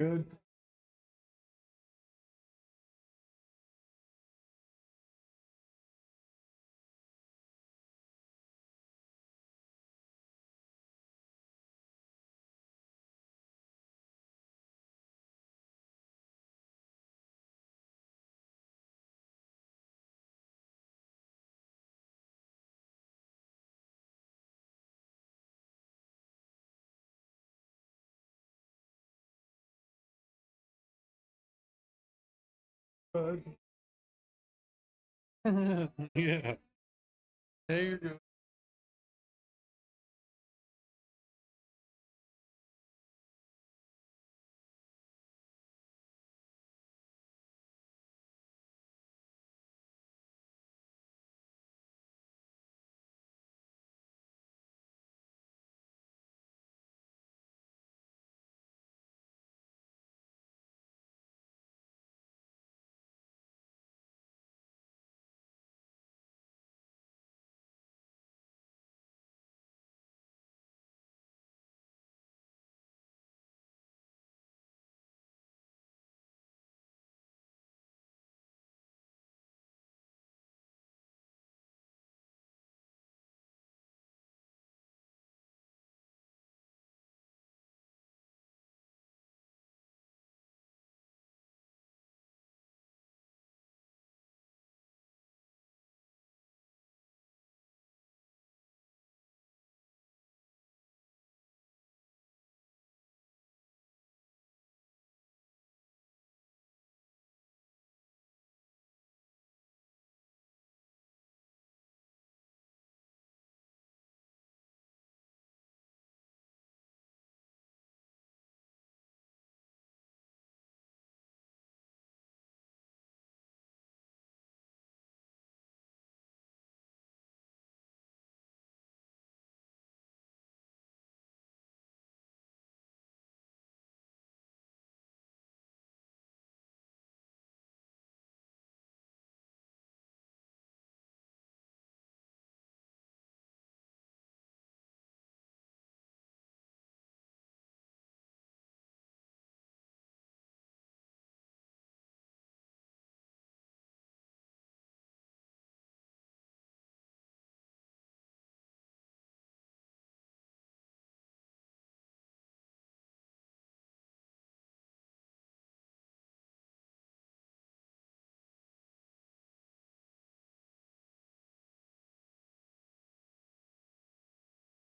Good. Good. Yeah. There you go.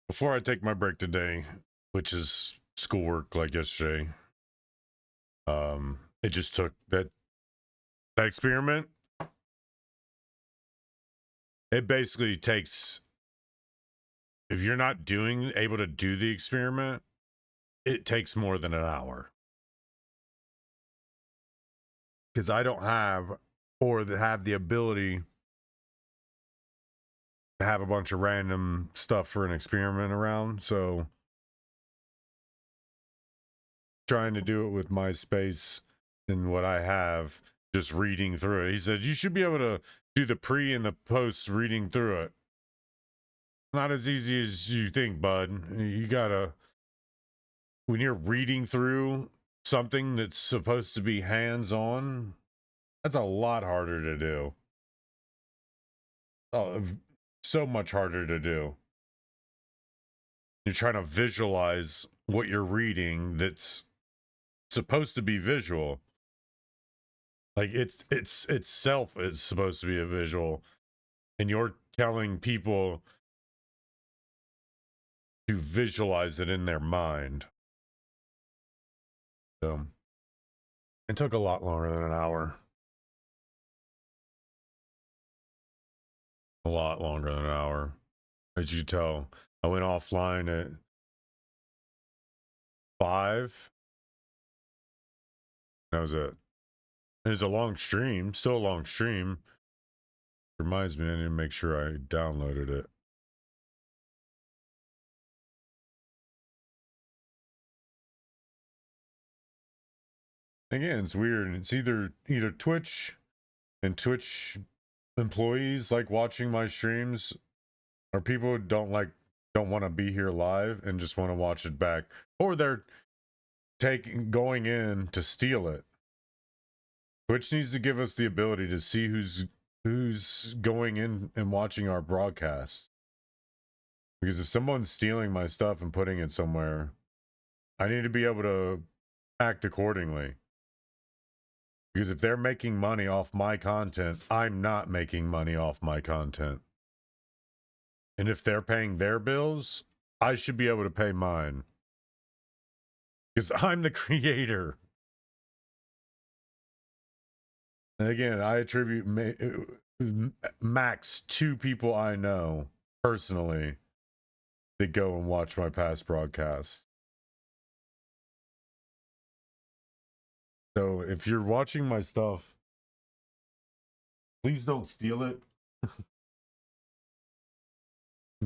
Before I take my break today, which is schoolwork like yesterday, it just took that experiment. It basically takes, if you're not able to do the experiment, it takes more than an hour. Because I don't have have the ability to have a bunch of random stuff for an experiment around. So trying to do it with my space and what I have, just reading through it. He said, you should be able to do the pre and the post reading through it. Not as easy as you think, bud. You gotta, when you're reading through something that's supposed to be hands-on, that's a lot harder to do. Oh, so much harder to do. You're trying to visualize what you're reading that's supposed to be visual. Like it's itself is supposed to be a visual, and you're telling people to visualize it in their mind. So it took a lot longer than an hour. A lot longer than an hour. As you tell, I went offline at 5. That was it. It was a long stream, still a long stream. Reminds me, I need to make sure I downloaded it. Again, it's weird. It's either Twitch and Twitch employees like watching my streams, or people who don't want to be here live and just want to watch it back, or they're going in to steal it. Twitch needs to give us the ability to see who's going in and watching our broadcast. Because if someone's stealing my stuff and putting it somewhere, I need to be able to act accordingly. Because if they're making money off my content, I'm not making money off my content. And if they're paying their bills, I should be able to pay mine. Because I'm the creator. And again, I attribute max 2 people I know personally that go and watch my past broadcasts. So if you're watching my stuff, please don't steal it.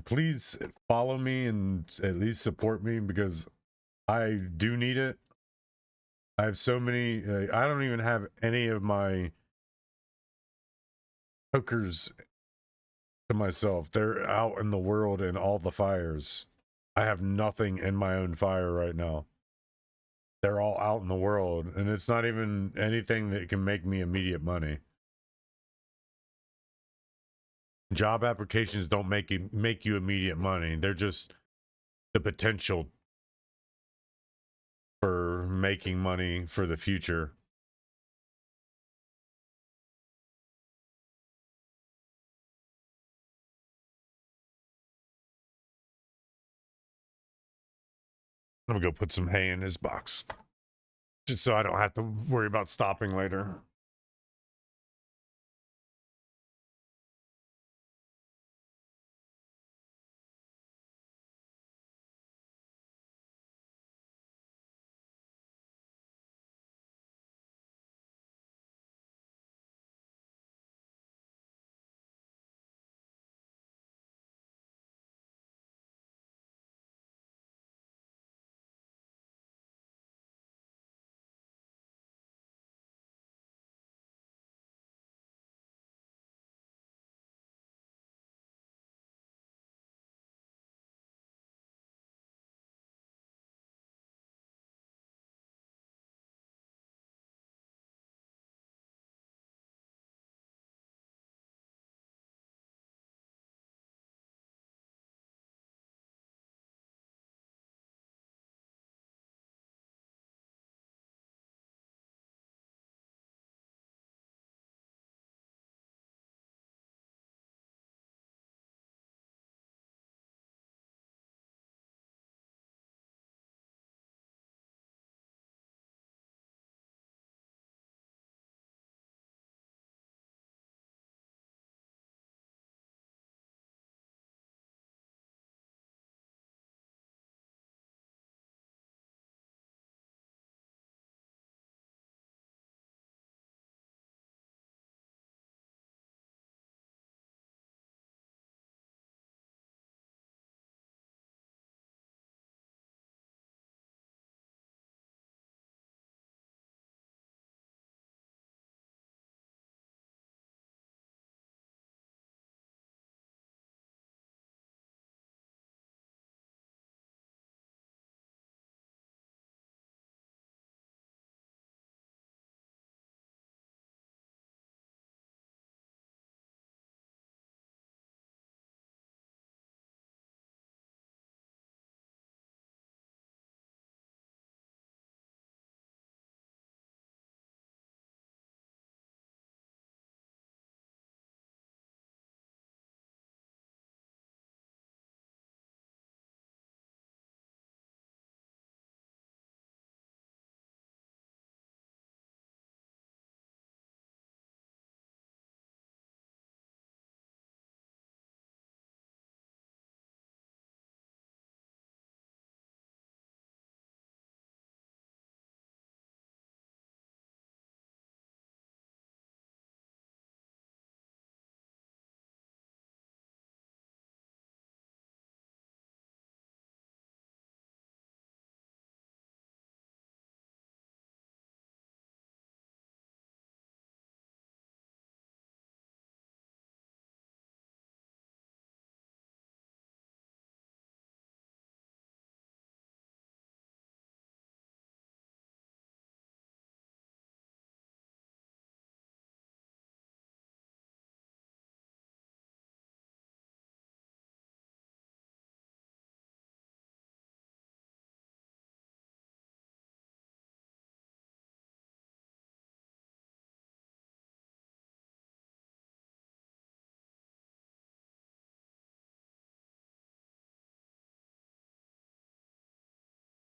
Please follow me and at least support me because I do need it. I have so many, I don't even have any of my hookers to myself. They're out in the world in all the fires. I have nothing in my own fire right now. They're all out in the world, and it's not even anything that can make me immediate money. Job applications don't make you immediate money. They're just the potential for making money for the future. I'm gonna go put some hay in his box, just so I don't have to worry about stopping later.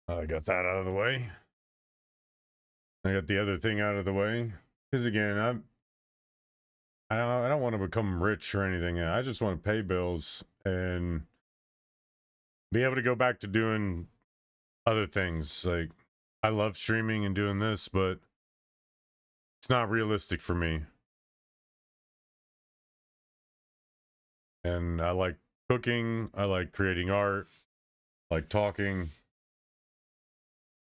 I got that out of the way. I got the other thing out of the way. Because again, I don't want to become rich or anything. I just want to pay bills and be able to go back to doing other things. Like, I love streaming and doing this, but it's not realistic for me. And I like cooking, I like creating art, I like talking,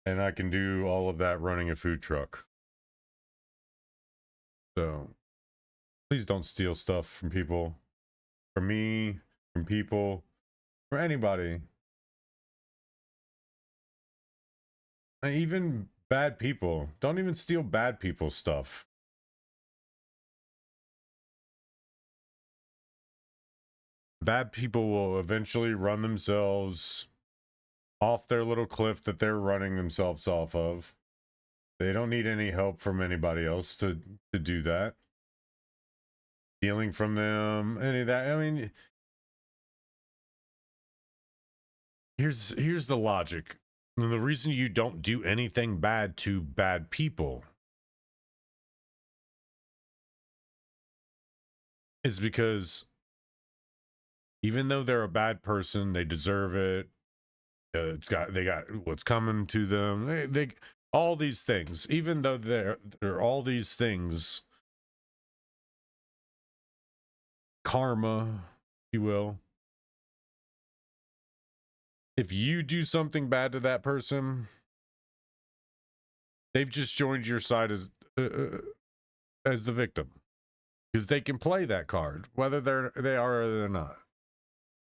and I can do all of that running a food truck. So please don't steal stuff from people, from me, from people, from anybody. And even bad people. Don't even steal bad people's stuff. Bad people will eventually run themselves off their little cliff that they're running themselves off of. They don't need any help from anybody else to do that. Stealing from them, any of that. I mean, here's the logic. And the reason you don't do anything bad to bad people is because even though they're a bad person, they deserve it. They got what's coming to them. They all these things. Even though they're all these things, karma, if you will. If you do something bad to that person, they've just joined your side as the victim, because they can play that card, whether they are or they're not.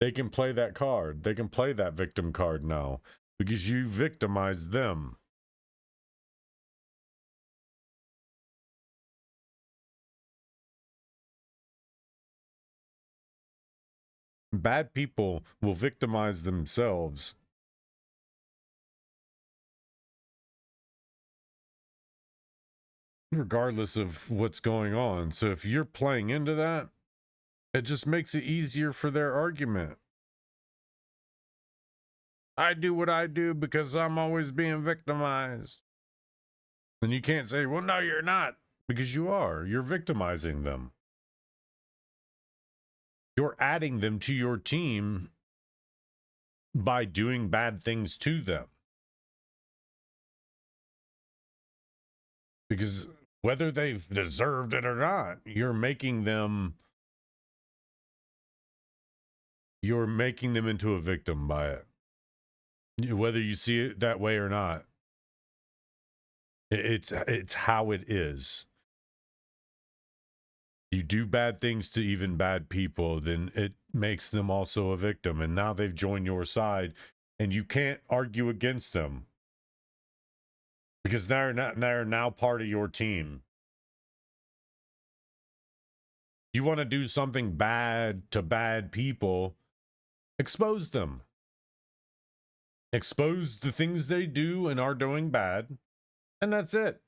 They can play that card. They can play that victim card now because you victimized them. Bad people will victimize themselves regardless of what's going on. So if you're playing into that, it just makes it easier for their argument. I do what I do because I'm always being victimized. And you can't say, well, no, you're not, because you are. You're victimizing them. You're adding them to your team by doing bad things to them. Because whether they've deserved it or not, you're making them into a victim by it. Whether you see it that way or not, it's how it is. You do bad things to even bad people, then it makes them also a victim, and now they've joined your side, and you can't argue against them because they're now part of your team. You want to do something bad to bad people, expose them. Expose the things they do and are doing bad, and that's it.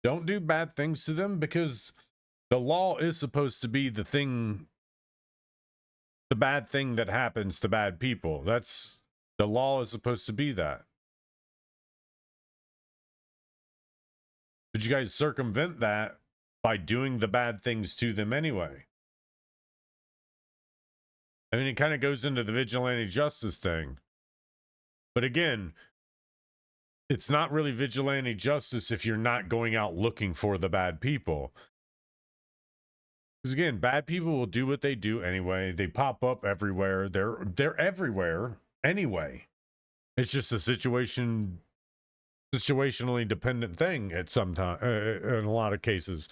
Don't do bad things to them, because the law is supposed to be the bad thing that happens to bad people. The law is supposed to be that. But you guys circumvent that by doing the bad things to them anyway. I mean, it kind of goes into the vigilante justice thing. But again, it's not really vigilante justice if you're not going out looking for the bad people. Because again, bad people will do what they do anyway. They pop up everywhere. They're everywhere anyway. It's just a situationally dependent thing at some time, in a lot of cases,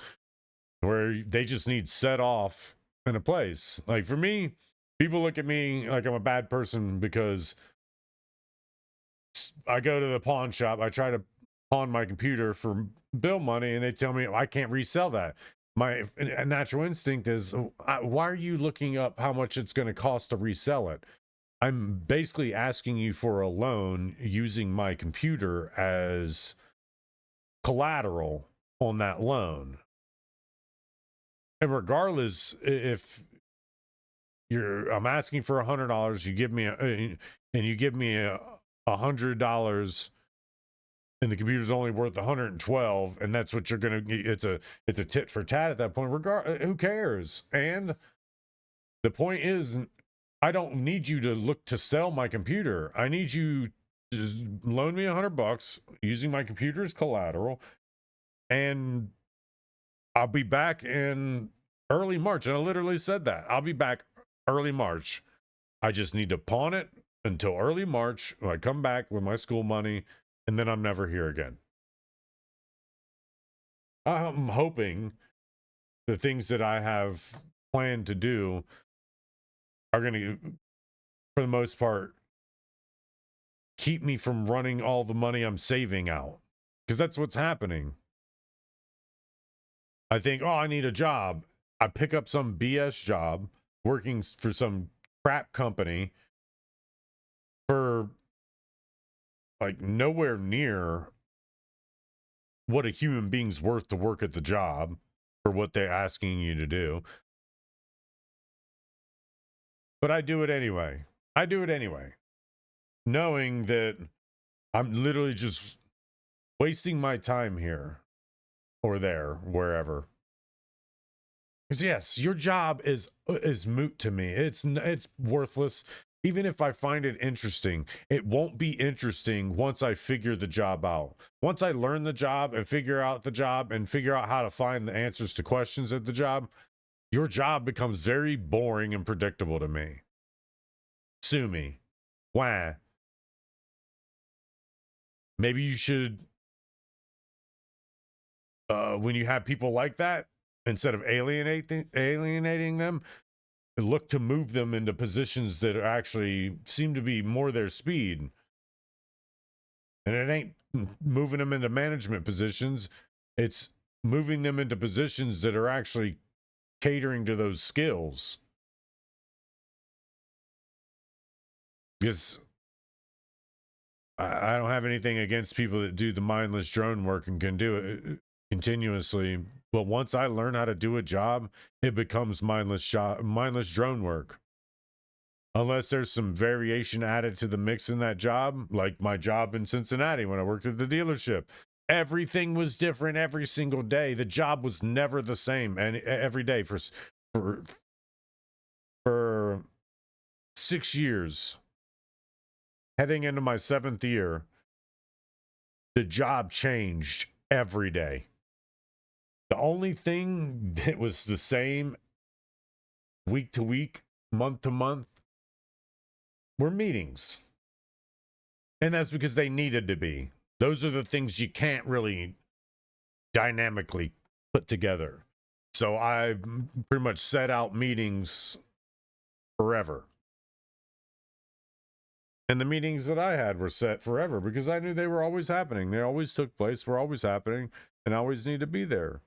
where they just need set off in a place. Like for me, people look at me like I'm a bad person because I go to the pawn shop. I try to pawn my computer for bill money, and they tell me I can't resell that. My natural instinct is, why are you looking up how much it's going to cost to resell it? I'm basically asking you for a loan using my computer as collateral on that loan. And regardless, if I'm asking for $100, you give me $100 and the computer's only worth 112, and that's what you're gonna, it's a tit for tat at that point. Who cares? And the point is, I don't need you to look to sell my computer. I need you to loan me $100 using my computer as collateral, and I'll be back in early March. And I literally said that. I'll be back early March. I just need to pawn it until early March when I come back with my school money, and then I'm never here again. I'm hoping the things that I have planned to do are going to, for the most part, keep me from running all the money I'm saving out, because that's what's happening. I think, oh, I need a job. I pick up some BS job working for some crap company for like nowhere near what a human being's worth to work at the job for what they're asking you to do. But I do it anyway. Knowing that I'm literally just wasting my time here or there, wherever. Because yes, your job is moot to me. It's worthless. Even if I find it interesting, it won't be interesting once I figure the job out. Once I learn the job and figure out the job and figure out how to find the answers to questions at the job, your job becomes very boring and predictable to me. Sue me. Why? Maybe you should, when you have people like that, instead of alienating them, look to move them into positions that actually seem to be more their speed. And it ain't moving them into management positions. It's moving them into positions that are actually catering to those skills. Because I don't have anything against people that do the mindless drone work and can do it continuously. But once I learn how to do a job, it becomes mindless drone work. Unless there's some variation added to the mix in that job, like my job in Cincinnati when I worked at the dealership. Everything was different every single day. The job was never the same, and every day for 6 years. Heading into my 7th year, the job changed every day. The only thing that was the same week to week, month to month, were meetings. And that's because they needed to be. Those are the things you can't really dynamically put together. So I pretty much set out meetings forever. And the meetings that I had were set forever because I knew they were always happening. They always took place, were always happening, and I always need to be there.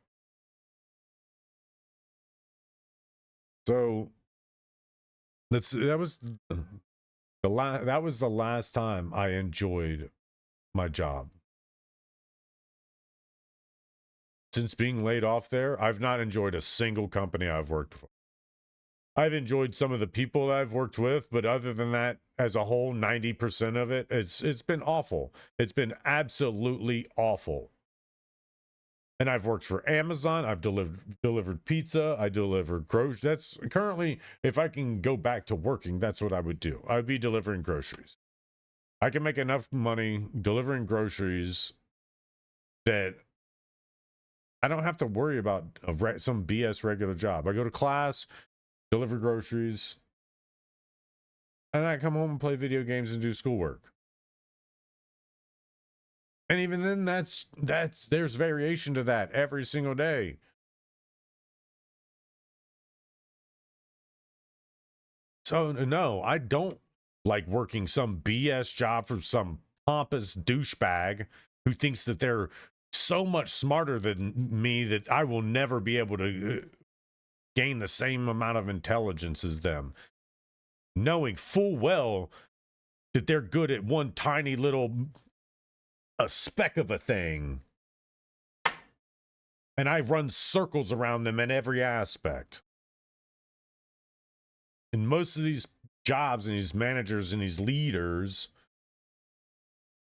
So that was the last time I enjoyed my job. Since being laid off there, I've not enjoyed a single company I've worked for. I've enjoyed some of the people that I've worked with, but other than that, as a whole, 90% of it, it's been awful. It's been absolutely awful. And I've worked for Amazon. I've delivered pizza. I delivered groceries. That's currently, if I can go back to working, that's what I would do. I would be delivering groceries. I can make enough money delivering groceries that I don't have to worry about some BS regular job. I go to class, deliver groceries, and I come home and play video games and do schoolwork. And even then, there's variation to that every single day. So no, I don't like working some BS job for some pompous douchebag who thinks that they're so much smarter than me that I will never be able to gain the same amount of intelligence as them, knowing full well that they're good at one tiny little a speck of a thing, and I run circles around them in every aspect. And most of these jobs and these managers and these leaders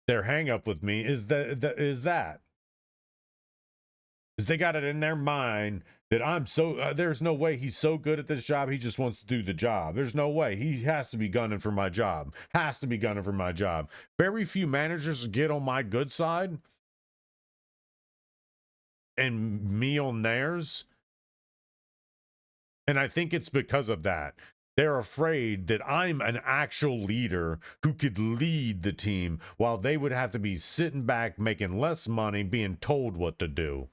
their hang up with me is that they got it in their mind that I'm so there's no way he's so good at this job he just wants to do the job. There's no way. He has to be gunning for my job. Has to be gunning for my job. Very few managers get on my good side and me on theirs. And I think it's because of that. They're afraid that I'm an actual leader who could lead the team while they would have to be sitting back making less money being told what to do.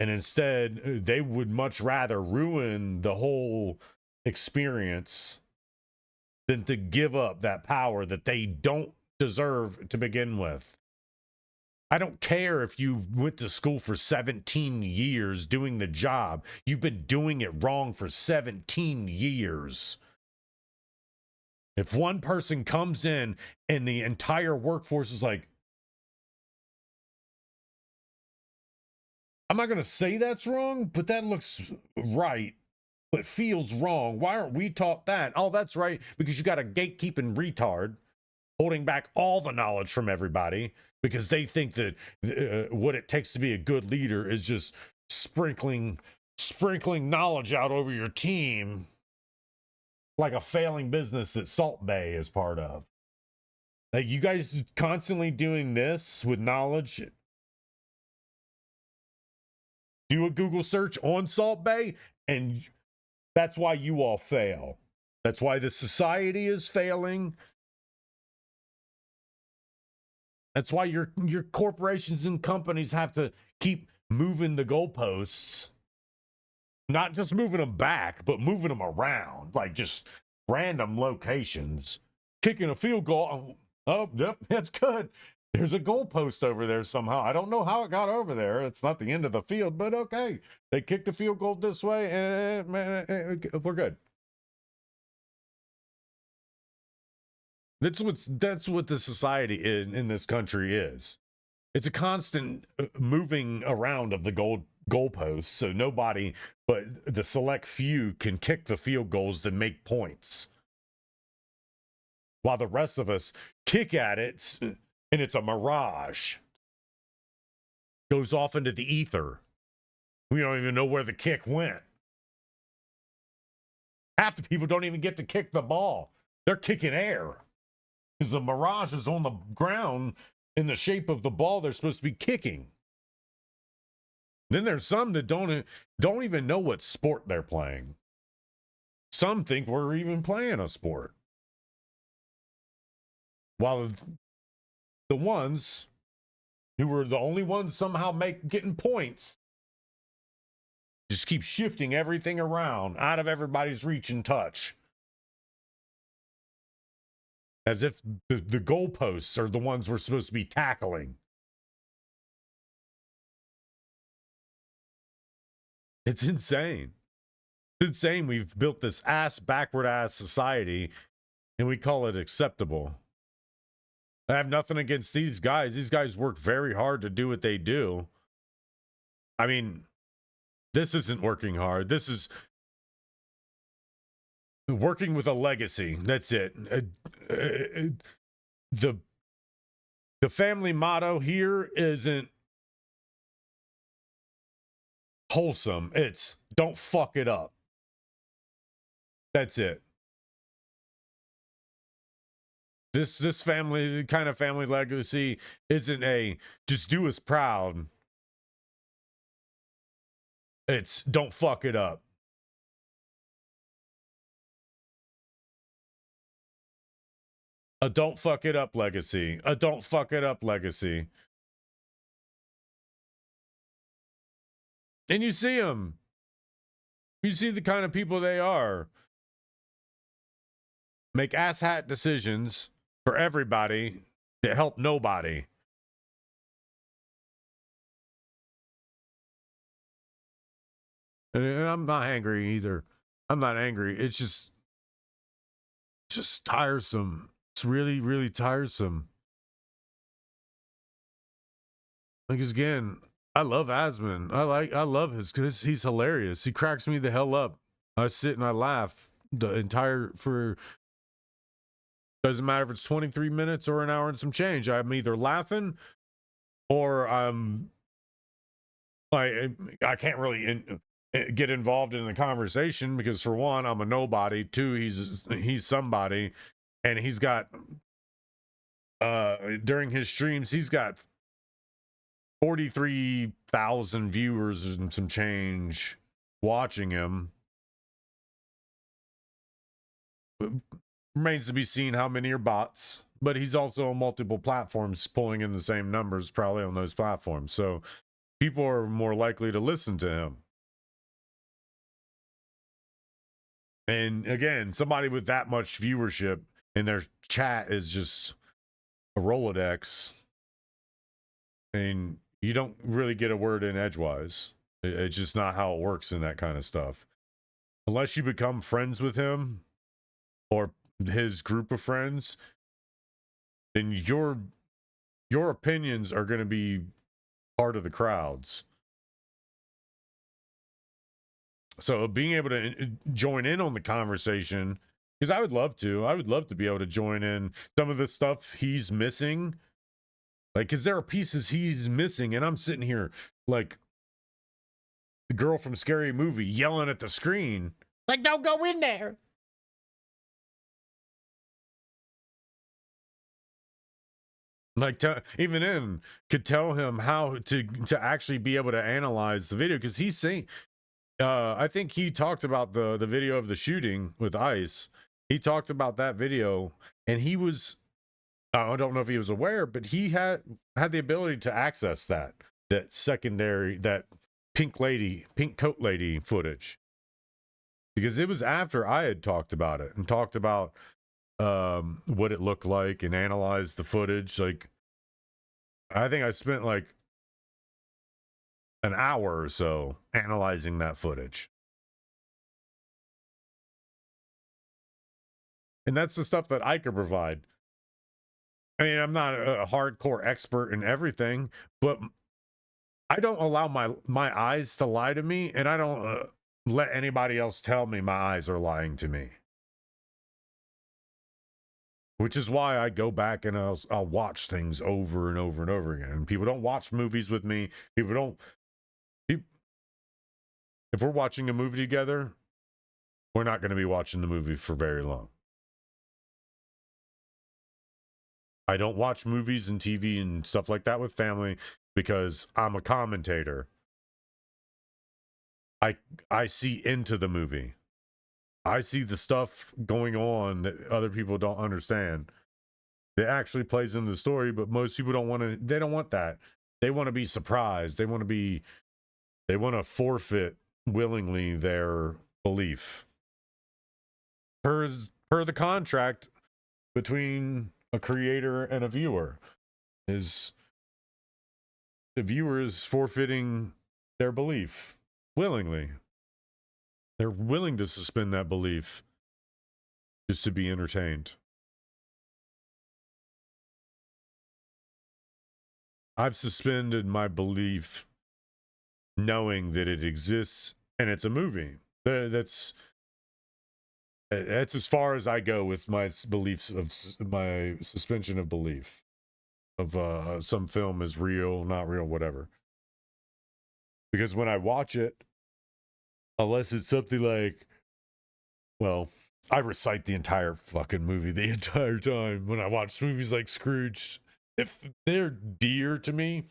And instead, they would much rather ruin the whole experience than to give up that power that they don't deserve to begin with. I don't care if you went to school for 17 years doing the job. You've been doing it wrong for 17 years. If one person comes in and the entire workforce is like, I'm not going to say that's wrong, but that looks right, but feels wrong. Why aren't we taught that? Oh, that's right, because you got a gatekeeping retard holding back all the knowledge from everybody because they think that what it takes to be a good leader is just sprinkling knowledge out over your team like a failing business that Salt Bay is part of. Like, you guys constantly doing this with knowledge. Do a Google search on Salt Bay, and that's why you all fail. That's why the society is failing. That's why your corporations and companies have to keep moving the goalposts. Not just moving them back, but moving them around, like just random locations. Kicking a field goal. Oh, yep, that's good. There's a goalpost over there somehow. I don't know how it got over there. It's not the end of the field, but okay. They kicked a field goal this way, and we're good. That's what the society in this country is. It's a constant moving around of the goalposts, so nobody but the select few can kick the field goals that make points, while the rest of us kick at it. And it's a mirage. Goes off into the ether. We don't even know where the kick went. Half the people don't even get to kick the ball. They're kicking air. Because the mirage is on the ground in the shape of the ball they're supposed to be kicking. Then there's some that don't even know what sport they're playing. Some think we're even playing a sport. While the ones who were the only ones somehow getting points just keep shifting everything around out of everybody's reach and touch, as if the goalposts are the ones we're supposed to be tackling. It's insane. It's insane. We've built this backward ass society and we call it acceptable. I have nothing against these guys. These guys work very hard to do what they do. I mean, this isn't working hard. This is working with a legacy. That's it. The family motto here isn't wholesome. It's don't fuck it up. That's it. This family kind of family legacy isn't a just do us proud. It's don't fuck it up. A don't fuck it up legacy. A don't fuck it up legacy. And you see them. You see the kind of people they are. Make asshat decisions for everybody that help nobody. And I'm not angry either. I'm not angry. It's just tiresome. It's really, really tiresome. Because again, I love Asmon. I love because he's hilarious. He cracks me the hell up. I sit and I laugh the entire for Doesn't matter if it's 23 minutes or an hour and some change. I'm either laughing or I'm I can't really get involved in the conversation because, for one, I'm a nobody. Two, he's somebody, and he's got during his streams he's got 43,000 viewers and some change watching him. Remains to be seen how many are bots, but he's also on multiple platforms pulling in the same numbers probably on those platforms, so people are more likely to listen to him. And again, somebody with that much viewership and their chat is just a Rolodex, and you don't really get a word in edgewise. It's just not how it works in that kind of stuff. Unless you become friends with him or his group of friends, then your opinions are going to be part of the crowd's. So being able to join in on the conversation, because I would love to be able to join in some of the stuff he's missing, like, because there are pieces he's missing and I'm sitting here like the girl from Scary Movie yelling at the screen like, don't go in there. Like, even in could tell him how to actually be able to analyze the video, because he's saying I think he talked about the video of the shooting with ICE. He talked about that video, and he was, I don't know if he was aware, but he had the ability to access that secondary, that pink coat lady footage, because it was after I had talked about it and talked about what it looked like and analyzed the footage. Like, I think I spent like an hour or so analyzing that footage. And that's the stuff that I could provide. I mean, I'm not a hardcore expert in everything, but I don't allow my eyes to lie to me, and I don't let anybody else tell me my eyes are lying to me. Which is why I go back and I'll watch things over and over and over again. People don't watch movies with me. If we're watching a movie together, we're not going to be watching the movie for very long. I don't watch movies and TV and stuff like that with family because I'm a commentator. I see into the movie. I see the stuff going on that other people don't understand. It actually plays into the story, but most people don't want that. They want to be surprised. They want to forfeit willingly their belief. Per the contract between a creator and a viewer, is the viewer is forfeiting their belief willingly. They're willing to suspend that belief just to be entertained. I've suspended my belief knowing that it exists and it's a movie. That's as far as I go with my beliefs of my suspension of belief of some film is real, not real, whatever. Because when I watch it, unless it's something like, well, I recite the entire fucking movie the entire time when I watch movies like Scrooge. If they're dear to me,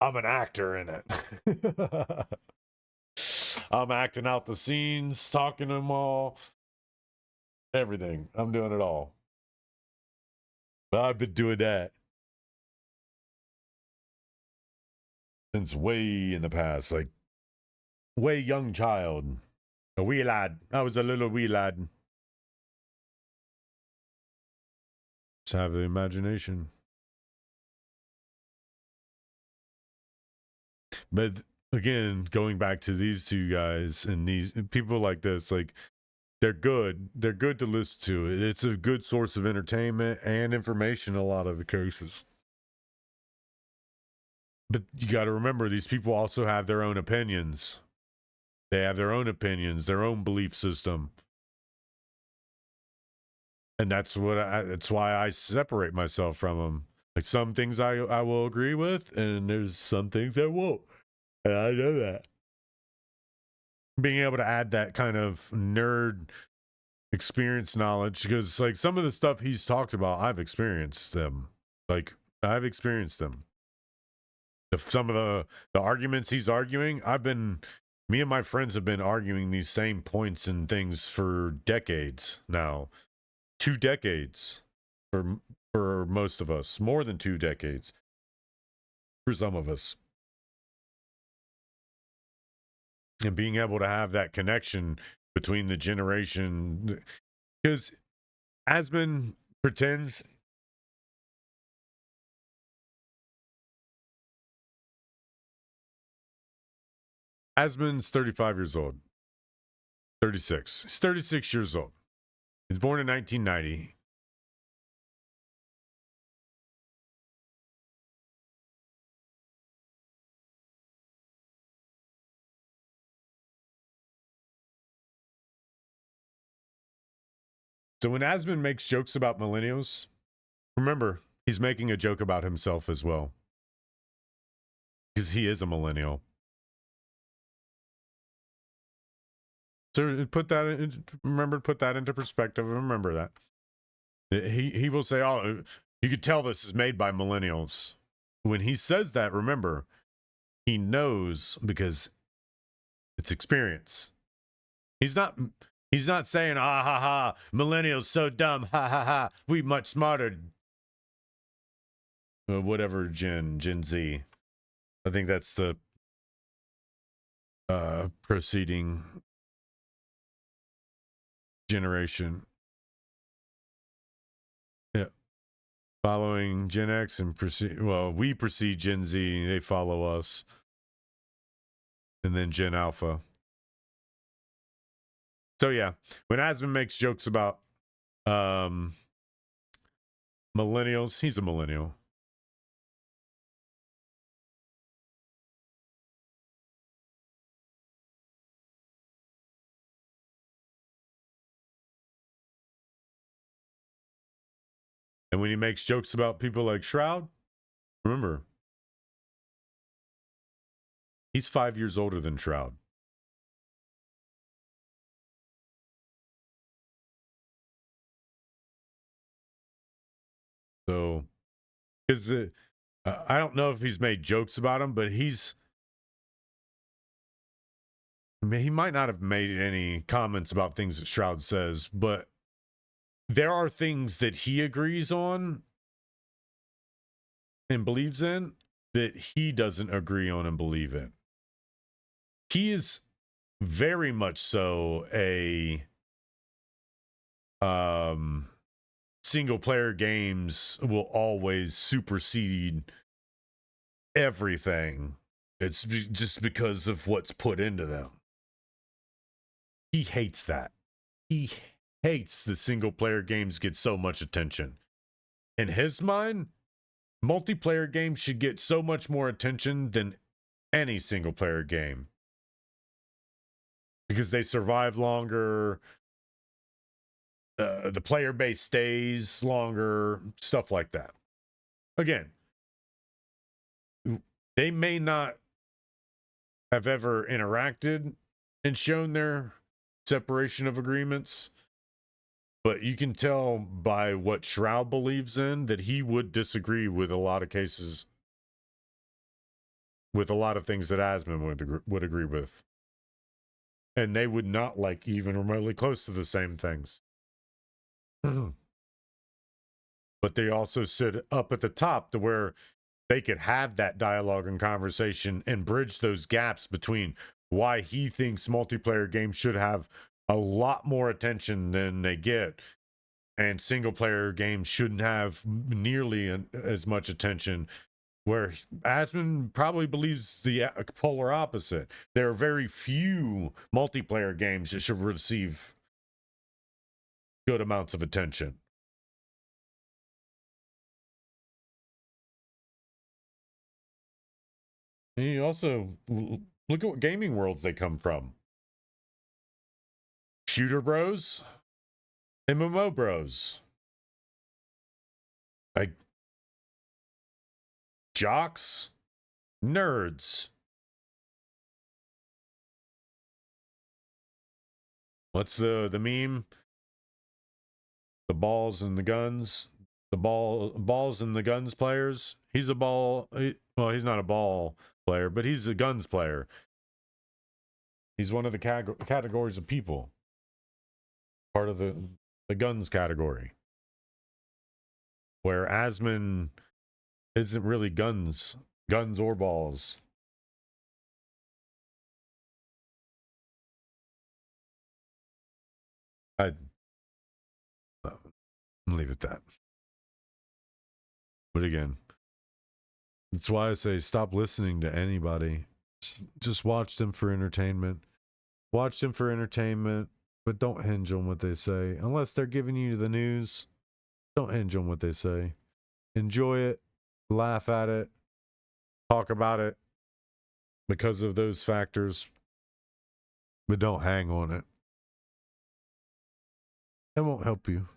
I'm an actor in it. I'm acting out the scenes, talking to them all, everything. I'm doing it all. But I've been doing that since way in the past, like way young child. A wee lad. I was a little wee lad. Just have the imagination. But again, going back to these two guys and these people like this, like, they're good. They're good to listen to. It's a good source of entertainment and information in a lot of the cases. But you got to remember, these people also have their own opinions. They have their own opinions, their own belief system. And that's that's why I separate myself from them. Like some things I will agree with, and there's some things I won't. And I know that. Being able to add that kind of nerd experience knowledge, because like some of the stuff he's talked about, I've experienced them. Like I've experienced them. Some of the arguments he's arguing, me and my friends have been arguing these same points and things for decades now. 2 decades for most of us, more than 2 decades for some of us. And being able to have that connection between the generation, because Asmon pretends Asmon's 35 years old. 36. He's 36 years old. He's born in 1990. So when Asmon makes jokes about millennials, remember, he's making a joke about himself as well. Because he is a millennial. So put that into perspective. Remember that. He will say, "Oh, you could tell this is made by millennials." When he says that, remember, he knows because it's experience. He's not saying, "Ah ha ha, millennials so dumb, ha ha ha, we much smarter." Whatever Gen Z. I think that's the preceding generation. Yeah. Following Gen X and we precede Gen Z, they follow us. And then Gen Alpha. So yeah, when Asmon makes jokes about millennials, he's a millennial. And when he makes jokes about people like Shroud, remember, he's 5 years older than Shroud. So, because I don't know if he's made jokes about him, but he might not have made any comments about things that Shroud says, but there are things that he agrees on and believes in that he doesn't agree on and believe in. He is very much so a single player games will always supersede everything. It's just because of what's put into them. He hates that. He hates the single player games get so much attention. In his mind, multiplayer games should get so much more attention than any single player game because they survive longer. The player base stays longer, stuff like that. Again, they may not have ever interacted and shown their separation of agreements, but you can tell by what Shroud believes in that he would disagree with a lot of cases, with a lot of things that Asmon would agree with. And they would not like even remotely close to the same things. But they also sit up at the top to where they could have that dialogue and conversation and bridge those gaps between why he thinks multiplayer games should have a lot more attention than they get, and single player games shouldn't have nearly as much attention, where Asmon probably believes the polar opposite. There are very few multiplayer games that should receive good amounts of attention. And you also look at what gaming worlds they come from. Shooter bros, MMO bros. Like jocks, nerds. What's the meme? The balls and the guns. The balls and the guns players. He's a ball. Well, he's not a ball player, but he's a guns player. He's one of the categories of people. Part of the guns category. Where Asmon isn't really guns or balls. I'd leave it that. But again, that's why I say stop listening to anybody. Just watch them for entertainment. Watch them for entertainment, but don't hinge on what they say. Unless they're giving you the news, don't hinge on what they say. Enjoy it, laugh at it, talk about it because of those factors, but don't hang on it. It won't help you.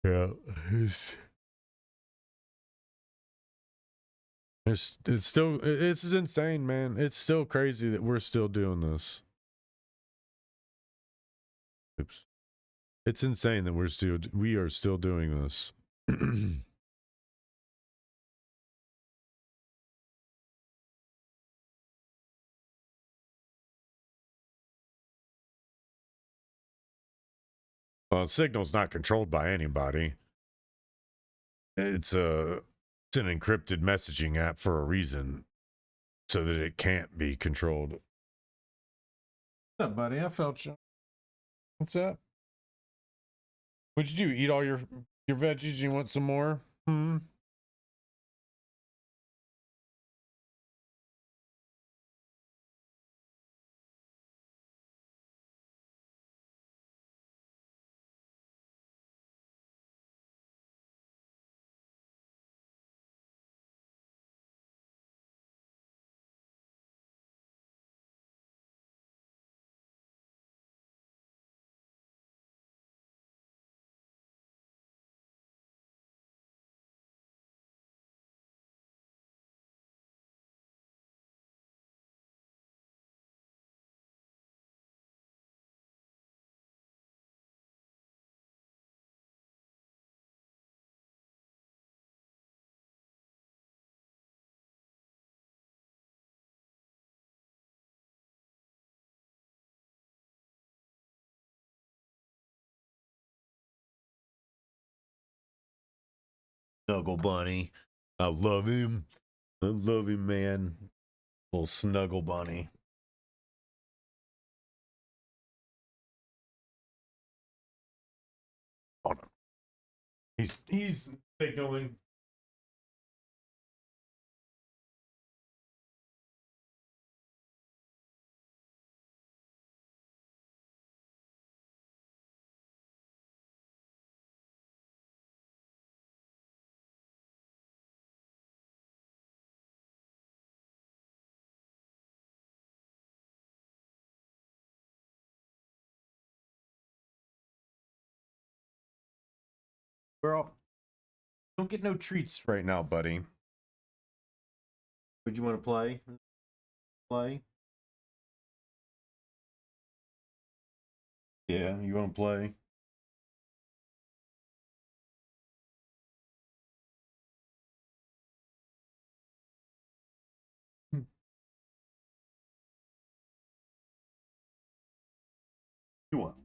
Yeah, it's still, it's insane, man. It's still crazy that we're still doing this. Oops. It's insane that we are still doing this. Well, Signal's not controlled by anybody. It's an encrypted messaging app for a reason, so that it can't be controlled. What's up, buddy? I felt you. What's up? What'd you do? Eat all your veggies? You want some more? Snuggle Bunny. I love him. I love him, man. Little Snuggle Bunny. Oh no. He's signaling. Girl, don't get no treats right now, buddy. Would you want to play? Play? Yeah, you want to play? You want?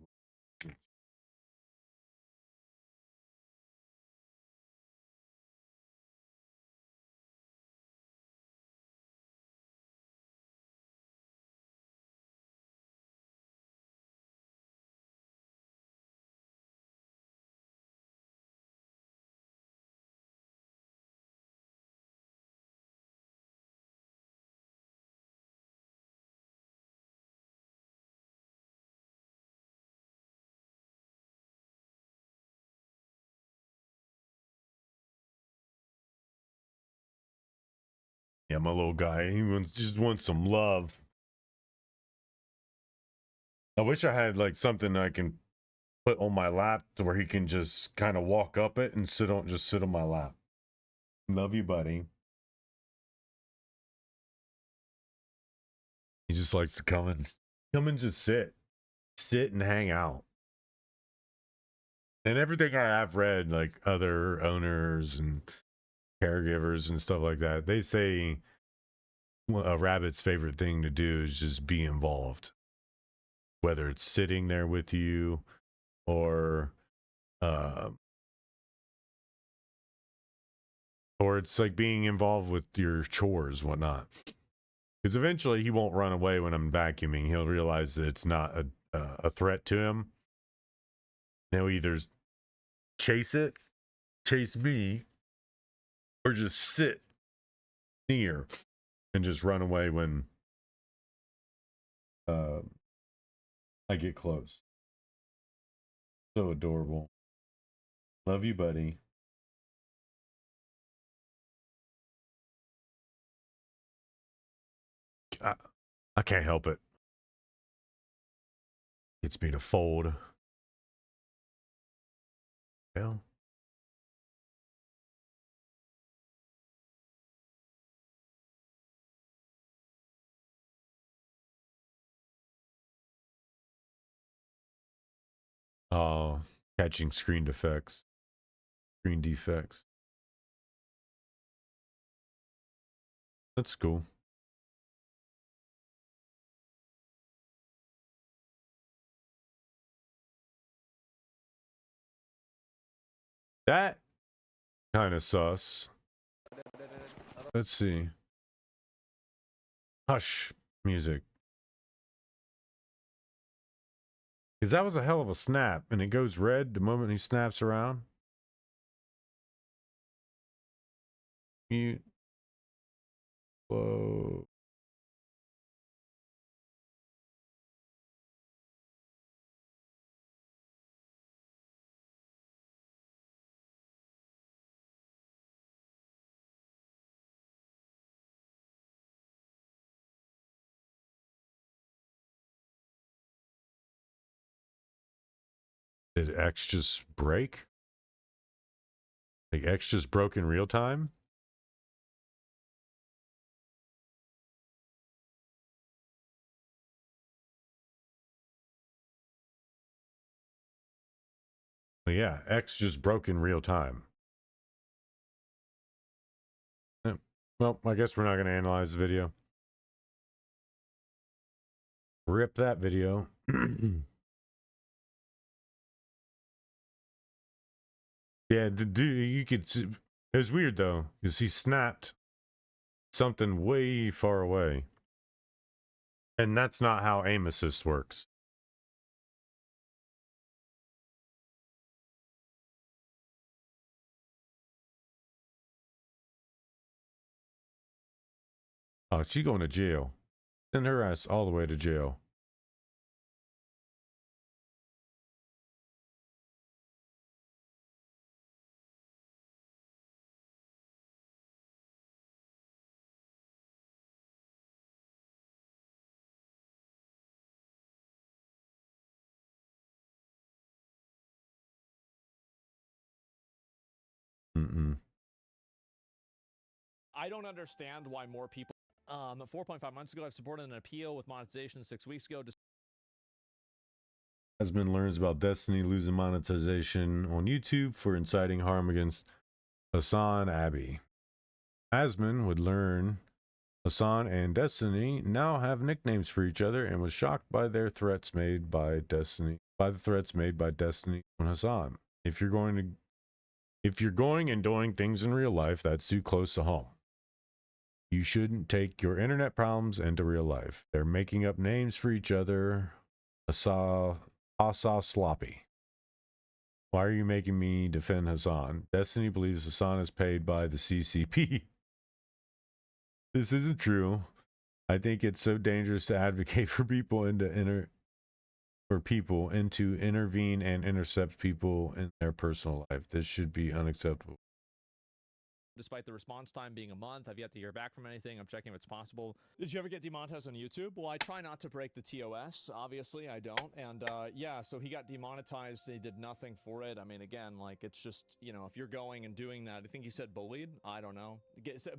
Yeah, my little guy. He just wants some love. I wish I had like something I can put on my lap to where he can just kind of walk up it and sit on my lap. Love you, buddy. He just likes to come and just sit and hang out. And everything I've read, like other owners and caregivers and stuff like that, they say a rabbit's favorite thing to do is just be involved, whether it's sitting there with you or it's like being involved with your chores, whatnot. Because eventually he won't run away when I'm vacuuming. He'll realize that it's not a threat to him. He'll either chase me, or just sit near and just run away when I get close. So adorable. Love you, buddy. I can't help it. Gets me to fold. Well. Oh, catching screen defects. Screen defects. That's cool. That kind of sus. Let's see. Hush music. Because that was a hell of a snap, and it goes red the moment he snaps around. Mute. Whoa. Did X just break? Like X just broke in real time? Well, yeah, X just broke in real time. Yeah. Well, I guess we're not going to analyze the video. Rip that video. Yeah, you could see. It was weird though, because he snapped something way far away. And that's not how aim assist works. Oh, she going to jail. Send her ass all the way to jail. I don't understand why more people. 4.5 months ago, I've supported an appeal with monetization 6 weeks ago. Asmon learns about Destiny losing monetization on YouTube for inciting harm against Hassan Abbey. Asmon would learn Hassan and Destiny now have nicknames for each other and was shocked by their threats made by Destiny. By the threats made by Destiny on Hassan. If you're going and doing things in real life, that's too close to home. You shouldn't take your internet problems into real life. They're making up names for each other. Asa Sloppy. Why are you making me defend Hassan? Destiny believes Hassan is paid by the CCP. This isn't true. I think it's so dangerous to advocate for people and to intervene and intercept people in their personal life. This should be unacceptable. despite the response time being a month. I've yet to hear back from anything. I'm checking if it's possible. Did you ever get demonetized on YouTube? Well, I try not to break the TOS. Obviously, I don't. And yeah, so he got demonetized. He did nothing for it. I mean, again, like, it's just, you know, if you're going and doing that, I think he said bullied. I don't know.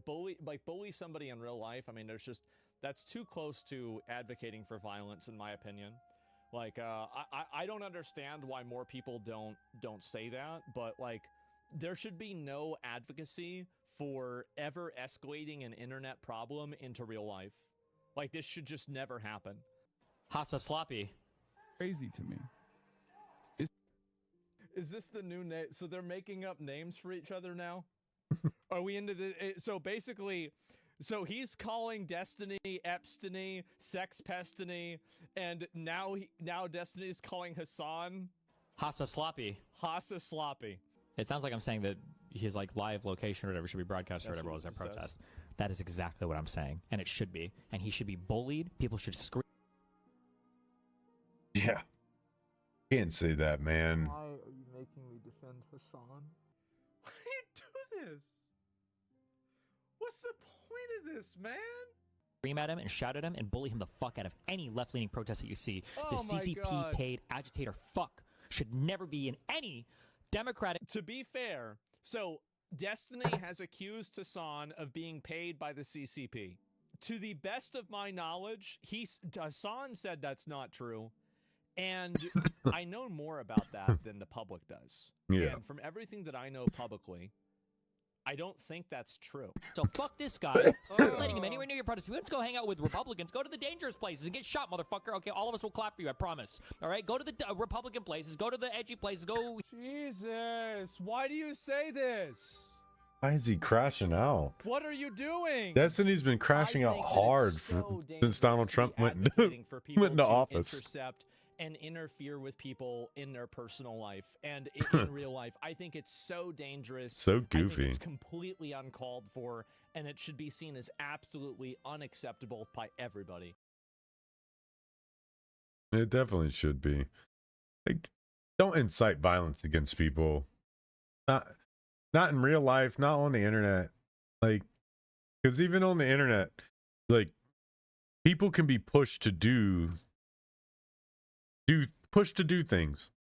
Bully somebody in real life. I mean, there's just, that's too close to advocating for violence, in my opinion. Like, I don't understand why more people don't say that, but like, there should be no advocacy for ever escalating an internet problem into real life. Like, this should just never happen. Hasa sloppy. Crazy to me. Is this the new name? So they're making up names for each other now? Are we into the... So basically... So he's calling Destiny Epstiny, Sex Pestiny, and now Destiny's calling Hassan Hasa sloppy. Hasa Sloppy. It sounds like I'm saying that his like live location or whatever should be broadcast or whatever was at protest. That is exactly what I'm saying, and it should be. And he should be bullied. People should scream. Yeah. Can't say that, man. Why are you making me defend Hassan? Why do you do this? What's the point of this, man? Scream at him and shout at him and bully him the fuck out of any left-leaning protest that you see. Oh The my CCP God. paid agitator fuck should never be in any democratic. To be fair, so Destiny has accused Hassan of being paid by the CCP. To the best of my knowledge, Hassan said that's not true. And I know more about that than the public does. Yeah. And from everything that I know publicly, I don't think that's true. So fuck this guy. Stop letting him anywhere near your protest. Let's go hang out with Republicans. Go to the dangerous places and get shot, motherfucker. Okay, all of us will clap for you. I promise. All right, go to the Republican places. Go to the edgy places. Go. Jesus, why do you say this? Why is he crashing out? What are you doing? Destiny's been crashing I out think that hard it's so since dangerous Donald to be Trump went advocating for people into to office. intercept and interfere with people in their personal life and in real life. I think it's so dangerous. So I think goofy. it's completely uncalled for, and it should be seen as absolutely unacceptable by everybody. It definitely should be. Like, don't incite violence against people. Not in real life, not on the internet. Like, because even on the internet, like, people can be pushed to do things.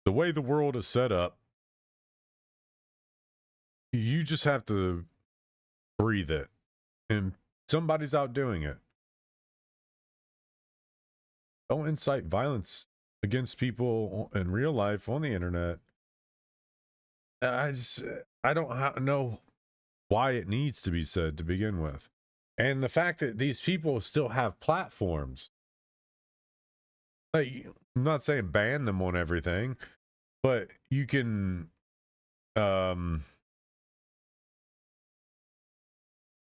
The way the world is set up, you just have to breathe it, and somebody's out doing it. Don't incite violence against people in real life on the internet. I don't know why it needs to be said to begin with. And the fact that these people still have platforms. Like, I'm not saying ban them on everything, but you can do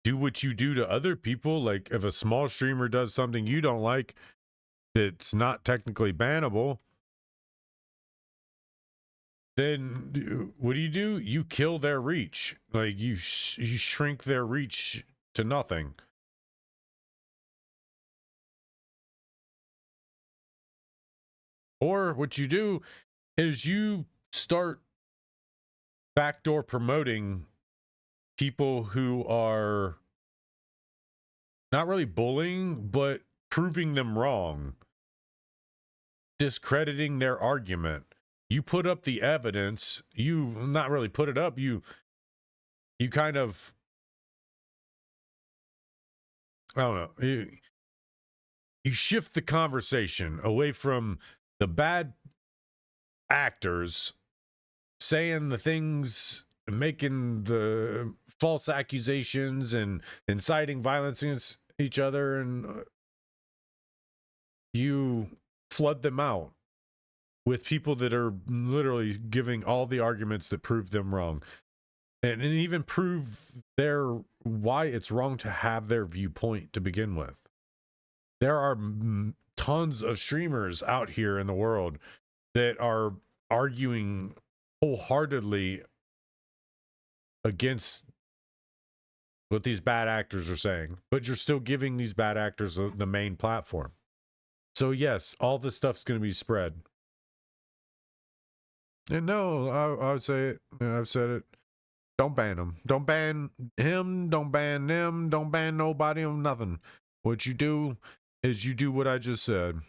what you do to other people. Like, if a small streamer does something you don't like that's not technically bannable, then what do? You kill their reach. Like, you shrink their reach to nothing. Or what you do is you start backdoor promoting people who are not really bullying, but proving them wrong, discrediting their argument. You put up the evidence. You not really put it up. You kind of, I don't know. You shift the conversation away from the bad actors saying the things, making the false accusations and inciting violence against each other, and you flood them out with people that are literally giving all the arguments that prove them wrong, and even prove why it's wrong to have their viewpoint to begin with. There are tons of streamers out here in the world that are arguing wholeheartedly against what these bad actors are saying, but you're still giving these bad actors the main platform. So yes, all this stuff's going to be spread. And no, I would say it. I've said it. Don't ban him. Don't ban him. Don't ban them. Don't ban nobody on nothing. What you do is you do what I just said.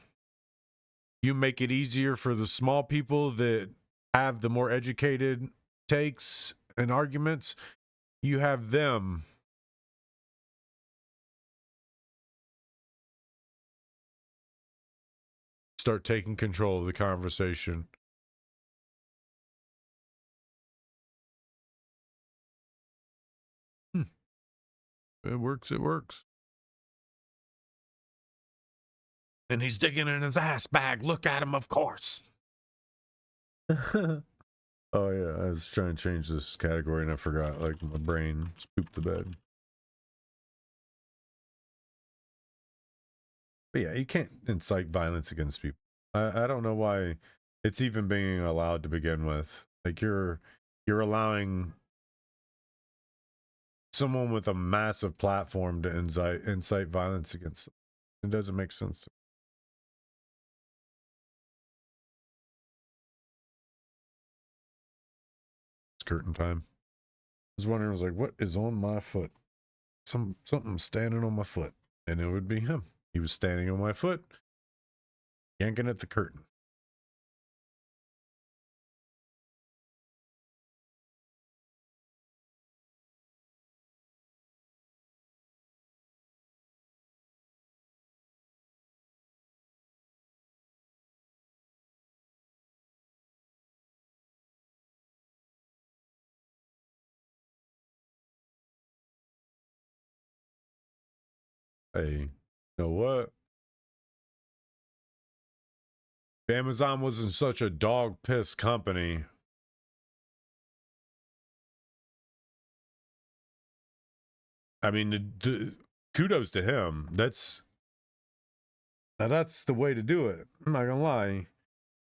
You make it easier for the small people that have the more educated takes and arguments. You have them start taking control of the conversation. It works, it works. And he's digging in his ass bag. Look at him, of course. Oh, yeah. I was trying to change this category and I forgot. Like, my brain spooked the bed. But yeah, you can't incite violence against people. I don't know why it's even being allowed to begin with. Like, you're allowing someone with a massive platform to incite violence against them. It doesn't make sense. It's curtain time. I was wondering, I was like, what is on my foot? Something standing on my foot. And it would be him. He was standing on my foot, yanking at the curtain. Hey, you know what? If Amazon wasn't such a dog piss company, I mean, kudos to him. That's the way to do it. I'm not gonna lie.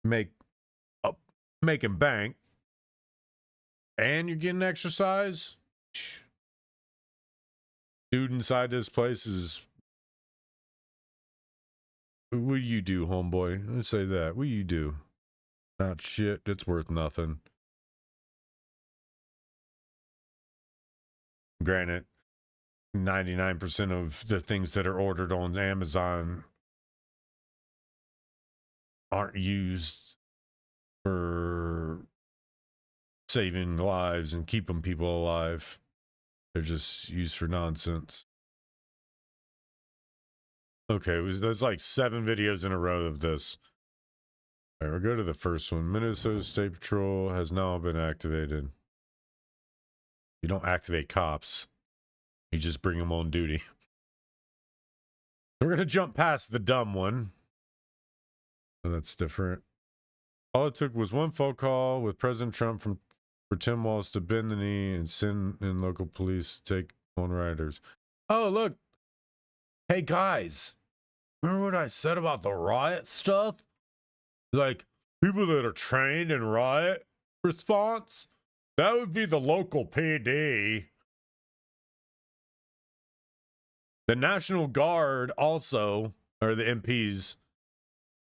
Making bank, and you're getting exercise. Dude inside this place is. What do you do, homeboy? Let's say that. What do you do? Not shit. It's worth nothing. Granted, 99% of the things that are ordered on Amazon aren't used for saving lives and keeping people alive. They're just used for nonsense. Okay, there's like 7 videos in a row of this. All right, we'll go to the first one. Minnesota State Patrol has now been activated. You don't activate cops. You just bring them on duty. We're going to jump past the dumb one. Oh, that's different. All it took was one phone call with President Trump for Tim Walz to bend the knee and send in local police to take on rioters. Oh, look. Hey, guys. Remember what I said about the riot stuff? Like, people that are trained in riot response? That would be the local PD. The National Guard also, or the MPs,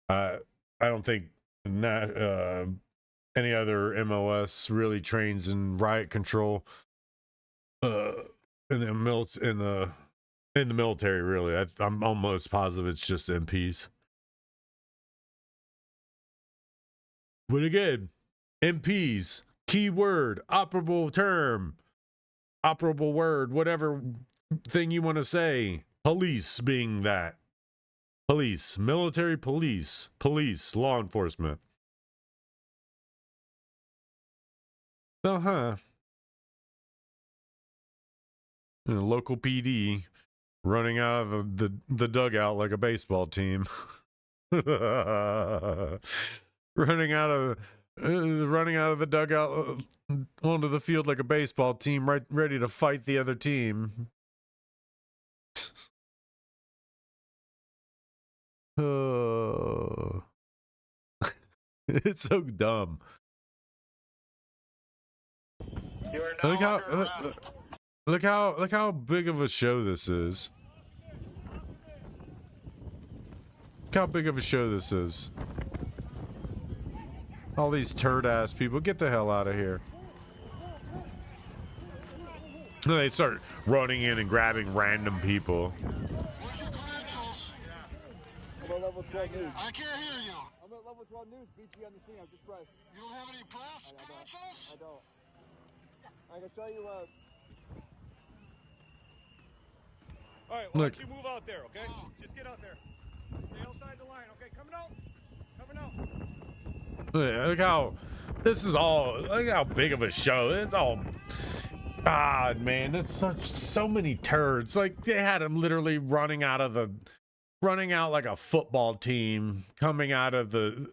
I don't think any other MOS really trains in riot control in the military, really. I'm almost positive it's just MPs. But again, MPs, keyword, operable term, operable word, whatever thing you want to say. Police being that. Police, military police, law enforcement. Uh-huh. And a local PD running out of the dugout like a baseball team. running out of the dugout onto the field like a baseball team, right, ready to fight the other team. Oh. It's so dumb. Look how big of a show this is. Look how big of a show this is. All these turd ass people, get the hell out of here. They start running in and grabbing random people. What's your credentials? I'm at level 12 news. I can't hear you. I'm at level 12 news. BG on the scene. I've just pressed. You don't have any press credentials? I don't. I can show you. All right, why Look. don't you move out there, okay? Just get out there. Stay outside the line, okay? Coming out. Coming out. Look how this is all. Look how big of a show. It's all. God, man, that's so many turds. Like they had him literally running out like a football team coming out of the.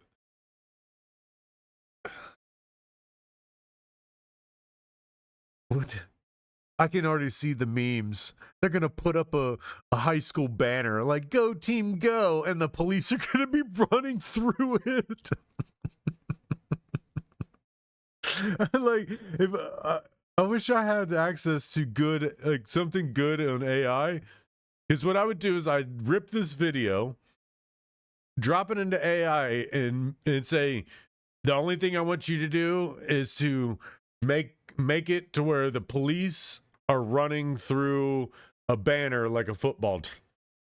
What? I can already see the memes. They're gonna put up a high school banner like "Go Team Go," and the police are gonna be running through it. Like, if I wish I had access to good, like something good on AI, because what I would do is I'd rip this video, drop it into AI, and say, the only thing I want you to do is to make it to where the police are running through a banner like a football team,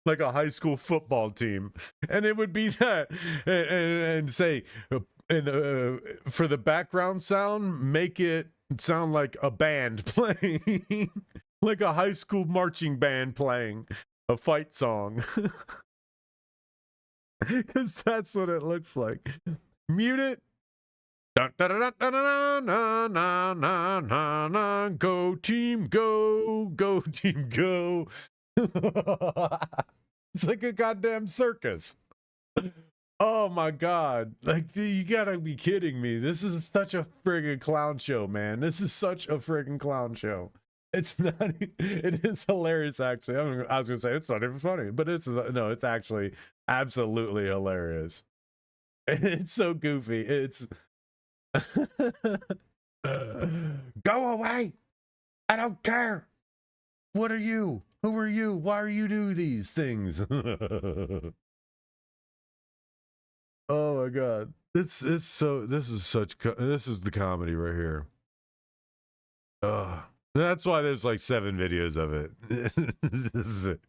like a high school football team, and it would be that, and say, and for the background sound, make it sound like a band playing, like a high school marching band playing a fight song, because that's what it looks like. Mute it. Dun, dun, dun, dun, dun, dun, dun, dun, dun, dun. Go team, go team, go. It's like a goddamn circus. Oh my god, like you gotta be kidding me. This is such a friggin' clown show, man. This is such a friggin' clown show. It's not, it is hilarious actually. I was gonna say it's not even funny, but it's actually absolutely hilarious. It's so goofy. It's go away. I don't care. What are you? Who are you? Why are you do these things? Oh my god. This is the comedy right here. That's why there's like 7 videos of it. This is it.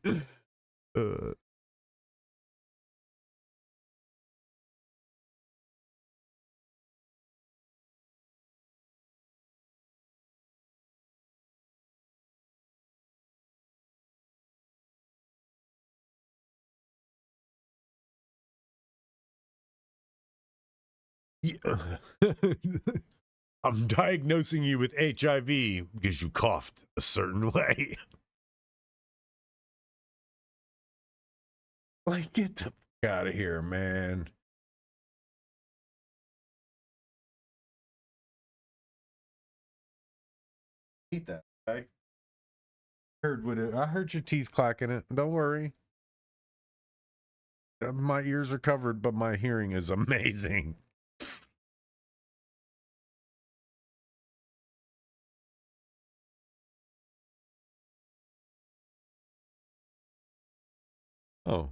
I'm diagnosing you with HIV because you coughed a certain way. Like, get the fuck out of here, man. Eat that. I heard your teeth clacking it. Don't worry. My ears are covered, but my hearing is amazing. Oh.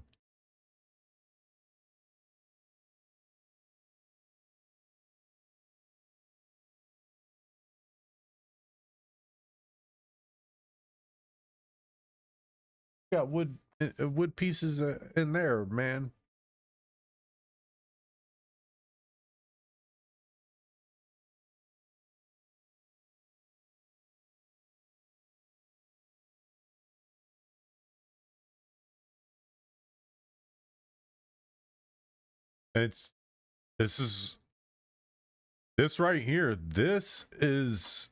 Got wood pieces in there, man. This right here. This is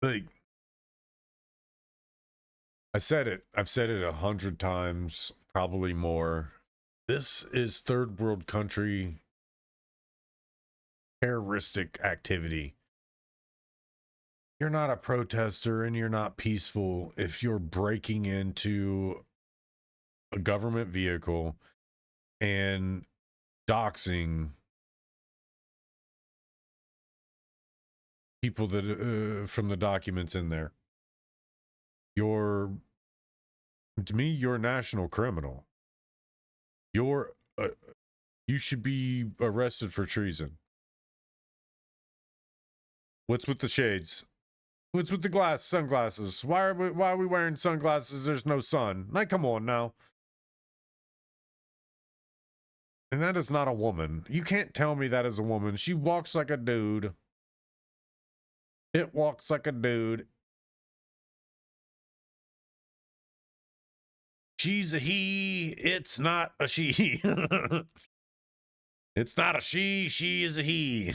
like, I've said it 100 times, probably more. This is third world country terroristic activity. You're not a protester and you're not peaceful if you're breaking into a government vehicle and doxing people that from the documents in there. To me, you're a national criminal. You should be arrested for treason. What's with the shades? What's with the sunglasses? Why are we wearing sunglasses? There's no sun. Like, come on now. And that is not a woman. You can't tell me that is a woman. She walks like a dude. It walks like a dude. She's a he. It's not a she. It's not a she. She is a he.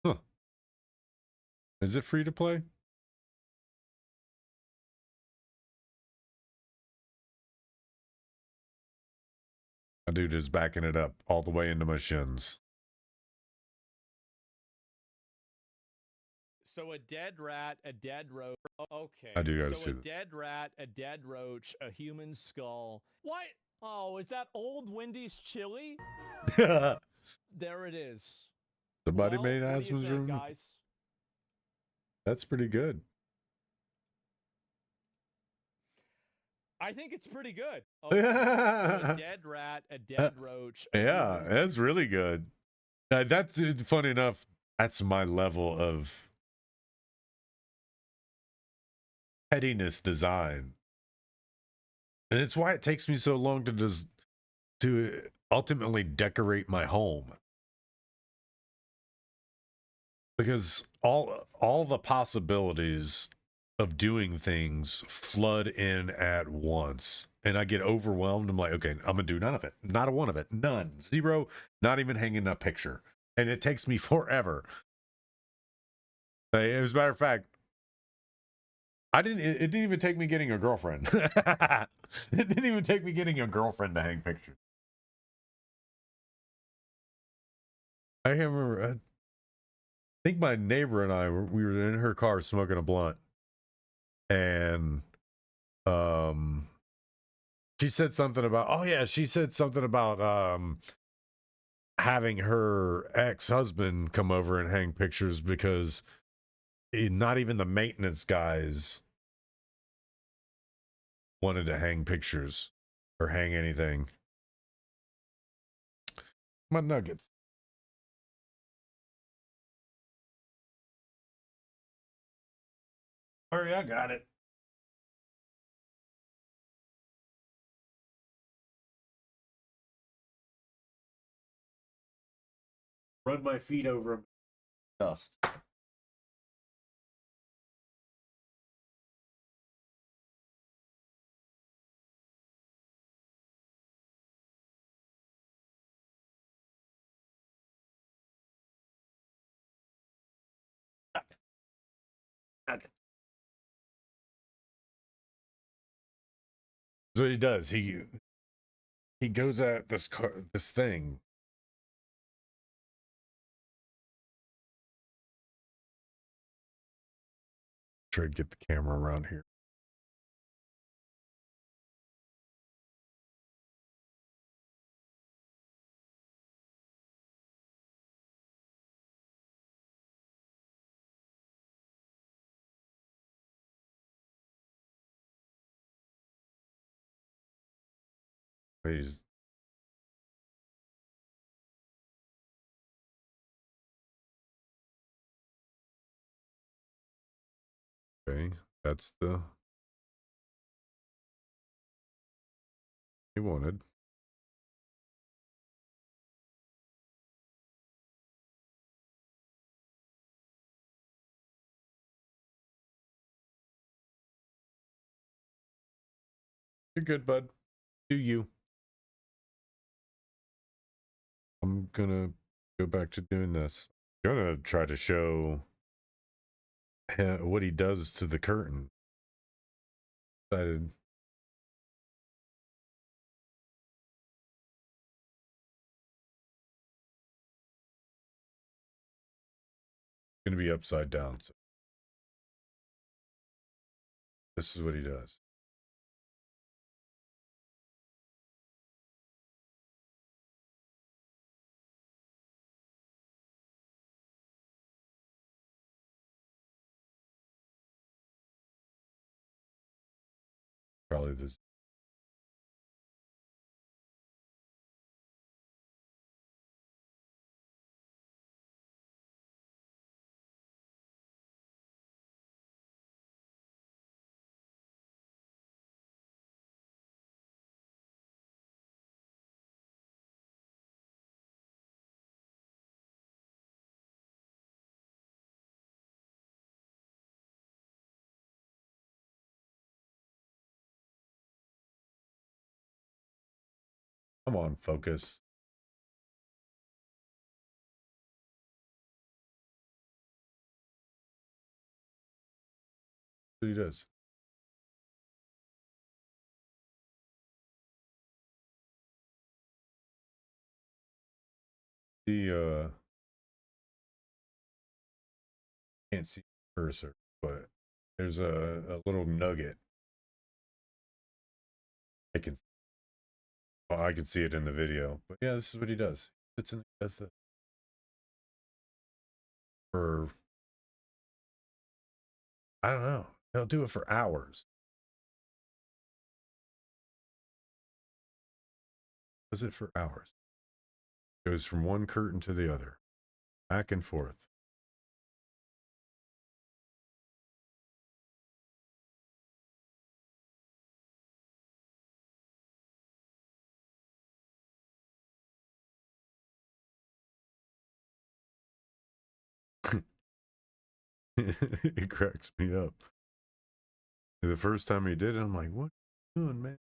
Huh. Is it free to play? My dude is backing it up all the way into my shins. So a dead rat, a dead roach. Okay. I do gotta so see a that. dead rat, a dead roach, a human skull. What? Oh, is that old Wendy's chili? There it is. Somebody Well, made what do you Asmon's think, room. guys? That's pretty good. I think it's pretty good. Okay. So a dead rat, a dead roach. A Yeah, human that's really good. That's funny enough. That's my level of pettiness design, and it's why it takes me so long to ultimately decorate my home, because all the possibilities of doing things flood in at once, and I get overwhelmed. I'm like, okay, I'm gonna do none of it, not a one of it, none, zero, not even hanging a picture, and it takes me forever. As a matter of fact, it didn't even take me getting a girlfriend. It didn't even take me getting a girlfriend to hang pictures. I can't remember. I think my neighbor and we were in her car smoking a blunt, and she said something about, oh yeah, she said something about having her ex-husband come over and hang pictures because not even the maintenance guys wanted to hang pictures or hang anything. My nuggets. Hurry, I got it. Run my feet over dust. Okay. So he does. He goes at this thing. Try to get the camera around here. He's okay. That's the he wanted. You're good, bud. Do you? I'm gonna go back to doing this. I'm gonna try to show what he does to the curtain. Decided. Gonna be upside down. So this is what he does. probably this. Come on, focus. What he does. The can't see the cursor, but there's a little nugget. I can see it in the video, but yeah, this is what he does. It's in that's the for I don't know. He'll do it for hours. Does it for hours. Goes from one curtain to the other, back and forth. It cracks me up. The first time he did it, I'm like, what are you doing, man?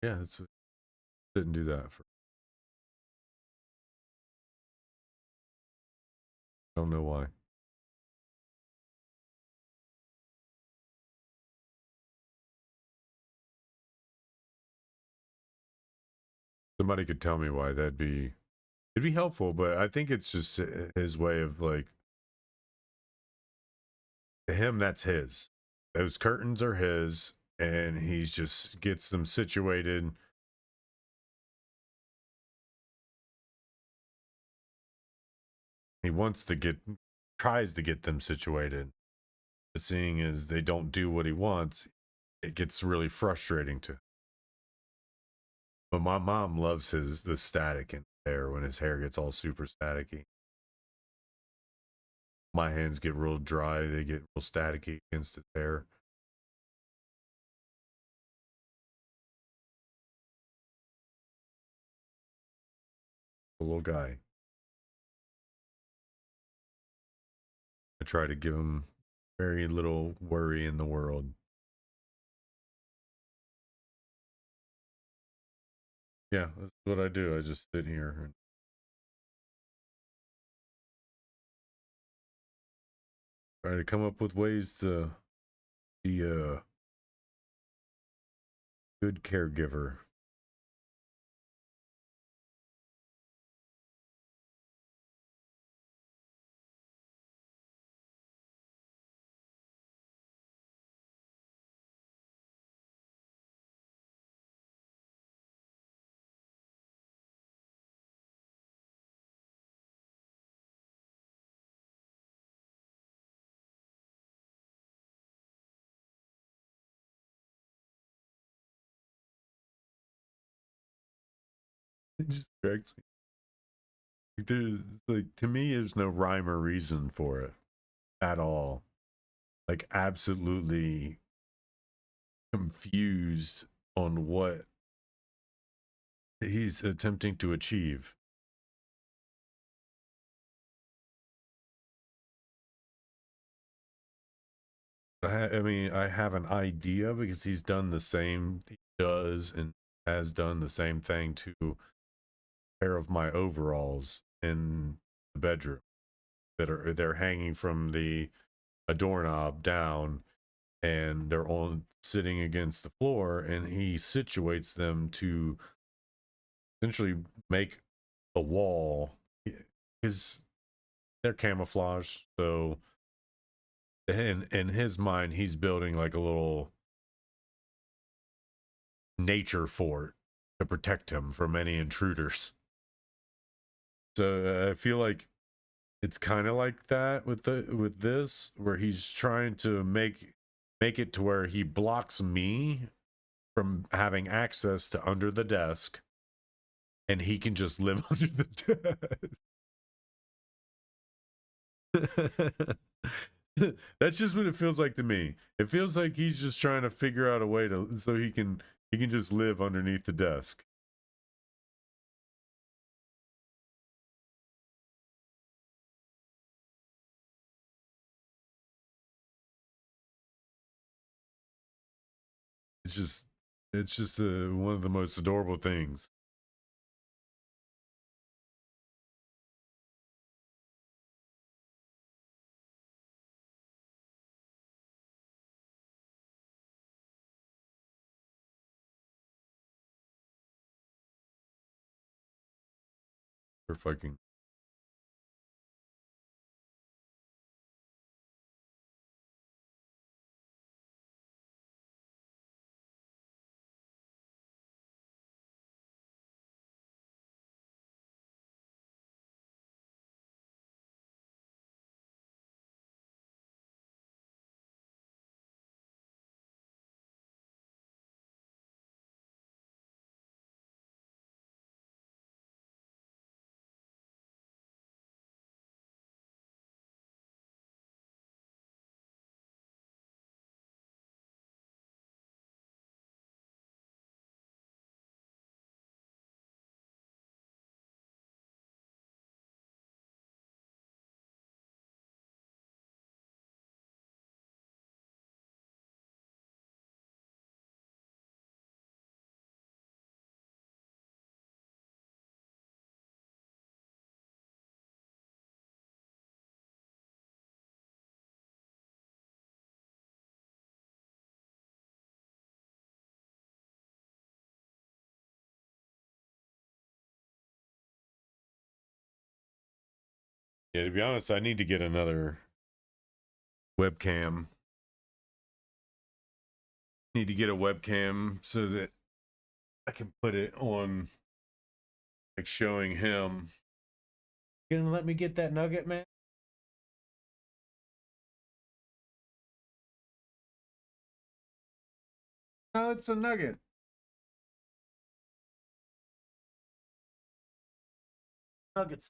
Yeah, didn't do that for. Don't know why. Somebody could tell me why. It'd be helpful, but I think it's just his way of like, to him, that's his. Those curtains are his, and he just gets them situated. He tries to get them situated. But seeing as they don't do what he wants, it gets really frustrating to him. But my mom loves the static in his hair when his hair gets all super staticky. My hands get real dry, they get real staticky against his hair. The little guy. I try to give him very little worry in the world. Yeah, that's what I do. I just sit here and try to come up with ways to be a good caregiver. It just cracks me. There's like, to me, there's no rhyme or reason for it at all. Like, absolutely confused on what he's attempting to achieve. I mean, I have an idea because he does and has done the same thing to a pair of my overalls in the bedroom they're hanging from a doorknob down, and they're all sitting against the floor, and he situates them to essentially make a wall because they're camouflage. So in his mind, he's building like a little nature fort to protect him from any intruders. So I feel like it's kind of like that with this, where he's trying to make make it to where he blocks me from having access to under the desk, and he can just live under the desk. That's just what it feels like to me. It feels like he's just trying to figure out a way to so he can just live underneath the desk. It's just one of the most adorable things. For fucking. Yeah, to be honest, I need to get another webcam. Need to get a webcam so that I can put it on, like, showing him. You gonna let me get that nugget, man? No, it's a nugget. Nuggets.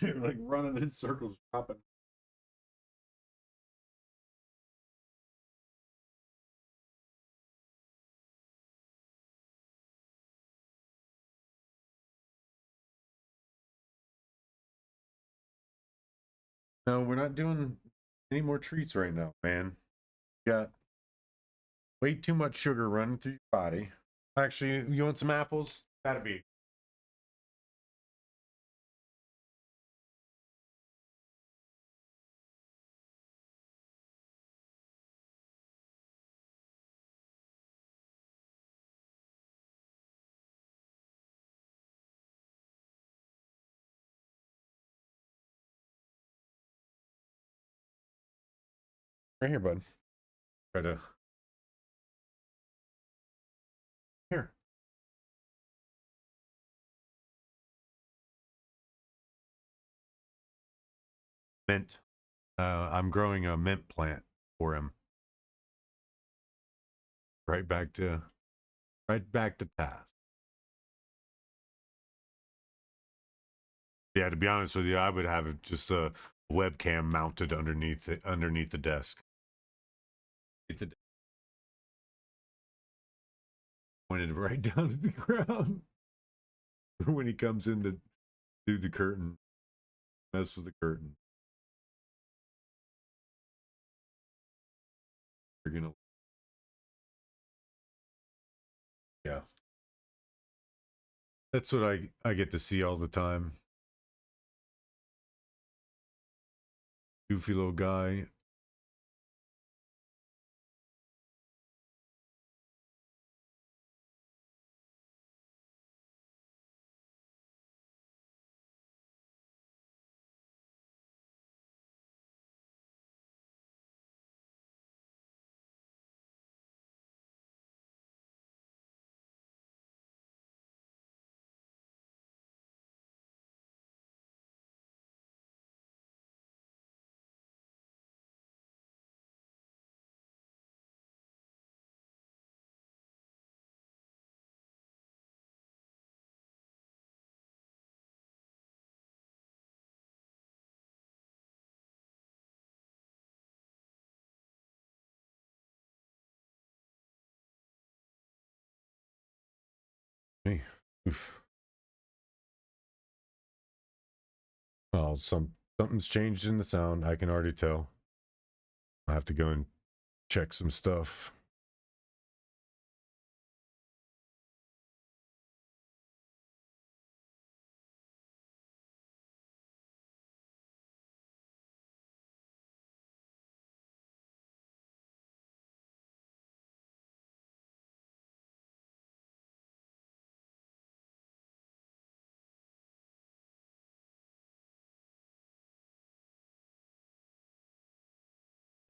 You're like running in circles, dropping. No, we're not doing any more treats right now, man. You got way too much sugar running through your body. Actually, you want some apples? That'd be. Right here, bud. Try to. Here. Mint. I'm growing a mint plant for him. Right back to task. Yeah, to be honest with you, I would have just a webcam mounted underneath the desk. Pointed right down to the ground. When he comes in to do the curtain, mess with the curtain. You're gonna. Yeah. That's what I get to see all the time. Goofy little guy. Oof. Well, something's changed in the sound. I can already tell. I have to go and check some stuff.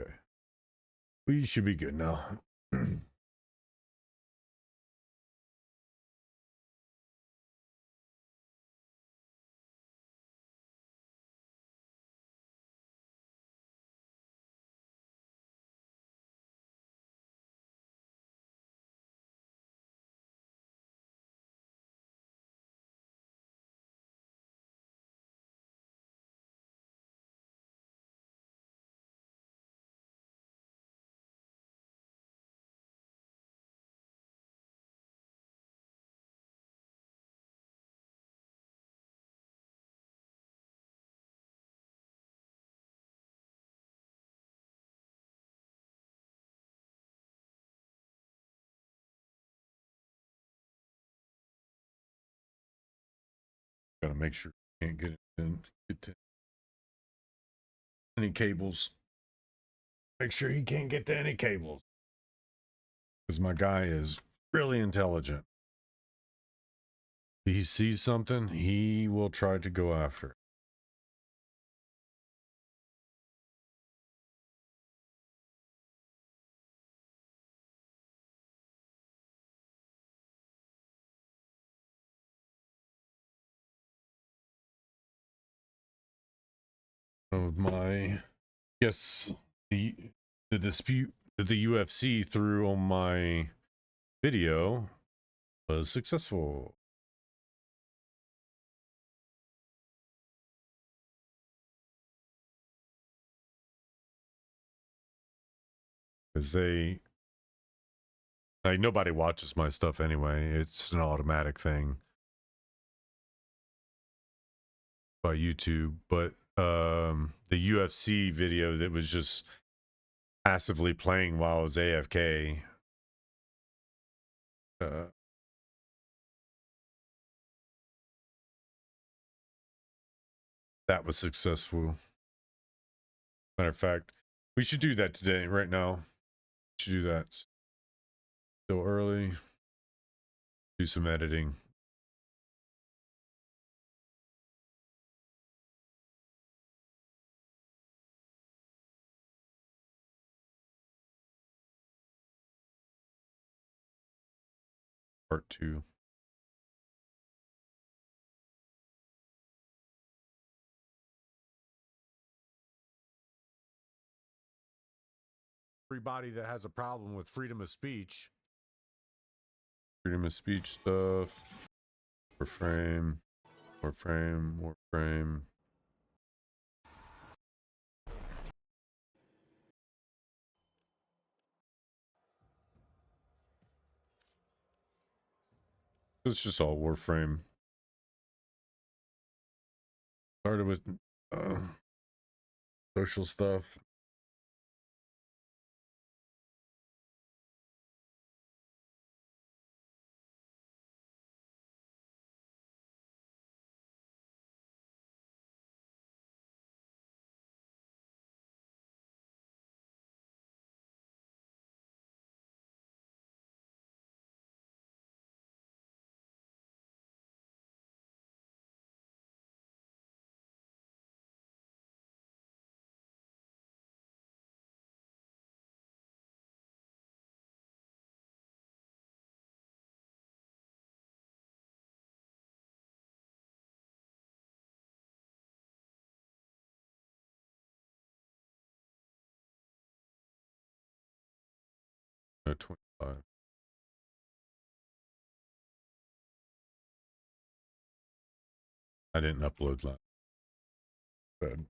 Okay. We should be good now. Gotta make sure you can't get to any cables. Make sure he can't get to any cables. Because my guy is really intelligent. If he sees something, he will try to go after it. Of my, yes, the dispute that the UFC threw on my video was successful. Because nobody watches my stuff anyway. It's an automatic thing by YouTube. But the UFC video that was just passively playing while I was AFK, that was successful. Matter of fact, we should do that today, right now. We should do that. Still early. Do some editing. Part 2. Everybody that has a problem with freedom of speech. Freedom of speech stuff. Warframe. Warframe. It's just all Warframe. Started with social stuff. No, 25. I didn't upload that. Good.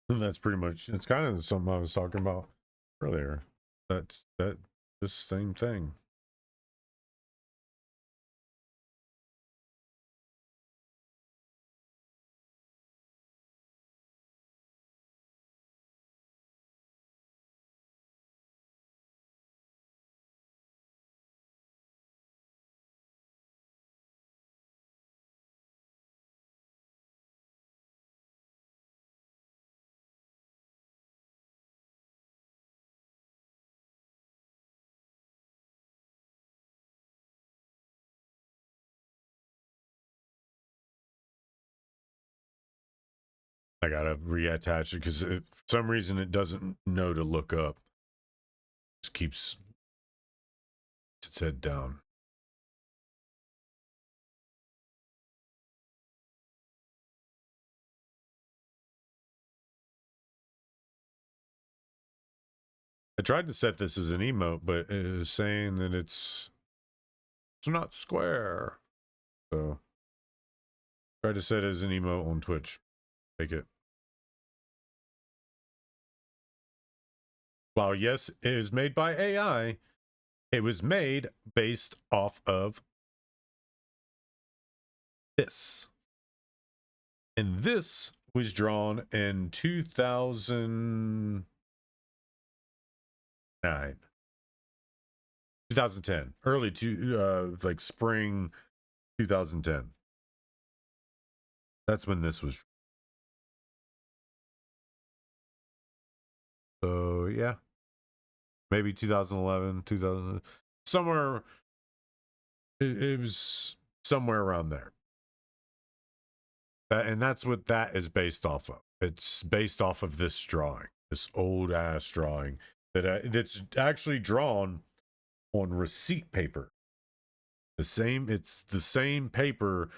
And that's pretty much, it's kind of something I was talking about earlier. This same thing. I gotta reattach it because for some reason it doesn't know to look up. It just keeps its head down. I tried to set this as an emote, but it is saying that it's not square. So try to set it as an emote on Twitch. Take it. While yes, it is made by AI, it was made based off of this. And this was drawn in 2009. 2010. Early to like spring 2010. That's when this was. So yeah. Maybe 2011, 2000, somewhere. It was somewhere around there. And that's what that is based off of. It's based off of this drawing, this old ass drawing that's actually drawn on receipt paper. It's the same paper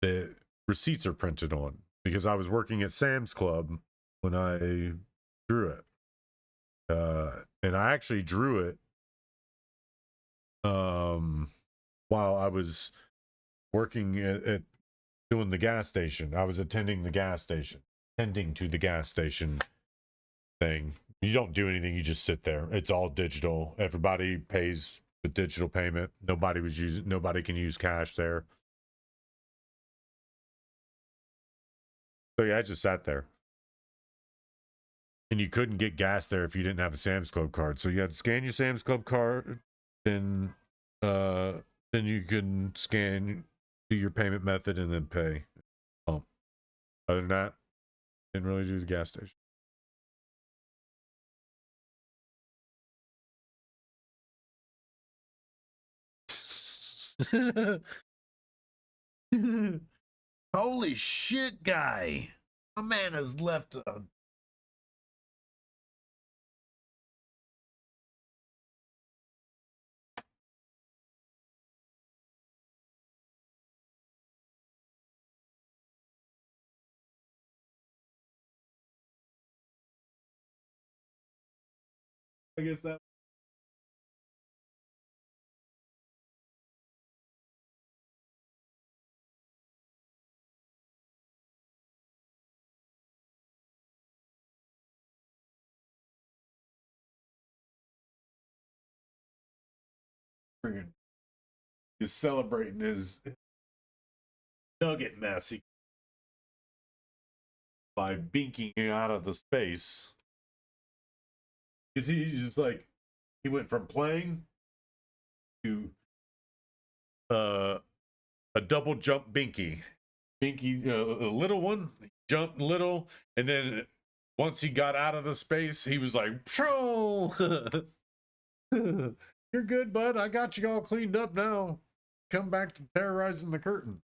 that receipts are printed on, because I was working at Sam's Club when I drew it. And I actually drew it while I was working at doing the gas station. I was attending to the gas station thing. You don't do anything, you just sit there. It's all digital. Everybody pays the digital payment. Nobody can use cash there. So yeah, I just sat there. And you couldn't get gas there if you didn't have a Sam's Club card. So you had to scan your Sam's Club card, then you can scan to your payment method and then pay. Other than that, didn't really do the gas station. Holy shit, guy. My man has left a... I guess that... He's celebrating his nugget mess by binking out of the space. Because he's just like, he went from playing to a double jump binky. Binky, a little one, jumped little, and then once he got out of the space, he was like, "Pshoo! You're good, bud. I got you all cleaned up now. Come back to terrorizing the curtain."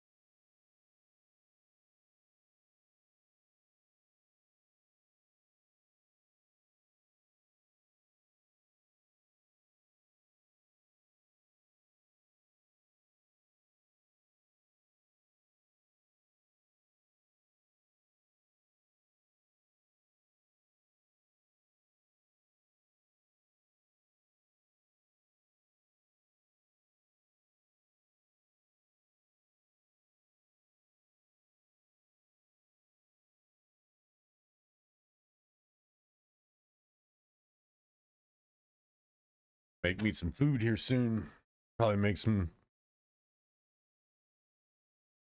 Make me some food here soon. Probably make some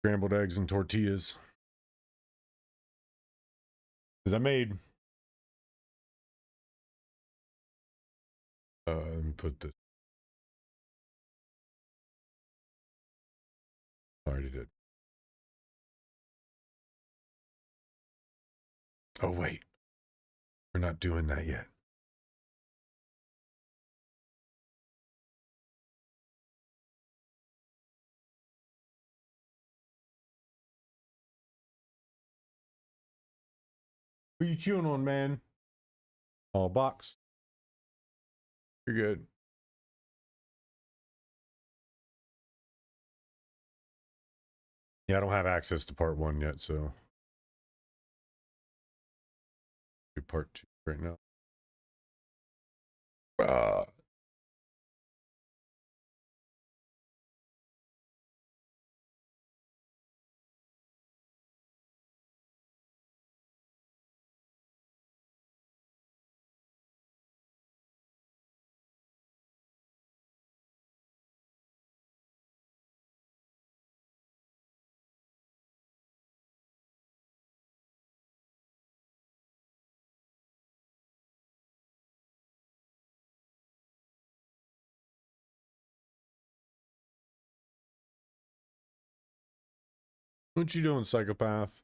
scrambled eggs and tortillas. Because I made... let me put this... I already did. Oh, wait. We're not doing that yet. What are you chewing on, man? Oh, box. You're good. Yeah, I don't have access to part 1 yet, so... do part 2 right now. What you doing, psychopath?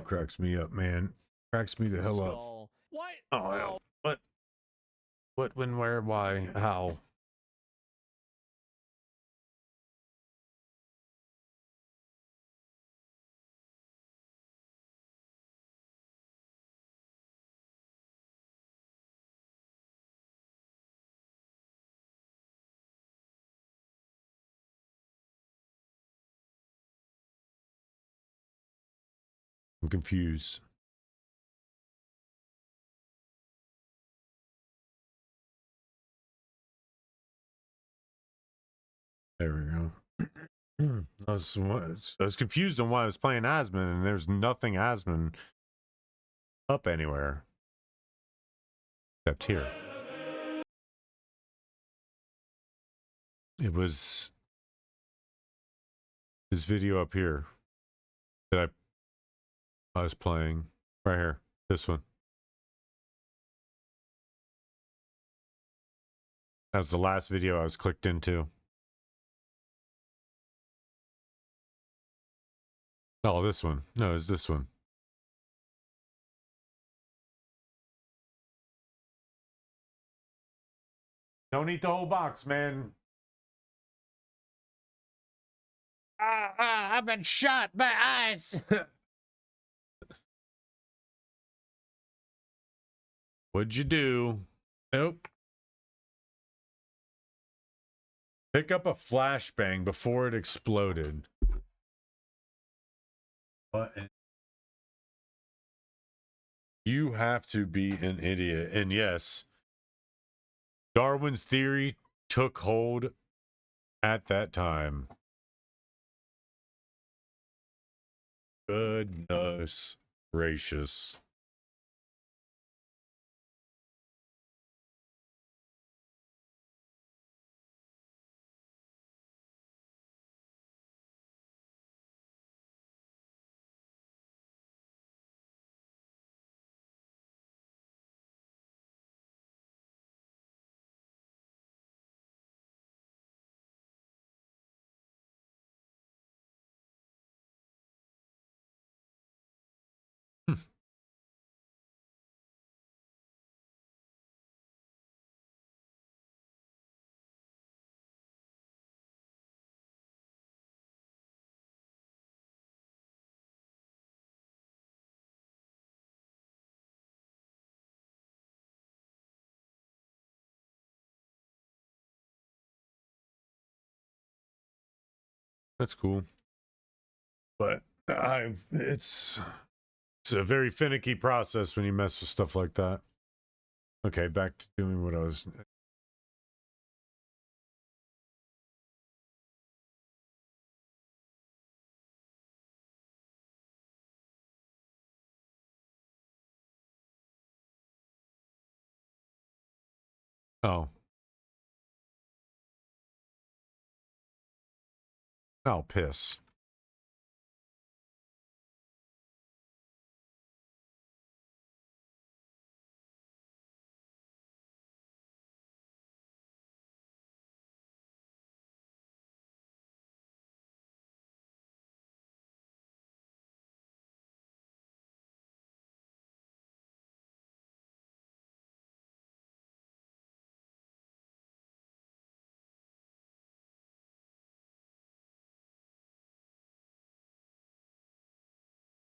Cracks me up, man. Cracks me the hell up. Skull. What? Oh, yeah. What? What, when, where, why, how? I'm confused. There we go. I was confused on why I was playing Asmon, and there's nothing Asmon up anywhere. Except here. It was this video up here that I was playing. Right here. This one. That was the last video I was clicked into. Oh, this one. No, it's this one. Don't eat the whole box, man. I've been shot. My eyes. What'd you do? Nope. Pick up a flashbang before it exploded. What? You have to be an idiot. And yes, Darwin's theory took hold at that time. Goodness gracious. That's cool. But it's a very finicky process when you mess with stuff like that. Okay, back to doing what I was. Oh. Oh, piss.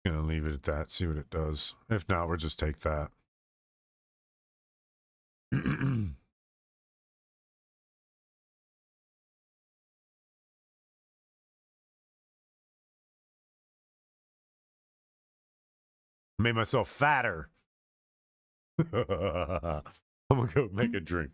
Gonna leave it at that, see what it does. If not, we'll just take that. Made myself fatter. I'm gonna go make a drink.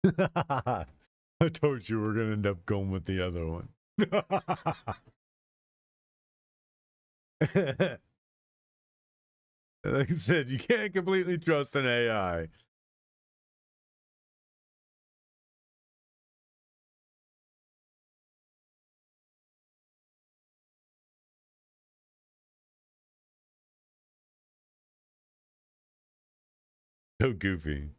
I told you we're gonna end up going with the other one. Like I said, you can't completely trust an AI. So goofy.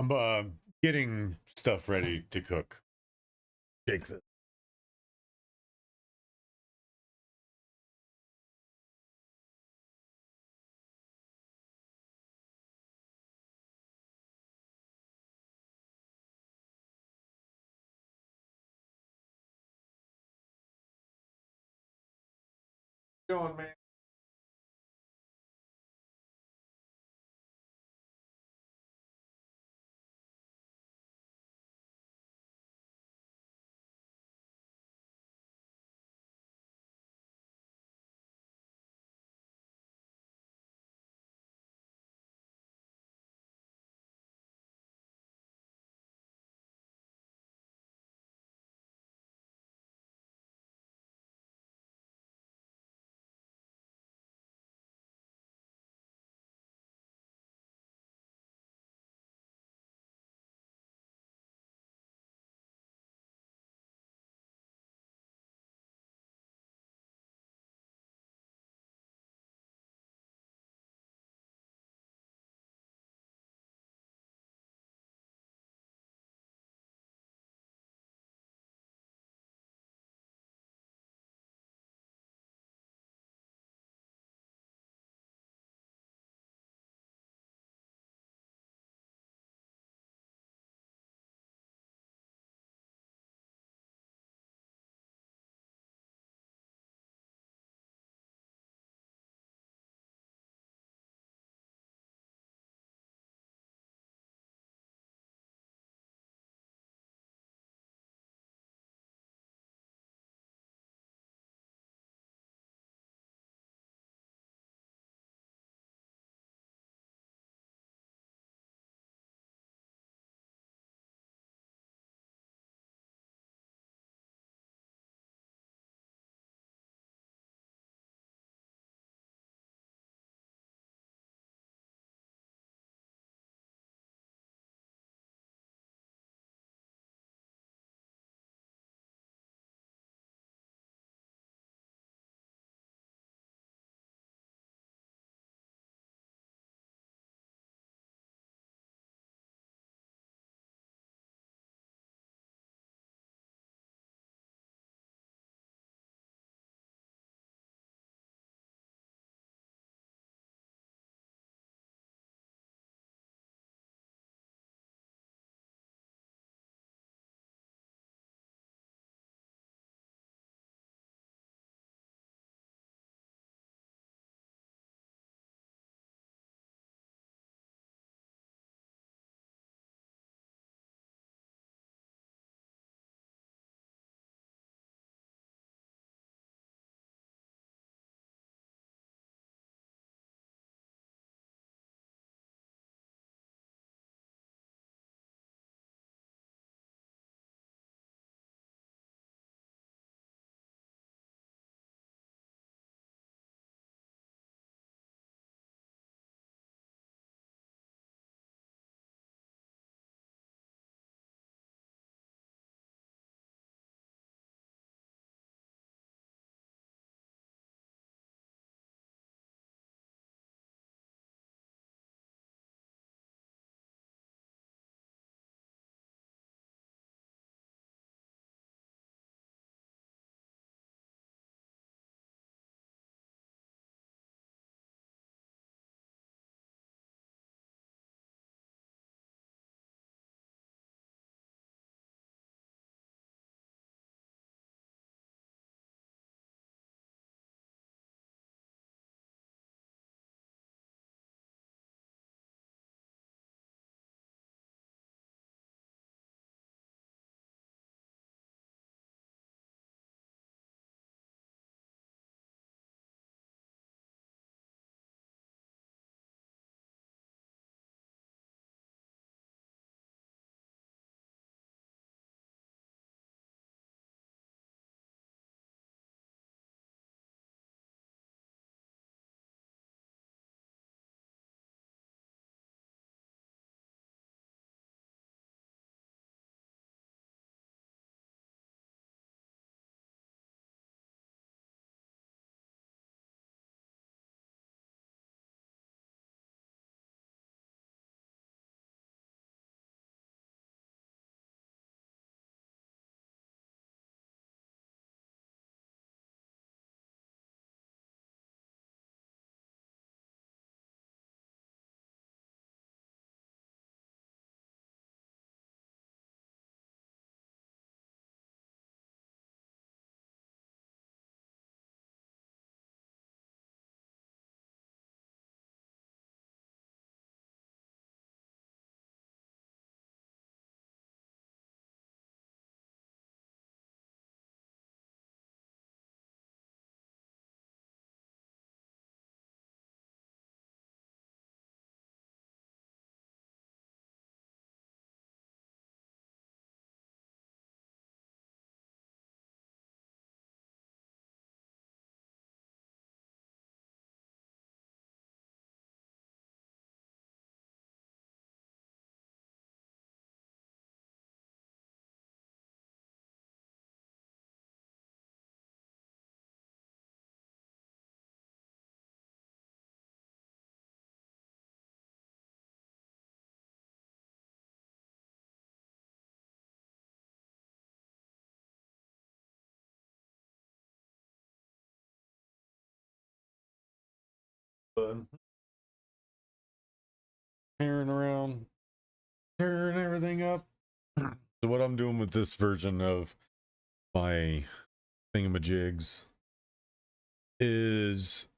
I'm getting stuff ready to cook. Take this. Going, man. tearing around, tearing everything up. So what I'm doing with this version of my thingamajigs is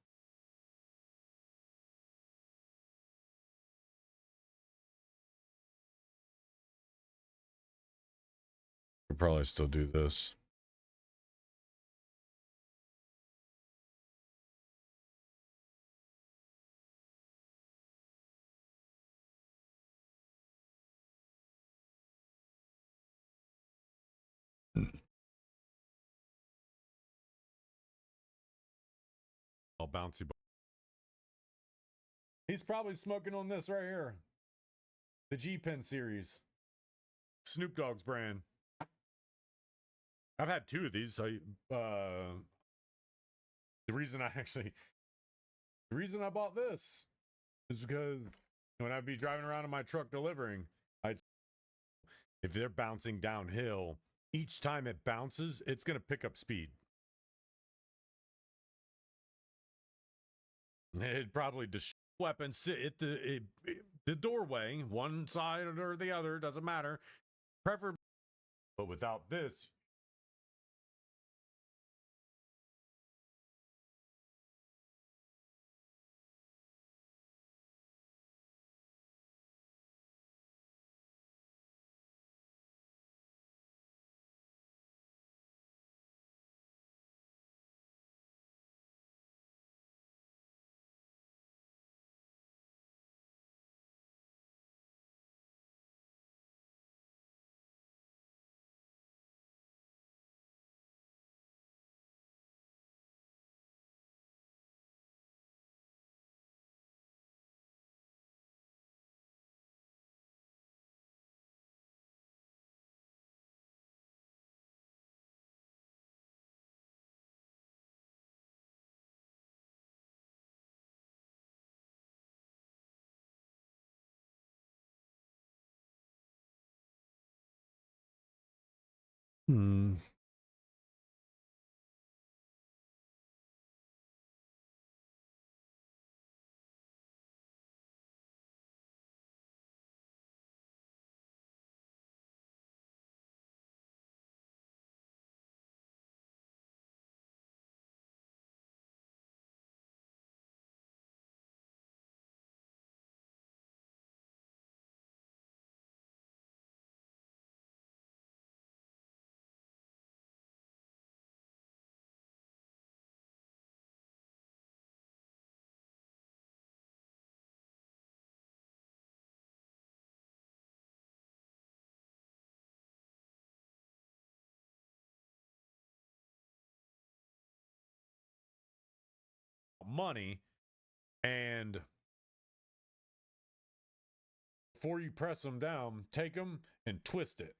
I'll probably still do this. All bouncy. He's probably smoking on this right here. The G-Pen series. Snoop Dogg's brand. I've had 2 of these. The reason I bought this is because when I'd be driving around in my truck delivering, if they're bouncing downhill, each time it bounces, it's going to pick up speed. It'd probably just weapon sit at the doorway, one side or the other, doesn't matter. Preferably, but without this, money, and before you press them down, take them and twist it.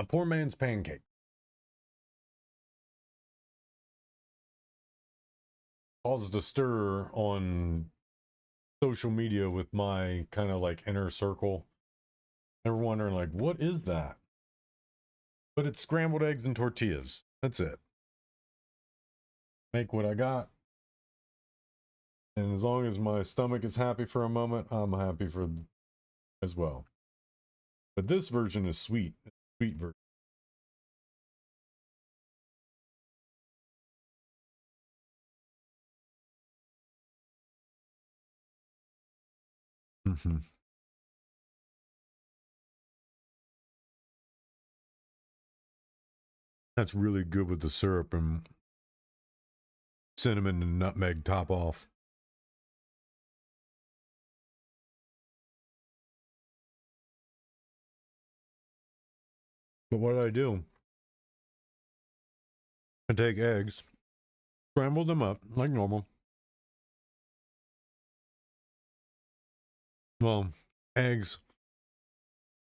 A poor man's pancake. Caused a stir on social media with my kind of like inner circle. They're wondering like, what is that? But it's scrambled eggs and tortillas. That's it. Make what I got. And as long as my stomach is happy for a moment, I'm happy for as well. But this version is sweet. Sweet version. Mm-hmm. That's really good with the syrup and cinnamon and nutmeg top off. But what do? I take eggs, scramble them up like normal. Well, eggs,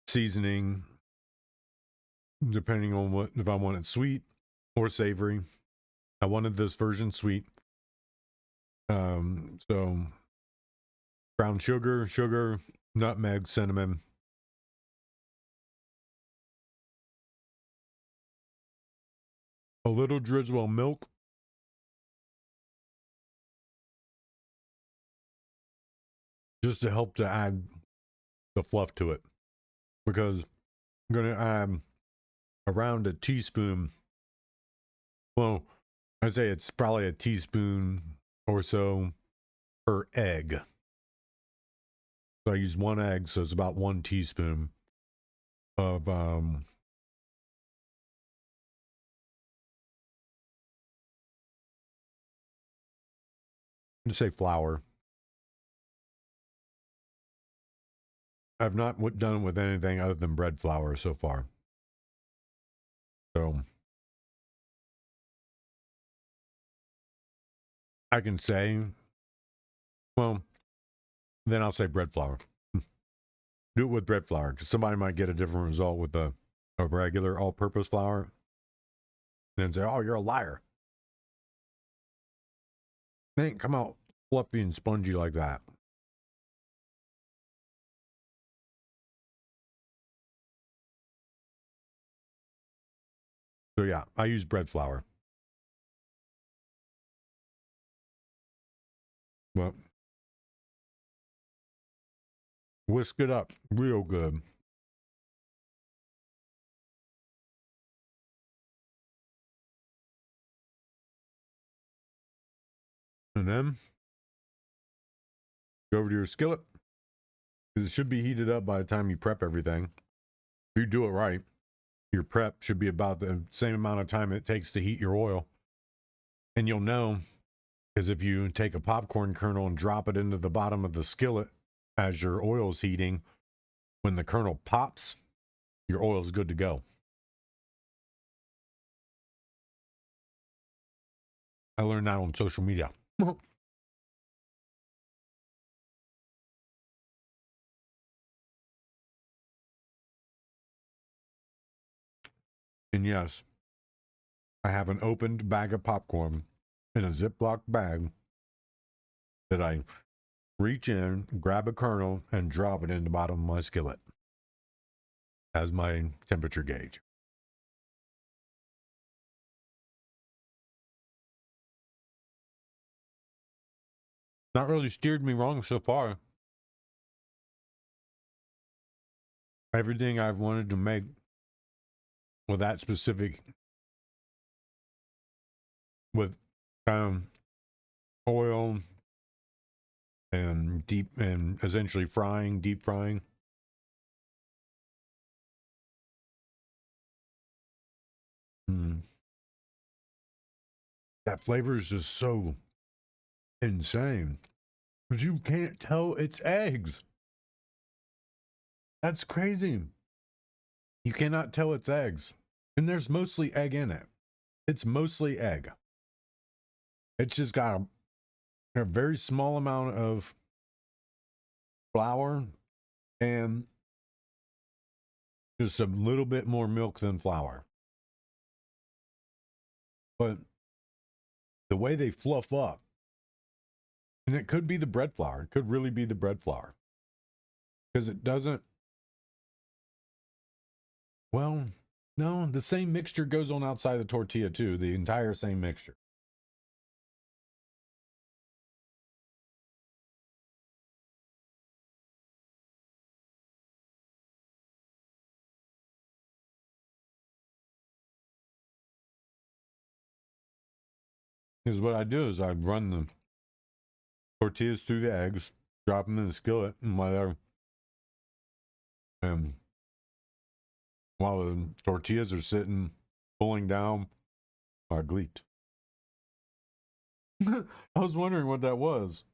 seasoning, depending on what, if I want it sweet or savory. I wanted this version sweet. So brown sugar, nutmeg, cinnamon. A little drizzle of milk. Just to help to add the fluff to it. Because I'm going to add around a teaspoon. Well, I'd say it's probably a teaspoon or so per egg. So I use one egg, so it's about 1 teaspoon of let's say flour. I've not done it with anything other than bread flour so far. So I can say, well, then I'll say bread flour. Do it with bread flour, because somebody might get a different result with a regular all-purpose flour. And then say, oh, you're a liar. They ain't come out fluffy and spongy like that. So yeah, I use bread flour. Well, whisk it up real good. And then go over to your skillet, because it should be heated up by the time you prep everything. If you do it right, your prep should be about the same amount of time it takes to heat your oil. And you'll know, because if you take a popcorn kernel and drop it into the bottom of the skillet as your oil is heating, when the kernel pops, your oil is good to go. I learned that on social media. And yes, I have an opened bag of popcorn in a Ziploc bag that I reach in, grab a kernel, and drop it in the bottom of my skillet as my temperature gauge. Not really steered me wrong so far. Everything I've wanted to make with that specific, with oil and essentially deep frying. That flavor is just so insane. But you can't tell it's eggs. That's crazy. You cannot tell it's eggs. And there's mostly egg in it. It's mostly egg. It's just got a very small amount of flour and Just a little bit more milk than flour. But the way they fluff up, and it could be the bread flour. It could really be the bread flour. Because it doesn't, well, no, the same mixture goes on outside the tortilla too. The entire same mixture. Because what I do is I run the tortillas through the eggs, drop them in the skillet, and while the tortillas are sitting, pulling down, I gleeked. I was wondering what that was,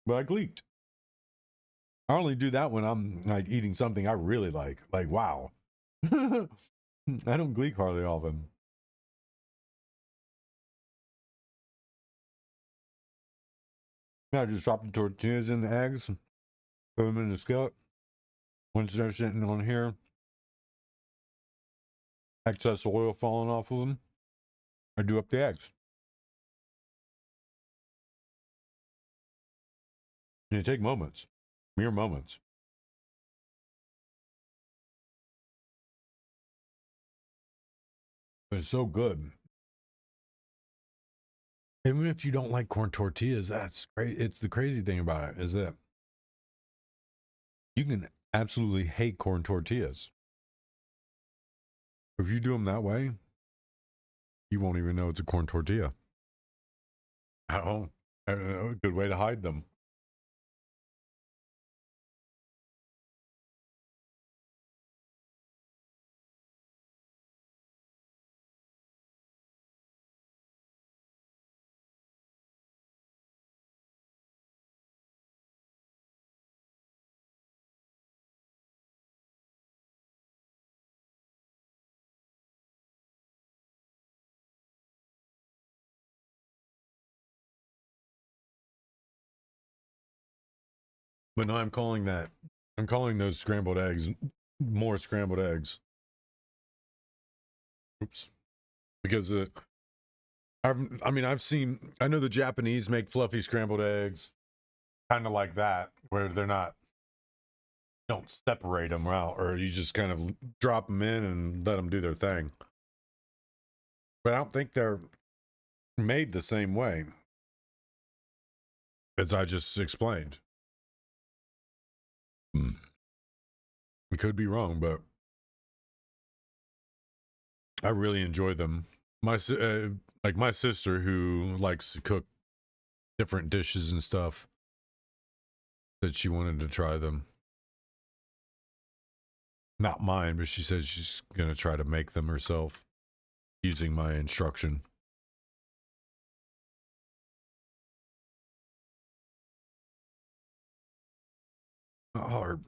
but I gleeked. I only do that when I'm like eating something I really like. Like, wow. I don't gleek hardly often. Yeah, I just drop the tortillas in the eggs, put them in the skillet. Once they're sitting on here, excess oil falling off of them, I do up the eggs. And it take moments, mere moments. But it's so good. Even if you don't like corn tortillas, that's great. It's the crazy thing about it is that you can absolutely hate corn tortillas. If you do them that way, you won't even know it's a corn tortilla. Oh, a good way to hide them. But no, I'm calling those scrambled eggs more scrambled eggs. Oops. Because I know the Japanese make fluffy scrambled eggs, kind of like that, where don't separate them out, or you just kind of drop them in and let them do their thing. But I don't think they're made the same way as I just explained. We could be wrong, but I really enjoy them. My sister, who likes to cook different dishes and stuff, said she wanted to try them. Not mine, but she said she's gonna try to make them herself using my instruction. Not hard.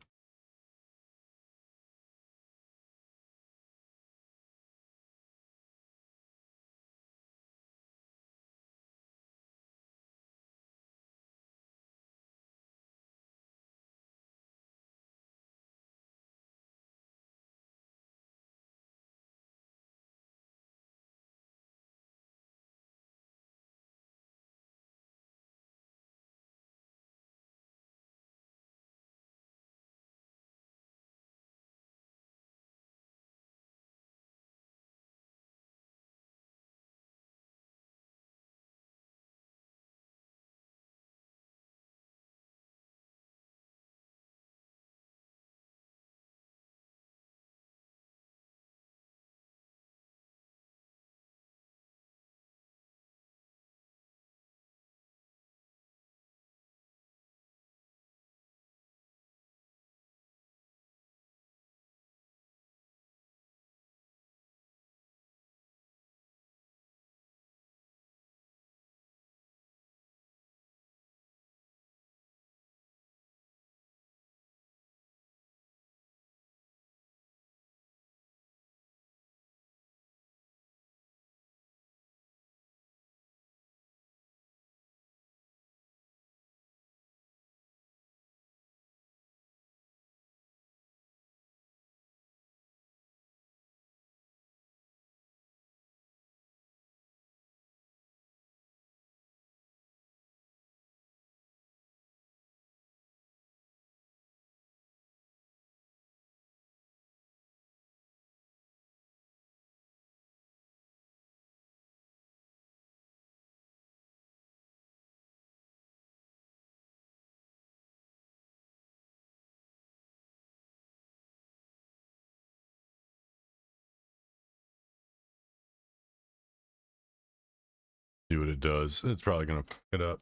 See what it does. It's probably gonna fuck it up.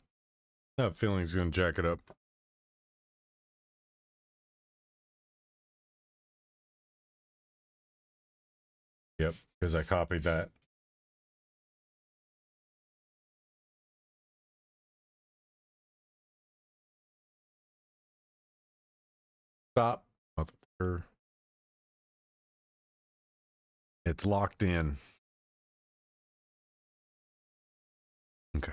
I have a feeling it's gonna jack it up. Yep, because I copied that. Stop, motherfucker. It's locked in. Okay.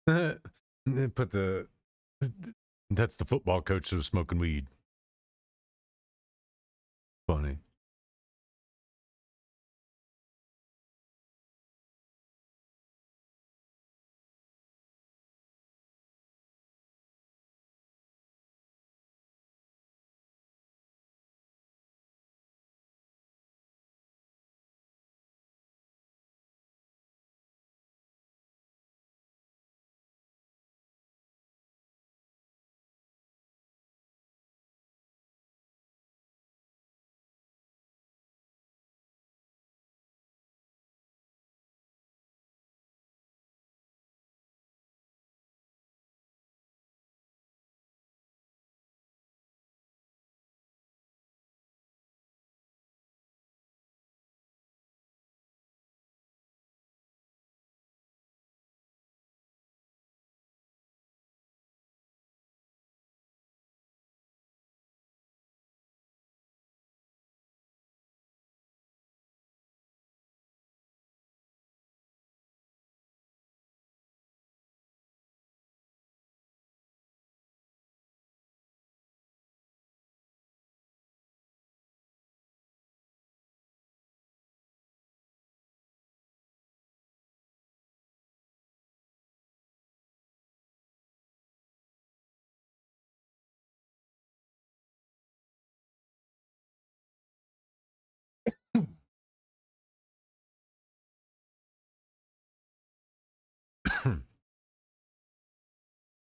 Put the that's the football coach that was smoking weed. Funny.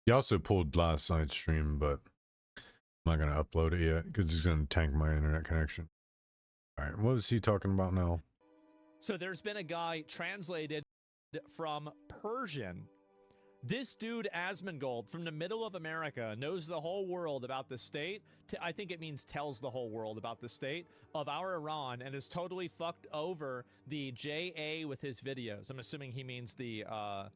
He also pulled last night's stream, but I'm not going to upload it yet because it's going to tank my internet connection. All right, what was he talking about now? So there's been a guy translated from Persian. This dude, Asmongold, from the middle of America, knows the whole world about the state. I think it means tells the whole world about the state of our Iran, and has totally fucked over the JA with his videos. I'm assuming he means the, I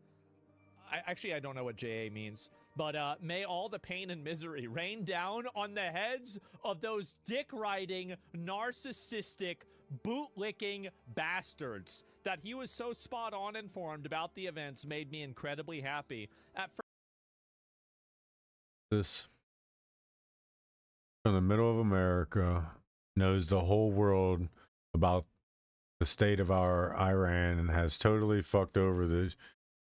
don't know what JA means. But may all the pain and misery rain down on the heads of those dick-riding, narcissistic, bootlicking bastards. That he was so spot-on informed about the events made me incredibly happy. At first, This from the middle of America knows the whole world about the state of our Iran and has totally fucked over the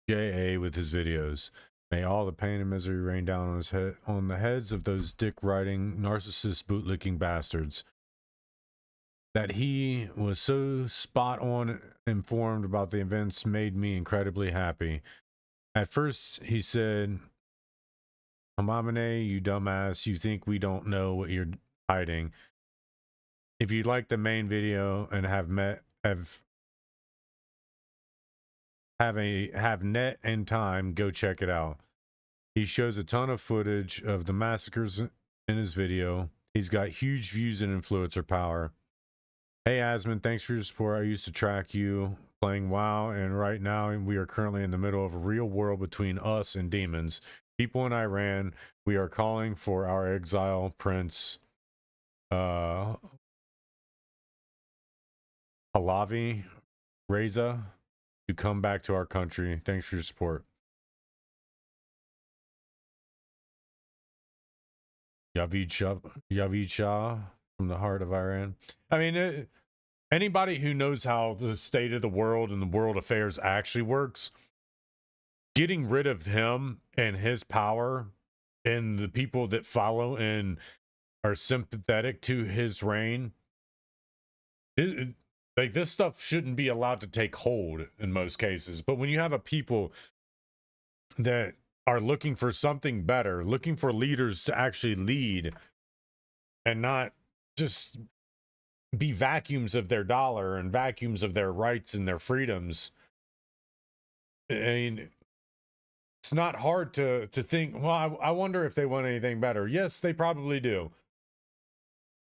JA with his videos. May all the pain and misery rain down on his head, on the heads of those dick-riding, narcissist, bootlicking bastards. That he was so spot-on informed about the events made me incredibly happy. At first, he said, Hamamane, you dumbass, you think we don't know what you're hiding. If you'd like the main video and have net and time, go check it out. He shows a ton of footage of the massacres in his video. He's got huge views and influencer power. Hey Asmon, thanks for your support. I used to track you playing WoW, and right now we are currently in the middle of a real war between us and demons. People in Iran, we are calling for our exile prince Pahlavi Reza to come back to our country. Thanks for your support. Yavid Shah from the heart of Iran. I mean, anybody who knows how the state of the world and the world affairs actually works, getting rid of him and his power and the people that follow and are sympathetic to his reign, like this stuff shouldn't be allowed to take hold in most cases. But when you have a people that are looking for something better, looking for leaders to actually lead and not just be vacuums of their dollar and vacuums of their rights and their freedoms, I mean, it's not hard to think, well, I wonder if they want anything better. Yes, they probably do.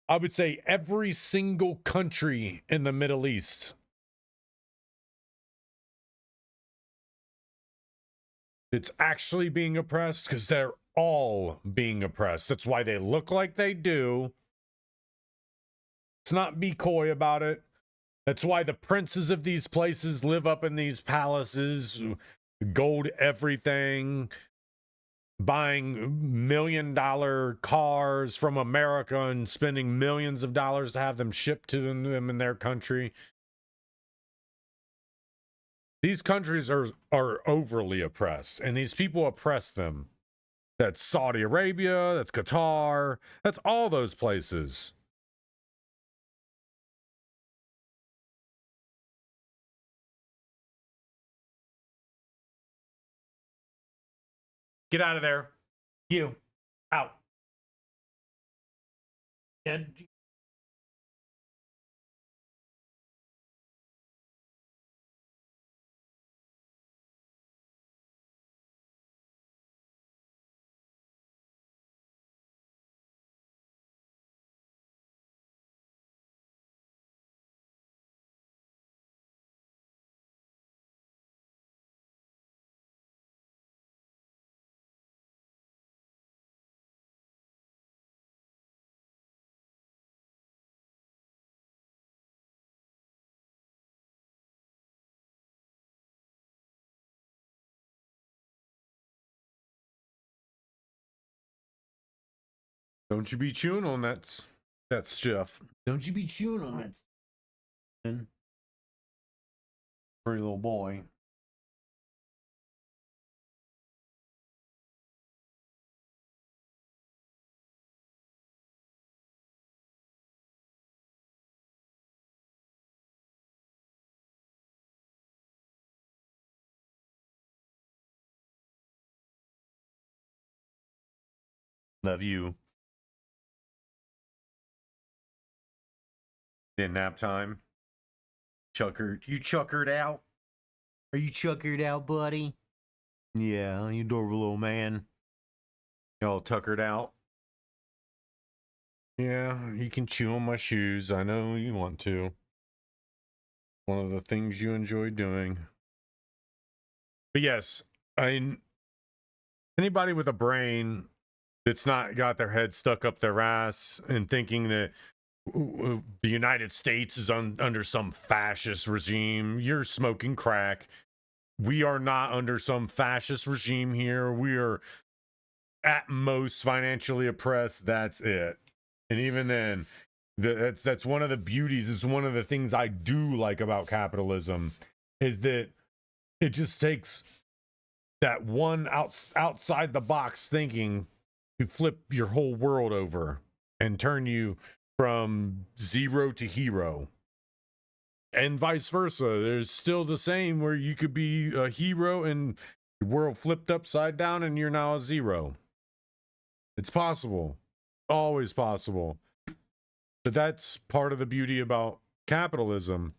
I would say every single country in the Middle East it's actually being oppressed, because they're all being oppressed. That's why they look like they do. Let's not be coy about it. That's why the princes of these places live up in these palaces, gold everything, buying $1 million cars from America and spending millions of dollars to have them shipped to them in their country. These countries are overly oppressed, and these people oppress them. That's Saudi Arabia, that's Qatar, that's all those places. Get out of there. You. Out. Ed. Don't you be chewing on that stuff. Don't you be chewing on that. Pretty little boy. Love you. Then nap time. You chuckered out? Are you chuckered out, buddy? Yeah, you adorable little man. You all tuckered out? Yeah, you can chew on my shoes. I know you want to. One of the things you enjoy doing. But yes, anybody with a brain that's not got their head stuck up their ass and thinking that the United States is under some fascist regime, you're smoking crack. We are not under some fascist regime here. We are at most financially oppressed. That's it. And even then, that's one of the beauties. It's one of the things I do like about capitalism, is that it just takes that one outside the box thinking to flip your whole world over and turn you from zero to hero. And vice versa. There's still the same, where you could be a hero and your world flipped upside down and you're now a zero. It's possible. Always possible. But that's part of the beauty about capitalism.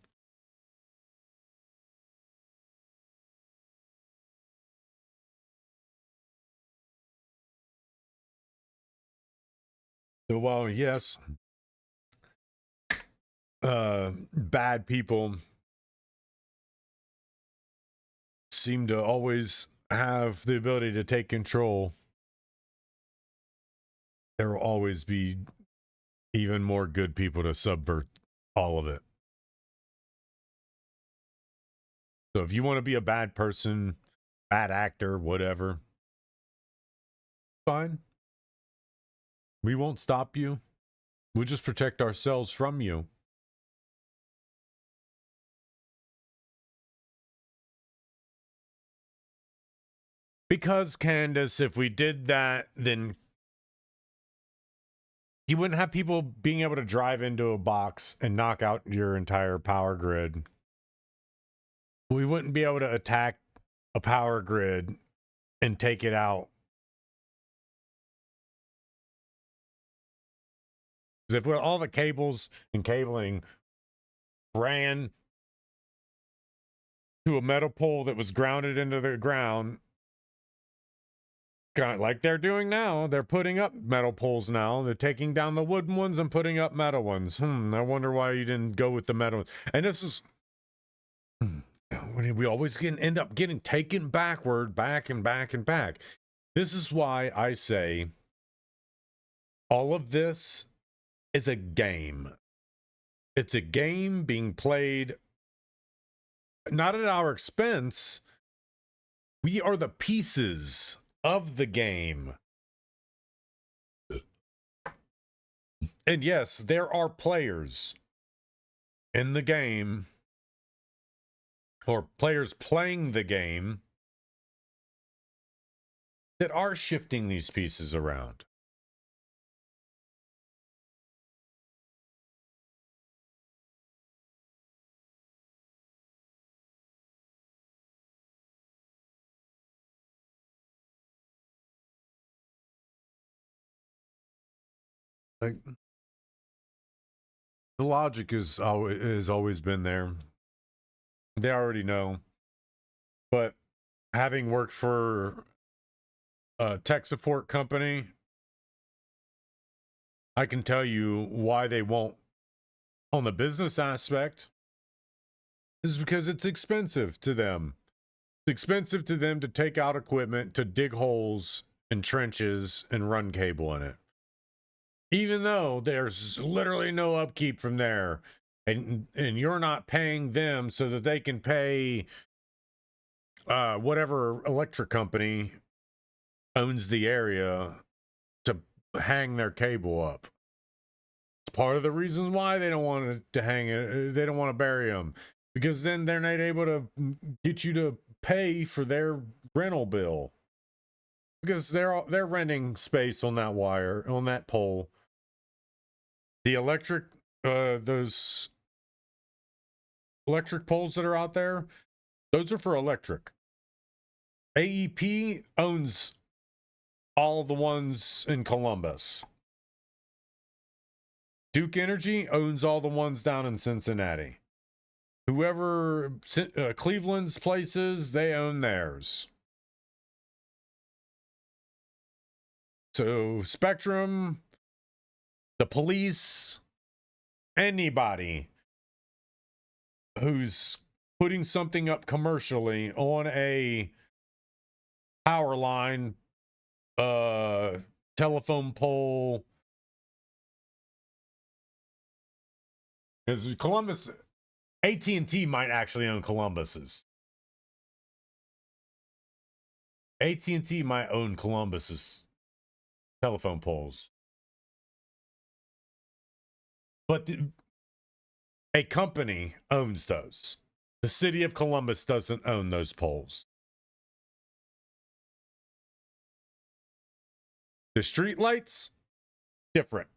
So while, yes, bad people seem to always have the ability to take control, there will always be even more good people to subvert all of it. So if you want to be a bad person, bad actor, whatever, fine. We won't stop you. We'll just protect ourselves from you. Because, Candace, if we did that, then you wouldn't have people being able to drive into a box and knock out your entire power grid. We wouldn't be able to attack a power grid and take it out. Because if all the cables and cabling ran to a metal pole that was grounded into the ground, like they're doing now, they're putting up metal poles now. They're taking down the wooden ones and putting up metal ones. I wonder why you didn't go with the metal ones. And this is, we always end up getting taken backward, back and back and back. This is why I say all of this is a game. It's a game being played not at our expense, We are the pieces of the game. And yes, there are players in the game, or players playing the game, that are shifting these pieces around. Like, the logic is has always been there. They already know. But having worked for a tech support company, I can tell you why they won't. On the business aspect, is because it's expensive to them. It's expensive to them to take out equipment, to dig holes in trenches and run cable in it. Even though there's literally no upkeep from there, and you're not paying them so that they can pay whatever electric company owns the area to hang their cable up. It's part of the reasons why they don't want to hang it. They don't want to bury them, because then they're not able to get you to pay for their rental bill, because they're renting space on that wire, on that pole. The electric, those electric poles that are out there, those are for electric. AEP owns all the ones in Columbus. Duke Energy owns all the ones down in Cincinnati. Whoever Cleveland's places, they own theirs. So Spectrum, the police, anybody who's putting something up commercially on a power line, telephone pole, because Columbus, AT&T might actually own Columbus's. AT&T might own Columbus's telephone poles. But a company owns those. The city of Columbus doesn't own those poles. The street lights, different.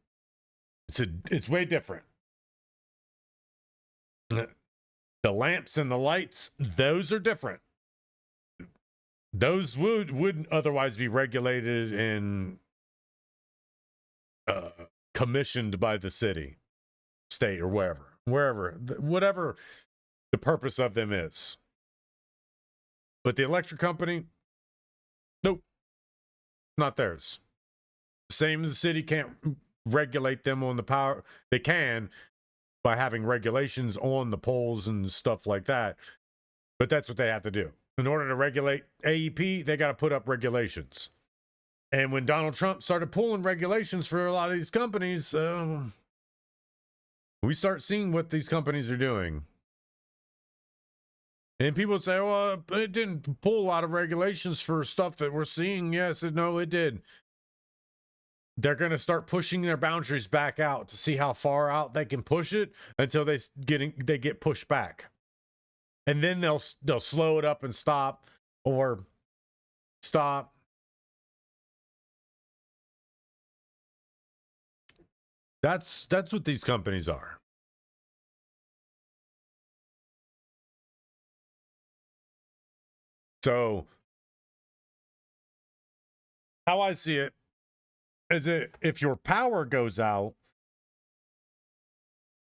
It's way different. The lamps and the lights, those are different. Those would otherwise be regulated and commissioned by the city, state, or wherever, whatever the purpose of them is. But the electric company, nope, not theirs. Same as the city can't regulate them on the power. They can by having regulations on the poles and stuff like that. But that's what they have to do. In order to regulate AEP, they got to put up regulations. And when Donald Trump started pulling regulations for a lot of these companies, we start seeing what these companies are doing. And people say, well, it didn't pull a lot of regulations for stuff that we're seeing. Yes, no, it did. They're going to start pushing their boundaries back out to see how far out they can push it until they get pushed back. And then they'll slow it up and stop, or stop. That's what these companies are. So how I see it is, if your power goes out,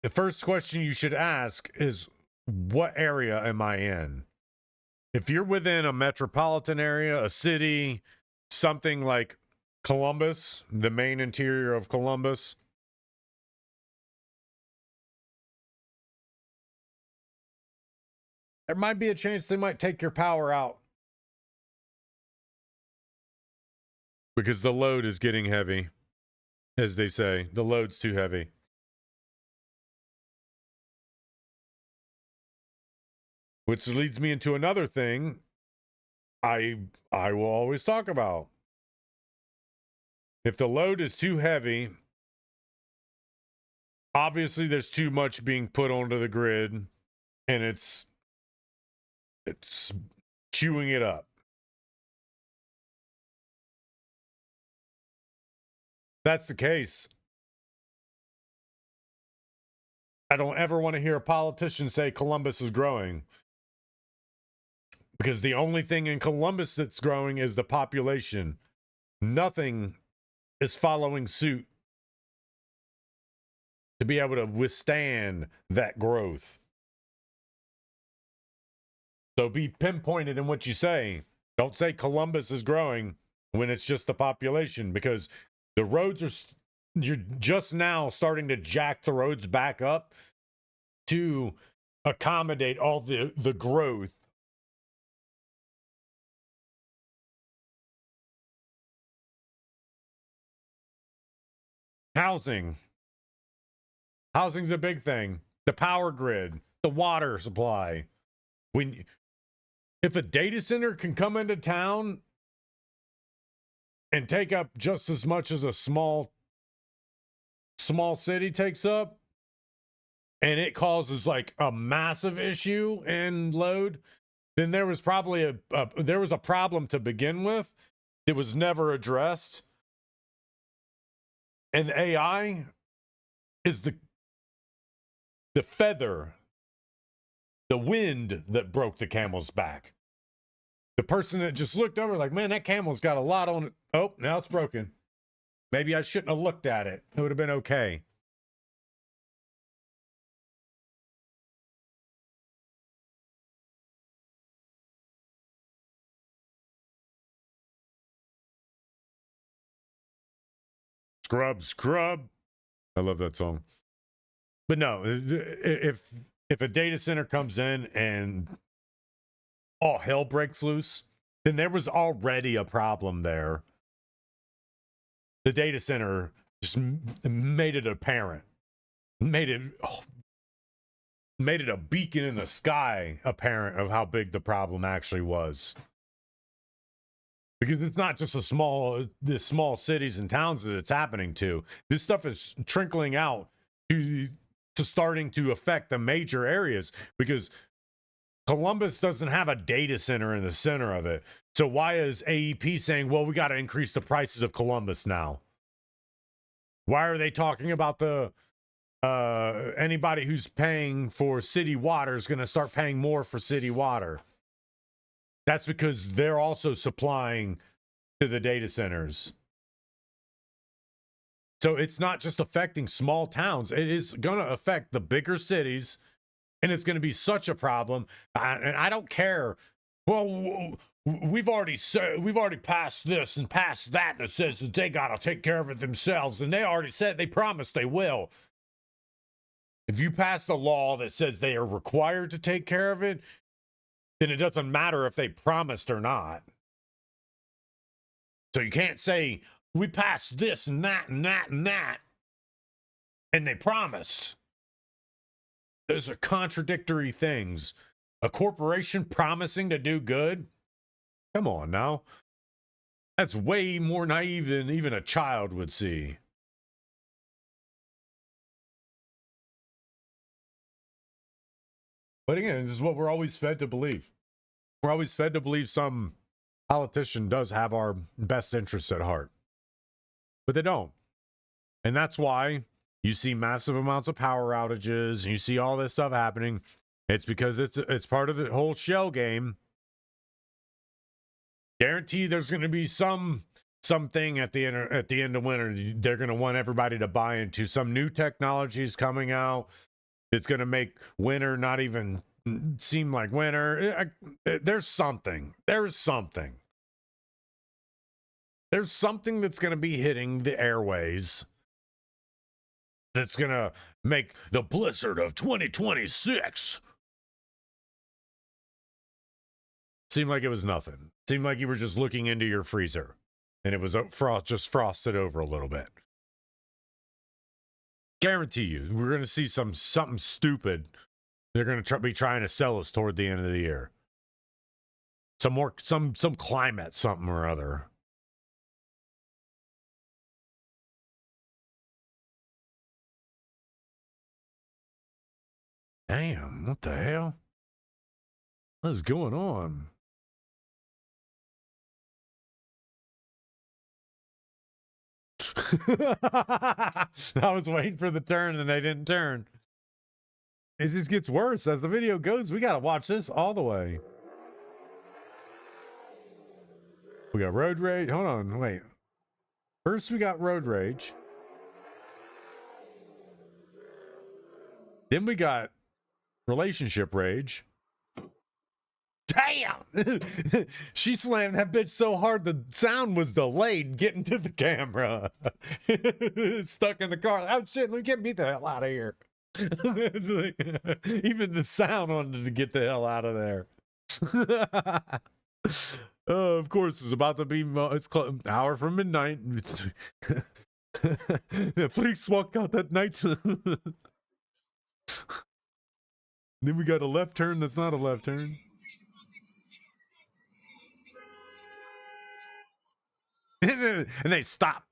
the first question you should ask is, what area am I in? If you're within a metropolitan area, a city, something like Columbus, the main interior of Columbus, there might be a chance they might take your power out because the load is getting heavy, as they say. The load's too heavy. Which leads me into another thing I will always talk about. If the load is too heavy, obviously there's too much being put onto the grid, and it's chewing it up. That's the case. I don't ever want to hear a politician say Columbus is growing, because the only thing in Columbus that's growing is the population. Nothing is following suit to be able to withstand that growth. So be pinpointed in what you say. Don't say Columbus is growing when it's just the population, because the roads are, you're just now starting to jack the roads back up to accommodate all the growth. Housing's a big thing. The power grid, the water supply. If a data center can come into town and take up just as much as a small city takes up, and it causes like a massive issue in load, then there was probably there was a problem to begin with that was never addressed. And AI is the feather, the wind that broke the camel's back. The person that just looked over like, man, that camel's got a lot on it. Oh, now it's broken. Maybe I shouldn't have looked at it. It would have been okay. Scrub. I love that song. But no, if a data center comes in and all hell breaks loose, then there was already a problem there. The data center just made it apparent, made it a beacon in the sky apparent of how big the problem actually was. Because it's not just the small cities and towns that it's happening to. This stuff is trickling out to starting to affect the major areas, because Columbus doesn't have a data center in the center of it. So why is AEP saying, well, we got to increase the prices of Columbus now? Why are they talking about the anybody who's paying for city water is going to start paying more for city water? That's because they're also supplying to the data centers. So it's not just affecting small towns. It is going to affect the bigger cities, and it's going to be such a problem. And I don't care. Well, we've already passed this and passed that says that they got to take care of it themselves. And they already said, they promised they will. If you pass a law that says they are required to take care of it, then it doesn't matter if they promised or not. So you can't say, we passed this and that and that and that, and they promised. Those are contradictory things. A corporation promising to do good? Come on now. That's way more naive than even a child would see. But again, this is what we're always fed to believe. We're always fed to believe some politician does have our best interests at heart. But they don't. And that's why you see massive amounts of power outages, and you see all this stuff happening. It's because it's part of the whole shell game. Guarantee there's going to be something at the end of winter they're going to want everybody to buy into. Some new technologies coming out. It's going to make winter not even seem like winter. There's something. There's something that's going to be hitting the airways that's going to make the blizzard of 2026 seem like it was nothing. Seemed like you were just looking into your freezer and it was just frosted over a little bit. Guarantee you, we're going to see something stupid they're going to be trying to sell us toward the end of the year. some climate, something or other. Damn, what the hell? What is going on? I was waiting for the turn and they didn't turn. It just gets worse as the video goes. We got to watch this all the way. We got road rage. Hold on, wait. First we got road rage. Then we got relationship rage. Damn! She slammed that bitch so hard the sound was delayed getting to the camera. Stuck in the car. Oh shit, let me get me the hell out of here. Like, even the sound wanted to get the hell out of there. Of course, it's about to be hour from midnight. The freaks walk out at night. Then we got a left turn that's not a left turn. And they stop.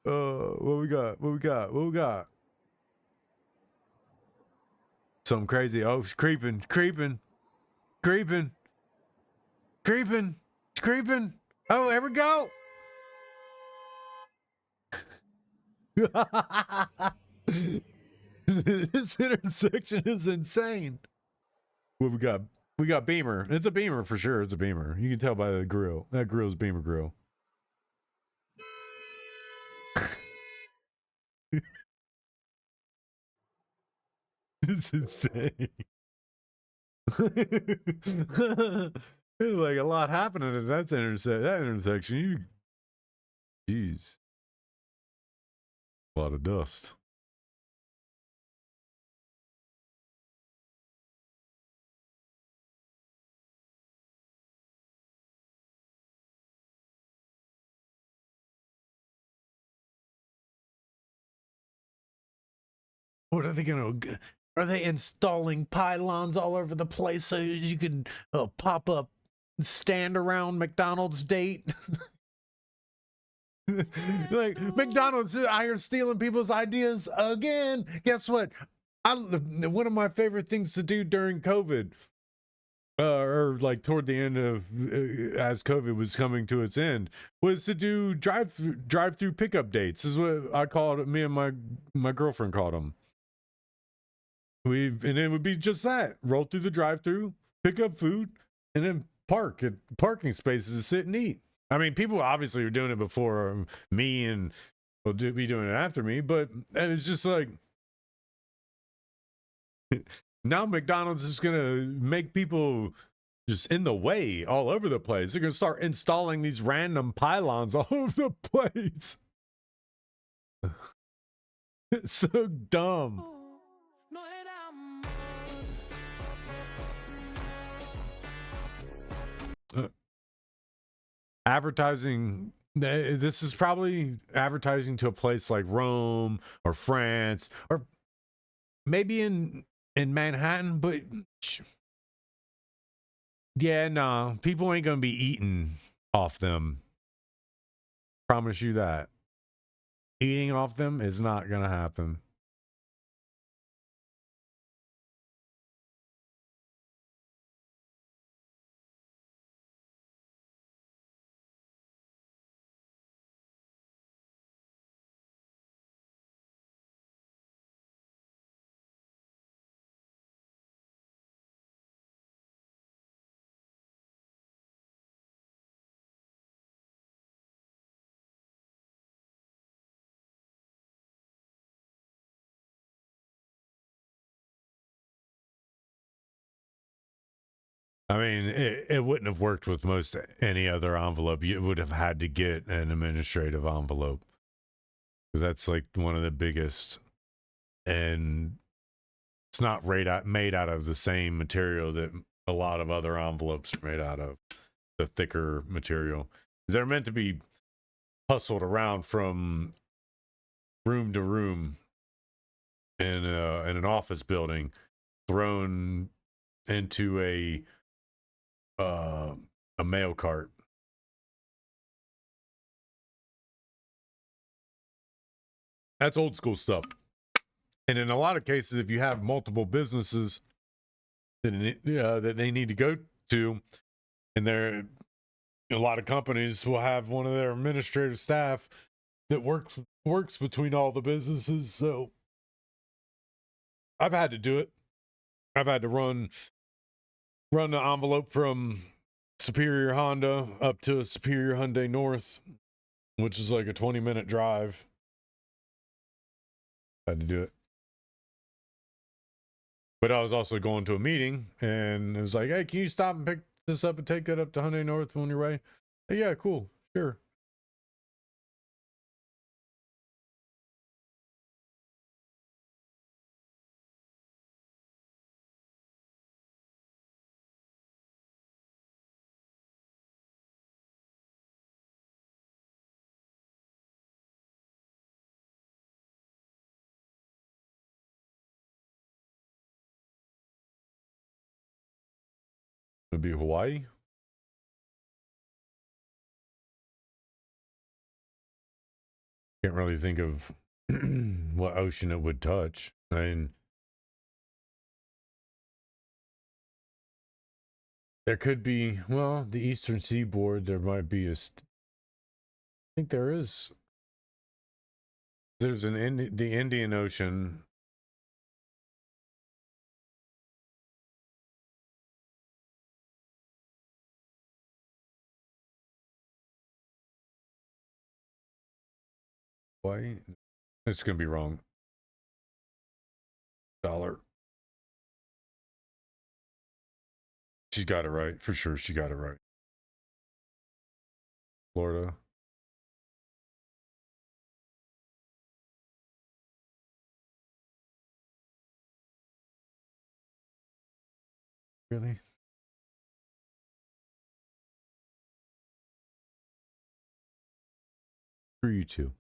What we got? What we got? What we got? Something crazy. Oh, it's creeping, creeping, creeping, creeping, creeping. Oh, here we go. This intersection is insane. What we got? We got Beamer. It's a Beamer for sure. It's a Beamer. You can tell by the grill. That grill's Beamer grill. It's insane. Like a lot happening at that intersection. Jeez. A lot of dust. What are they going to... Are they installing pylons all over the place so you can pop up, stand around McDonald's date? Like, McDonald's out here stealing people's ideas again. Guess what? One of my favorite things to do during COVID, or like toward the end of, as COVID was coming to its end, was to do drive-through pickup dates. This is what I called it. Me and my girlfriend called them. And it would be just that. Roll through the drive-through, pick up food, and then park at parking spaces to sit and eat. I mean, people obviously were doing it before me and will be doing it after me, but it's just like, now McDonald's is going to make people just in the way all over the place. They're going to start installing these random pylons all over the place. It's so dumb. Advertising, this is probably advertising to a place like Rome or France or maybe in Manhattan, but yeah, no, people ain't gonna be eating off them. Promise you that. Eating off them is not gonna happen. I mean, it wouldn't have worked with most any other envelope. You would have had to get an administrative envelope because that's like one of the biggest, and it's not made out of the same material that a lot of other envelopes are made out of, the thicker material. They're meant to be hustled around from room to room in an office building, thrown into a a mail cart. That's old school stuff. And in a lot of cases, if you have multiple businesses that they need to go to, and there a lot of companies will have one of their administrative staff that works between all the businesses. So I've had to do it. I've had to run the envelope from Superior Honda up to Superior Hyundai North, which is like a 20-minute drive. Had to do it. But I was also going to a meeting, and it was like, hey, can you stop and pick this up and take that up to Hyundai North on your way? Hey, yeah, cool. Sure. It'd be Hawaii. Can't really think of what ocean it would touch. I mean, there could be, well, the eastern seaboard, there might be I think there is. There's the Indian Ocean. Why? It's going to be wrong. Dollar. She got it right. For sure, she got it right. Florida. Really? For you two.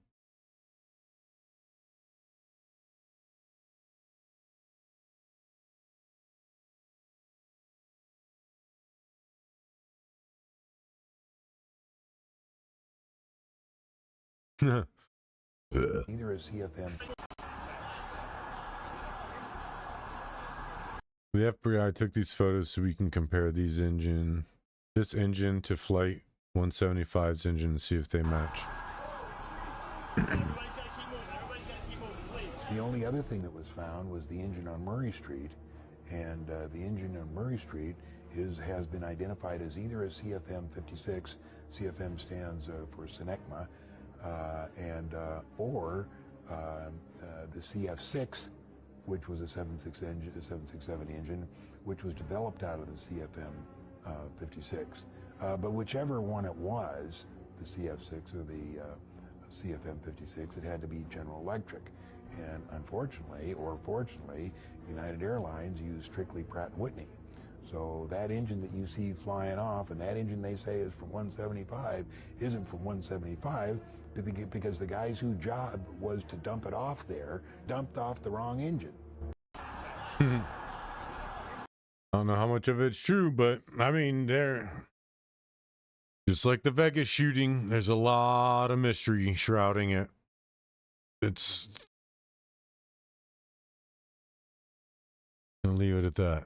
Neither is CFM. The FBI took these photos so we can compare this engine to Flight 175's engine and see if they match. The only other thing that was found was the engine on Murray Street, and the engine on Murray Street has been identified as either a CFM56, CFM stands for Senecma, or the CF6, which was a 767 engine, which was developed out of the CFM 56. But whichever one it was, the CF6 or the CFM 56, it had to be General Electric. And unfortunately, or fortunately, United Airlines used strictly Pratt & Whitney. So that engine that you see flying off, and that engine they say is from 175, isn't from 175, because the guy's whose job was to dump it off there, dumped off the wrong engine. I don't know how much of it's true, but I mean, just like the Vegas shooting, there's a lot of mystery shrouding it. It's, I'll leave it at that.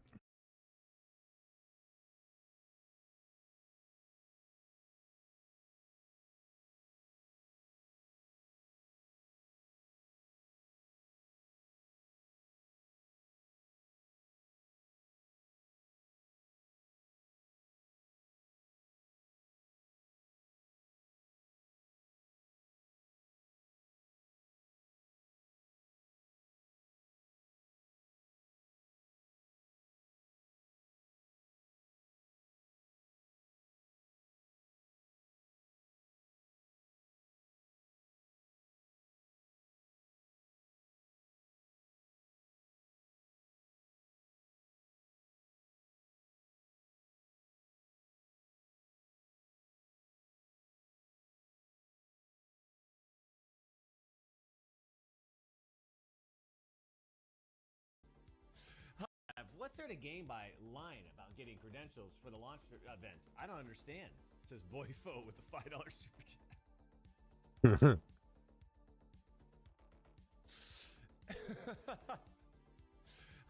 What's there to gain by lying about getting credentials for the launch event? I don't understand. Says Boyfo with a $5 super chat.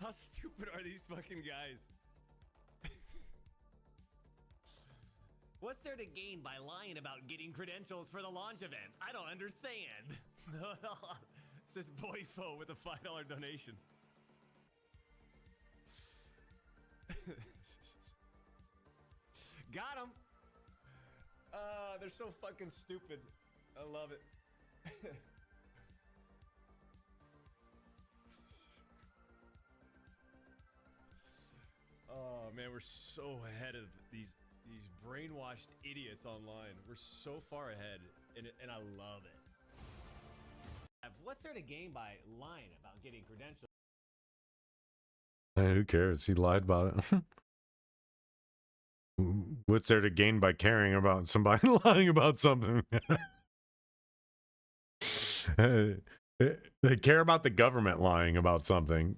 How stupid are these fucking guys? What's there to gain by lying about getting credentials for the launch event? I don't understand. Says Boyfo with a $5 donation. Got him. They're so fucking stupid. I love it. Oh man, we're so ahead of these brainwashed idiots online. We're so far ahead, and I love it. What's there to gain by lying about getting credentials? Hey, who cares? He lied about it. What's there to gain by caring about somebody lying about something? They care about the government lying about something.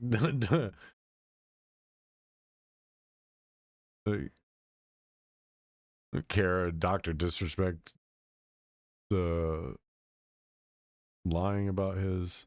Care a doctor disrespect the lying about his.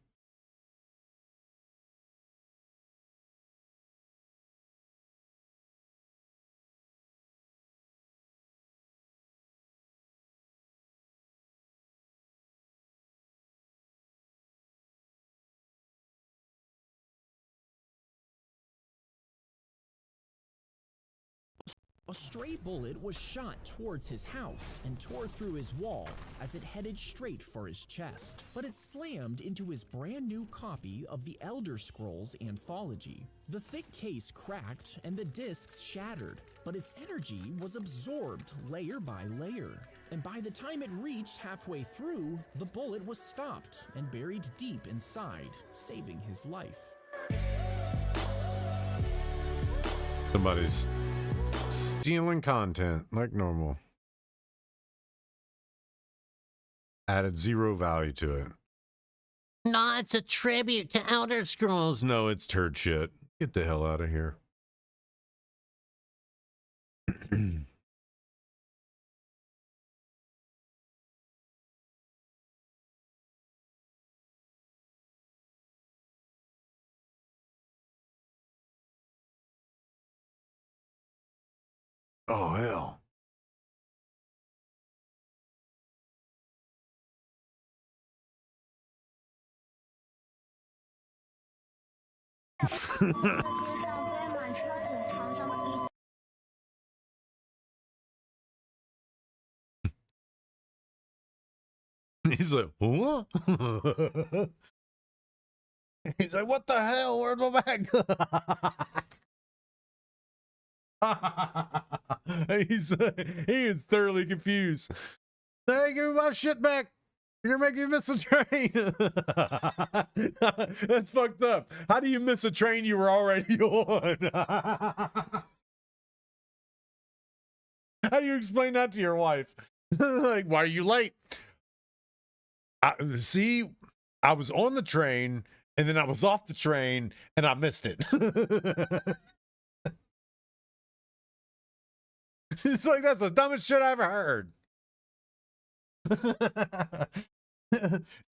A stray bullet was shot towards his house and tore through his wall as it headed straight for his chest. But it slammed into his brand new copy of the Elder Scrolls Anthology. The thick case cracked and the discs shattered, but its energy was absorbed layer by layer. And by the time it reached halfway through, the bullet was stopped and buried deep inside, saving his life. Somebody's stealing content like normal. Added zero value to it. No, it's a tribute to Elder Scrolls. No, it's turd shit. Get the hell out of here. Oh, hell. He's like, what? He's like, what the hell? Where's my bag? He is thoroughly confused. Hey, give me my shit back. You're making me miss a train. That's fucked up. How do you miss a train you were already on? How do you explain that to your wife? Like, why are you late? See, I was on the train and then I was off the train and I missed it. It's like, that's the dumbest shit I ever heard.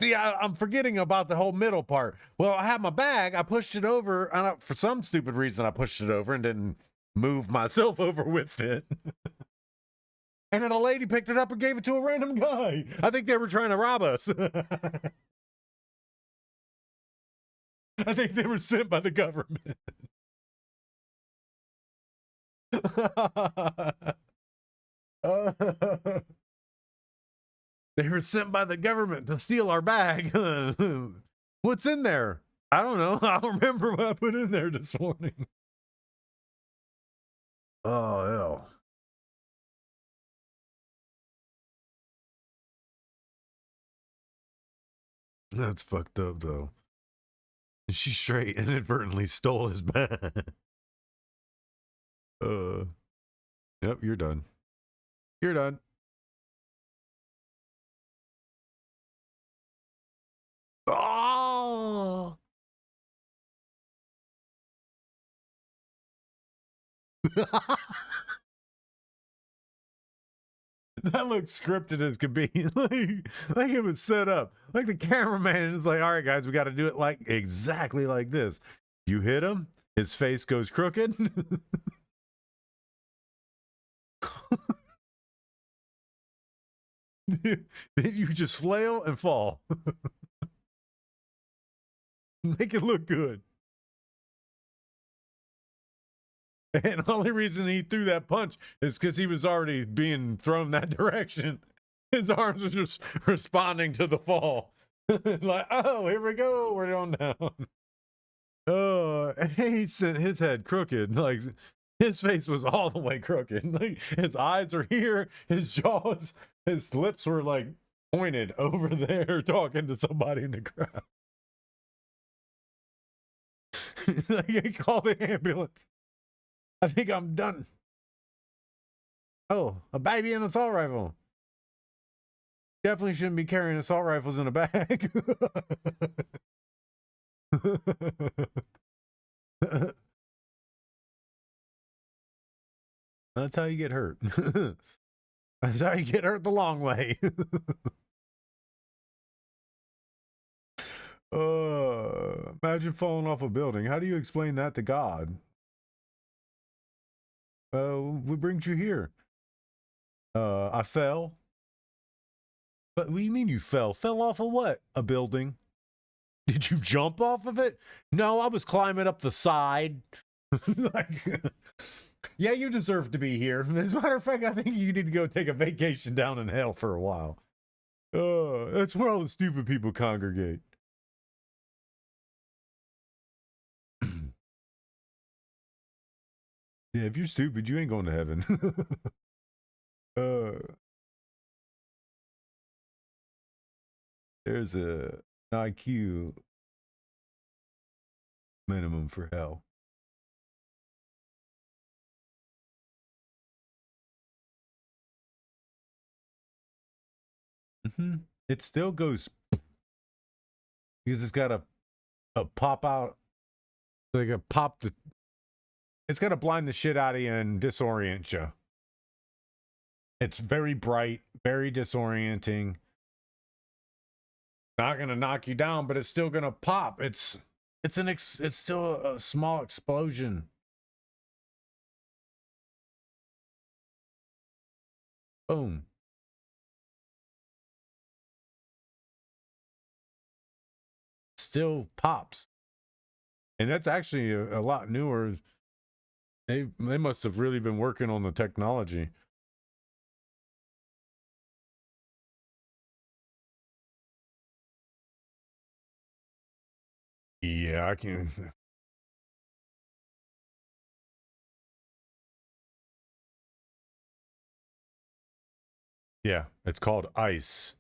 See, I'm forgetting about the whole middle part. Well, I had my bag. I pushed it over. For some stupid reason, I pushed it over and didn't move myself over with it. And then a lady picked it up and gave it to a random guy. I think they were trying to rob us. I think they were sent by the government. They were sent by the government to steal our bag. What's in there? I don't know. I don't remember what I put in there this morning. Oh, hell. That's fucked up, though. She straight inadvertently stole his bag. Yep, you're done. You're done. Oh! That looks scripted as could be. like it was set up. Like the cameraman is like, all right, guys, we got to do it like exactly like this. You hit him, his face goes crooked. Then you just flail and fall. Make it look good. And the only reason he threw that punch is because he was already being thrown that direction. His arms were just responding to the fall. Like, oh, here we go. We're on down. Oh, he sent his head crooked. Like, his face was all the way crooked. Like, his eyes are here. His jaws, his lips were like pointed over there talking to somebody in the crowd. Like, call the ambulance. I think I'm done. Oh, a baby and an assault rifle. Definitely shouldn't be carrying assault rifles in a bag. That's how you get hurt. That's how you get hurt the long way. Imagine falling off a building. How do you explain that to God? What brings you here? I fell. But what do you mean you fell? Fell off of what? A building. Did you jump off of it? No, I was climbing up the side. Like, yeah, you deserve to be here. As a matter of fact, I think you need to go take a vacation down in hell for a while. That's where all the stupid people congregate. Yeah, if you're stupid, you ain't going to heaven. There's a IQ minimum for hell. It still goes because it's got a pop out, like a pop the. It's got to blind the shit out of you and disorient you. It's very bright, very disorienting. Not gonna knock you down, but it's still gonna pop. It's still a small explosion. Boom. Still pops. And that's actually a lot newer. They must have really been working on the technology. Yeah, I can. Yeah, it's called ice.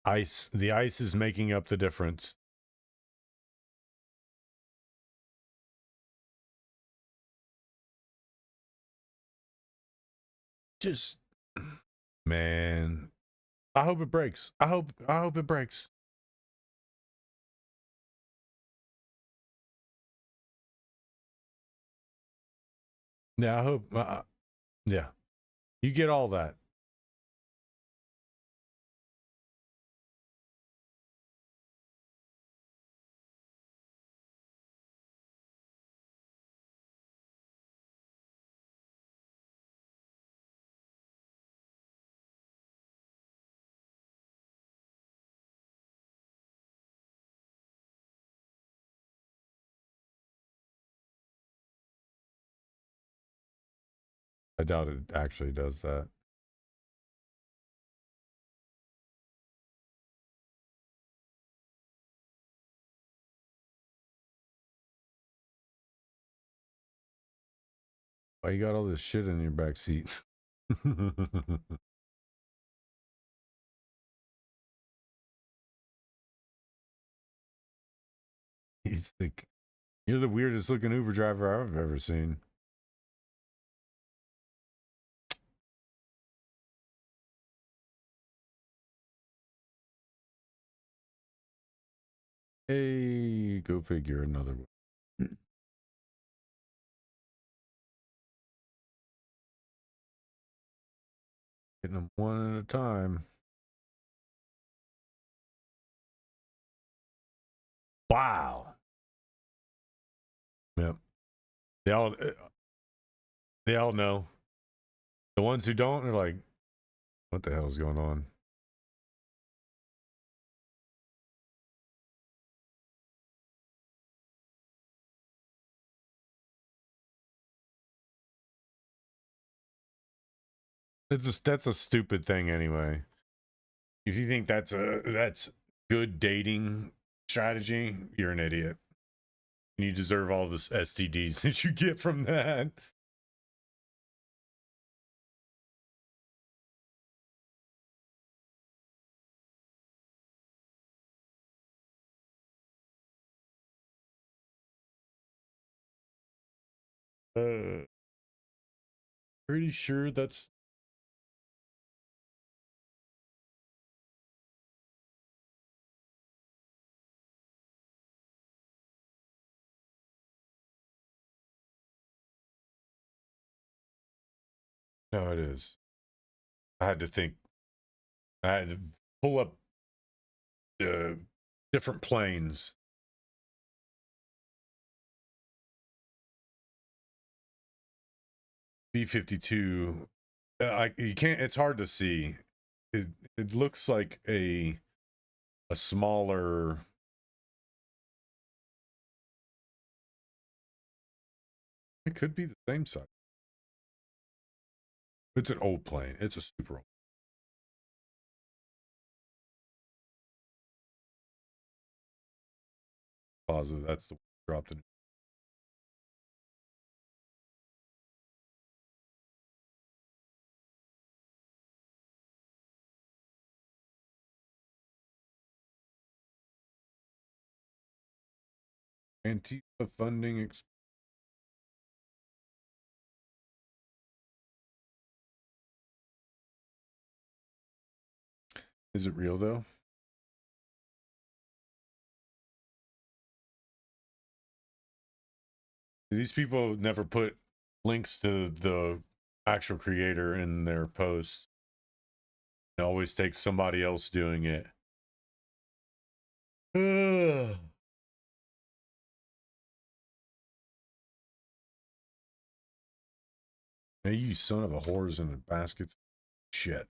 Ice. The ice is making up the difference. Just, man, I hope it breaks. I hope it breaks. Yeah, I hope. Yeah, you get all that. I doubt it actually does that. Why you got all this shit in your back seat? You're the weirdest looking Uber driver I've ever seen. Hey, go figure another one. Getting them one at a time. Wow. Yep. They all know. The ones who don't are like, what the hell's going on? That's a stupid thing anyway. If you think that's good dating strategy, you're an idiot. And you deserve all this STDs that you get from that. Pretty sure that's no, it is. I had to think. I had to pull up different planes. B-52. You can't. It's hard to see. It looks like a smaller. It could be the same size. It's an old plane. It's a super old. Positive. That's the one dropped in. Antifa funding. Is it real though? These people never put links to the actual creator in their posts. It always takes somebody else doing it. Hey, you son of a whores in a basket. Shit.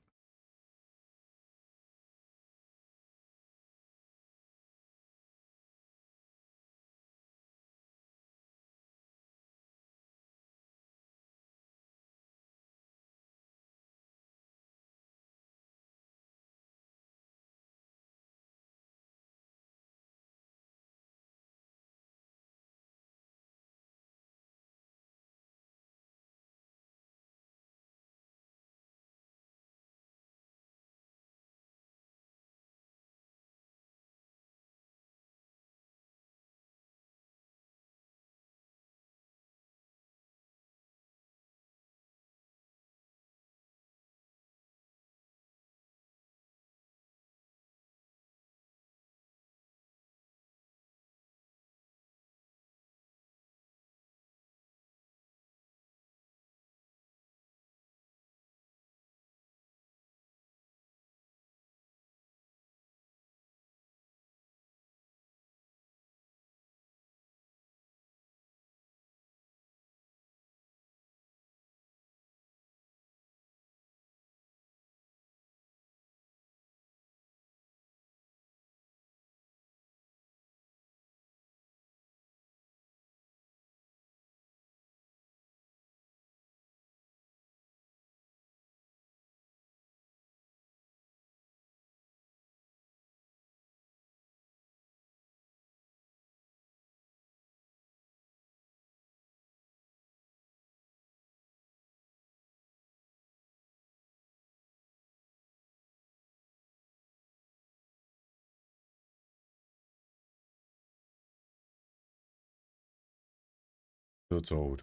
So it's old.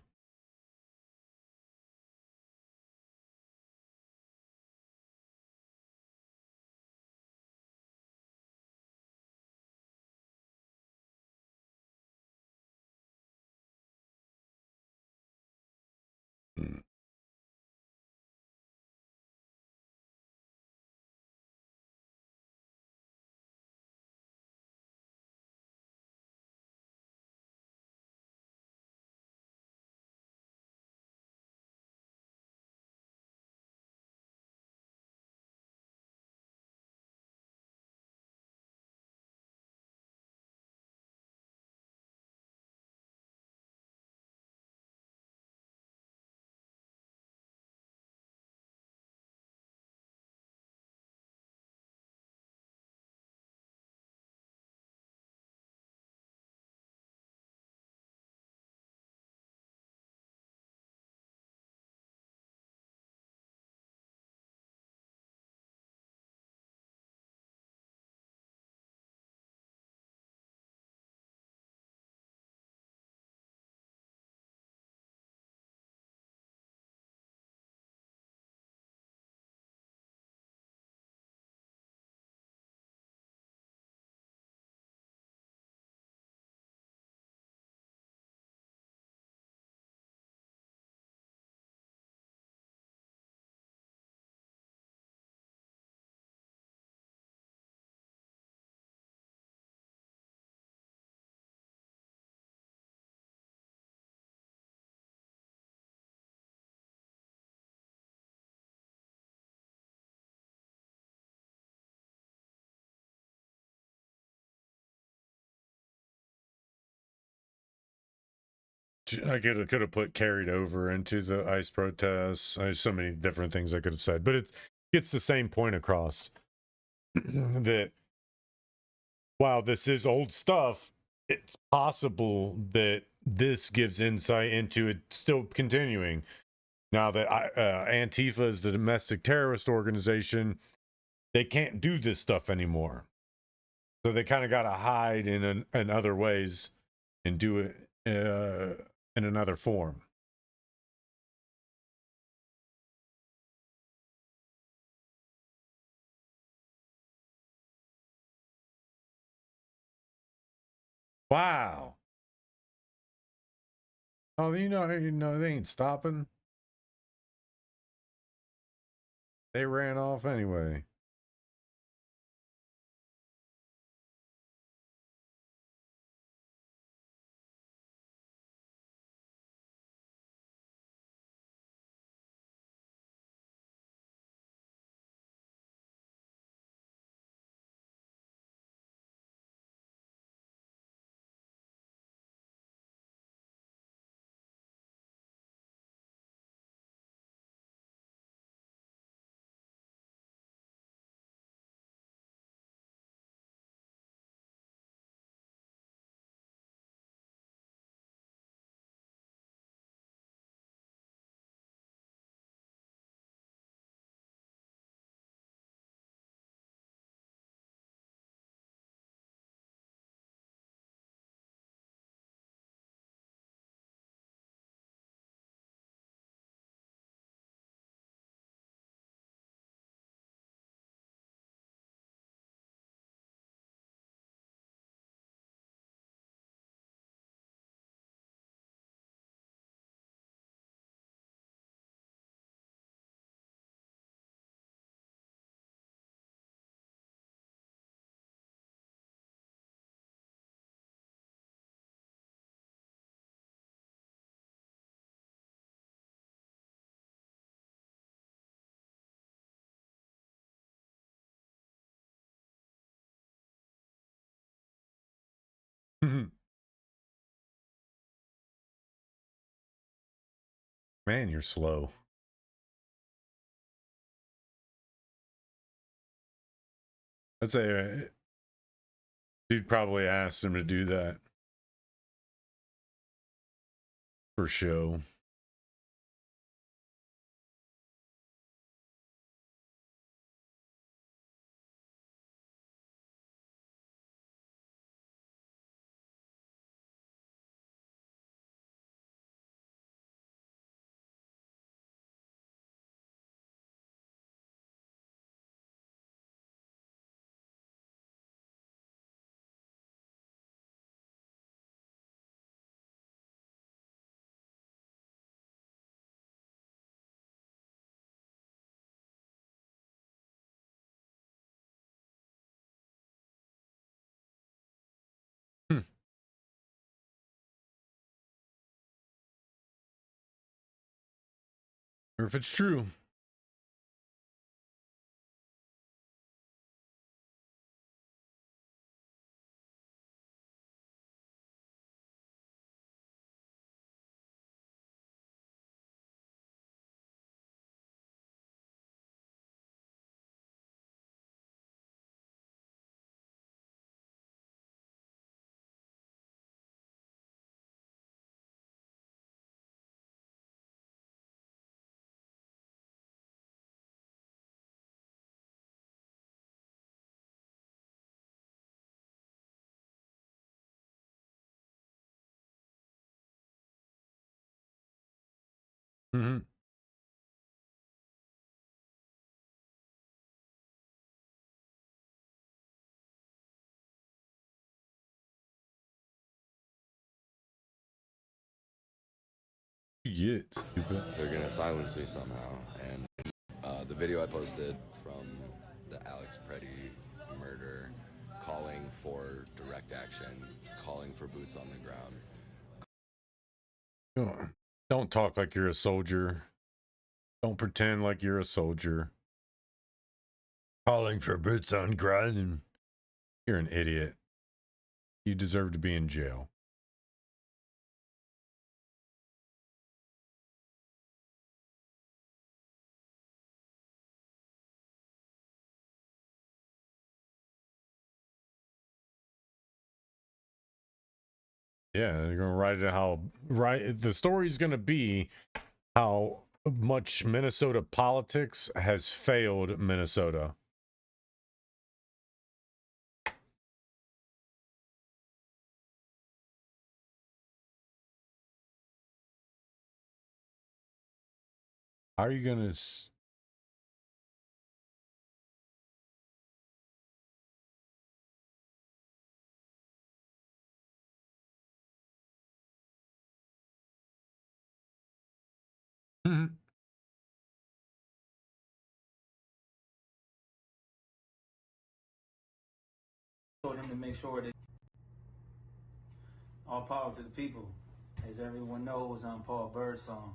I could have put carried over into the ICE protests. There's so many different things I could have said, but it gets the same point across that while this is old stuff, it's possible that this gives insight into it still continuing. Now that Antifa is the domestic terrorist organization, they can't do this stuff anymore. So they kind of got to hide in other ways and do it in another form. Wow. Oh, you know, they ain't stopping. They ran off anyway. Man, you're slow. I'd say dude probably asked him to do that for show. Or if it's true. Mm-hmm. Yes, stupid. They're gonna silence me somehow. And the video I posted from the Alex Preddy murder, calling for direct action, calling for boots on the ground. Don't talk like you're a soldier. Don't pretend like you're a soldier. Calling for boots on ground. You're an idiot. You deserve to be in jail. Yeah, they're gonna write it how the story's gonna be how much Minnesota politics has failed Minnesota. How are you gonna told him to make sure that all power to the people. As everyone knows, I'm Paul Birdsong.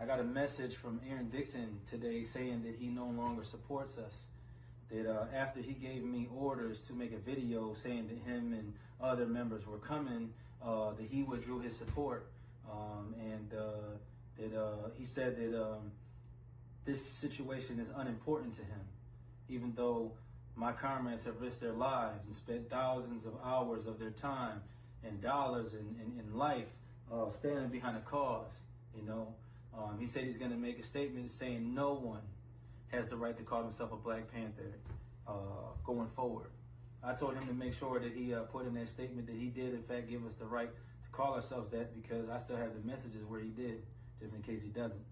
I got a message from Aaron Dixon today saying that he no longer supports us. That after he gave me orders to make a video saying that him and other members were coming, that he withdrew his support. And that he said that this situation is unimportant to him, even though my comrades have risked their lives and spent thousands of hours of their time and dollars in life standing behind a cause, you know. He said he's going to make a statement saying no one has the right to call himself a Black Panther going forward. I told him to make sure that he put in that statement that he did, in fact, give us the right to call ourselves that, because I still have the messages where he did, just in case he doesn't.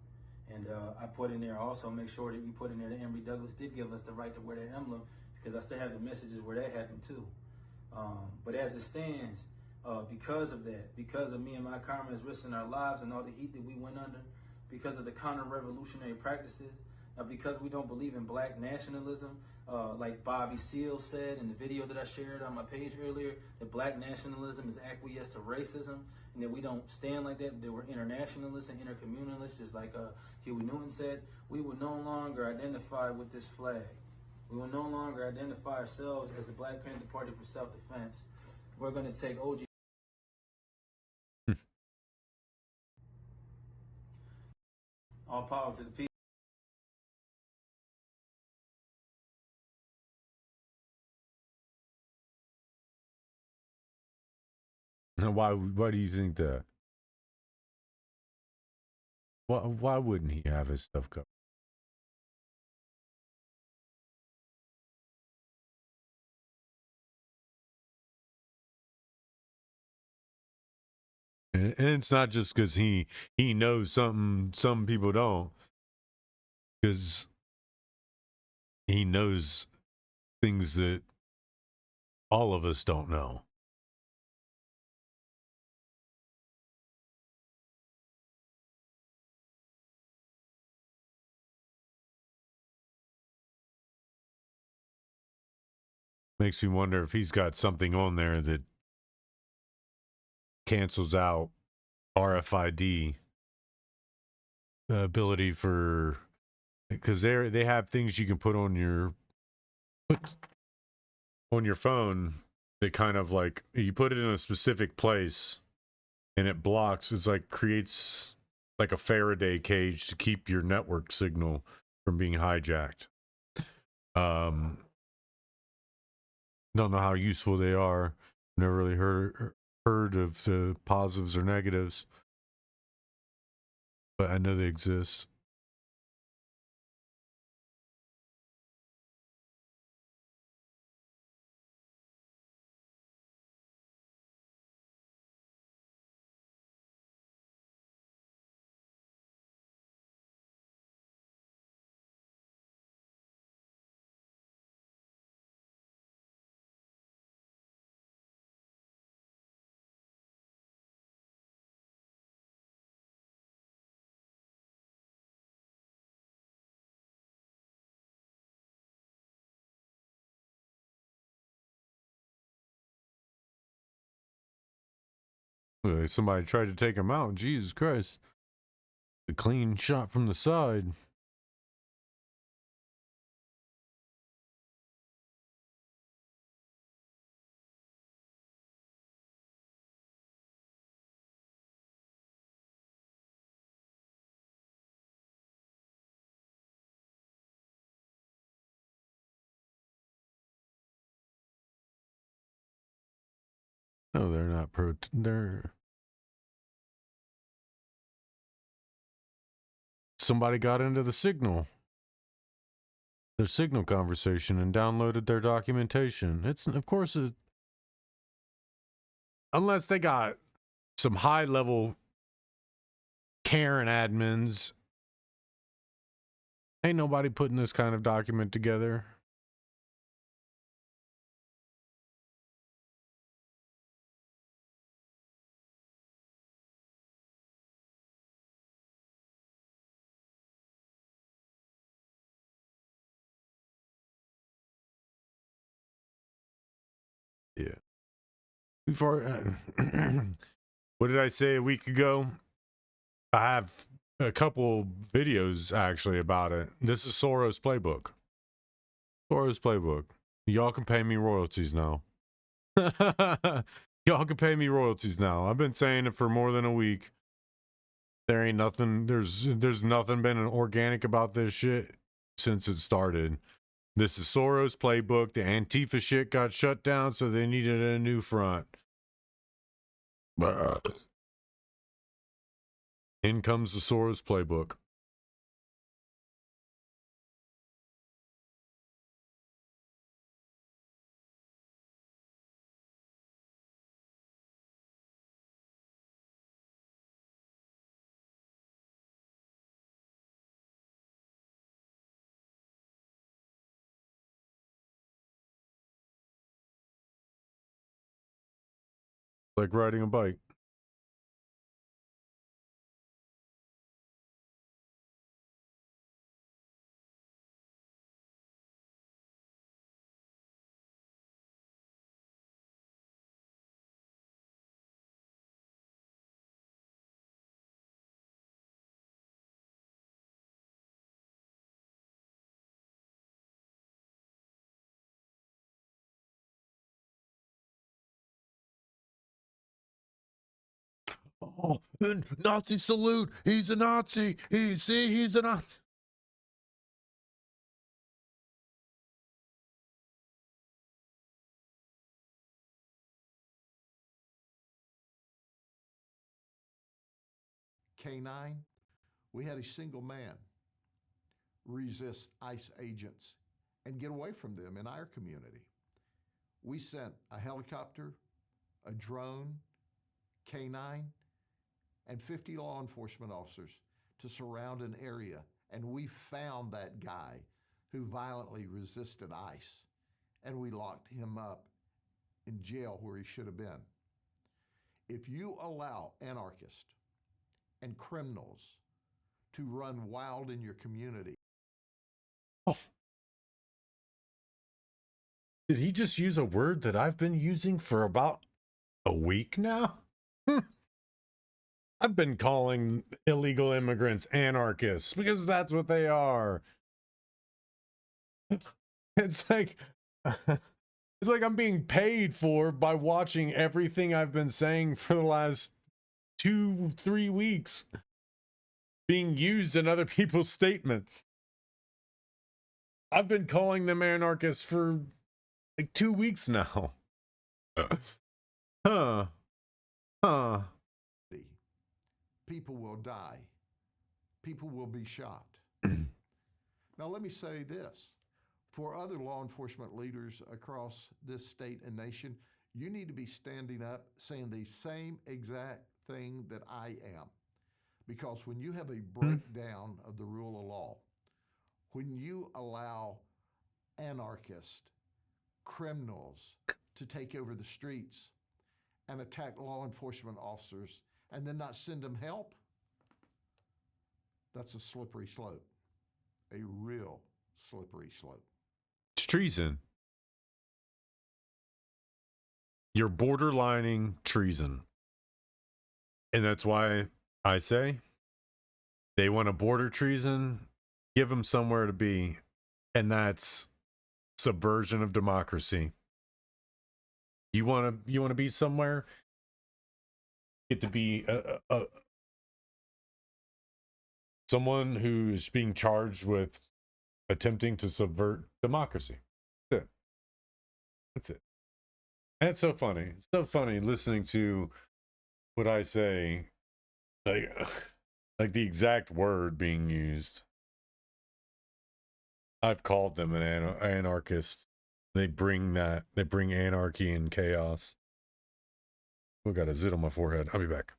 And I put in there also, make sure that you put in there that Emory Douglas did give us the right to wear that emblem, because I still have the messages where that happened too. But as it stands, because of that, because of me and my comrades risking our lives and all the heat that we went under, because of the counter-revolutionary practices, because we don't believe in black nationalism, like Bobby Seale said in the video that I shared on my page earlier, that black nationalism is acquiesce to racism, and that we don't stand like that we're internationalists and intercommunalists, just like Huey Newton said. We will no longer identify with this flag. We will no longer identify ourselves as the Black Panther Party for self-defense. We're going to take OG. All power to the people. Why do you think that? Why wouldn't he have his stuff covered? And it's not just because he knows something some people don't, because he knows things that all of us don't know. Makes me wonder if he's got something on there that cancels out RFID, the ability for, because they have things you can put on your phone that kind of like, you put it in a specific place and it blocks. It's like creates like a Faraday cage to keep your network signal from being hijacked. Don't know how useful they are. Never really heard of the positives or negatives, but I know they exist. Somebody tried to take him out. Jesus Christ. A clean shot from the side. No, they're not they're... Somebody got into the signal. Their signal conversation and downloaded their documentation. It's, of course, unless they got some high-level Karen admins, ain't nobody putting this kind of document together. Yeah. Before, what did I say a week ago? I have a couple videos actually about it. This is Soros' playbook. Soros' playbook. Y'all can pay me royalties now. Y'all can pay me royalties now. I've been saying it for more than a week. There ain't nothing, there's nothing been organic about this shit since it started. This is Soros' playbook. The Antifa shit got shut down, so they needed a new front. In comes the Soros playbook. Like riding a bike. Oh, Nazi salute. He's a Nazi. He's a Nazi. K9, we had a single man resist ICE agents and get away from them in our community. We sent a helicopter, a drone, K9, and 50 law enforcement officers to surround an area, and we found that guy who violently resisted ICE, and we locked him up in jail where he should have been. If you allow anarchists and criminals to run wild in your community. Oh. Did he just use a word that I've been using for about a week now? I've been calling illegal immigrants anarchists because that's what they are. It's like I'm being paid for by watching everything I've been saying for the last 2-3 weeks being used in other people's statements. I've been calling them anarchists for like 2 weeks now. Huh. People will die. People will be shot. Now, let me say this. For other law enforcement leaders across this state and nation, you need to be standing up saying the same exact thing that I am. Because when you have a breakdown of the rule of law, when you allow anarchists, criminals to take over the streets and attack law enforcement officers and then not send them help, that's a slippery slope, a real slippery slope. It's treason. You're borderlining treason. And that's why I say they want to border treason, give them somewhere to be. And that's subversion of democracy. You want to be somewhere, get to be someone who is being charged with attempting to subvert democracy. That's it. That's it. That's so funny. It's so funny listening to what I say, like, like the exact word being used. I've called them an anarchist. They bring anarchy and chaos. I got a zit on my forehead. I'll be back.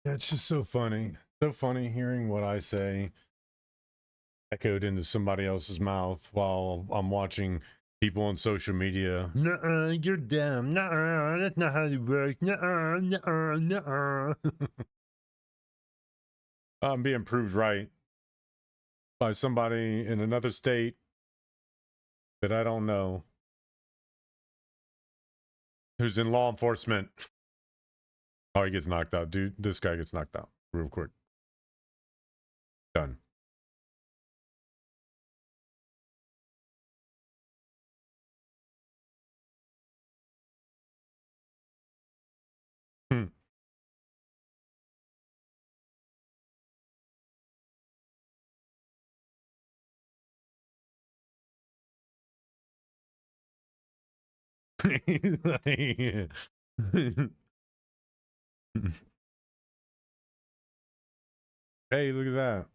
That's just so funny. So funny hearing what I say echoed into somebody else's mouth while I'm watching people on social media. Nuh-uh, you're dumb. Nuh-uh, that's not how it works. Nuh-uh, nuh-uh, nuh-uh. I'm being proved right by somebody in another state that I don't know who's in law enforcement. Oh, he gets knocked out. Dude, this guy gets knocked out real quick. Done. Hey, look at that.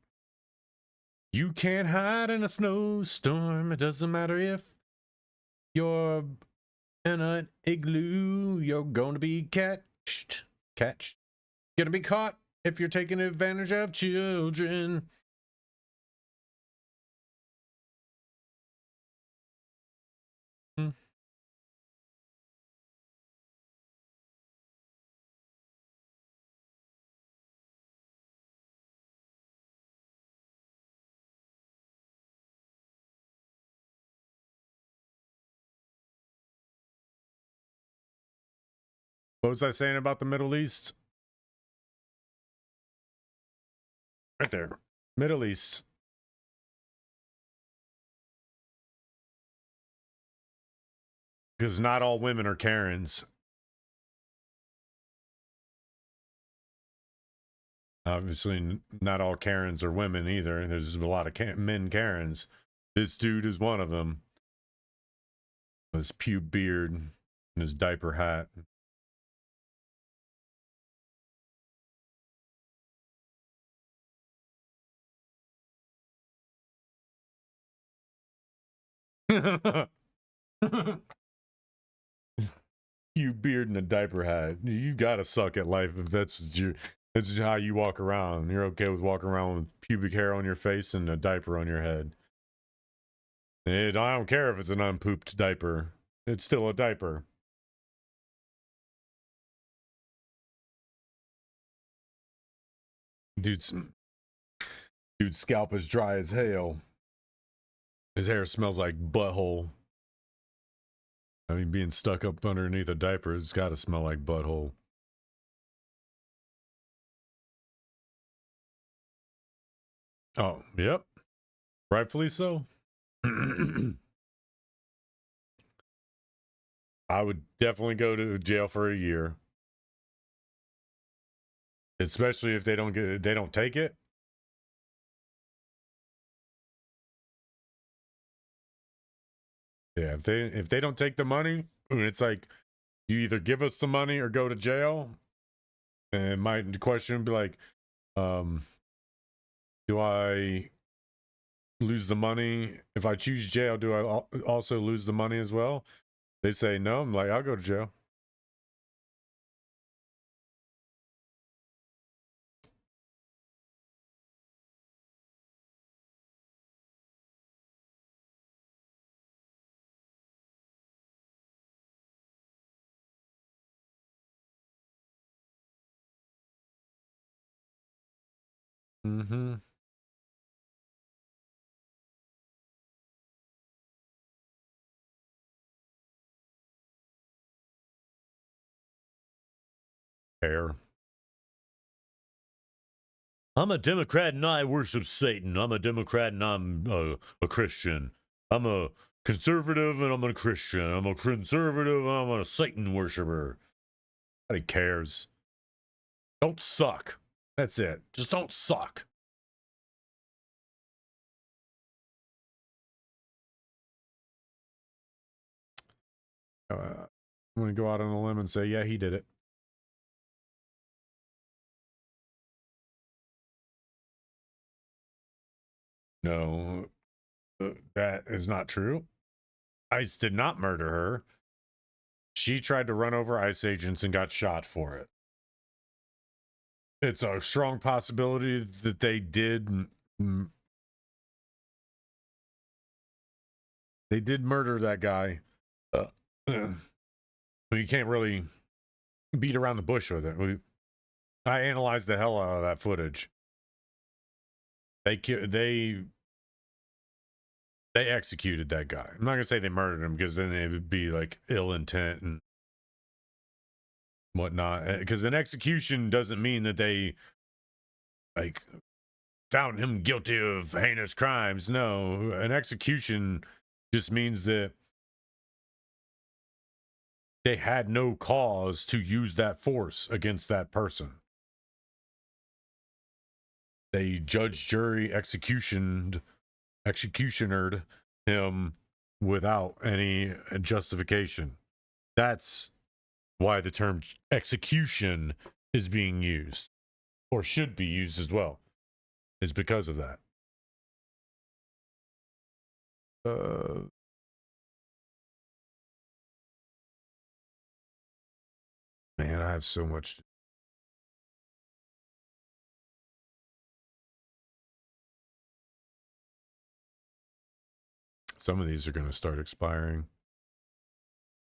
You can't hide in a snowstorm. It doesn't matter if you're in an igloo. You're going to be catched. Gonna be caught if you're taking advantage of children. What was I saying about the Middle East? Right there. Middle East. Because not all women are Karens. Obviously, not all Karens are women either. There's a lot of men Karens. This dude is one of them. His pube beard and his diaper hat. You beard and a diaper hat. You gotta suck at life if that's how you walk around. You're okay with walking around with pubic hair on your face and a diaper on your head. I don't care if it's an unpooped diaper. It's still a diaper. Dude Dude's scalp is dry as hell. His hair smells like butthole. I mean, being stuck up underneath a diaper, it's got to smell like butthole. Oh, yep. Rightfully so. I would definitely go to jail for a year. Especially if they don't take it. Yeah, if they don't take the money, it's like you either give us the money or go to jail. And my question would be like, do I lose the money? If I choose jail, do I also lose the money as well? They say no. I'm like, I'll go to jail. Mm-hmm. Fair. I'm a Democrat and I worship Satan. I'm a Democrat and I'm a Christian. I'm a conservative and I'm a Christian. I'm a conservative and I'm a Satan worshiper. Nobody cares. Don't suck. That's it. Just don't suck. I'm going to go out on a limb and say, yeah, he did it. No, that is not true. ICE did not murder her. She tried to run over ICE agents and got shot for it. It's a strong possibility that they did. They did murder that guy. You can't really beat around the bush with it. I analyzed the hell out of that footage. They executed that guy. I'm not gonna say they murdered him because then it would be like ill intent and whatnot. Because an execution doesn't mean that they like found him guilty of heinous crimes. No, an execution just means that they had no cause to use that force against that person. They judge, jury, executionered him without any justification. That's why the term execution is being used, or should be used as well, is because of that. Man, I have so much. Some of these are going to start expiring.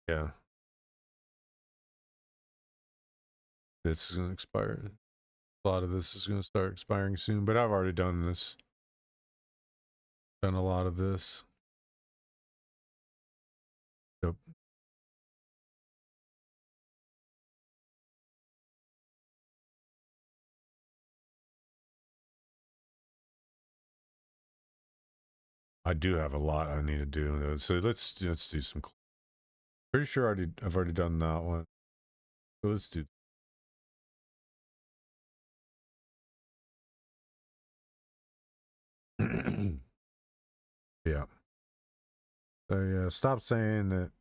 Yeah. This is going to expire. A lot of this is going to start expiring soon, but I've already done this. Done a lot of this. Yep. I do have a lot I need to do. So let's do some. Pretty sure I've already done that one. So let's do. Yeah. So yeah, stop saying that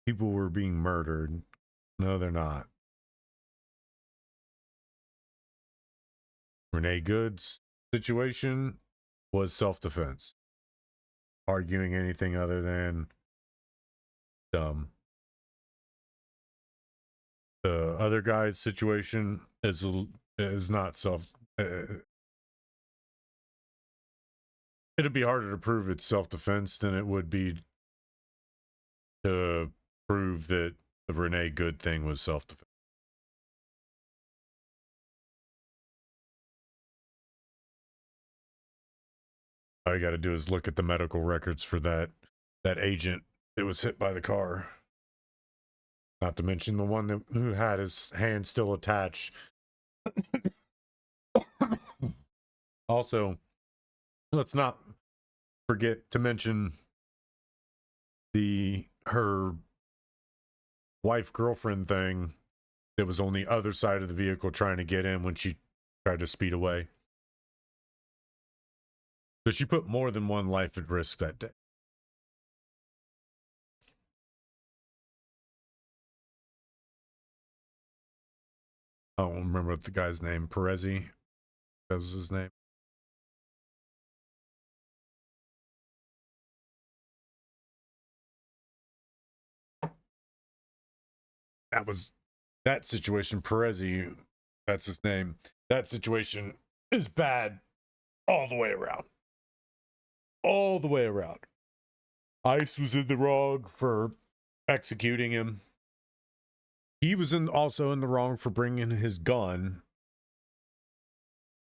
people were being murdered. No, they're not. Renee Good's situation was self-defense. Arguing anything other than dumb. The other guy's situation is not self. It'd be harder to prove it's self-defense than it would be to prove that the Renee Good thing was self-defense. All you got to do is look at the medical records for that agent that was hit by the car. Not to mention the one who had his hand still attached. Also, let's not forget to mention her wife girlfriend thing that was on the other side of the vehicle trying to get in when she tried to speed away. So she put more than one life at risk that day. I don't remember the guy's name. Perezi, that was his name. That situation. Perezi, that's his name. That situation is bad all the way around. All the way around. ICE was in the wrong for executing him. He was also in the wrong for bringing his gun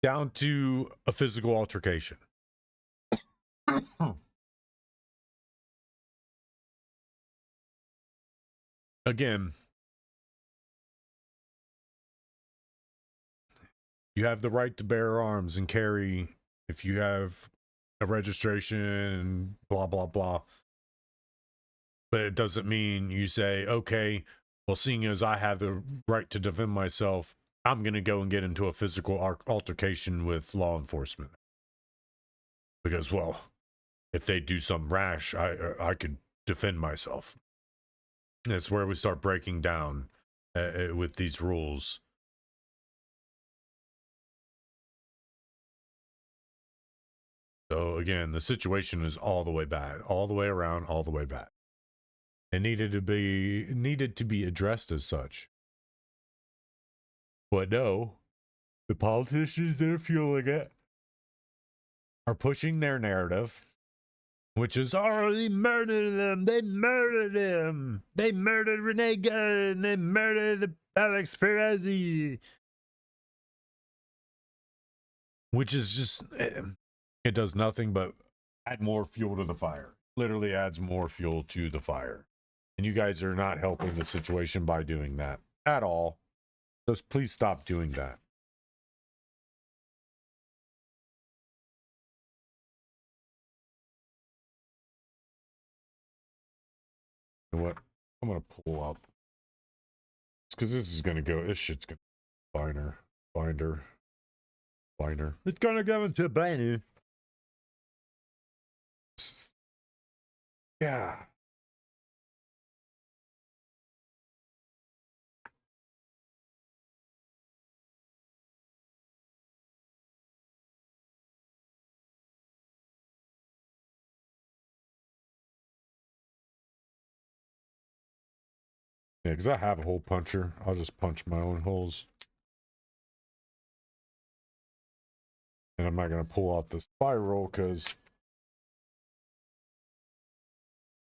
down to a physical altercation. Again, you have the right to bear arms and carry if you have a registration and blah, blah, blah. But it doesn't mean you say, okay, well, seeing as I have the right to defend myself, I'm going to go and get into a physical altercation with law enforcement. Because, well, if they do something rash, I could defend myself. That's where we start breaking down with these rules. So again, the situation is all the way bad, all the way around, all the way bad. It needed to be addressed as such. But no, the politicians that are fueling it are pushing their narrative, which is, oh, they murdered them. They murdered him. They murdered Renee Gunn. They murdered Alex Perezi. Which is just, it does nothing but add more fuel to the fire. Literally adds more fuel to the fire. And you guys are not helping the situation by doing that at all. So please stop doing that. You know what? I'm going to pull up. Because this is going to go, this shit's going to binder. It's going to go into a binder. Yeah. Yeah, because I have a hole puncher. I'll just punch my own holes. And I'm not going to pull out the spiral because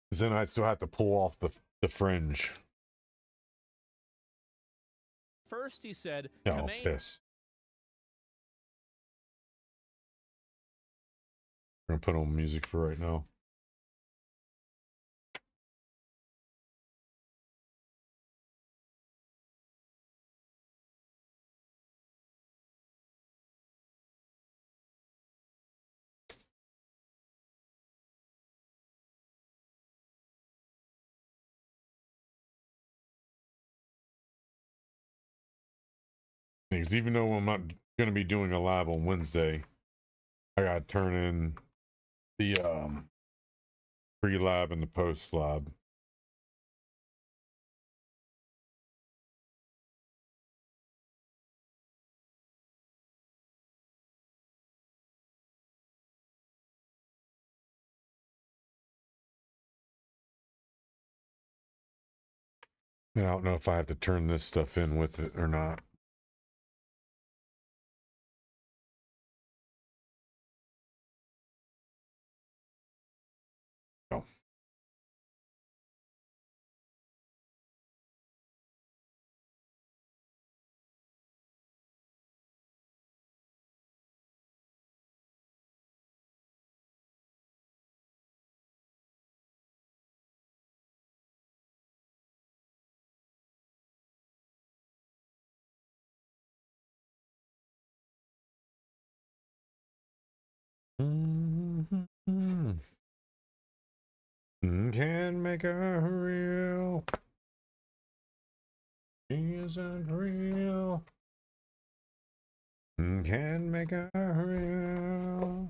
then I still have to pull off the fringe. First, he said, Oh, piss. I'm going to put on music for right now. Because even though I'm not going to be doing a lab on Wednesday, I got to turn in the pre-lab and the post-lab. And I don't know if I have to turn this stuff in with it or not. Oh. Can make her real. She isn't real. Can make her real.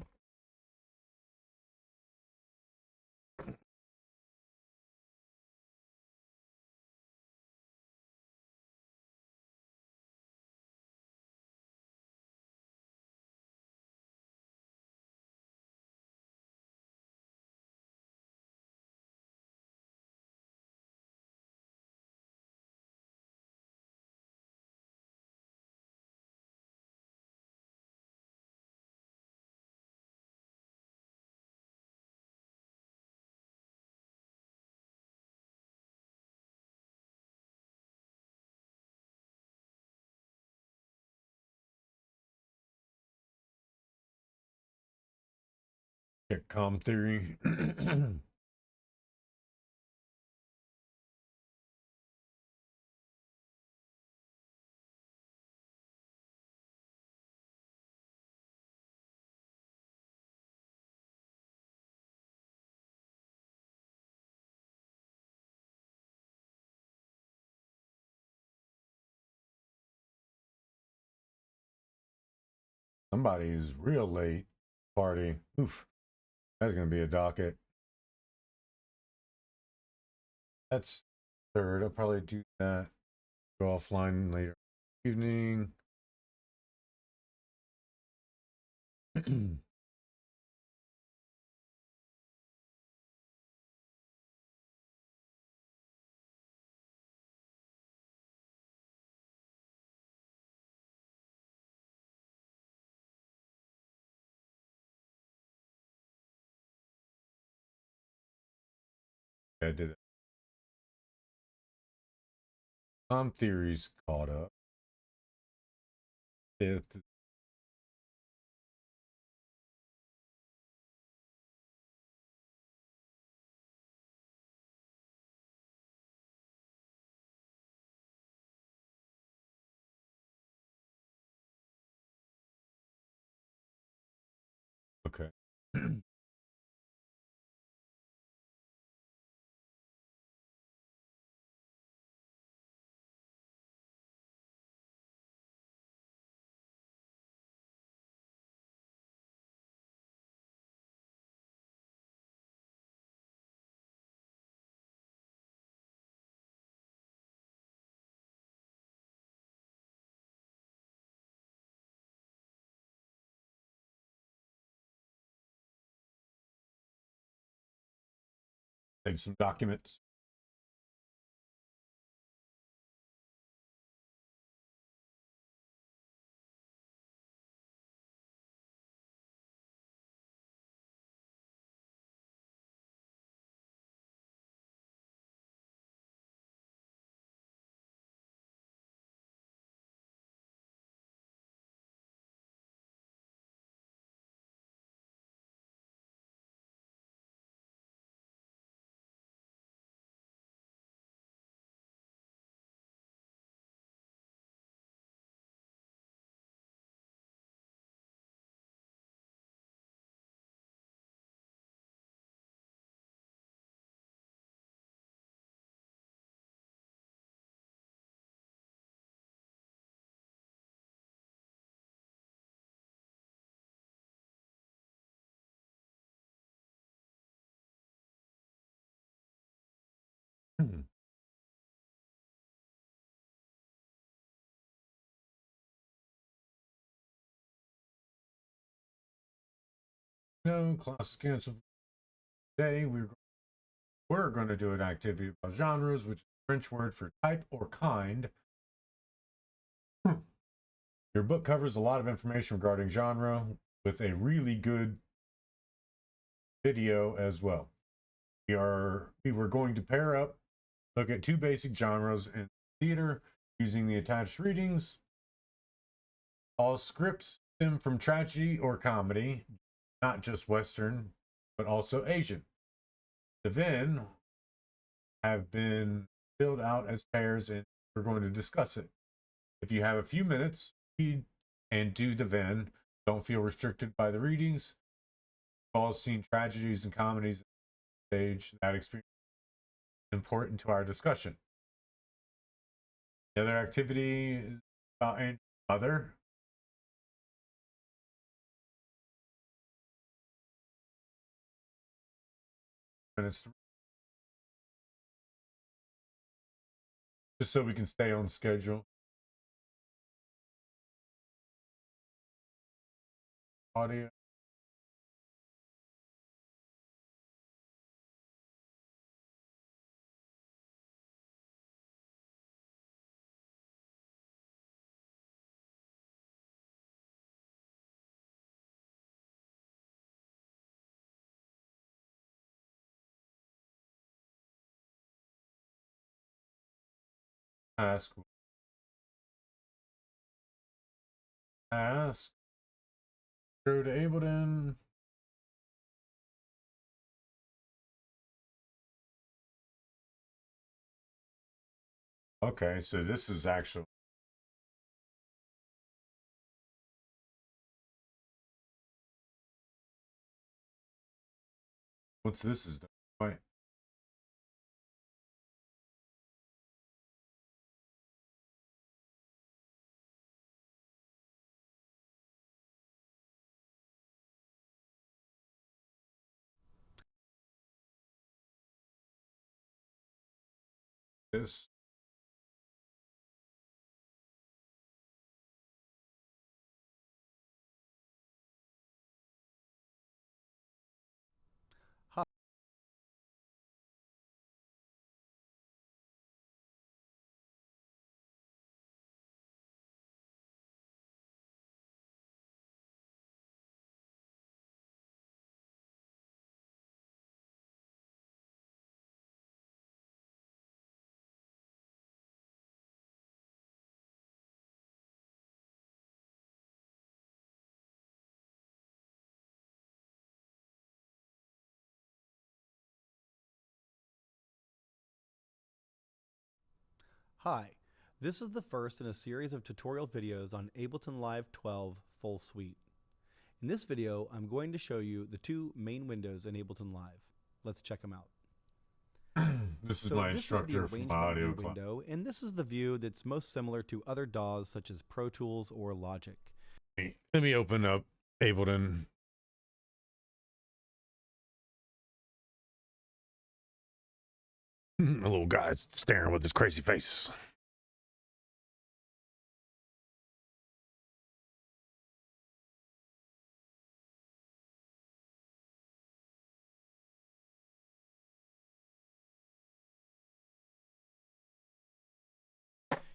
Check com theory. Somebody's real late party. Oof. That's gonna be a docket. That's third. I'll probably do that. Go offline later evening. I did it. Some theories caught up. Fifth. Okay. Save some documents. No, class is canceled. Today we're going to do an activity about genres, which is a French word for type or kind. Your book covers a lot of information regarding genre with a really good video as well. We were going to pair up, look at two basic genres in theater using the attached readings. All scripts stem from tragedy or comedy, not just Western, but also Asian. The then have been filled out as pairs, and we're going to discuss it. If you have a few minutes, read and do the Venn. Don't feel restricted by the readings. We've all seen tragedies and comedies on stage. That experience important to our discussion. The other activity is about Andrew's mother. Minutes just so we can stay on schedule. Audio. Ask. Go to Ableton. Okay, so this is actually. What's this is done? Wait. This. Hi, this is the first in a series of tutorial videos on Ableton Live 12 Full Suite. In this video, I'm going to show you the two main windows in Ableton Live. Let's check them out. This is my instructor from my audio club. Window, and this is the view that's most similar to other DAWs such as Pro Tools or Logic. Let me open up Ableton. A little guy staring with his crazy face.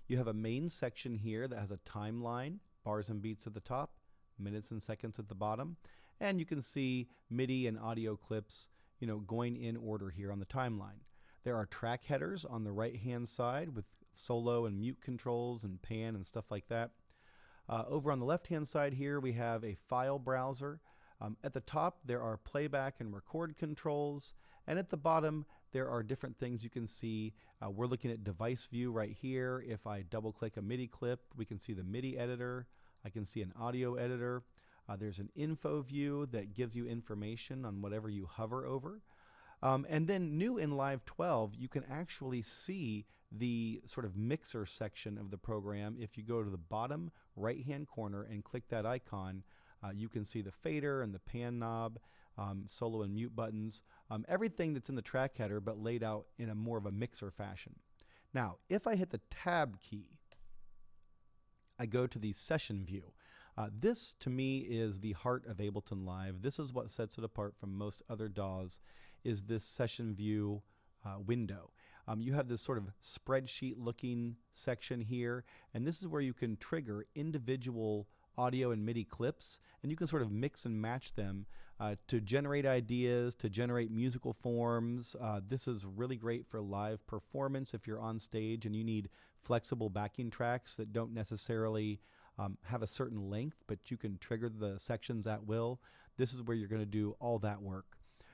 You have a main section here that has a timeline, bars and beats at the top, minutes and seconds at the bottom, and you can see MIDI and audio clips, going in order here on the timeline. There are track headers on the right-hand side with solo and mute controls and pan and stuff like that. Over on the left-hand side here, we have a file browser. At the top, there are playback and record controls, and at the bottom, there are different things you can see. We're looking at device view right here. If I double-click a MIDI clip, we can see the MIDI editor. I can see an audio editor. There's an info view that gives you information on whatever you hover over. And then new in Live 12, you can actually see the sort of mixer section of the program. If you go to the bottom right-hand corner and click that icon, you can see the fader and the pan knob, solo and mute buttons, everything that's in the track header but laid out in a more of a mixer fashion. Now, if I hit the tab key, I go to the session view. This, to me, is the heart of Ableton Live. This is what sets it apart from most other DAWs, is this session view window. You have this sort of spreadsheet-looking section here, and this is where you can trigger individual audio and MIDI clips, and you can sort of mix and match them to generate ideas, to generate musical forms. This is really great for live performance if you're on stage and you need flexible backing tracks that don't necessarily have a certain length, but you can trigger the sections at will. This is where you're going to do all that work.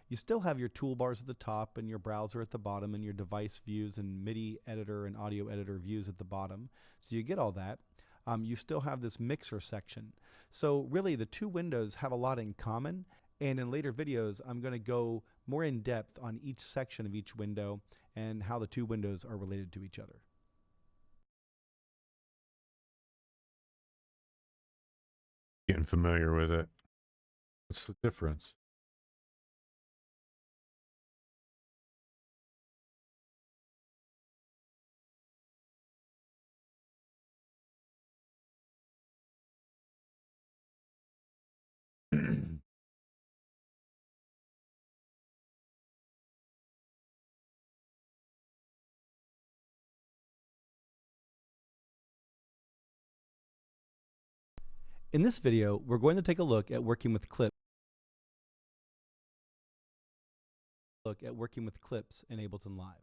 You still have your toolbars at the top and your browser at the bottom and your device views and MIDI editor and audio editor views at the bottom. So you get all that. You still have this mixer section. So really the two windows have a lot in common, and in later videos I'm going to go more in depth on each section of each window and how the two windows are related to each other. Getting familiar with it. What's the difference? In this video, we're going to take a look at working with clips. In Ableton Live.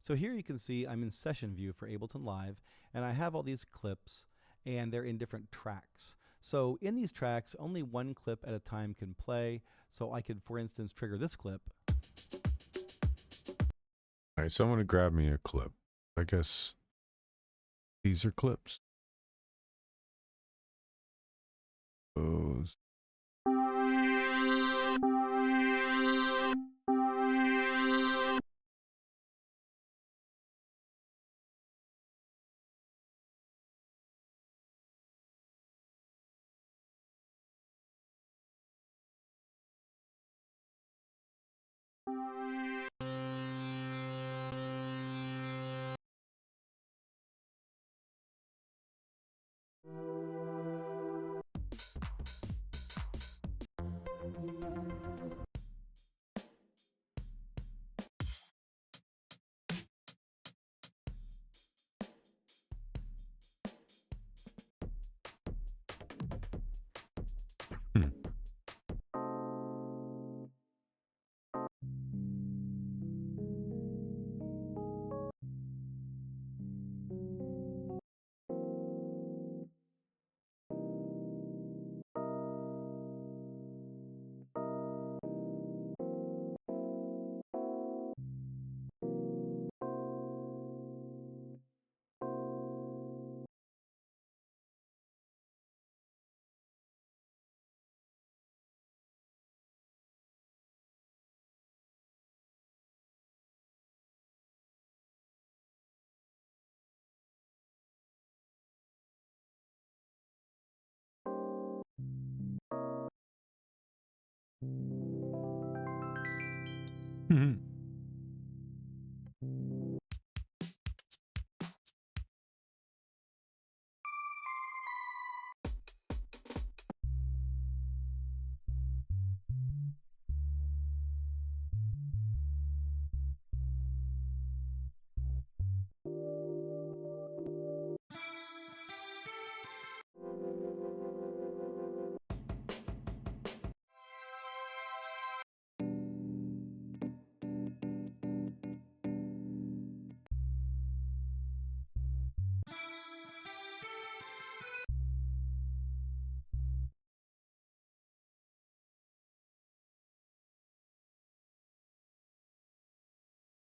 So here you can see I'm in session view for Ableton Live, and I have all these clips, and they're in different tracks. So in these tracks, only one clip at a time can play. So I could, for instance, trigger this clip. All right, someone to grab me a clip. I guess these are clips. Those.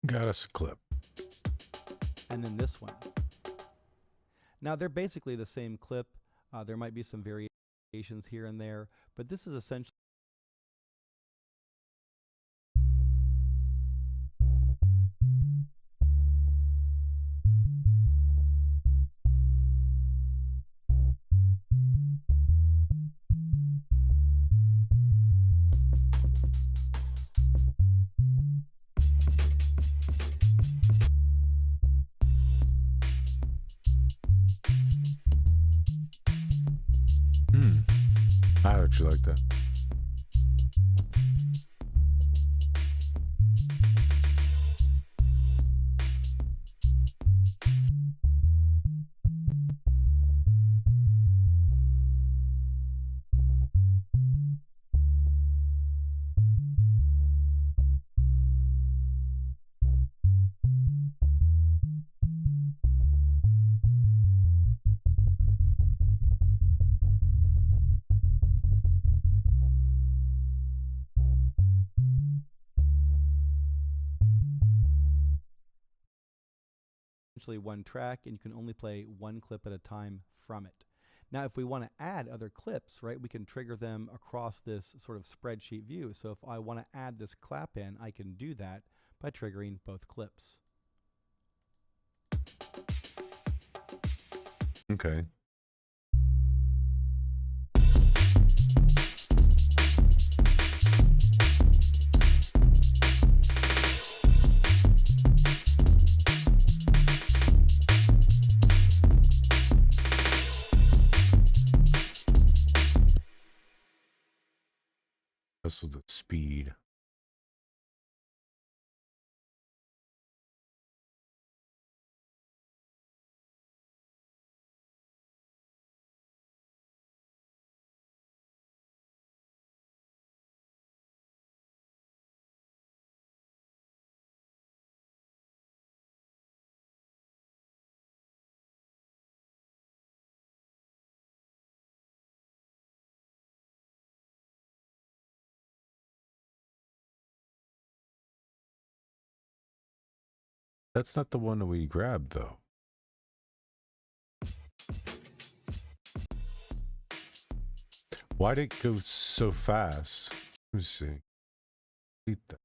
Got us a clip. And then this one. Now they're basically the same clip. There might be some variations here and there, but this is essentially I actually like that. one track, and you can only play one clip at a time from it. Now, if we want to add other clips, right, we can trigger them across this sort of spreadsheet view. So if I want to add this clap in, I can do that by triggering both clips. Okay. That's with the speed. That's not the one that we grabbed, though. Why did it go so fast? Let me see. Delete that.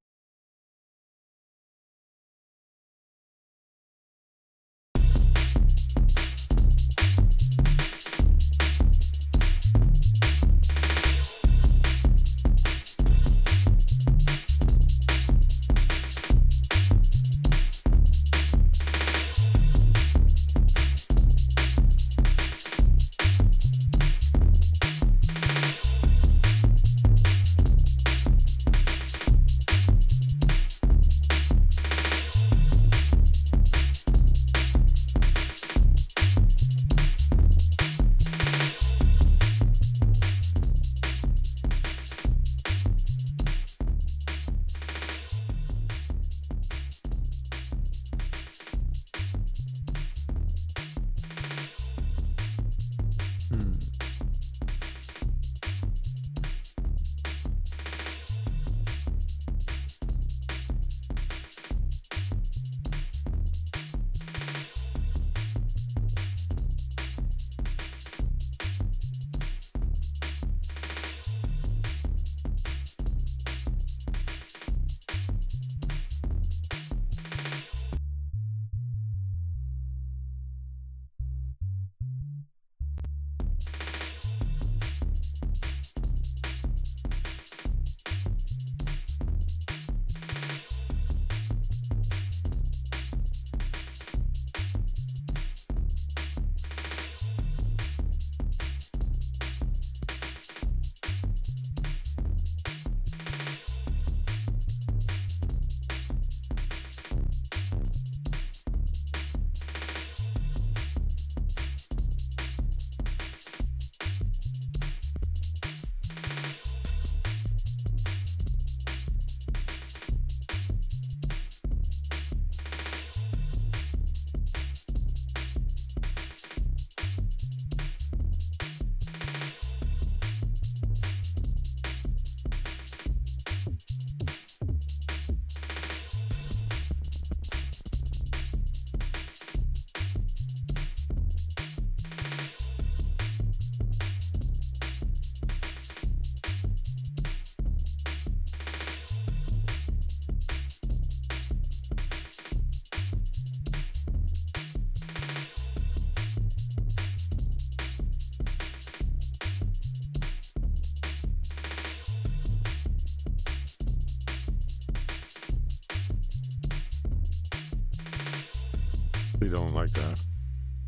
We don't like that.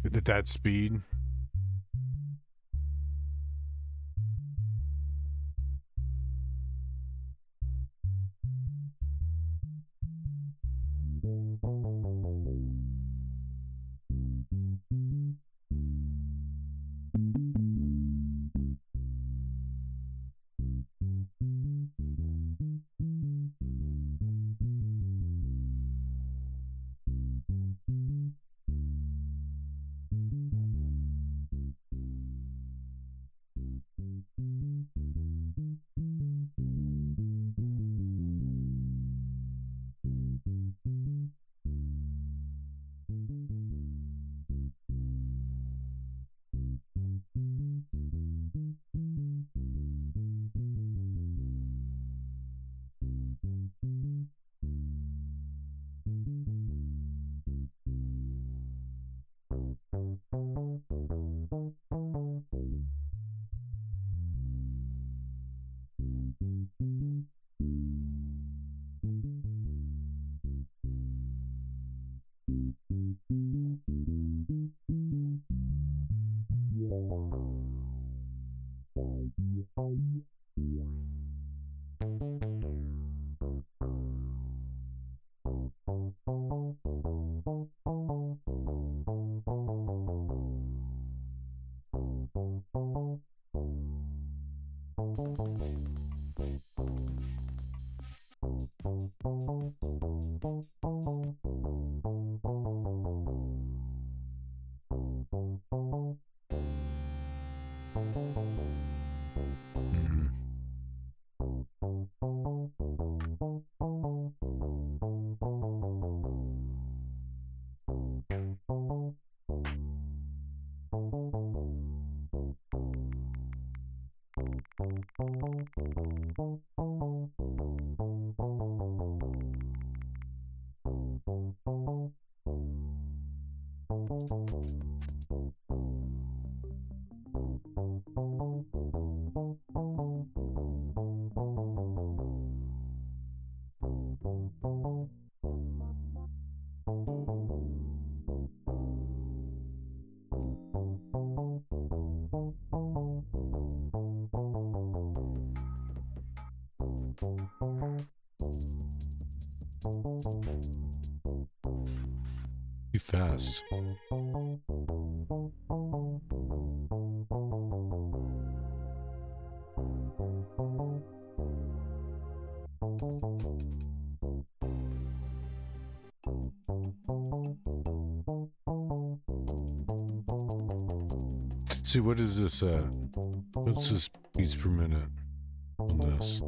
At that speed. Too fast. See, what is this at? What's this beats per minute on this?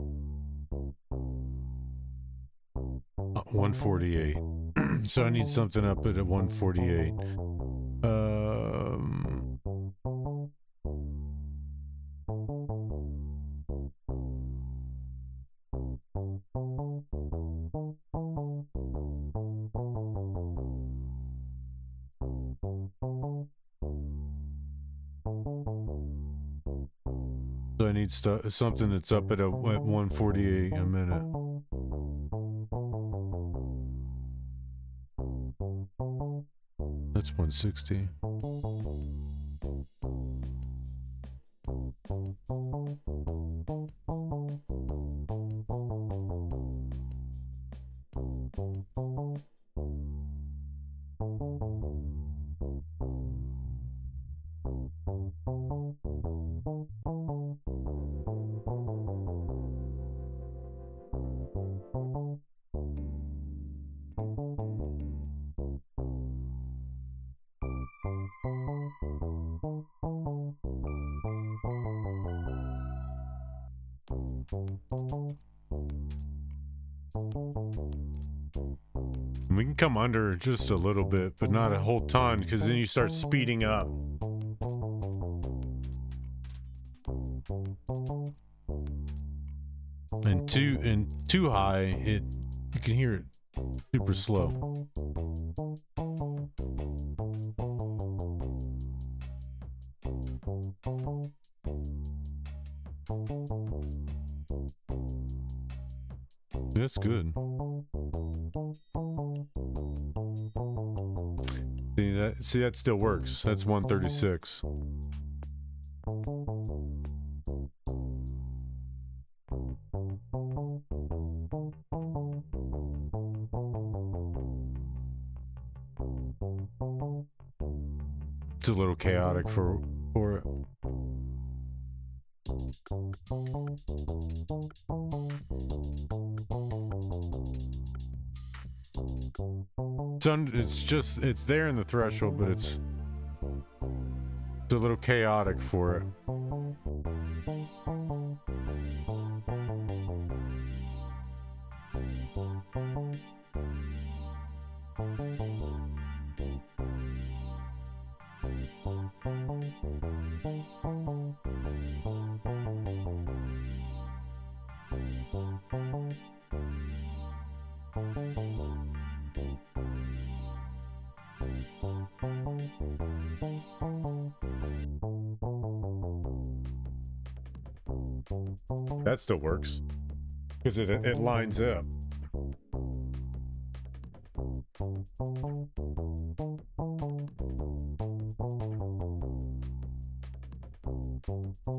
148. So I need something up at 148. So I need something that's up at 148 a minute. That's 160. We can come under just a little bit, but not a whole ton, because then you start speeding up. And too high, you can hear it super slow. That's good. See that still works. That's 136. It's a little chaotic for it. It's there in the threshold, but it's a little chaotic for it. That still works because it lines up. I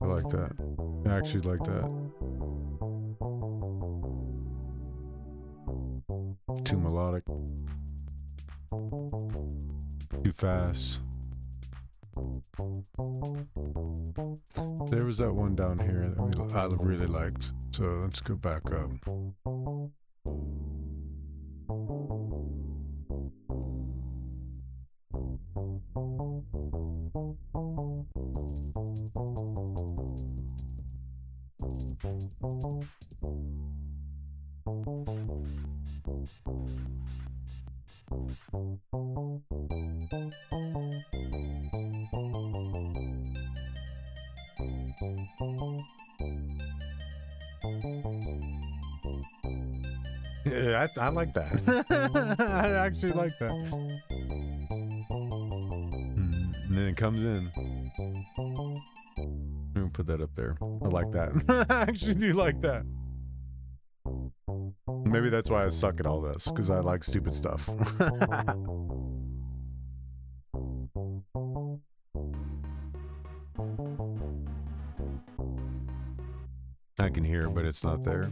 like that. I actually like that. Too melodic. Too fast. There was that one down here that I really liked. So let's go back up. Yeah, I like that. I actually like that. And then it comes in. I'm gonna put that up there. I like that. I actually do like that. Maybe that's why I suck at all this, because I like stupid stuff. I can hear it, but it's not there.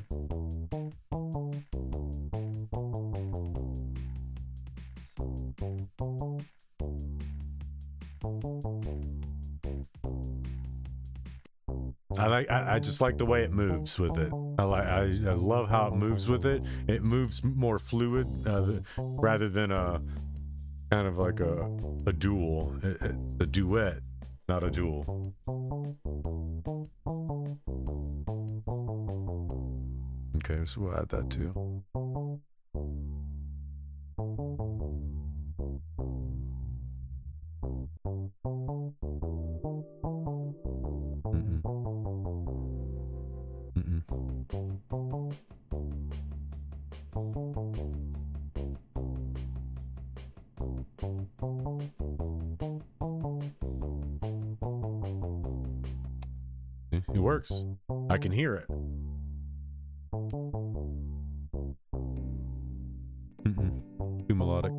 I just like the way it moves with it. I love how it moves with it. It moves more fluid rather than a kind of like a duel. A duet, not a duel. Okay, so we'll add that too. It works. I can hear it. Too melodic.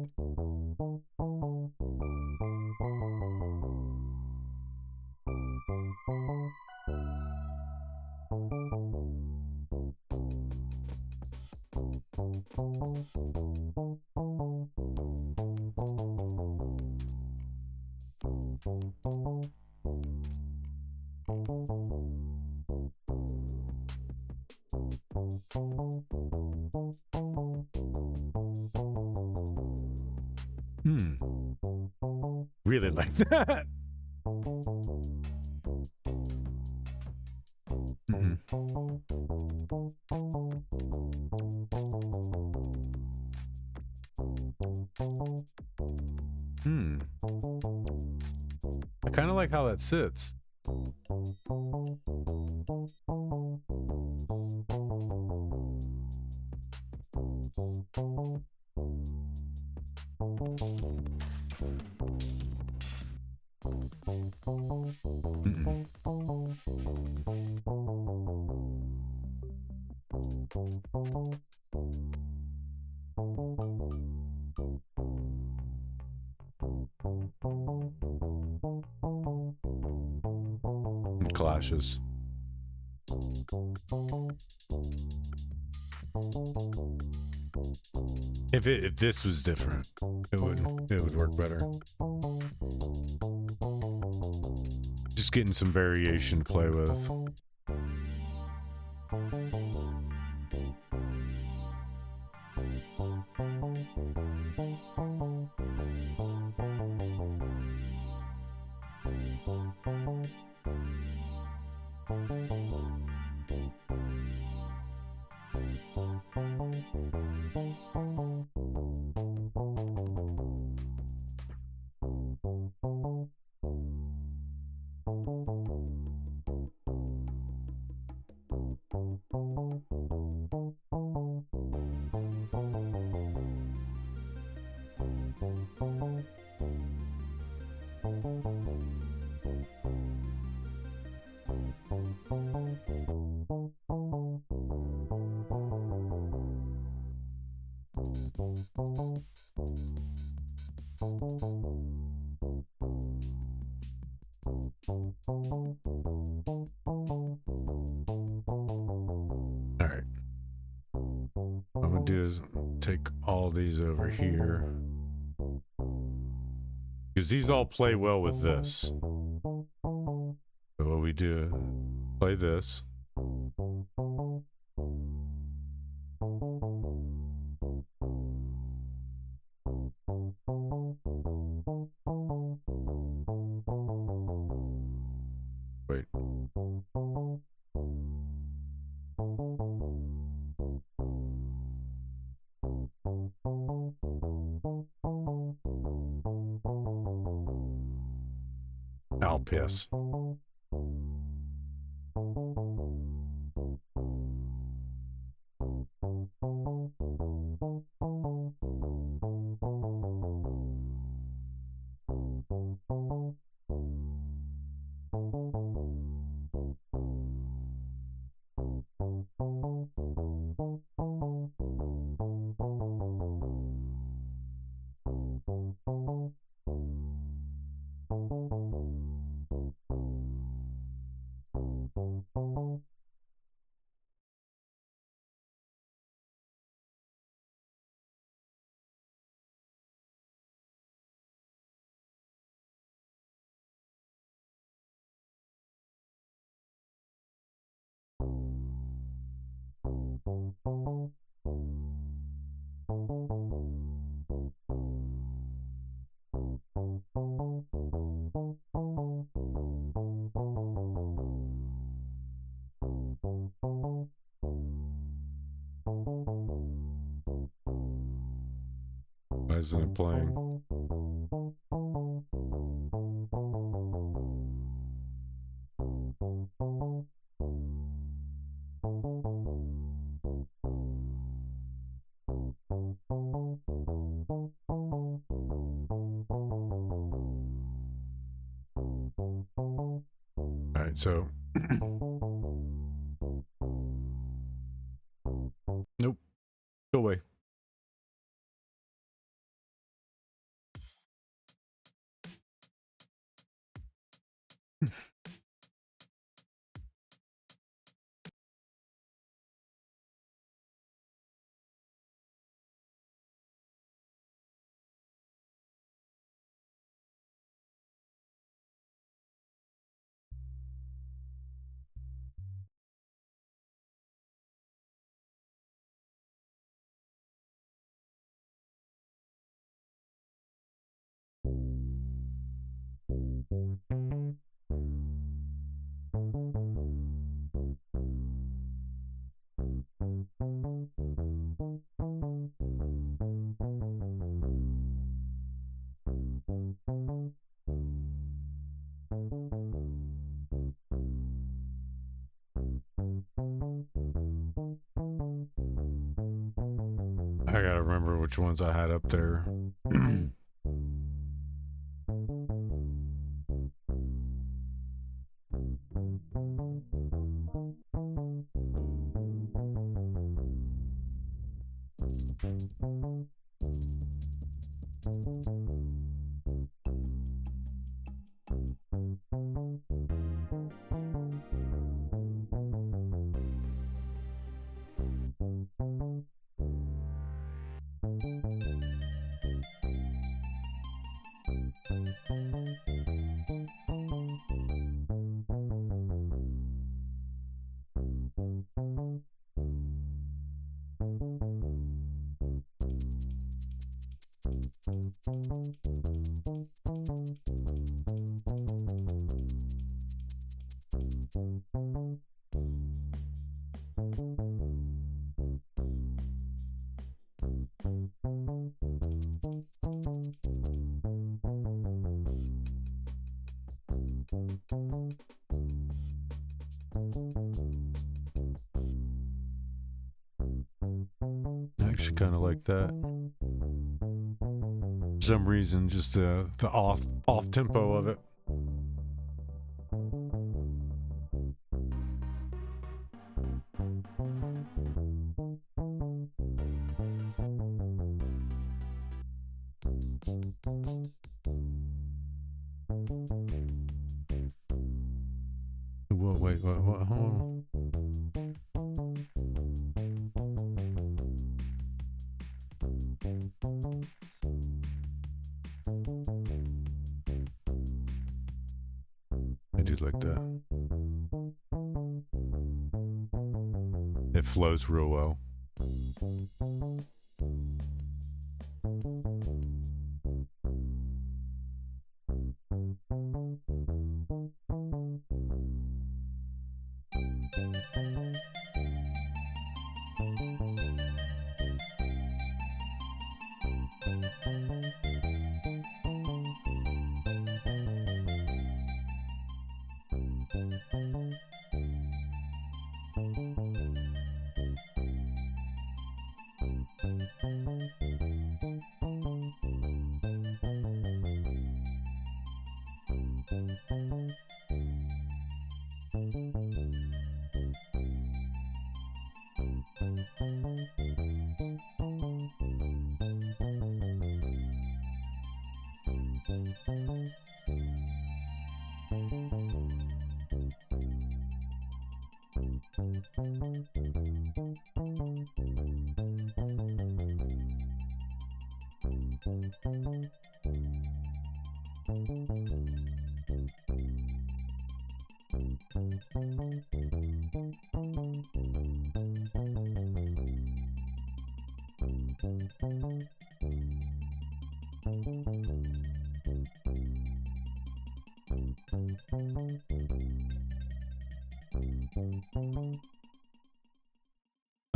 Really like that. I kind of like how that sits. Clashes. If this was different, it would work better. Just getting some variation to play with. All right. What I'm gonna do is take all these over here, because these all play well with this. So what we do, play this. Wait. I'll piss. Why isn't it playing? All right, so nope, go away. I gotta remember which ones I had up there. I actually kind of like that. For some reason, just the off tempo of it. What, hold on. I do like that. It flows real well.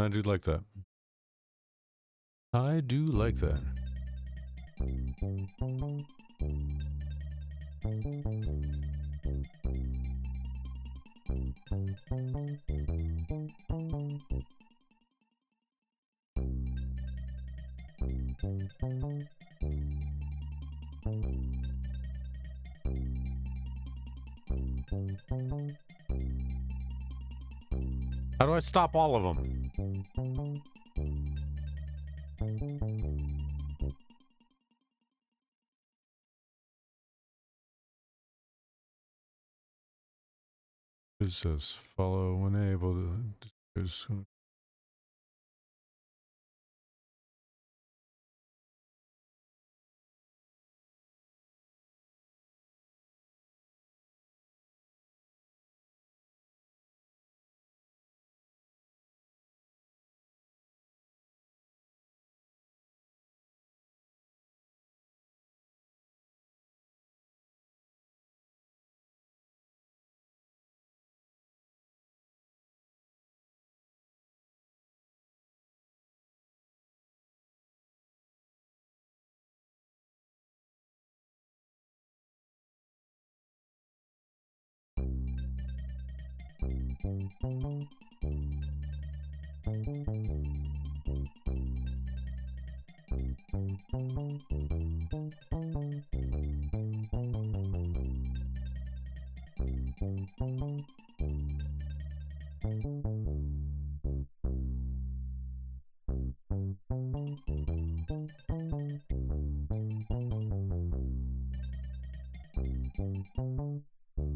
I do like that. I do like that. How do I stop all of them? It says follow when able to.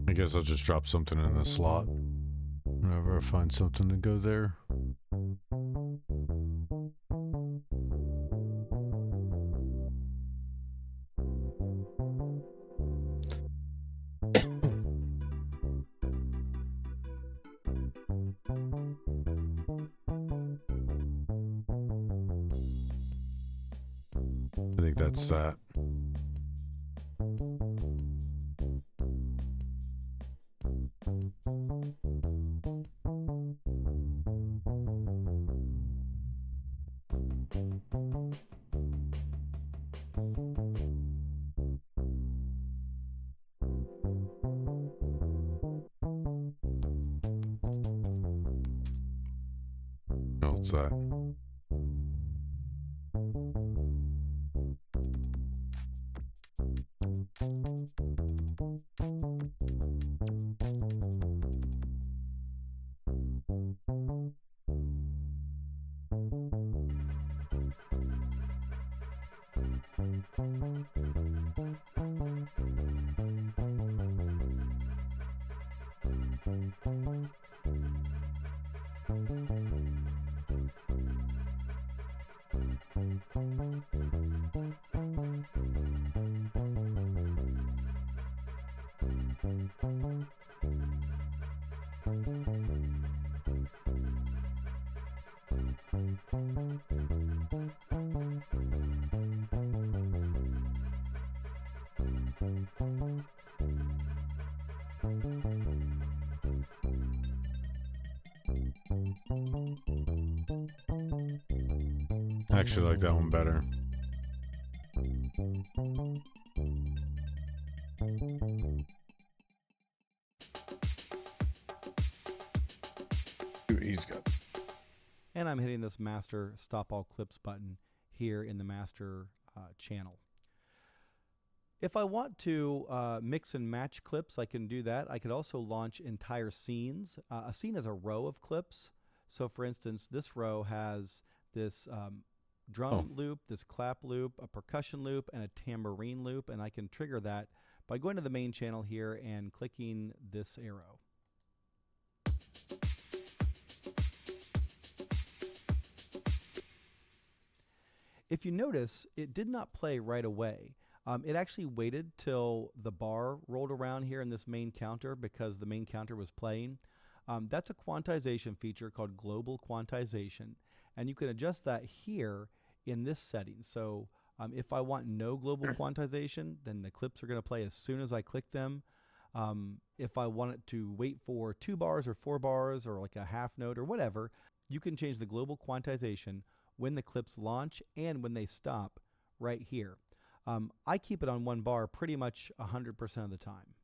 I guess I'll just drop something in the slot whenever I find something to go there. I think that's that. What's that? I actually like that one better. See what he's got. And I'm hitting this master stop all clips button here in the master channel. If I want to mix and match clips, I can do that. I could also launch entire scenes. A scene is a row of clips. So for instance, this row has this drum loop, this clap loop, a percussion loop, and a tambourine loop, and I can trigger that by going to the main channel here and clicking this arrow. If you notice, it did not play right away. It actually waited till the bar rolled around here in this main counter because the main counter was playing. That's a quantization feature called global quantization, and you can adjust that here in this setting. So if I want no global quantization, then the clips are going to play as soon as I click them. If I want it to wait for 2 bars or 4 bars or like a half note or whatever, you can change the global quantization when the clips launch and when they stop right here. I keep it on 1 bar pretty much 100% of the time.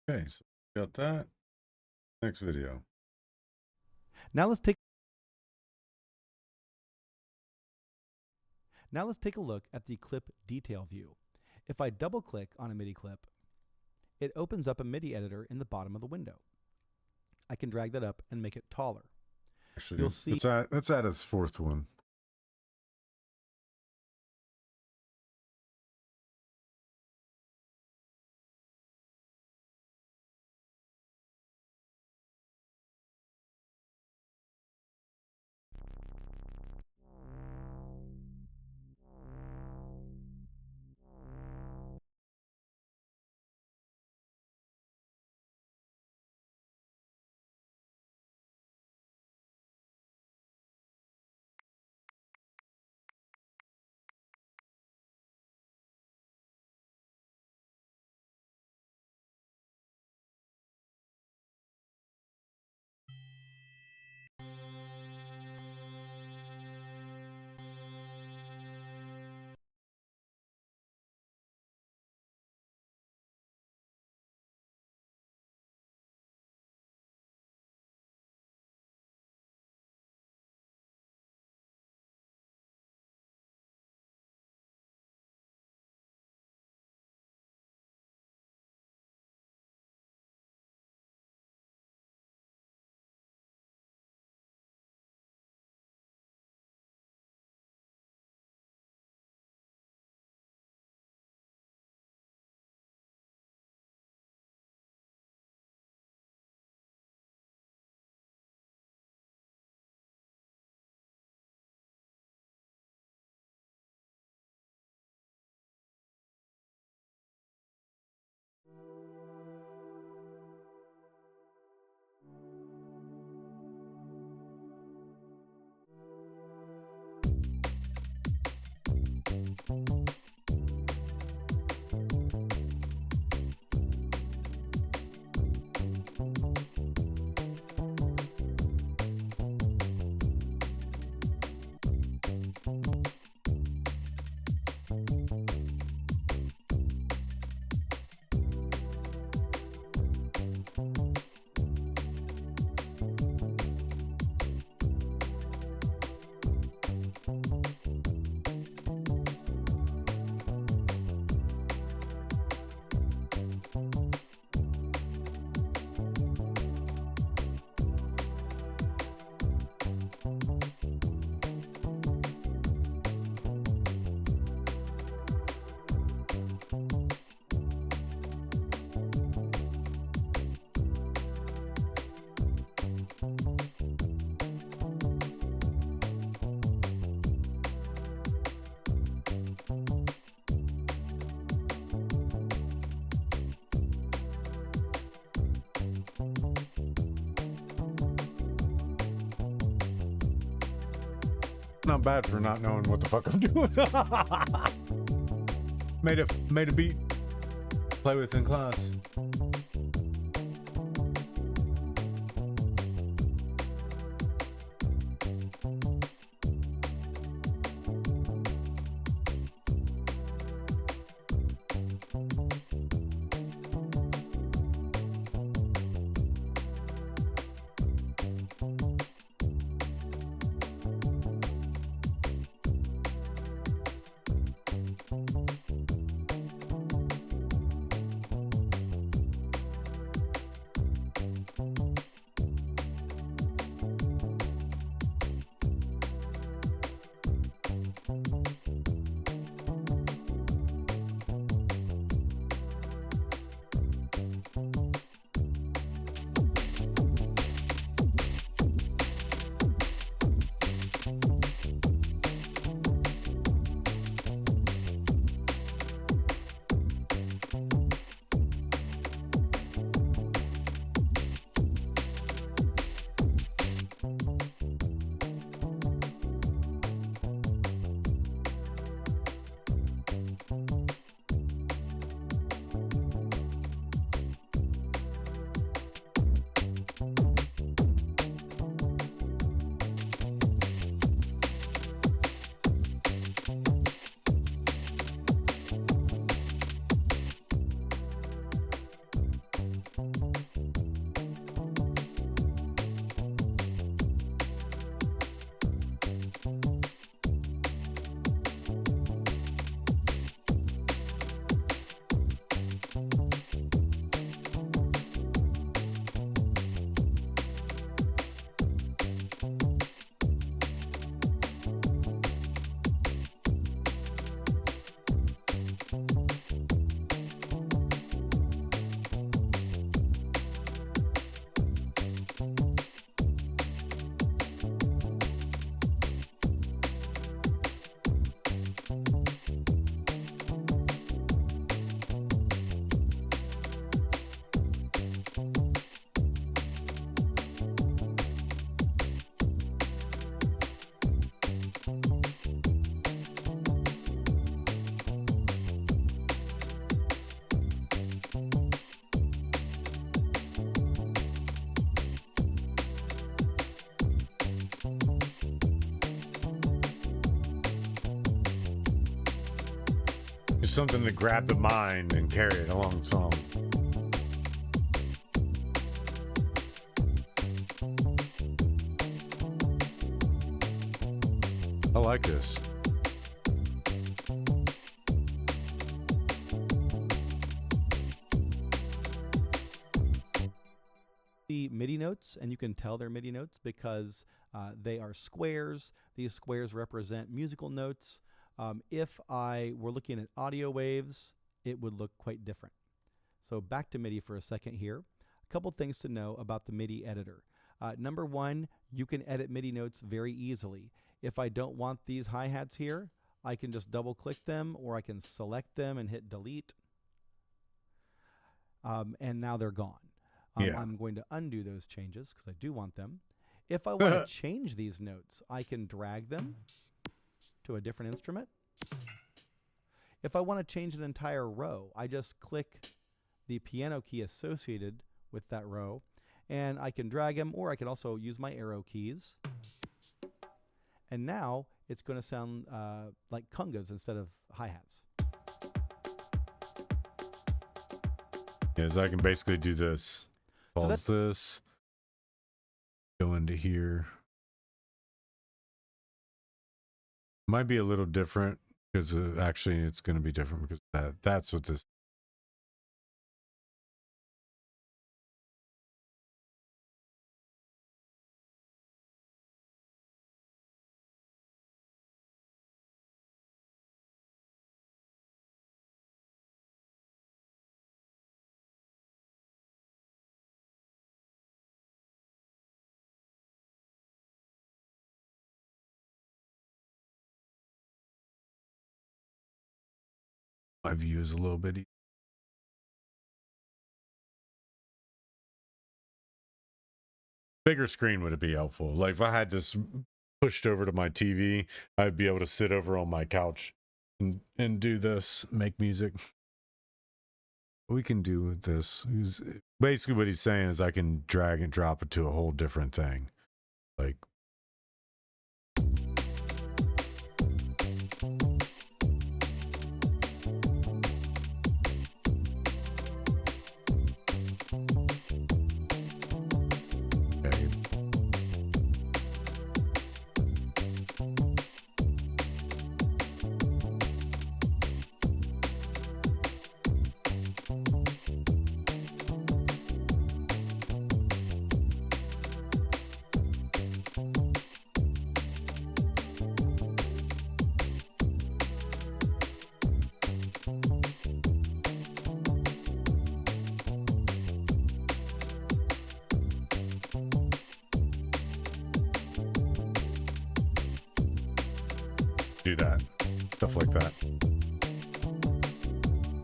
Okay, so got that. Next video. Now let's take a look at the clip detail view. If I double click on a MIDI clip, it opens up a MIDI editor in the bottom of the window. I can drag that up and make it taller. Actually, You'll see. let's add its fourth one. Not bad for not knowing what the fuck I'm doing. made a beat. Play with in class. It's something to grab the mind and carry it along song. I like this. The MIDI notes, and you can tell they're MIDI notes because they are squares. These squares represent musical notes. If I were looking at audio waves, it would look quite different. So back to MIDI for a second here. A couple things to know about the MIDI editor. Number one, you can edit MIDI notes very easily. If I don't want these hi-hats here, I can just double click them, or I can select them and hit delete. And now they're gone. Yeah. I'm going to undo those changes because I do want them. If I want to change these notes, I can drag them to a different instrument. If I want to change an entire row, I just click the piano key associated with that row, and I can drag them, or I can also use my arrow keys. And now it's going to sound like congas instead of hi-hats. Yes, I can basically do this. Pause this. Go into here. Might be a little different because actually it's going to be different because that's what this. My view is a little bit. Bigger screen would it be helpful? Like if I had this pushed over to my TV, I'd be able to sit over on my couch and do this, make music. We can do this. Basically what he's saying is I can drag and drop it to a whole different thing. Like do that. Stuff like that.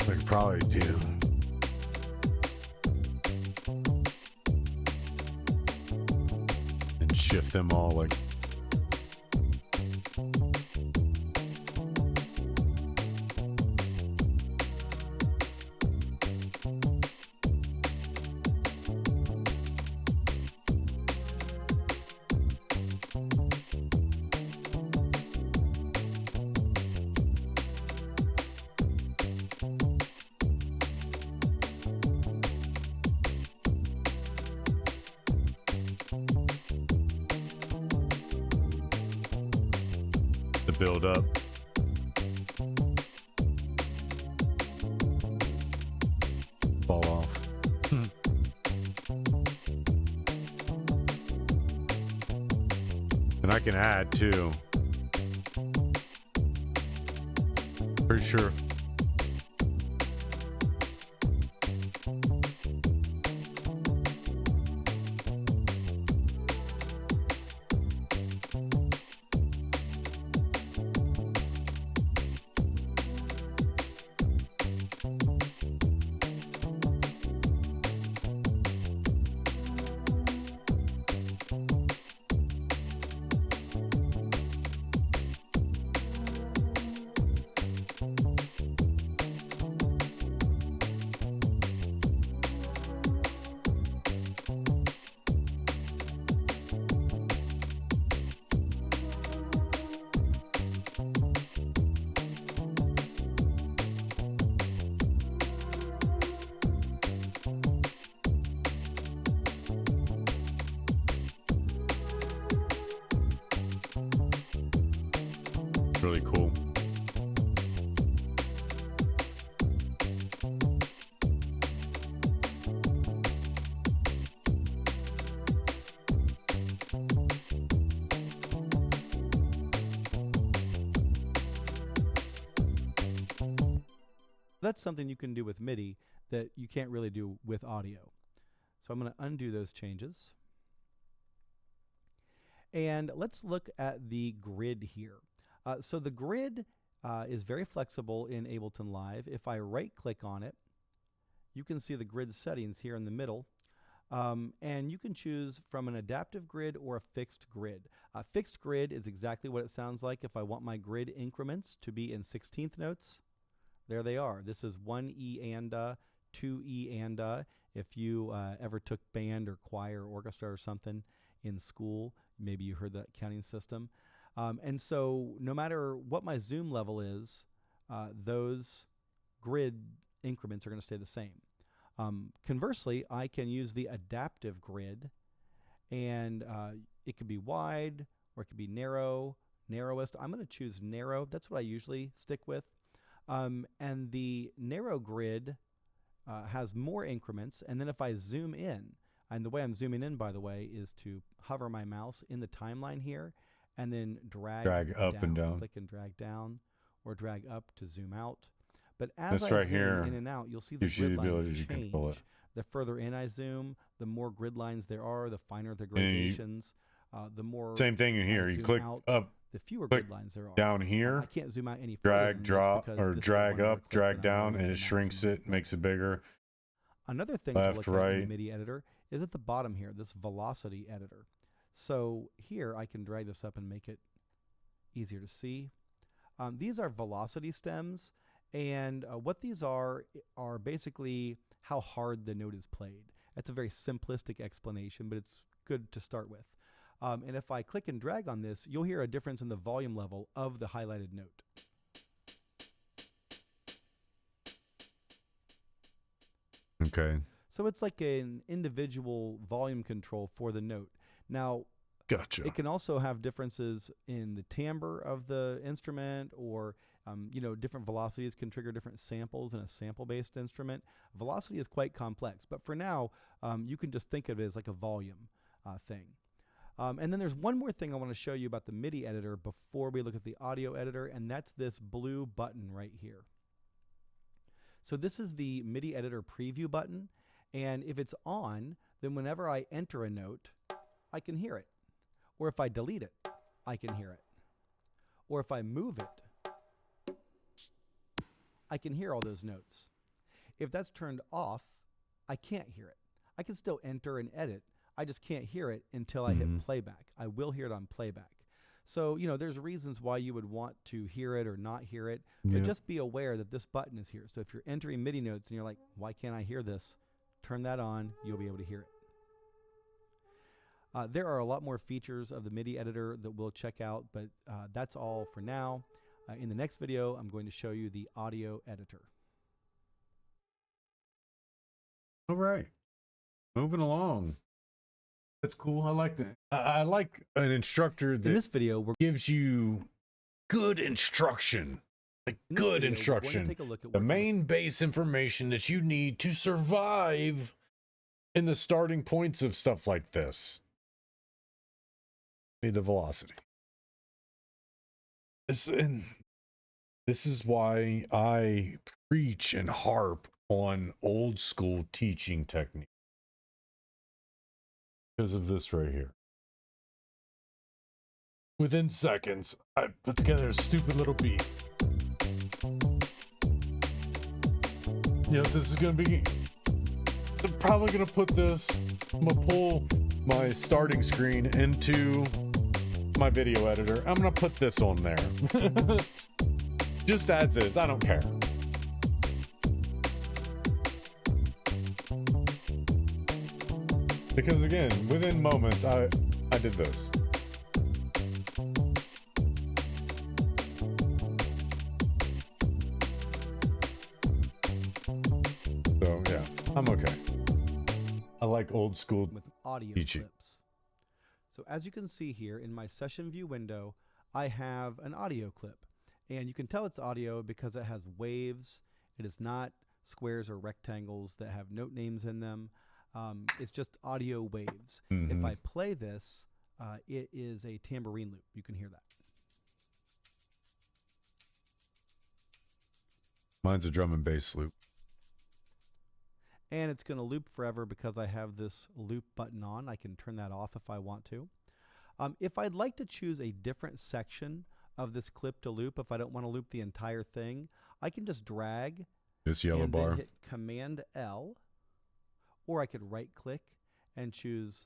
I could probably do. And shift them all like. Build up. Fall off. And I can add too. Pretty sure. Really cool. That's something you can do with MIDI that you can't really do with audio. So I'm going to undo those changes. And let's look at the grid here. So the grid is very flexible in Ableton Live. If I right-click on it, you can see the grid settings here in the middle. And you can choose from an adaptive grid or a fixed grid. Fixed grid is exactly what it sounds like if I want my grid increments to be in 16th notes. There they are. This is 1 E and 2 E and If you ever took band or choir or orchestra or something in school, maybe you heard that counting system. And so no matter what my zoom level is, those grid increments are going to stay the same. Conversely, I can use the adaptive grid, and it could be wide or it could be narrow, narrowest. I'm going to choose narrow. That's what I usually stick with. And the narrow grid has more increments, and then if I zoom in, and the way I'm zooming in, by the way, is to hover my mouse in the timeline here, and then drag up down, and down. click and drag down, or drag up to zoom out. But as This I right zoom here in and out, you'll see the gives you grid the lines ability to control it. change. The further in I zoom, the more grid lines there are, the finer the And you- gradations, the more Same thing in here. I You zoom click out, up, the fewer click grid lines there are. down here, I can't zoom out any further drag, than this drop, because or this is drag one more up, click drag that I'm down, lowering and the it shrinks maximum it, makes it bigger. Another thing Left, to look at in right. the MIDI editor is at the bottom here, this velocity editor. So here I can drag this up and make it easier to see. These are velocity stems, and what these are basically how hard the note is played. That's a very simplistic explanation, but it's good to start with. And if I click and drag on this, you'll hear a difference in the volume level of the highlighted note. Okay. So it's like an individual volume control for the note. Now, Gotcha. it can also have differences in the timbre of the instrument, or different velocities can trigger different samples in a sample-based instrument. Velocity is quite complex, but for now, you can just think of it as like a volume thing. And then there's one more thing I want to show you about the MIDI editor before we look at the audio editor, and that's this blue button right here. So this is the MIDI editor preview button, and if it's on, then whenever I enter a note, I can hear it. Or if I delete it, I can hear it. Or if I move it, I can hear all those notes. If that's turned off, I can't hear it. I can still enter and edit. I just can't hear it until I hit playback. I will hear it on playback. So, there's reasons why you would want to hear it or not hear it, but just be aware that this button is here. So if you're entering MIDI notes and you're like, why can't I hear this? Turn that on, you'll be able to hear it. There are a lot more features of the MIDI editor that we'll check out, but that's all for now. In the next video, I'm going to show you the audio editor. All right. Moving along. That's cool. I like that. I like an instructor that In this video, gives you good instruction. Like good instruction. The main base information that you need to survive in the starting points of stuff like this. Need the velocity. This is why I preach and harp on old school teaching technique. Because of this right here. Within seconds, I put together a stupid little beat. This is gonna be. I'm probably gonna put this. I'm gonna pull my starting screen into my video editor. I'm gonna put this on there. Just as is. I don't care. Because again, within moments, I did this. So yeah, I'm okay. I like old school with audio teaching. clips. So as you can see here in my session view window, I have an audio clip. And you can tell it's audio because it has waves. It is not squares or rectangles that have note names in them. It's just audio waves. If I play this, it is a tambourine loop. You can hear that. Mine's a drum and bass loop. And it's going to loop forever because I have this loop button on. I can turn that off if I want to. If I'd like to choose a different section of this clip to loop, if I don't want to loop the entire thing, I can just drag this yellow and bar. then hit Command L, or I could right click and choose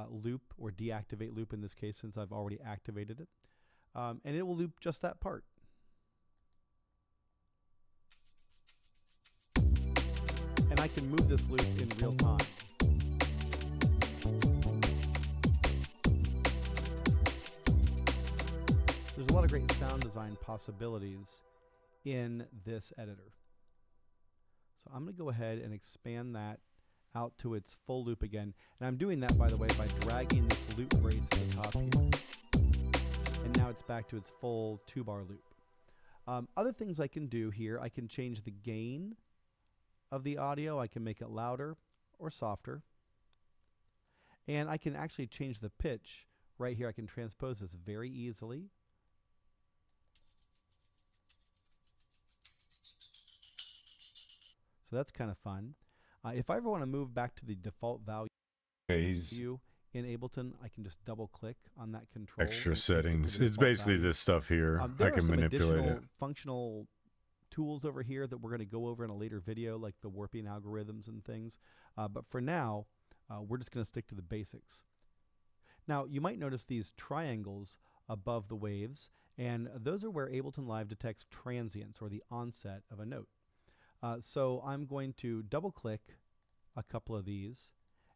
loop or deactivate loop in this case since I've already activated it. And it will loop just that part. And I can move this loop in real time. There's a lot of great sound design possibilities in this editor. So I'm going to go ahead and expand that out to its full loop again. And I'm doing that, by the way, by dragging this loop brace at the top here. And now it's back to its full 2-bar loop. Other things I can do here, I can change the gain of the audio. I can make it louder or softer. And I can actually change the pitch. Right here, I can transpose this very easily. So that's kind of fun. If I ever want to move back to the default value in Ableton, I can just double click on that control. Extra settings. It's basically this stuff here. I can manipulate it. Functional tools over here that we're going to go over in a later video, like the warping algorithms and things. But for now, we're just going to stick to the basics. Now, you might notice these triangles above the waves, and those are where Ableton Live detects transients or the onset of a note. So I'm going to double click a couple of these,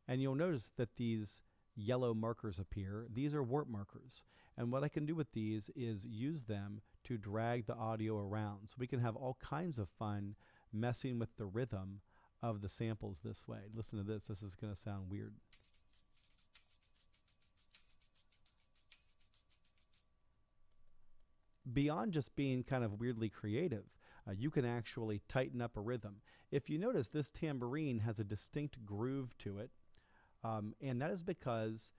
and you'll notice that these yellow markers appear. These are warp markers. And what I can do with these is use them to drag the audio around. So we can have all kinds of fun messing with the rhythm of the samples this way. Listen to this. This is going to sound weird. Beyond just being kind of weirdly creative, you can actually tighten up a rhythm. If you notice, this tambourine has a distinct groove to it, and that is because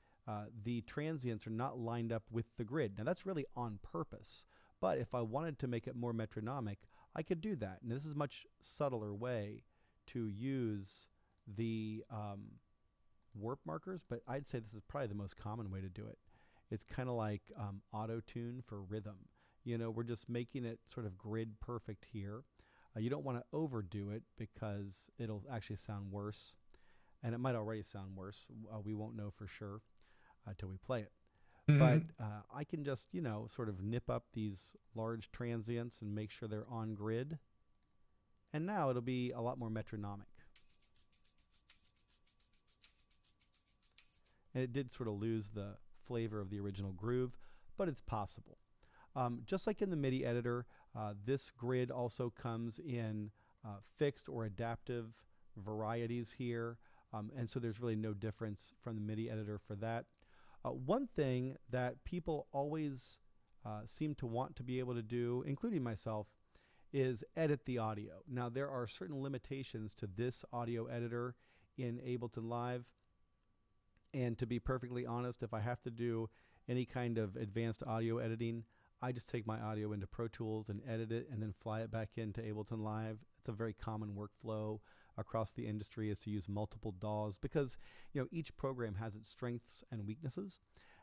the transients are not lined up with the grid. Now, that's really on purpose, but if I wanted to make it more metronomic, I could do that. And this is a much subtler way to use the warp markers, but I'd say this is probably the most common way to do it. It's kind of like auto-tune for rhythm. You know, we're just making it sort of grid perfect here. You don't want to overdo it because it'll actually sound worse. And it might already sound worse. We won't know for sure until we play it. But I can just, you know, sort of nip up these large transients and make sure they're on grid. And now it'll be a lot more metronomic. And it did sort of lose the flavor of the original groove, but it's possible. Just like in the MIDI editor, this grid also comes in fixed or adaptive varieties here. And so there's really no difference from the MIDI editor for that. One thing that people always seem to want to be able to do, including myself, is edit the audio. Now, there are certain limitations to this audio editor in Ableton Live. And to be perfectly honest, if I have to do any kind of advanced audio editing, I just take my audio into Pro Tools and edit it and then fly it back into Ableton Live. It's a very common workflow across the industry, is to use multiple DAWs because, you know, each program has its strengths and weaknesses.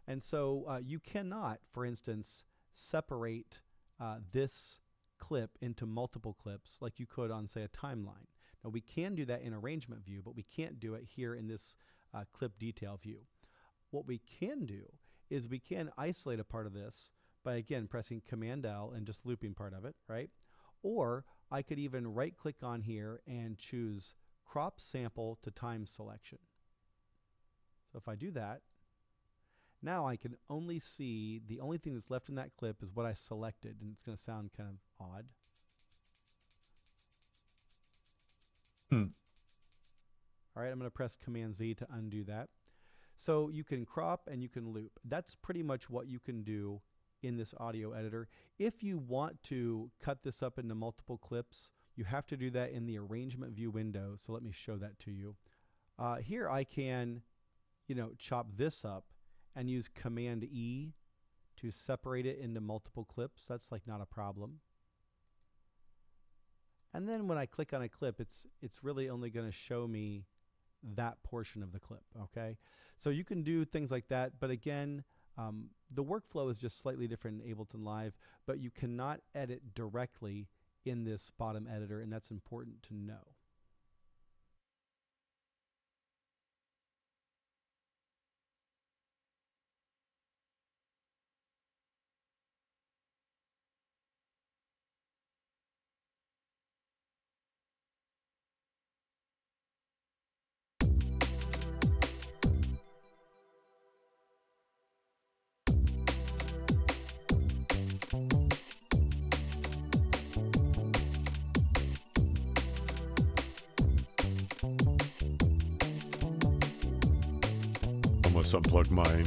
And so you cannot, for instance, separate this clip into multiple clips like you could on, say, a timeline. Now, we can do that in arrangement view, but we can't do it here in this clip detail view. What we can do is we can isolate a part of this by, again, pressing Command L and just looping part of it, right? Or I could even right-click on here and choose Crop Sample to Time Selection. So if I do that, now I can only see, the only thing that's left in that clip is what I selected, and it's going to sound kind of odd. All right, I'm going to press Command Z to undo that. So you can crop and you can loop. That's pretty much what you can do in this audio editor. If you want to cut this up into multiple clips, you have to do that in the arrangement view window. So let me show that to you. Here I can, chop this up and use Command E to separate it into multiple clips. That's like not a problem. And then when I click on a clip, it's really only going to show me that portion of the clip, okay? So you can do things like that, but again, the workflow is just slightly different in Ableton Live, but you cannot edit directly in this bottom editor, and that's important to know. Almost unplugged my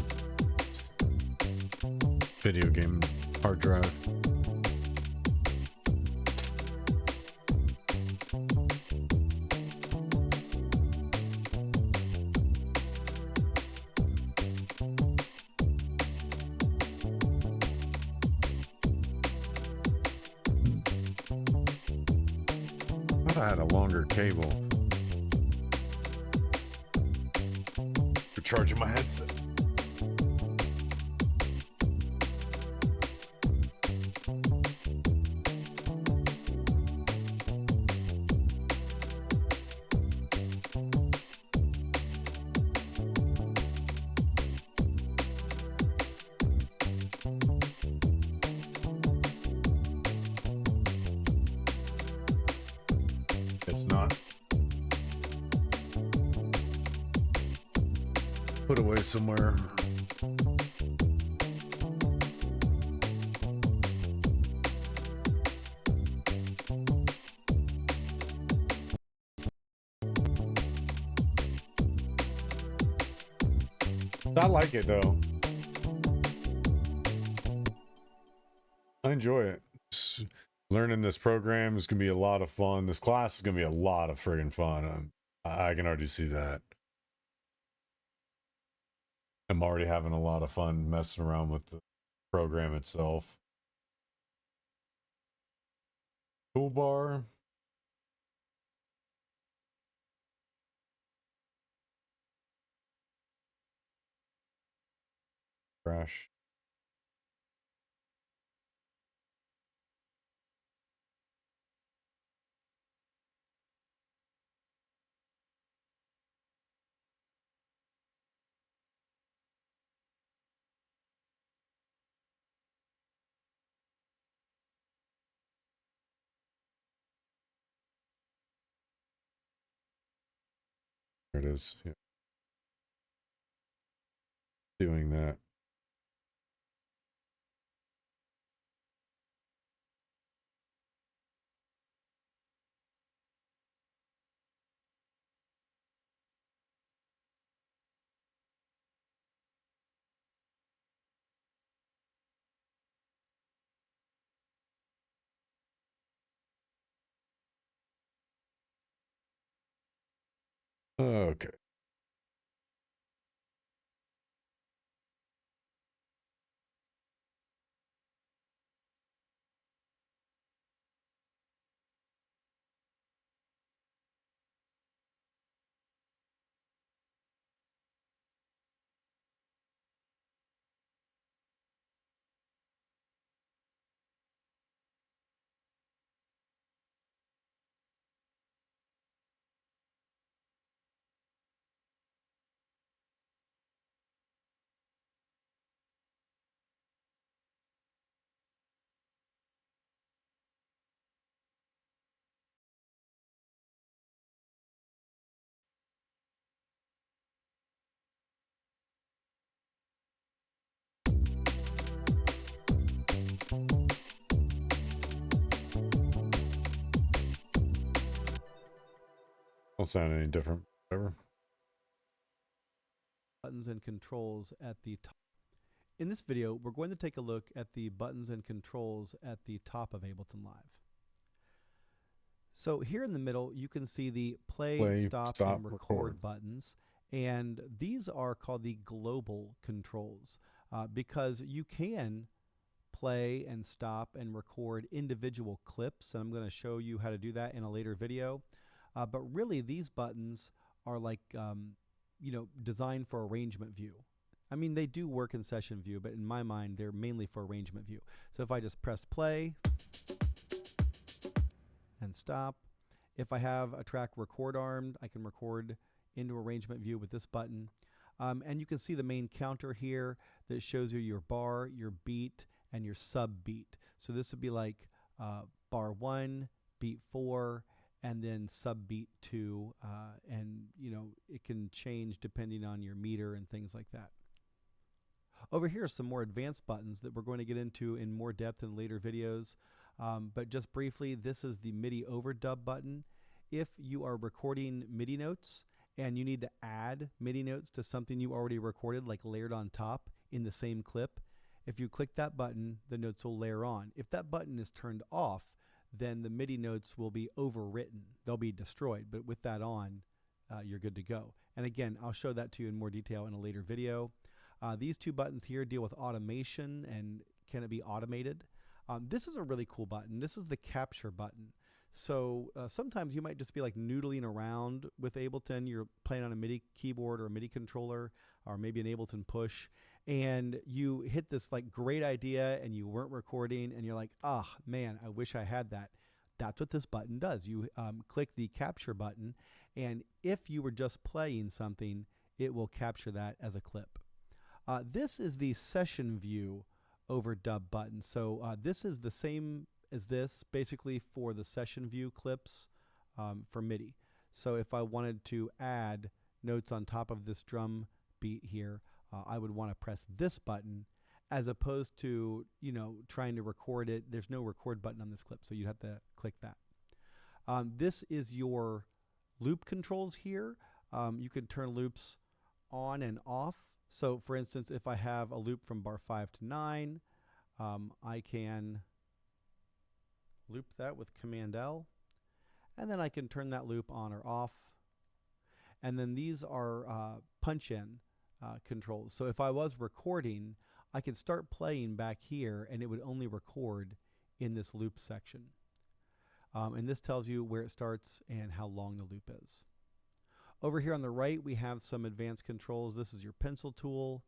video game hard drive. I thought I had a longer cable for charging my headset. It's not. Put away somewhere. I like it though. I enjoy it. Learning this program is gonna be a lot of fun. This class is gonna be a lot of friggin' fun. I can already see that. I'm already having a lot of fun messing around with the program itself. Toolbar. Crash. There it is. Yeah. Doing that. Okay. Don't sound any different. Whatever. Buttons and controls at the top. In this video, we're going to take a look at the buttons and controls at the top of Ableton Live. So here in the middle, you can see the play, stop, and record buttons. And these are called the global controls because you can play and stop and record individual clips. And I'm going to show you how to do that in a later video. But really, these buttons are like, you know, designed for arrangement view. I mean, they do work in session view, but in my mind, they're mainly for arrangement view. So if I just press play and stop, if I have a track record armed, I can record into arrangement view with this button. And you can see the main counter here that shows you your bar, your beat, and your sub beat. So this would be like bar 1, beat 4, and then sub beat 2. And you know, it can change depending on your meter and things like that. Over here are some more advanced buttons that we're going to get into in more depth in later videos. But just briefly, this is the MIDI overdub button. If you are recording MIDI notes and you need to add MIDI notes to something you already recorded, like layered on top in the same clip, if you click that button, the notes will layer on. If that button is turned off, then the MIDI notes will be overwritten. They'll be destroyed. But with that on, you're good to go. And again, I'll show that to you in more detail in a later video. These two buttons here deal with automation and can it be automated. This is a really cool button. This is the capture button. So sometimes you might just be like noodling around with Ableton. You're playing on a MIDI keyboard or a MIDI controller or maybe an Ableton push, and you hit this like great idea and you weren't recording and you're like, ah, man, I wish I had that. That's what this button does. You click the capture button, and if you were just playing something, it will capture that as a clip. This is the session view overdub button. So this is the same as this, basically for the session view clips for MIDI. So if I wanted to add notes on top of this drum beat here, I would want to press this button as opposed to, you know, trying to record it. There's no record button on this clip, so you'd have to click that. This is your loop controls here. You can turn loops on and off. So for instance, if I have a loop from bar 5 to 9, I can loop that with Command L, and then I can turn that loop on or off. And then these are punch-in controls. So if I was recording, I could start playing back here and it would only record in this loop section. And this tells you where it starts and how long the loop is. Over here on the right, we have some advanced controls. This is your pencil tool.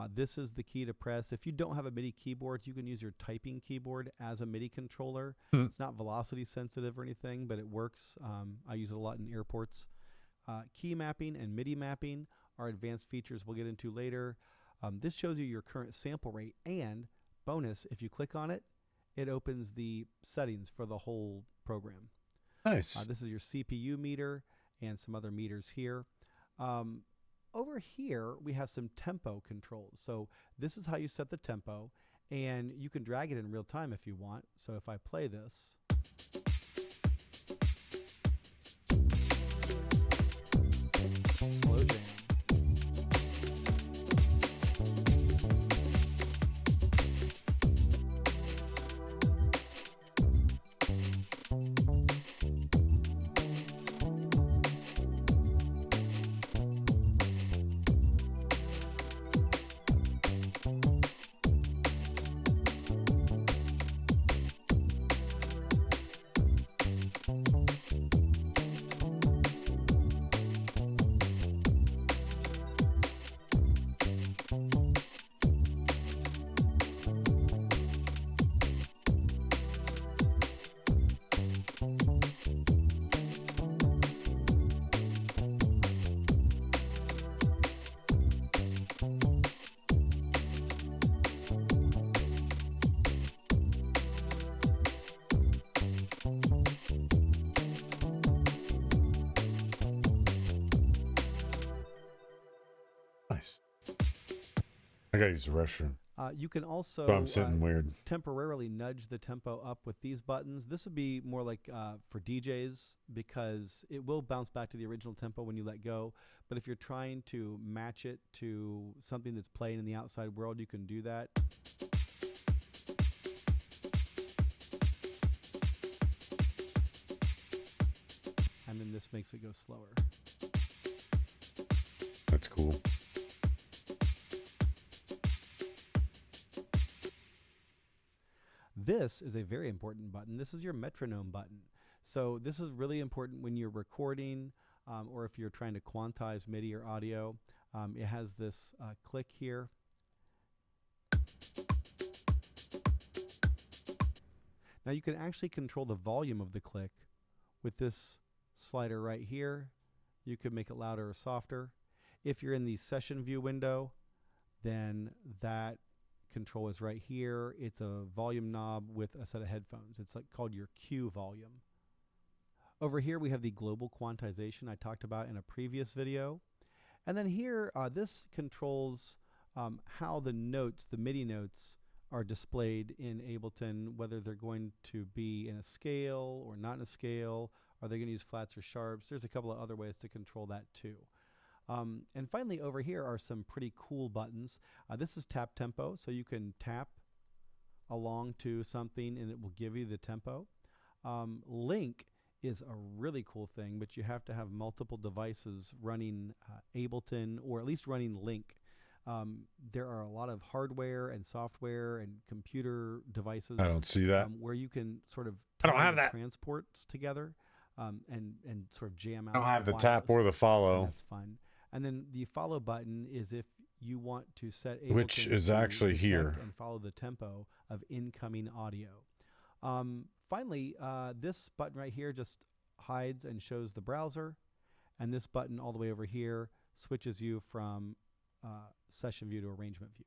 This is the key to press. If you don't have a MIDI keyboard, you can use your typing keyboard as a MIDI controller. It's not velocity sensitive or anything, but it works. I use it a lot in airports. Key mapping and MIDI mapping are advanced features we'll get into later. This shows you your current sample rate, and bonus, if you click on it, it opens the settings for the whole program. Nice. This is your CPU meter and some other meters here. Over here, we have some tempo controls. So this is how you set the tempo, and you can drag it in real time if you want. So if I play this, slow jam. Nice. I gotta use the restroom. You can also I'm sitting weird. temporarily nudge the tempo up with these buttons. This would be more like for DJs because it will bounce back to the original tempo when you let go. But if you're trying to match it to something that's playing in the outside world, you can do that. And then this makes it go slower. That's cool. This is a very important button. This is your metronome button. So this is really important when you're recording or if you're trying to quantize MIDI or audio. It has this click here. Now you can actually control the volume of the click with this slider right here. You could make it louder or softer. If you're in the session view window, then that control is right here. It's a volume knob with a set of headphones. It's like called your Q volume. Over here we have the global quantization I talked about in a previous video. And then here, this controls how the notes, the MIDI notes, are displayed in Ableton, whether they're going to be in a scale or not in a scale. Are they going to use flats or sharps? There's a couple of other ways to control that too. And finally, over here are some pretty cool buttons. This is tap tempo, so you can tap along to something and it will give you the tempo. Link is a really cool thing, but you have to have multiple devices running Ableton or at least running Link. There are a lot of hardware and software and computer devices. I don't see that. Where you can sort of I don't tie have the that. transports together and sort of jam out. I don't have the wireless. tap or the follow. That's fun. And then the follow button is if you want to set Ableton Which is to actually detect here. and follow the tempo of incoming audio. Finally, this button right here just hides and shows the browser, and this button all the way over here switches you from session view to arrangement view.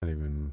Not even.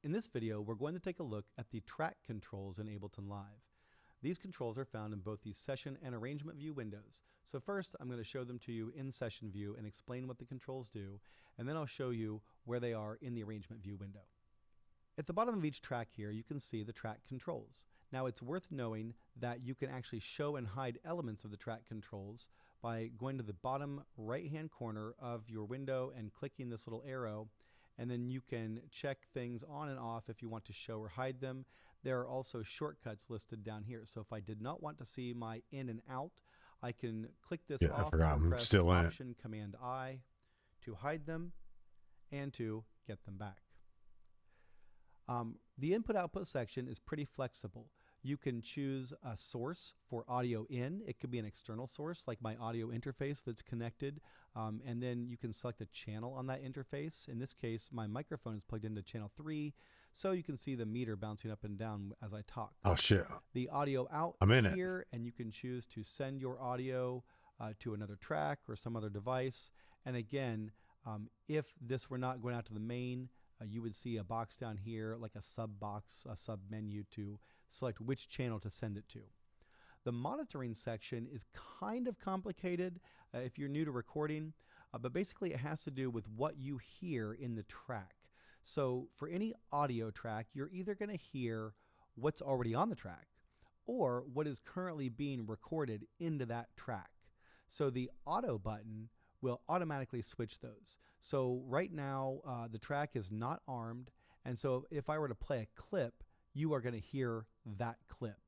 In this video, we're going to take a look at the track controls in Ableton Live. These controls are found in both the session and arrangement view windows. So first, I'm going to show them to you in session view and explain what the controls do, and then I'll show you where they are in the arrangement view window. At the bottom of each track here, you can see the track controls. Now, it's worth knowing that you can actually show and hide elements of the track controls by going to the bottom right-hand corner of your window and clicking this little arrow, and then you can check things on and off if you want to show or hide them. There are also shortcuts listed down here. So if I did not want to see my in and out, I can click this off and press Option Command I to hide them and to get them back. The input-output section is pretty flexible. You can choose a source for audio in. It could be an external source like my audio interface that's connected, and then you can select a channel on that interface. In this case, my microphone is plugged into channel 3, so you can see the meter bouncing up and down as I talk. Oh shit. The audio out is here, and you can choose to send your audio to another track or some other device. And again, if this were not going out to the main, you would see a box down here, like a sub box, a sub menu to select which channel to send it to. The monitoring section is kind of complicated if you're new to recording, but basically it has to do with what you hear in the track. So for any audio track, you're either going to hear what's already on the track or what is currently being recorded into that track. So the auto button will automatically switch those. So right now, the track is not armed, and so if I were to play a clip, you are going to hear that clip,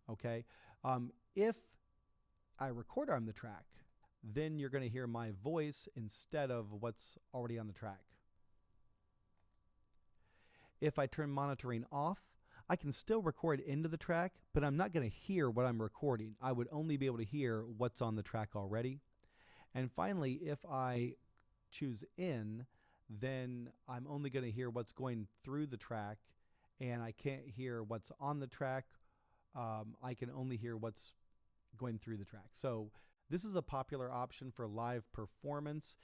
okay? If I record on the track, then you're going to hear my voice instead of what's already on the track. If I turn monitoring off, I can still record into the track, but I'm not going to hear what I'm recording. I would only be able to hear what's on the track already. And finally, if I choose in, then I'm only going to hear what's going through the track, and I can't hear what's on the track. I can only hear what's going through the track. So this is a popular option for live performance.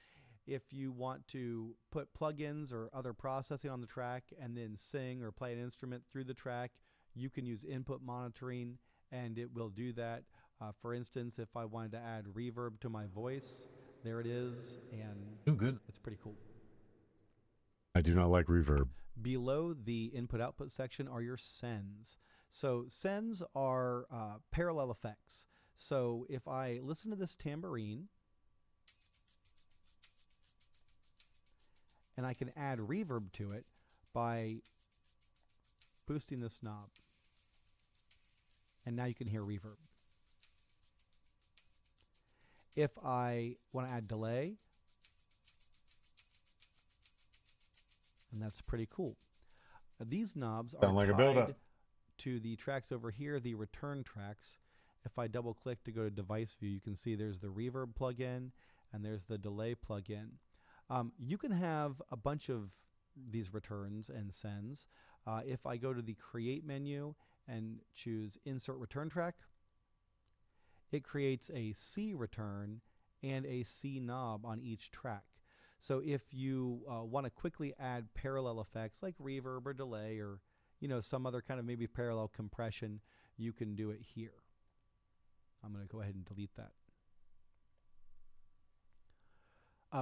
If you want to put plugins or other processing on the track and then sing or play an instrument through the track, you can use input monitoring, and it will do that. For instance, if I wanted to add reverb to my voice, there it is, and good. It's pretty cool. I do not like reverb. Below the input-output section are your sends. So sends are parallel effects. So if I listen to this tambourine, and I can add reverb to it by boosting this knob. And now you can hear reverb. If I want to add delay, and that's pretty cool. These knobs are tied to the tracks over here, the return tracks. If I double click to go to device view, you can see there's the reverb plugin and there's the delay plugin. You can have a bunch of these returns and sends. If I go to the create menu and choose insert return track, it creates a C return and a C knob on each track. So if you want to quickly add parallel effects like reverb or delay or some other kind of maybe parallel compression, you can do it here. I'm going to go ahead and delete that.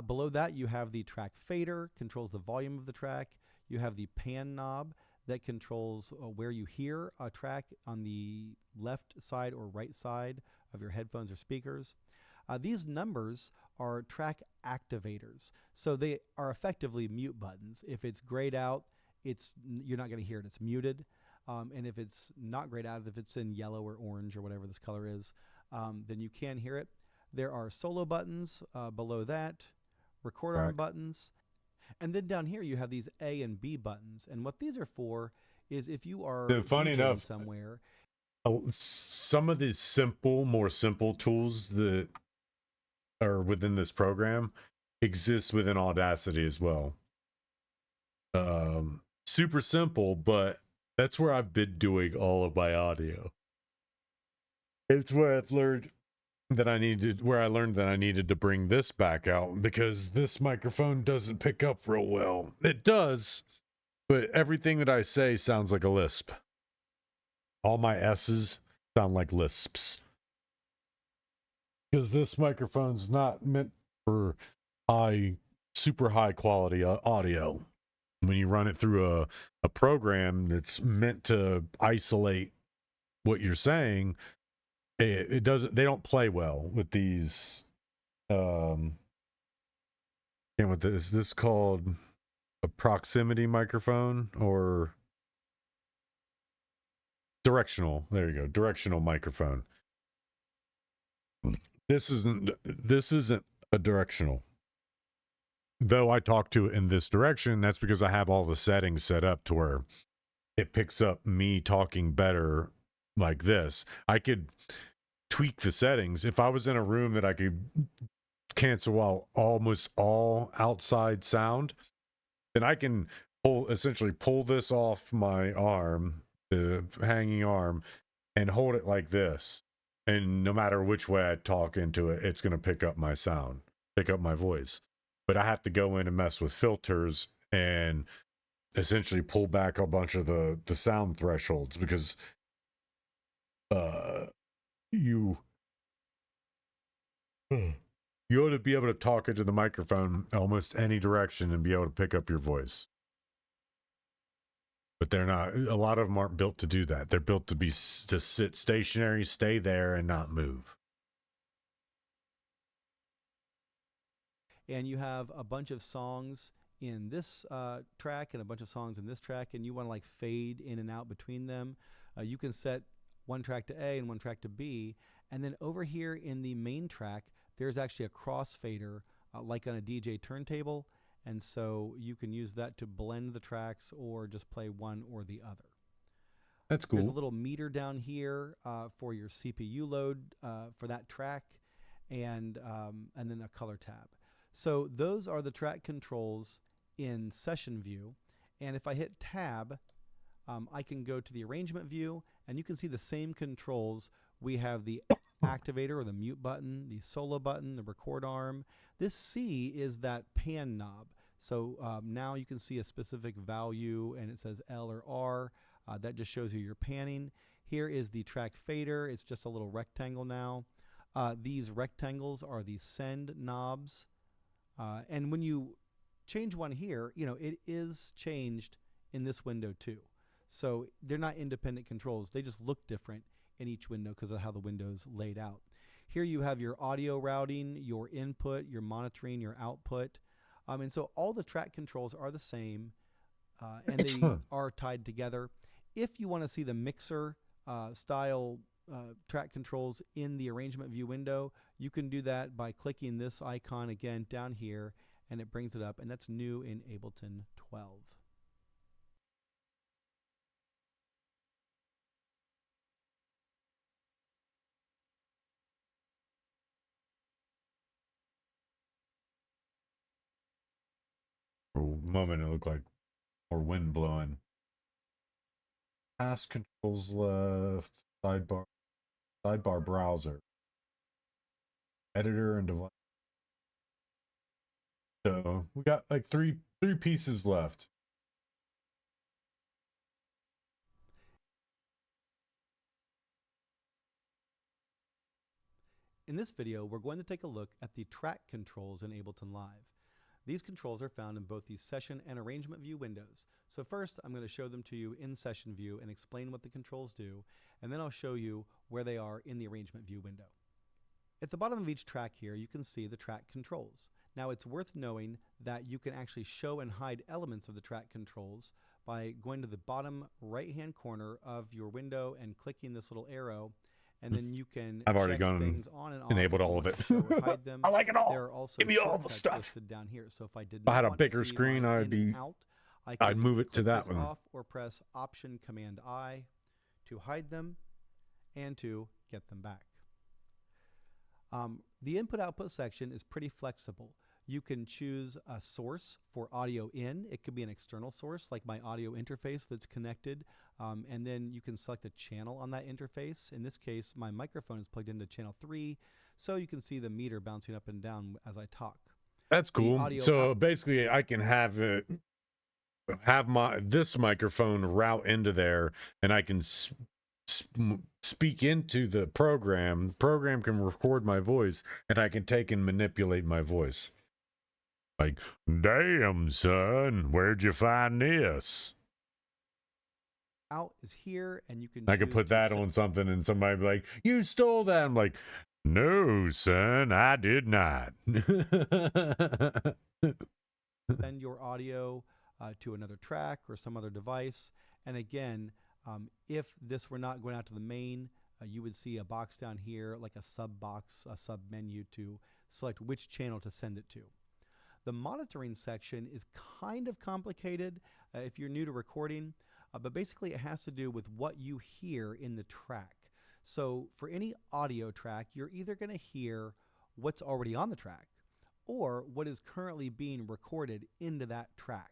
Below that, you have the track fader, controls the volume of the track. You have the pan knob that controls where you hear a track on the left side or right side of your headphones or speakers. These numbers are track activators. So they are effectively mute buttons. If it's grayed out, you're not going to hear it. It's muted. And if it's not grayed out, if it's in yellow or orange or whatever this color is, then you can hear it. There are solo buttons below that, record arm buttons, and then down here you have these A and B buttons. And what these are for is if you are DJing somewhere. Some of these more simple tools that are within this program exist within Audacity as well. Super simple, but that's where I've been doing all of my audio. It's where I've learned that I needed to bring this back out because this microphone doesn't pick up real well. It does, but everything that I say sounds like a lisp. All my S's sound like lisps. Because this microphone's not meant for super high quality audio. When you run it through a program that's meant to isolate what you're saying, it doesn't. They don't play well with these. And what is this called? A proximity microphone or directional? There you go, directional microphone. This isn't a directional. Though I talk to it in this direction, that's because I have all the settings set up to where it picks up me talking better like this. I could tweak the settings. If I was in a room that I could cancel out almost all outside sound, then I can essentially pull this off my arm, the hanging arm, and hold it like this. And no matter which way I talk into it, it's going to pick up my sound, pick up my voice. But I have to go in and mess with filters and essentially pull back a bunch of the sound thresholds, because you ought to be able to talk into the microphone almost any direction and be able to pick up your voice. But they're not. A lot of them aren't built to do that. They're built to sit stationary, stay there, and not move. And you have a bunch of songs in this track and a bunch of songs in this track, and you want to like fade in and out between them. You can set one track to A and one track to B, and then over here in the main track, there's actually a crossfader like on a DJ turntable, and so you can use that to blend the tracks or just play one or the other. That's cool. There's a little meter down here for your CPU load for that track, and then a color tab. So those are the track controls in session view. And if I hit tab, I can go to the arrangement view, and you can see the same controls. We have the activator or the mute button, the solo button, the record arm. This C is that pan knob. So now you can see a specific value, and it says L or R. That just shows you your panning. Here is the track fader. It's just a little rectangle now. These rectangles are the send knobs. And when you change one here, it is changed in this window too. So they're not independent controls. They just look different in each window because of how the window's laid out. Here you have your audio routing, your input, your monitoring, your output. And so all the track controls are the same, and they are tied together. If you want to see the mixer style track controls in the arrangement view window, you can do that by clicking this icon again down here, and it brings it up, and that's new in Ableton 12. For a moment, it looked like more wind blowing. Task controls left, sidebar browser, editor and device. So we got like three pieces left. In this video, we're going to take a look at the track controls in Ableton Live. These controls are found in both the session and arrangement view windows. So first, I'm going to show them to you in session view and explain what the controls do, and then I'll show you where they are in the arrangement view window. At the bottom of each track here, you can see the track controls. Now, it's worth knowing that you can actually show and hide elements of the track controls by going to the bottom right-hand corner of your window and clicking this little arrow, and then you can I've already check gone things on and off. enabled all of it. Show or hide them. I like it all. There are also Give me all the shortcuts stuff. listed down here. So if I did If I not had a want to bigger see screen, my I'd in be. and out, I I'd could move it to click that this one. off or press Option Command I to hide them and to get them back. The input-output section is pretty flexible. You can choose a source for audio in. It could be an external source, like my audio interface that's connected, and then you can select a channel on that interface. In this case, my microphone is plugged into channel 3, so you can see the meter bouncing up and down as I talk. That's cool. So basically, I can have it have this microphone route into there, and I can speak into the program. The program can record my voice, and I can take and manipulate my voice. Like, damn, son, where'd you find this? Out is here, and you can. I could put that on something, and somebody be like, "You stole that." I'm like, "No, son, I did not." Send your audio to another track or some other device. And again, if this were not going out to the main, you would see a box down here, like a sub box, a sub menu to select which channel to send it to. The monitoring section is kind of complicated if you're new to recording, but basically it has to do with what you hear in the track. So for any audio track, you're either going to hear what's already on the track or what is currently being recorded into that track.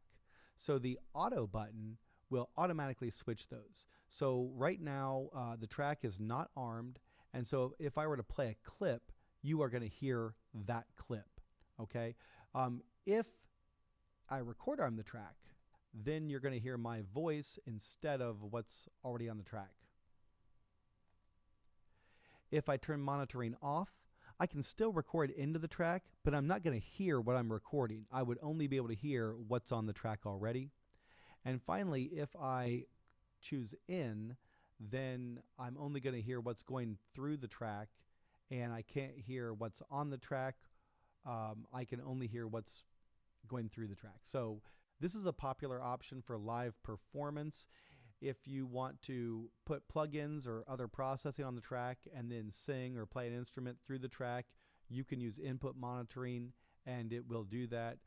So the auto button will automatically switch those. So right now the track is not armed, and so if I were to play a clip, you are going to hear that clip, okay? If I record arm the track, then you're going to hear my voice instead of what's already on the track. If I turn monitoring off, I can still record into the track, but I'm not going to hear what I'm recording. I would only be able to hear what's on the track already. And finally, if I choose in, then I'm only going to hear what's going through the track, and I can't hear what's on the track. I can only hear what's going through the track. So this is a popular option for live performance. If you want to put plugins or other processing on the track and then sing or play an instrument through the track, you can use input monitoring and it will do that.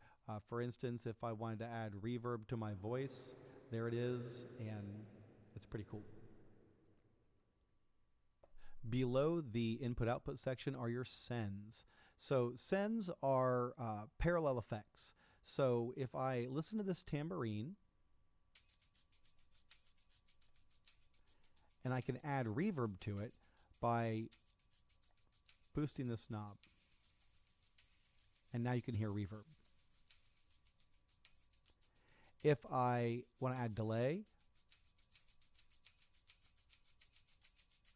For instance, if I wanted to add reverb to my voice, there it is, and it's pretty cool. Below the input-output section are your sends. So sends are parallel effects. So if I listen to this tambourine, and I can add reverb to it by boosting this knob. And now you can hear reverb. If I want to add delay,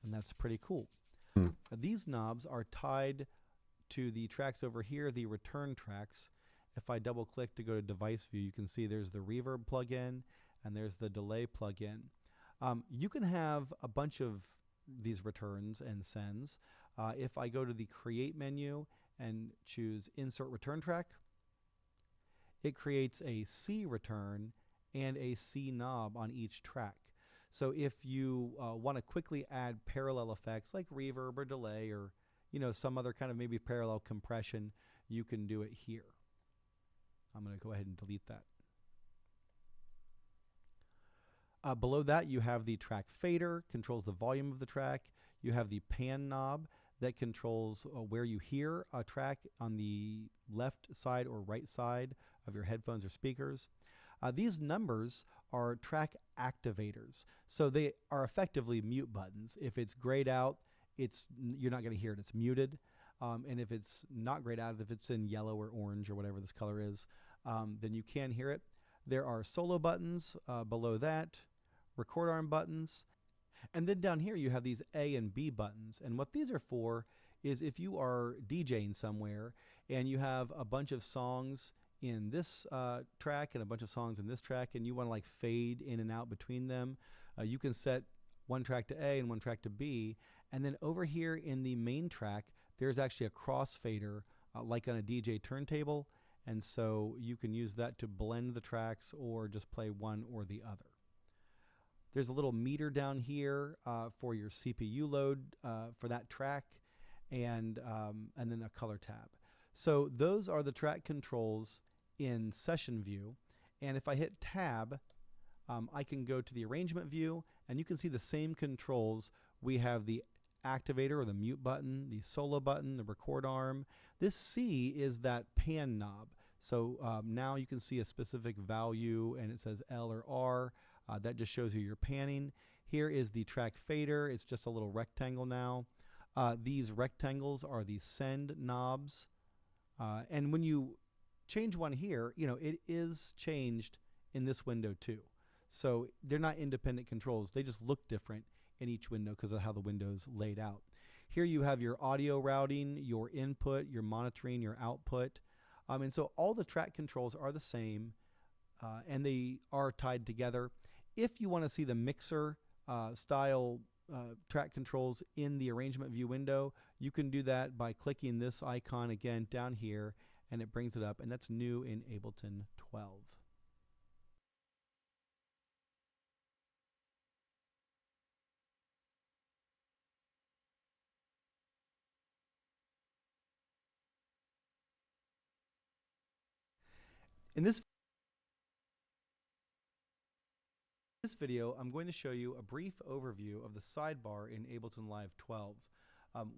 and that's pretty cool. These knobs are tied to the tracks over here, the return tracks. If I double click to go to device view, you can see there's the reverb plugin and there's the delay plugin. You can have a bunch of these returns and sends. If I go to the create menu and choose insert return track, it creates a C return and a C knob on each track. So if you want to quickly add parallel effects like reverb or delay or some other kind of maybe parallel compression, you can do it here. I'm going to go ahead and delete that. Below that, you have the track fader, controls the volume of the track. You have the pan knob that controls where you hear a track on the left side or right side of your headphones or speakers. These numbers are track activators. So they are effectively mute buttons. If it's grayed out, you're not going to hear it. It's muted. And if it's not grayed out, if it's in yellow or orange or whatever this color is, then you can hear it. There are solo buttons below that, record arm buttons, and then down here you have these A and B buttons. And what these are for is if you are DJing somewhere and you have a bunch of songs in this track and a bunch of songs in this track and you want to like fade in and out between them, you can set one track to A and one track to B. And then over here in the main track, there's actually a crossfader like on a DJ turntable. And so you can use that to blend the tracks or just play one or the other. There's a little meter down here for your CPU load for that track, and then a color tab. So those are the track controls in session view. And if I hit tab, I can go to the arrangement view, and you can see the same controls. We have the activator or the mute button, the solo button, the record arm. This C is that pan knob. So now you can see a specific value and it says L or R. That just shows you you're panning. Here is the track fader. It's just a little rectangle now. These rectangles are the send knobs. And when you change one here, it is changed in this window too. So they're not independent controls. They just look different in each window because of how the window's laid out. Here you have your audio routing, your input, your monitoring, your output. And so all the track controls are the same, and they are tied together. If you want to see the mixer style track controls in the arrangement view window, you can do that by clicking this icon again down here, and it brings it up, and that's new in Ableton 12. In this video, I'm going to show you a brief overview of the sidebar in Ableton Live 12.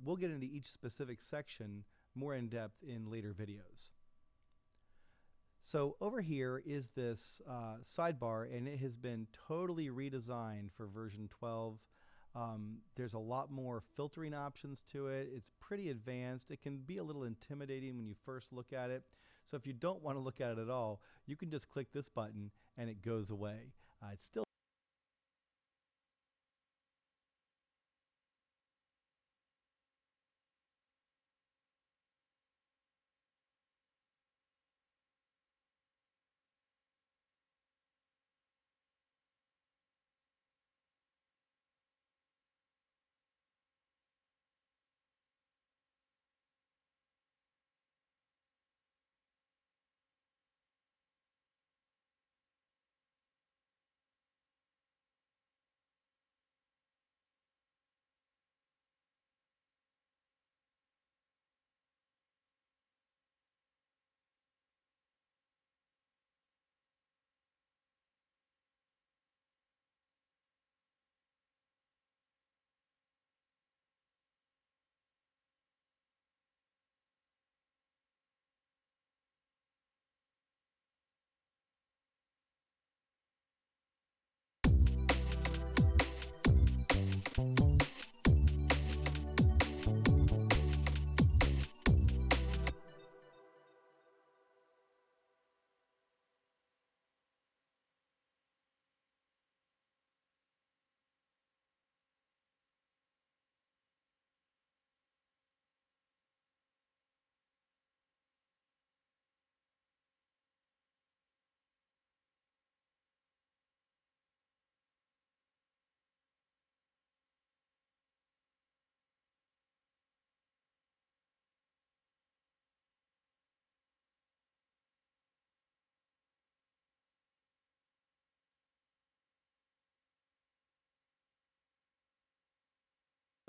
We'll get into each specific section more in depth in later videos. So over here is this sidebar, and it has been totally redesigned for version 12. There's a lot more filtering options to it. It's pretty advanced. It can be a little intimidating when you first look at it. So if you don't want to look at it at all, you can just click this button and it goes away. It's still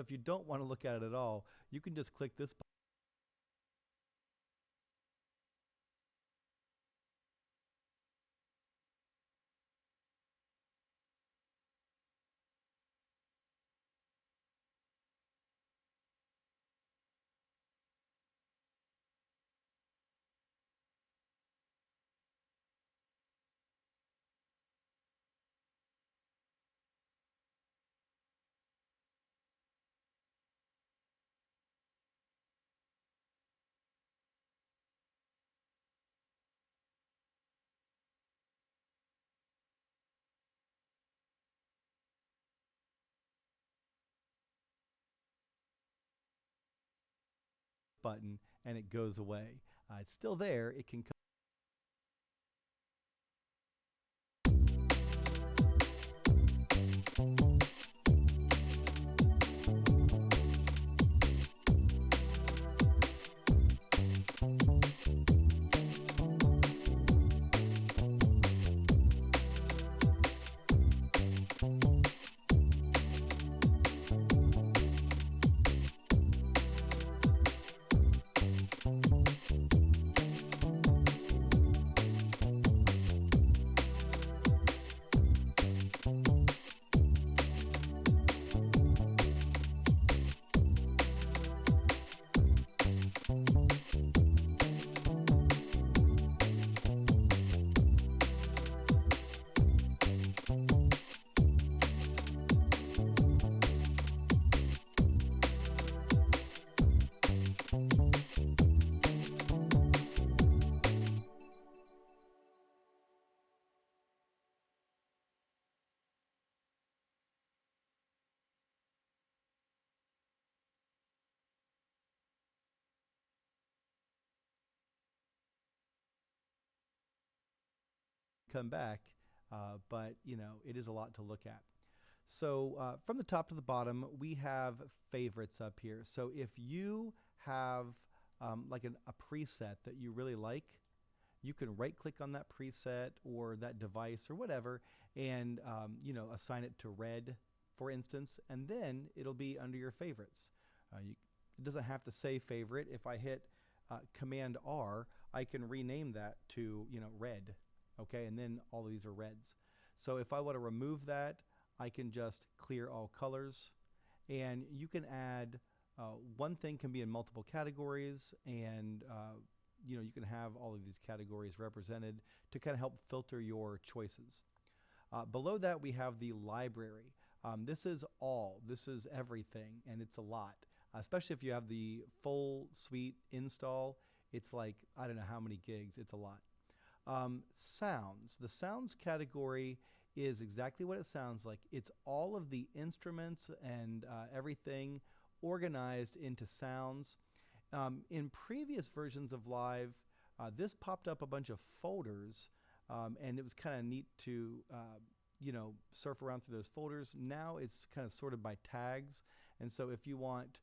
if you don't want to look at it at all, you can just click this button and it goes away. It's still there. It can come back, but it is a lot to look at. So from the top to the bottom, we have favorites up here. So if you have like a preset that you really like, you can right click on that preset or that device or whatever and assign it to red, for instance, and then it'll be under your favorites. It doesn't have to say favorite. If I hit Command R, I can rename that to red, okay, and then all of these are reds. So if I want to remove that, I can just clear all colors, and you can add one thing can be in multiple categories, and you can have all of these categories represented to kind of help filter your choices. Below that, we have the library. This is everything, and it's a lot, especially if you have the full suite install. It's like, I don't know how many gigs, it's a lot. Sounds. The sounds category is exactly what it sounds like. It's all of the instruments and everything organized into sounds. In previous versions of Live, this popped up a bunch of folders, and it was kind of neat to surf around through those folders. Now it's kind of sorted by tags, and so if you want,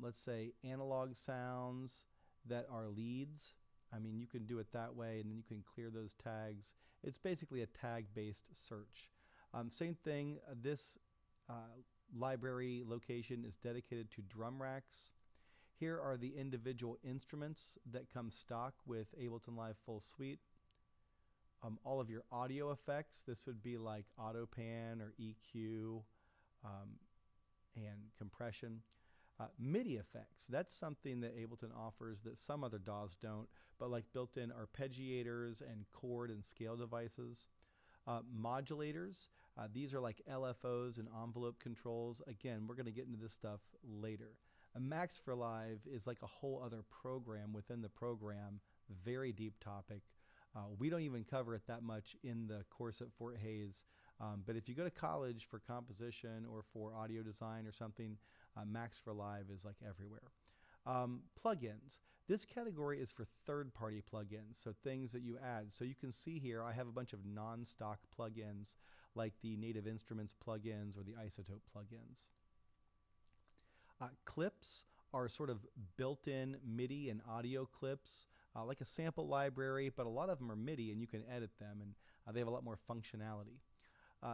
let's say, analog sounds that are leads, you can do it that way, and then you can clear those tags. It's basically a tag-based search. Same thing, this library location is dedicated to drum racks. Here are the individual instruments that come stock with Ableton Live Full Suite. All of your audio effects, this would be like auto pan or EQ and compression. MIDI effects, that's something that Ableton offers that some other DAWs don't, but like built-in arpeggiators and chord and scale devices. Modulators, these are like LFOs and envelope controls. Again, we're going to get into this stuff later. A Max for Live is like a whole other program within the program, very deep topic. We don't even cover it that much in the course at Fort Hays, but if you go to college for composition or for audio design or something, Max for Live is like everywhere. Plugins. This category is for third-party plugins, so things that you add. So you can see here I have a bunch of non-stock plugins like the Native Instruments plugins or the Isotope plugins. Clips are sort of built-in MIDI and audio clips, like a sample library, but a lot of them are MIDI and you can edit them, and they have a lot more functionality.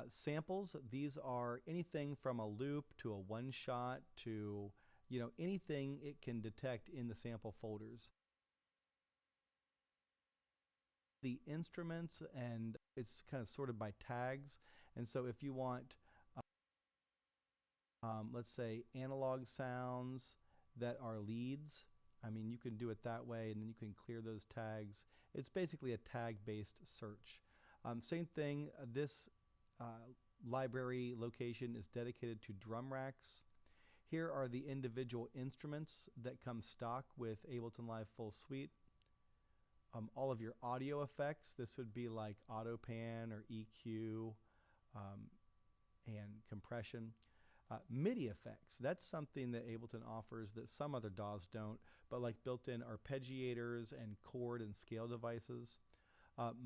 Samples, these are anything from a loop to a one-shot to anything it can detect in the sample folders. The instruments, and it's kind of sorted by tags, and so if you want let's say analog sounds that are leads, you can do it that way, and then you can clear those tags. It's basically a tag-based search. Same thing, this library location is dedicated to drum racks. Here are the individual instruments that come stock with Ableton Live Full Suite. All of your audio effects, this would be like auto pan or EQ and compression. MIDI effects, that's something that Ableton offers that some other DAWs don't, but like built-in arpeggiators and chord and scale devices.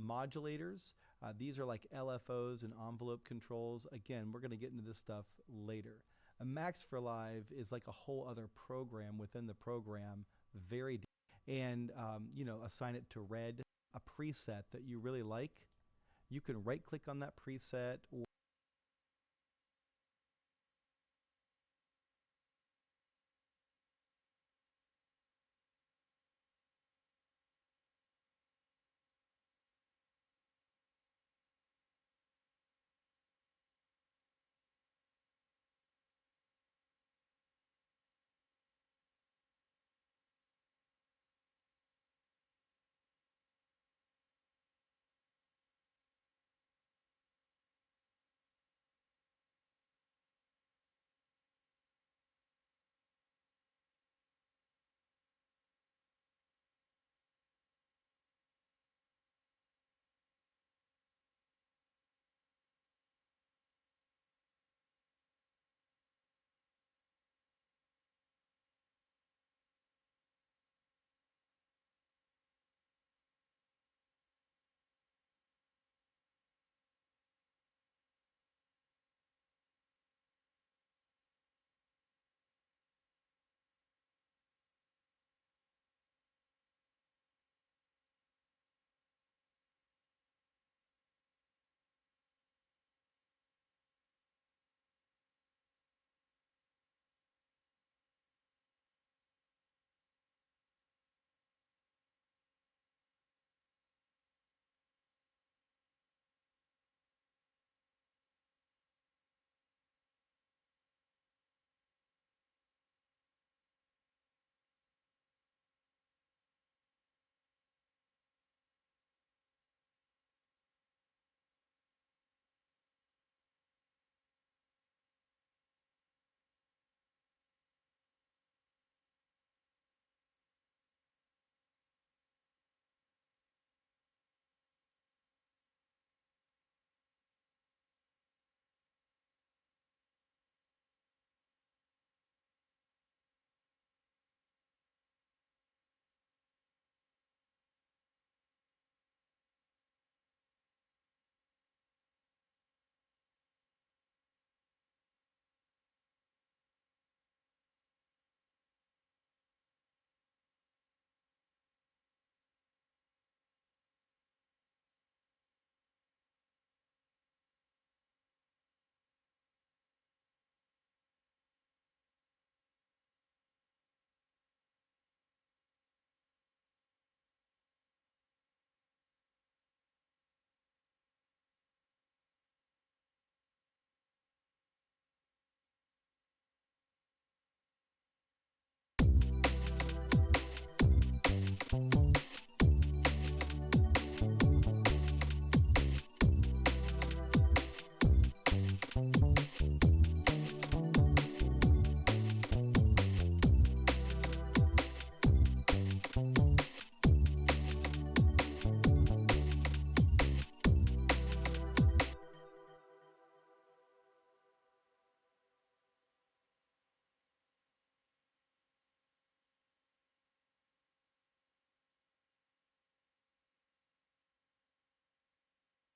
Modulators, these are like LFOs and envelope controls. Again, we're going to get into this stuff later. A Max for Live is like a whole other program within the program, very deep, and assign it to red. A preset that you really like, you can right-click on that preset or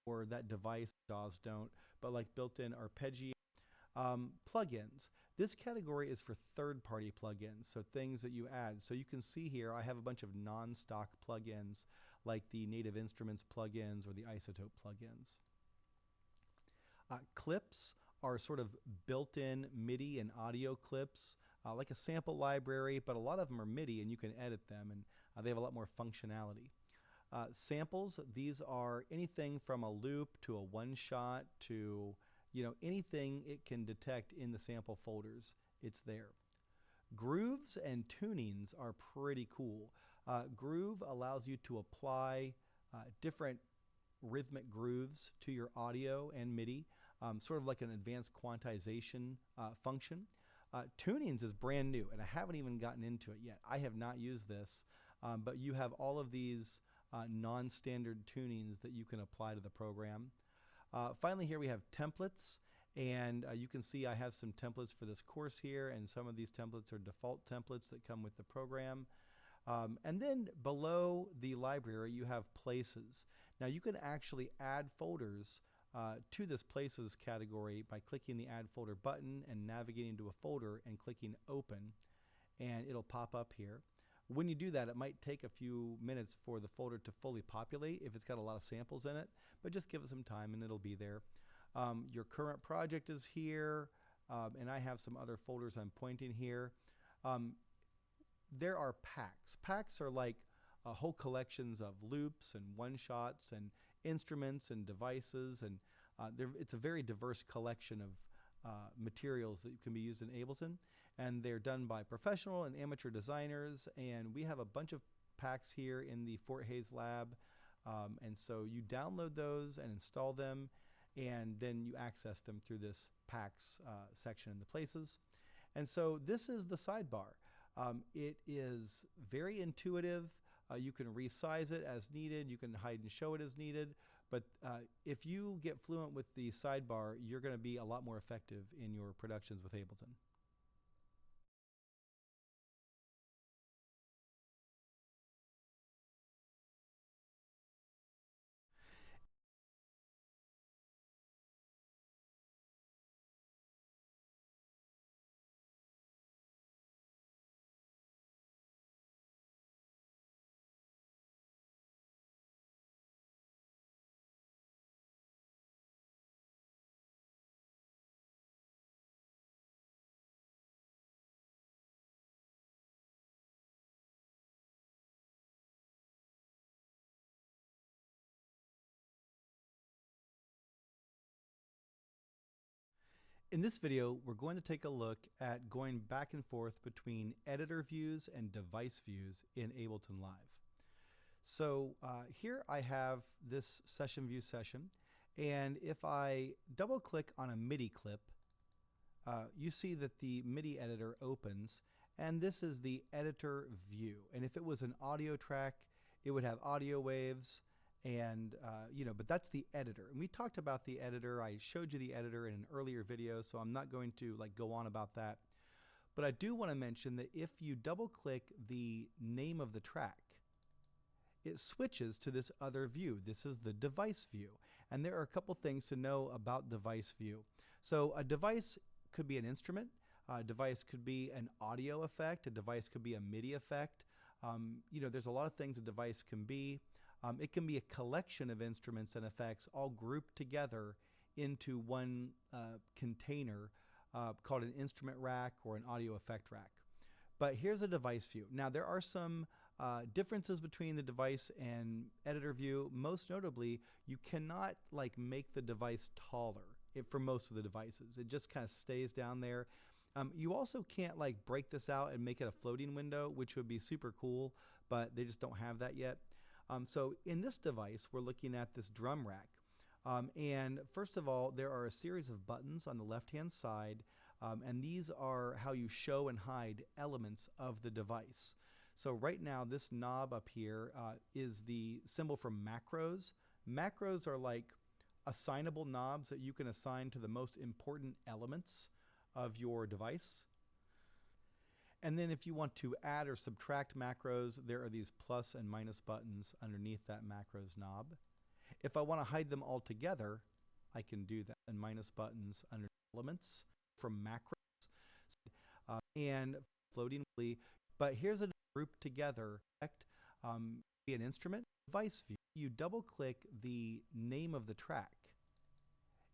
or that device, DAWs don't, but like built-in arpeggi plugins. This category is for third-party plugins, so things that you add. So you can see here I have a bunch of non-stock plugins like the Native Instruments plugins or the Isotope plugins. Clips are sort of built-in MIDI and audio clips, like a sample library, but a lot of them are MIDI and you can edit them, and they have a lot more functionality. Samples, these are anything from a loop to a one-shot to anything it can detect in the sample folders, it's there. Grooves and tunings are pretty cool. Groove allows you to apply different rhythmic grooves to your audio and MIDI, sort of like an advanced quantization function. Tunings is brand new, and I haven't even gotten into it yet. I have not used this, but you have all of these non-standard tunings that you can apply to the program. Finally, here we have templates, and you can see I have some templates for this course here, and some of these templates are default templates that come with the program. And then below the library, you have places. Now, you can actually add folders to this places category by clicking the add folder button and navigating to a folder and clicking open, and it'll pop up here. When you do that, it might take a few minutes for the folder to fully populate if it's got a lot of samples in it, but just give it some time and it'll be there. Your current project is here, and I have some other folders I'm pointing here. There are packs. Packs are like whole collections of loops and one-shots and instruments and devices, and it's a very diverse collection of materials that can be used in Ableton, and they're done by professional and amateur designers, and we have a bunch of packs here in the Fort Hays lab, and so you download those and install them, and then you access them through this packs section in the places. And so this is the sidebar. It is very intuitive. You can resize it as needed. You can hide and show it as needed. But if you get fluent with the sidebar, you're going to be a lot more effective in your productions with Ableton. In this video, we're going to take a look at going back and forth between editor views and device views in Ableton Live. So here I have this session view session, and if I double click on a MIDI clip, you see that the MIDI editor opens, and this is the editor view. And if it was an audio track, it would have audio waves, and but that's the editor. And we talked about the editor. I showed you the editor in an earlier video, so I'm not going to go on about that. But I do want to mention that if you double click the name of the track, it switches to this other view. This is the device view. And there are a couple things to know about device view. So a device could be an instrument. A device could be an audio effect. A device could be a MIDI effect. There's a lot of things a device can be. It can be a collection of instruments and effects all grouped together into one container called an instrument rack or an audio effect rack. But here's a device view. Now, there are some differences between the device and editor view. Most notably, you cannot make the device taller for most of the devices. It just kind of stays down there. You also can't break this out and make it a floating window, which would be super cool, but they just don't have that yet. So in this device, we're looking at this drum rack. And first of all, there are a series of buttons on the left-hand side, and these are how you show and hide elements of the device. So right now, this knob up here is the symbol for macros. Macros are like assignable knobs that you can assign to the most important elements of your device. And then if you want to add or subtract macros, there are these plus and minus buttons underneath that macros knob. If I want to hide them all together, I can do that. And minus buttons under elements from macros and floatingly. But here's a group together effect. Be an instrument device view. You double click the name of the track.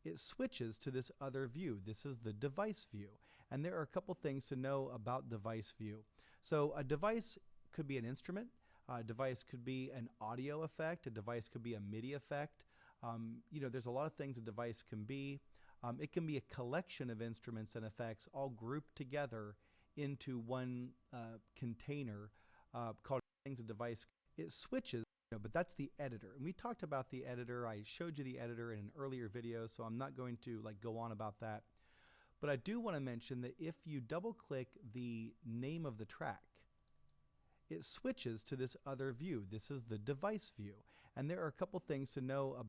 It switches to this other view. This is the device view. And there are a couple things to know about device view. So a device could be an instrument. A device could be an audio effect. A device could be a MIDI effect. There's a lot of things a device can be. It can be a collection of instruments and effects all grouped together into one container called things a device. It switches, but that's the editor. And we talked about the editor. I showed you the editor in an earlier video, so I'm not going to go on about that. But I do want to mention that if you double click the name of the track, it switches to this other view. This is the device view. And there are a couple things to know about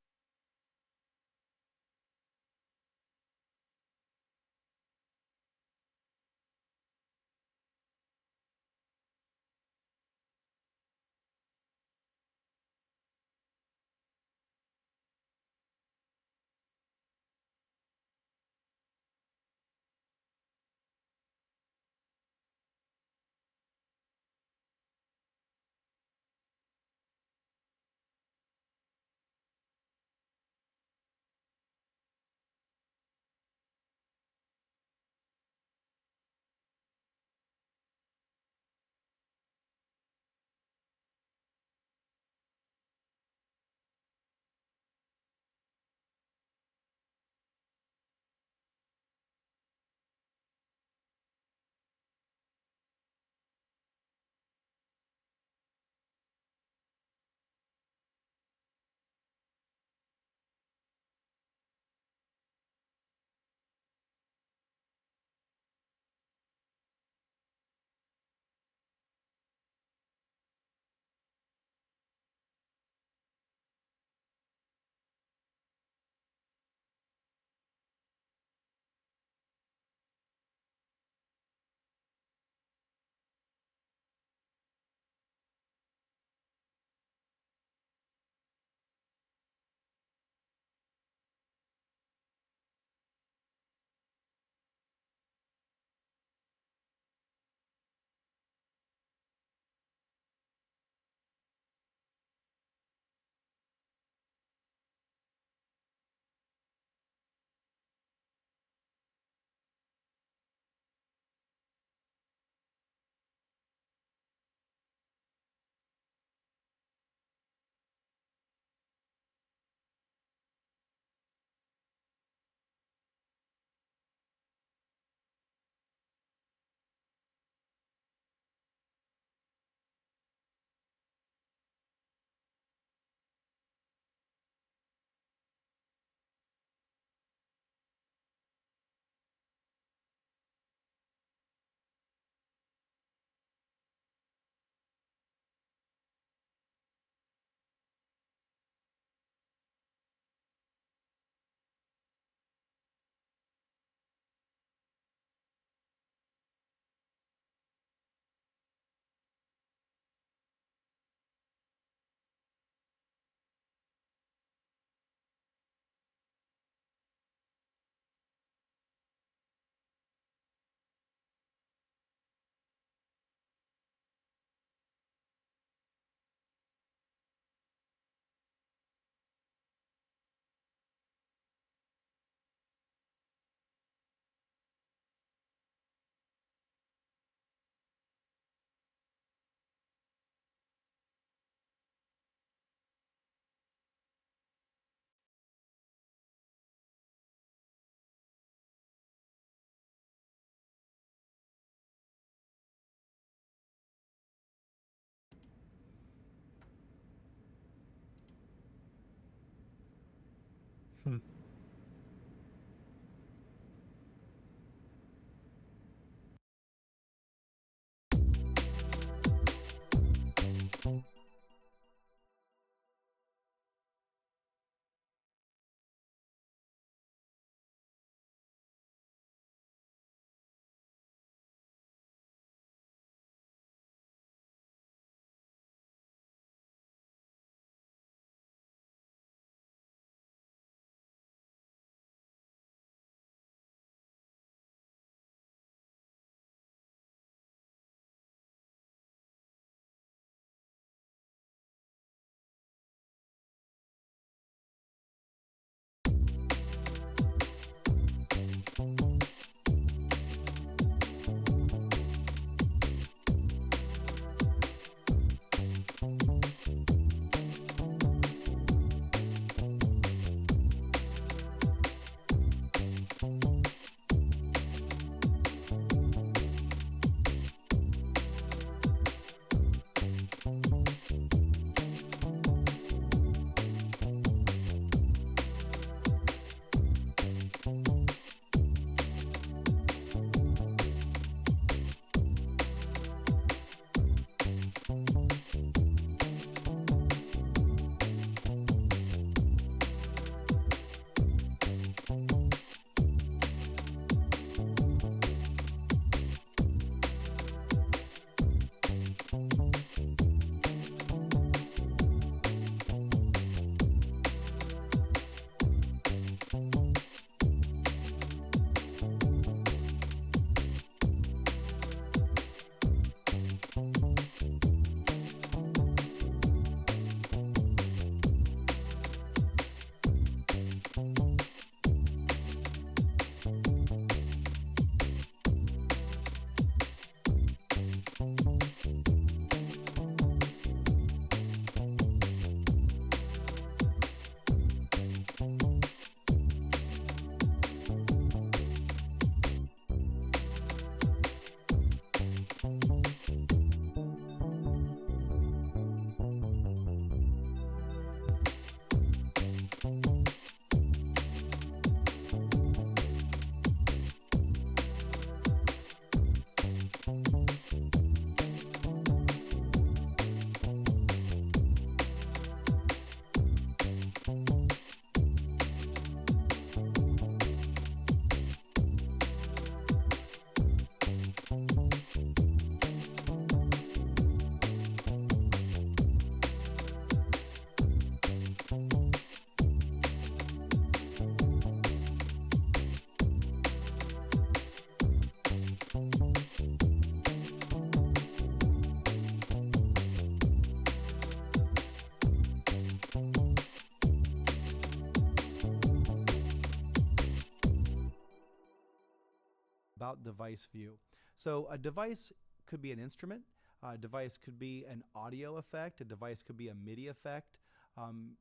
about device view. So a device could be an instrument, a device could be an audio effect, a device could be a MIDI effect.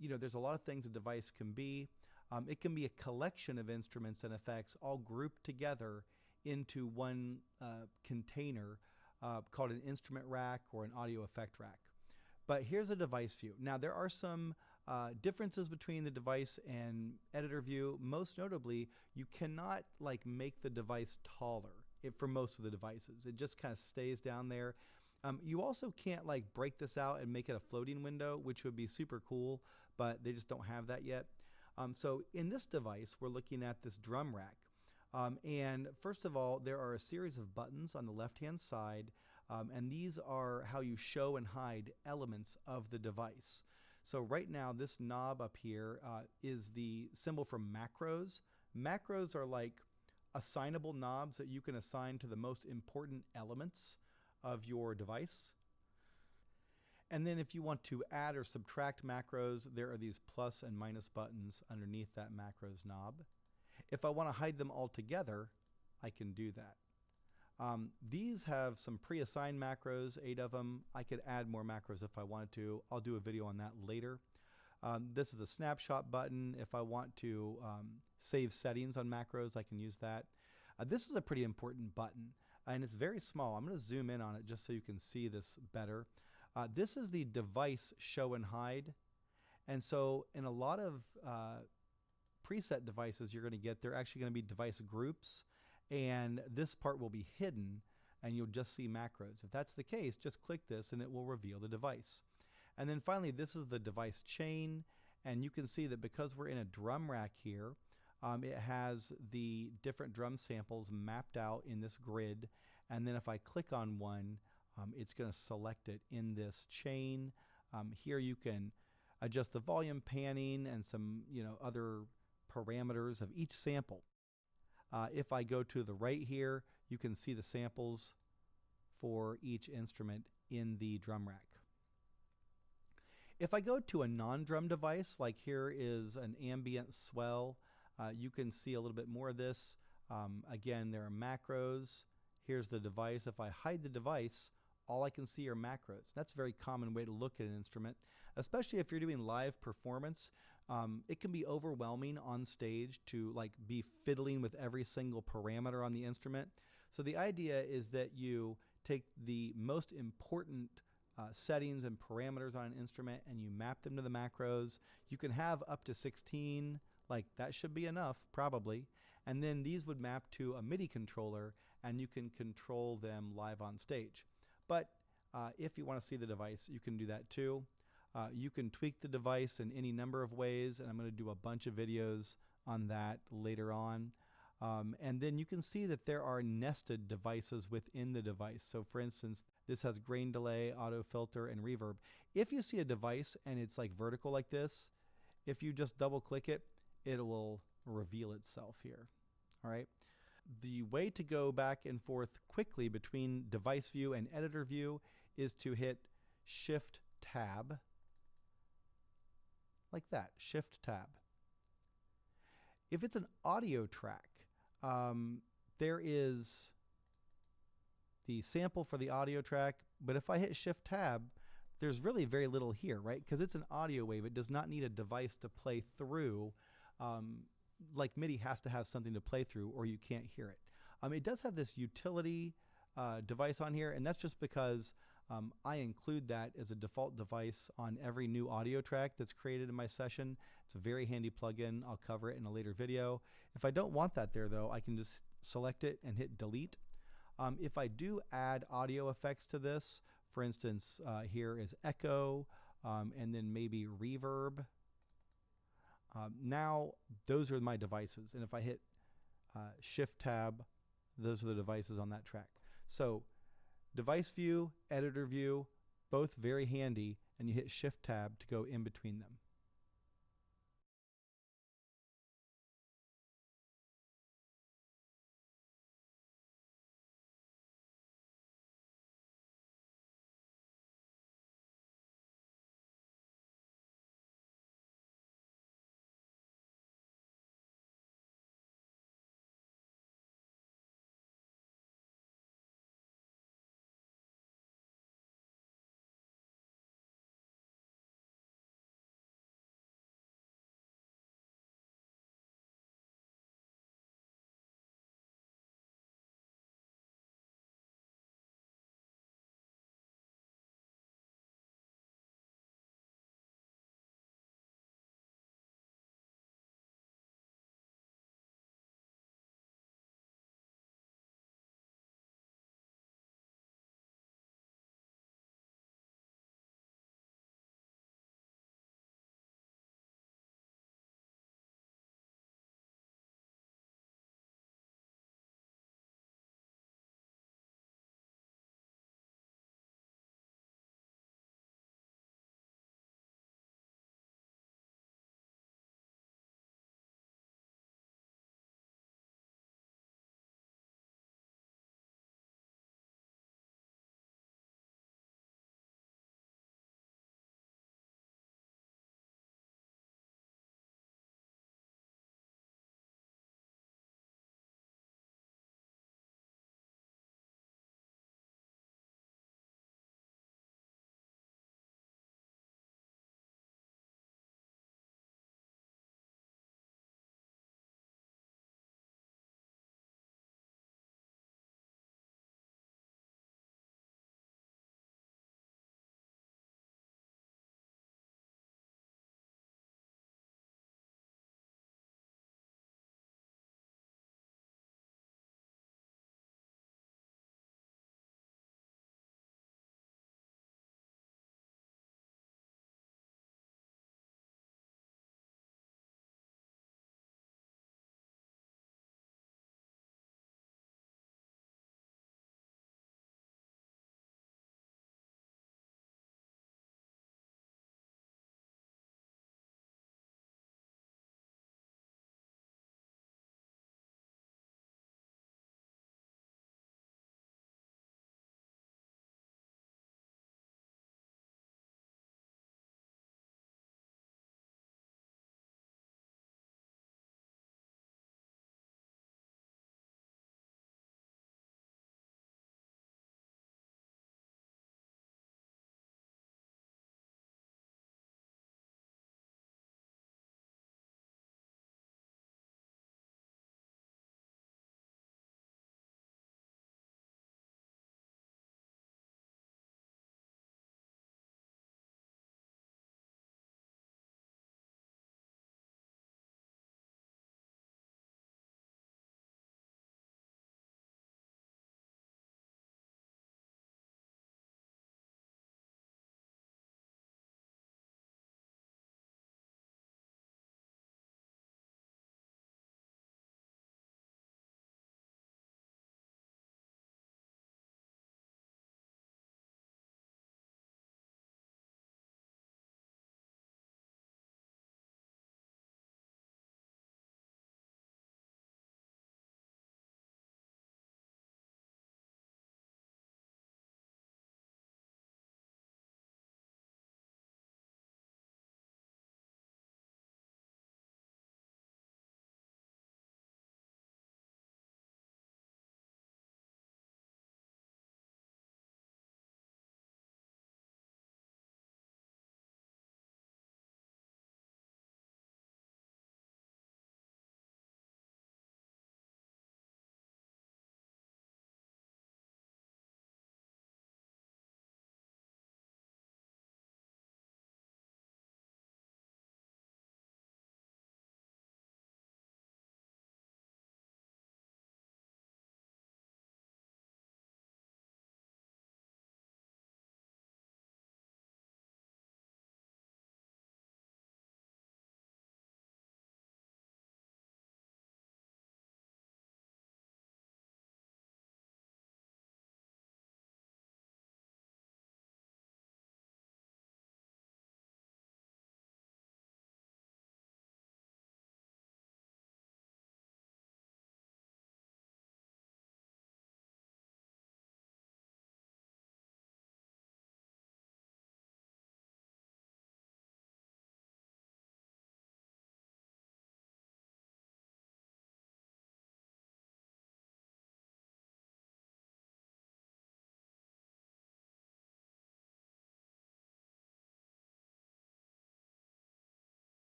There's a lot of things a device can be. It can be a collection of instruments and effects all grouped together into one container called an instrument rack or an audio effect rack. But here's a device view. Now there are some differences between the device and editor view. Most notably, you cannot make the device taller for most of the devices. It just kind of stays down there. You also can't break this out and make it a floating window, which would be super cool, but they just don't have that yet. So in this device, we're looking at this drum rack. And first of all, there are a series of buttons on the left-hand side, and these are how you show and hide elements of the device. So right now, this knob up here is the symbol for macros. Macros are like assignable knobs that you can assign to the most important elements of your device. And then if you want to add or subtract macros, there are these plus and minus buttons underneath that macros knob. If I want to hide them all together, I can do that. These have some pre-assigned macros, 8 of them. I could add more macros if I wanted to. I'll do a video on that later. This is a snapshot button. If I want to save settings on macros, I can use that. This is a pretty important button, and it's very small. I'm going to zoom in on it just so you can see this better. This is the device show and hide. And so in a lot of preset devices you're going to get, they're actually going to be device groups, and this part will be hidden and you'll just see macros. If that's the case, just click this and it will reveal the device. And then finally, this is the device chain, and you can see that because we're in a drum rack here, it has the different drum samples mapped out in this grid, and then if I click on one, it's going to select it in this chain. Here you can adjust the volume panning and some other parameters of each sample. If I go to the right here, you can see the samples for each instrument in the drum rack. If I go to a non-drum device, like here is an ambient swell, you can see a little bit more of this. Again, there are macros. Here's the device. If I hide the device, all I can see are macros. That's a very common way to look at an instrument, especially if you're doing live performance. It can be overwhelming on stage to be fiddling with every single parameter on the instrument. So the idea is that you take the most important settings and parameters on an instrument and you map them to the macros. You can have up to 16, that should be enough probably. And then these would map to a MIDI controller and you can control them live on stage. But if you want to see the device, you can do that too. You can tweak the device in any number of ways, and I'm going to do a bunch of videos on that later on. And then you can see that there are nested devices within the device. So for instance, this has grain delay, auto filter, and reverb. If you see a device and it's vertical like this, if you just double click it, it will reveal itself here. All right. The way to go back and forth quickly between device view and editor view is to hit Shift Tab, like that, Shift Tab. If it's an audio track, there is the sample for the audio track, but if I hit Shift Tab, there's really very little here, right? Because it's an audio wave. It does not need a device to play through. Like MIDI has to have something to play through or you can't hear it. It does have this utility device on here, and that's just because I include that as a default device on every new audio track that's created in my session. It's a very handy plugin. I'll cover it in a later video. If I don't want that there though, I can just select it and hit delete. If I do add audio effects to this, for instance, here is echo, and then maybe reverb. Now those are my devices, and if I hit Shift Tab, those are the devices on that track. So device view, editor view, both very handy, and you hit Shift Tab to go in between them.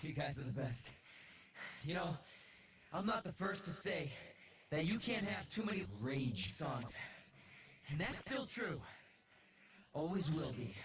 You guys are the best. You know, I'm not the first to say that you can't have too many rage songs. And that's still true. Always will be.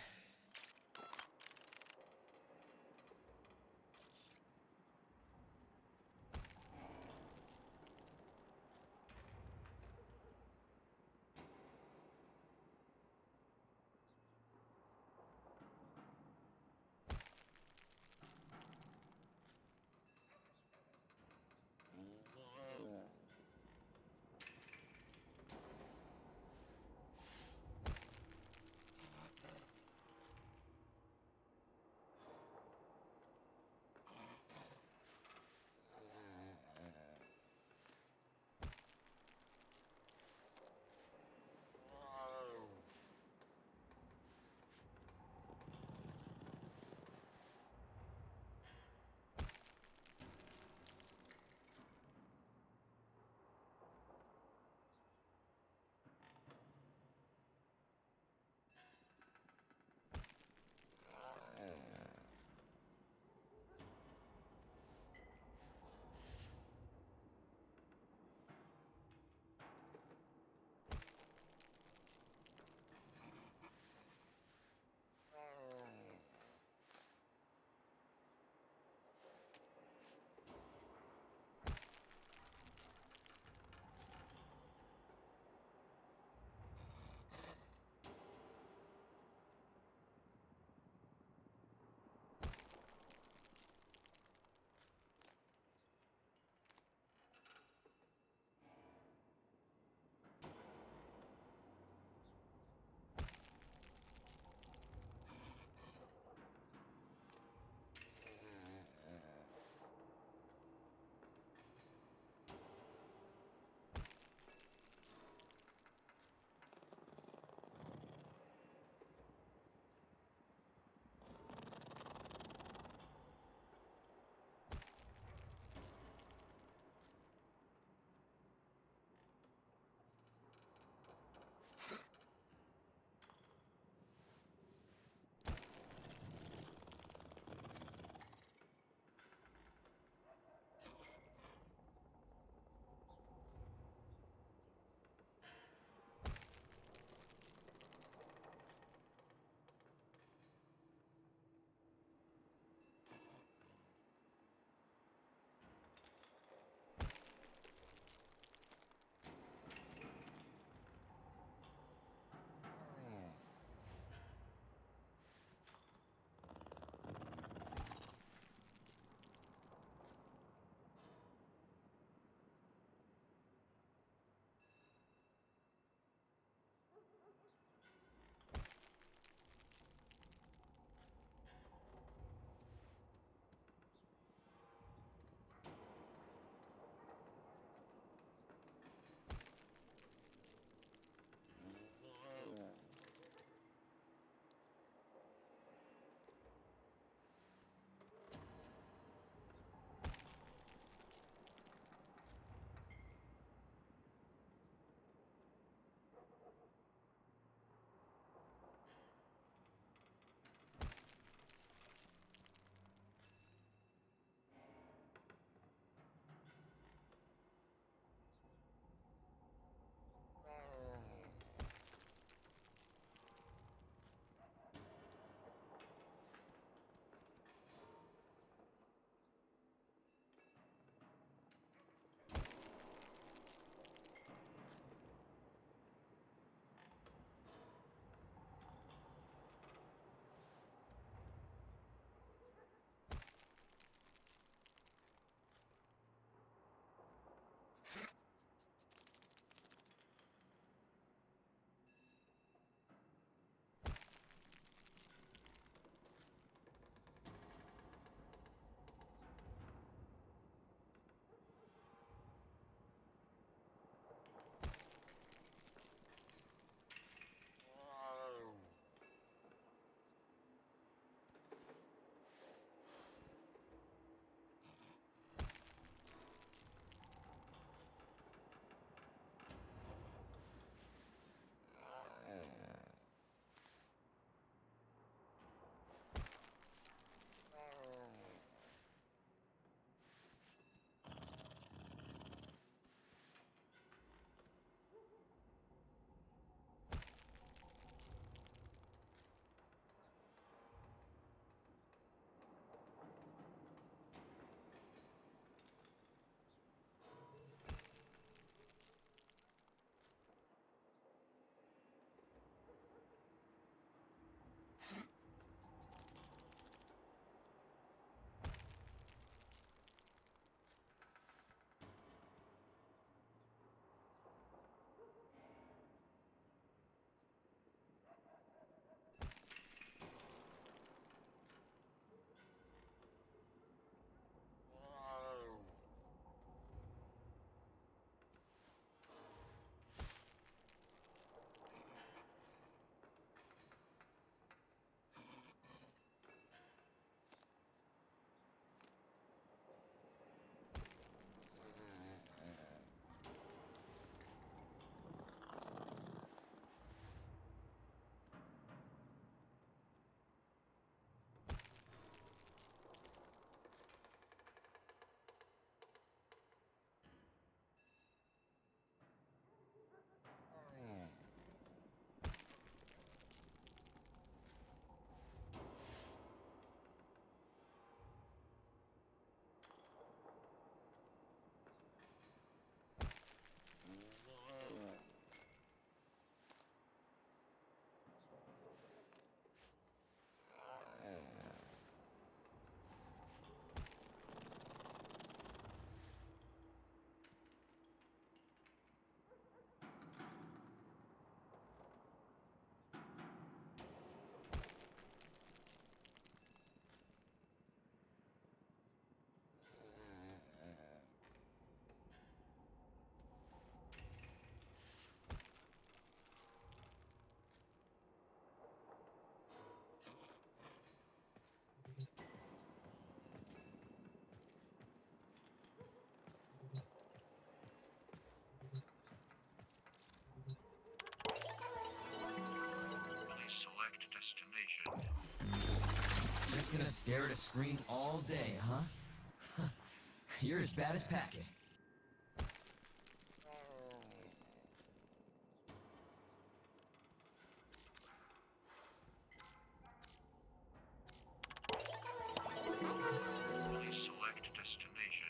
just gonna stare at a screen all day, huh? You're as bad as Packet. Please select destination.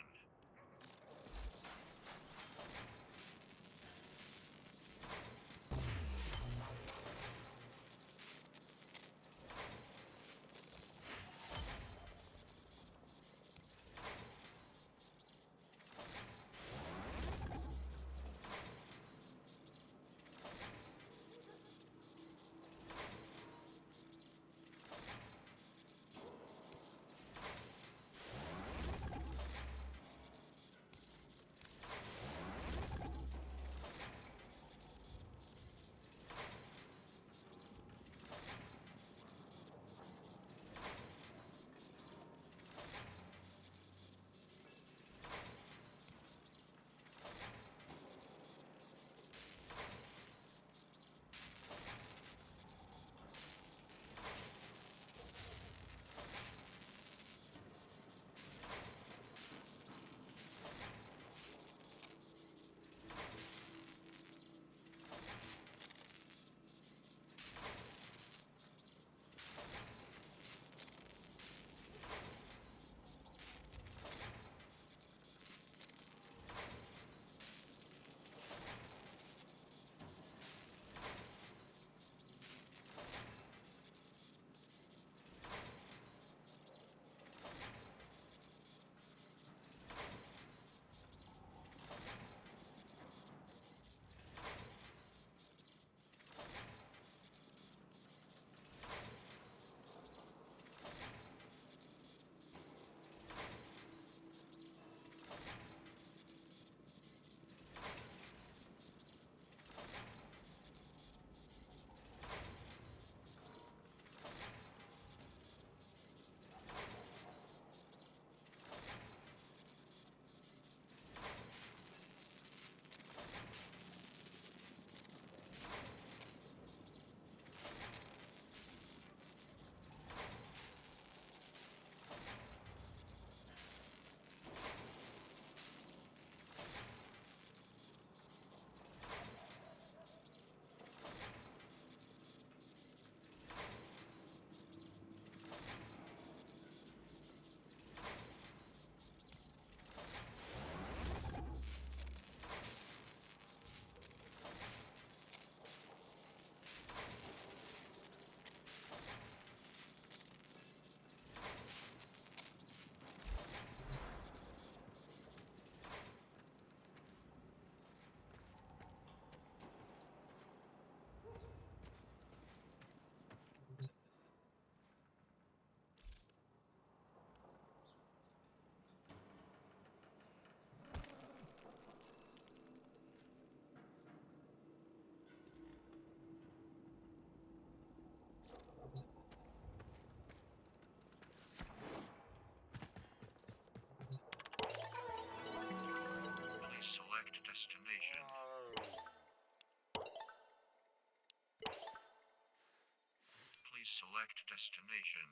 Select destination.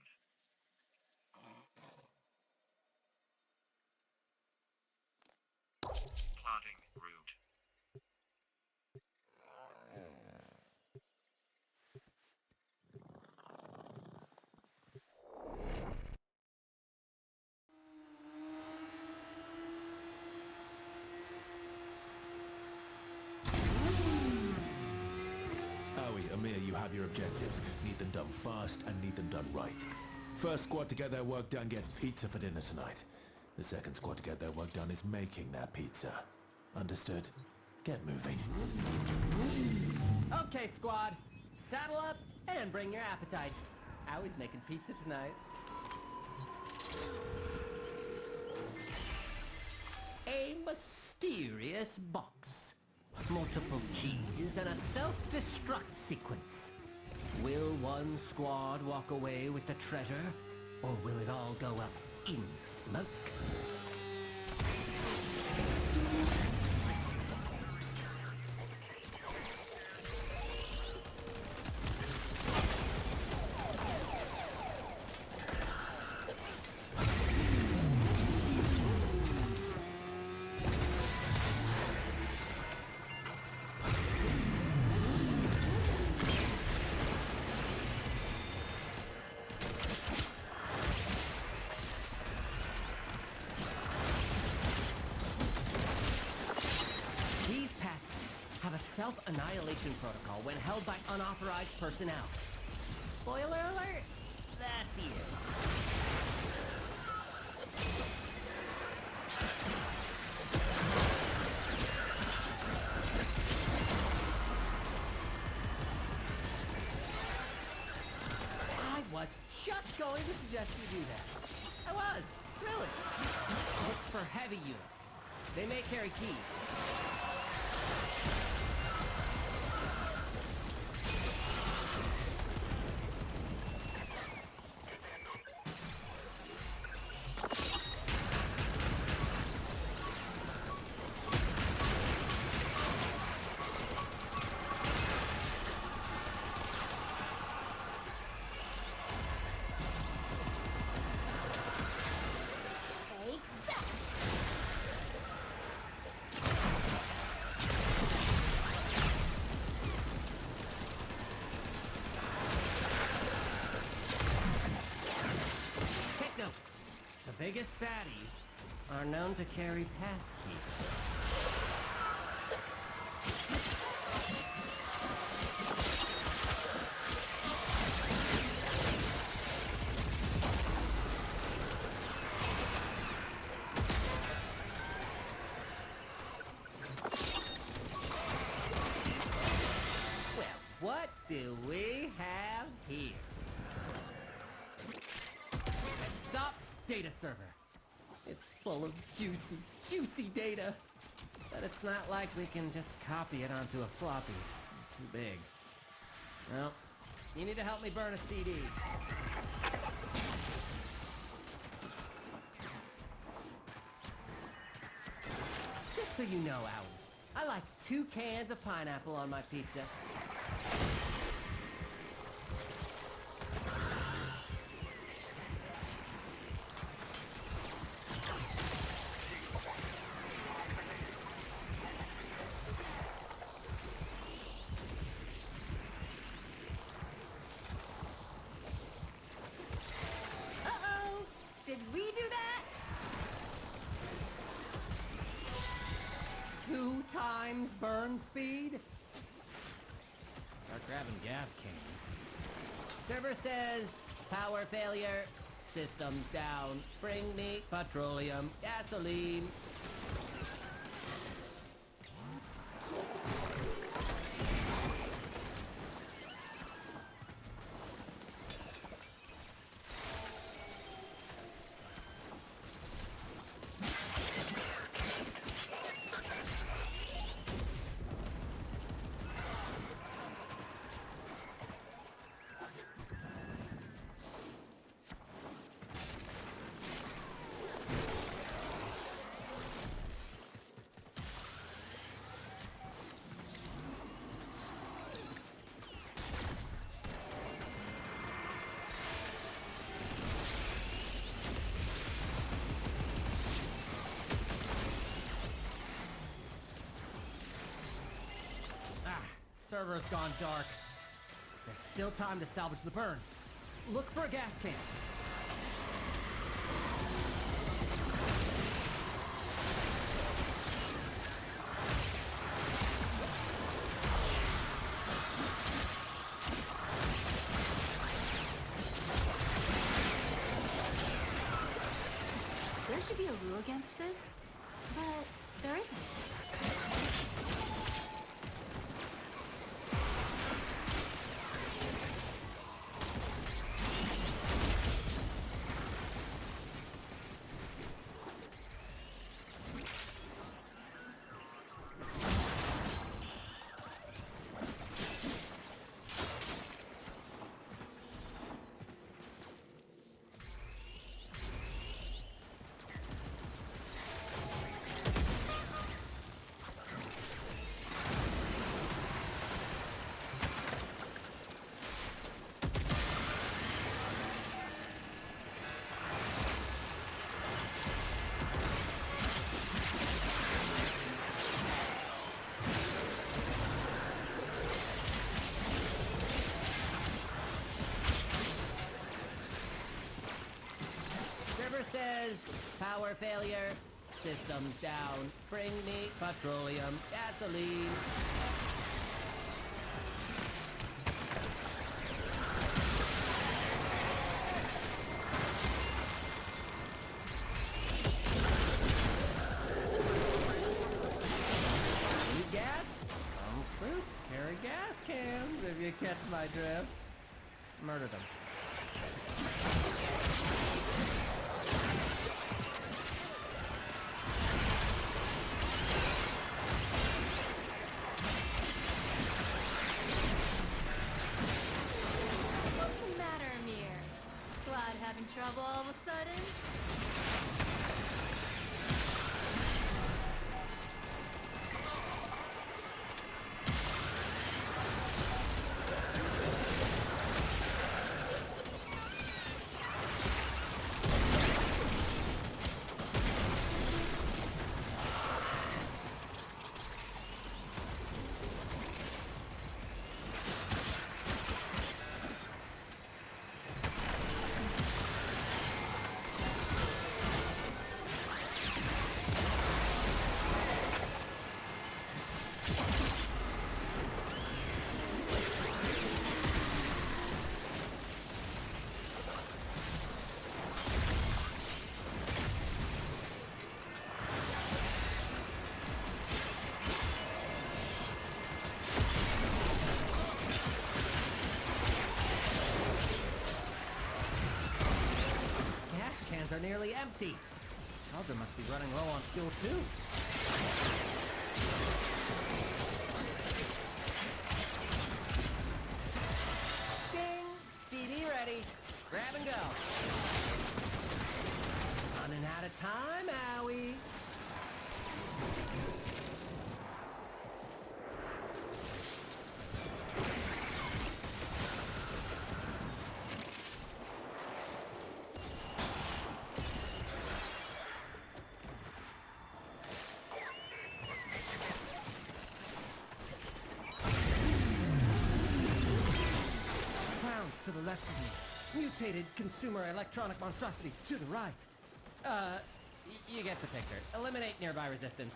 Plotting route. Amir, you have your objectives. Need them done fast and need them done right. First squad to get their work done gets pizza for dinner tonight. The second squad to get their work done is making that pizza. Understood? Get moving. Okay, squad. Saddle up and bring your appetites. Allie's making pizza tonight. A mysterious box. Multiple keys and a self-destruct sequence. Will one squad walk away with the treasure, or will it all go up in smoke? self-annihilation protocol when held by unauthorized personnel. Spoiler alert, that's you. I was just going to suggest you do that. I was, really. Look for heavy units. They may carry keys. The biggest baddies are known to carry passkeys. Well, what do we have here? Stop data server. It's full of juicy data. But it's not like we can just copy it onto a floppy. Too big. Well, you need to help me burn a CD. Just so you know, Owls, I like 2 cans of pineapple on my pizza. Did we do that? 2 times burn speed? Start grabbing gas cans. Server says, power failure, systems down, bring me petroleum, gasoline. Server's gone dark. There's still time to salvage the burn. Look for a gas can. There should be a rule against this, but there isn't. Says, power failure, systems down, bring me petroleum, gasoline. my drift. Murder them. What's the matter, Amir? Squad having trouble all of a sudden? Are nearly empty. Elder must be running low on fuel too. Ding! CD ready. Grab and go. Running out of time, owie. To the left of me. Mutated consumer electronic monstrosities to the right. You get the picture. Eliminate nearby resistance.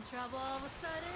Trouble all of a sudden?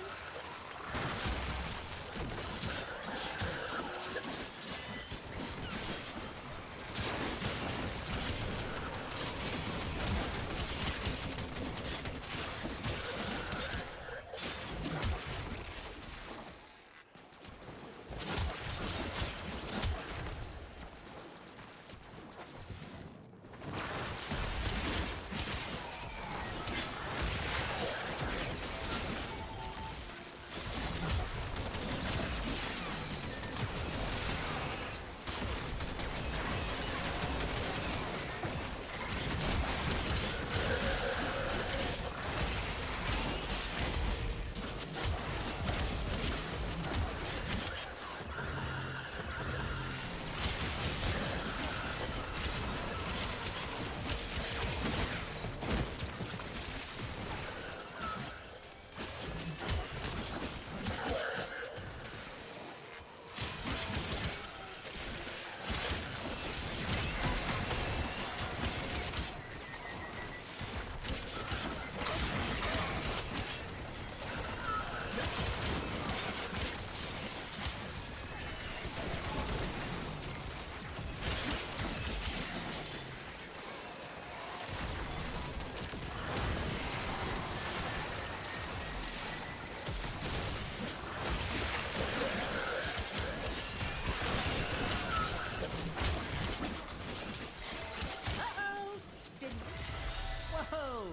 Whoa!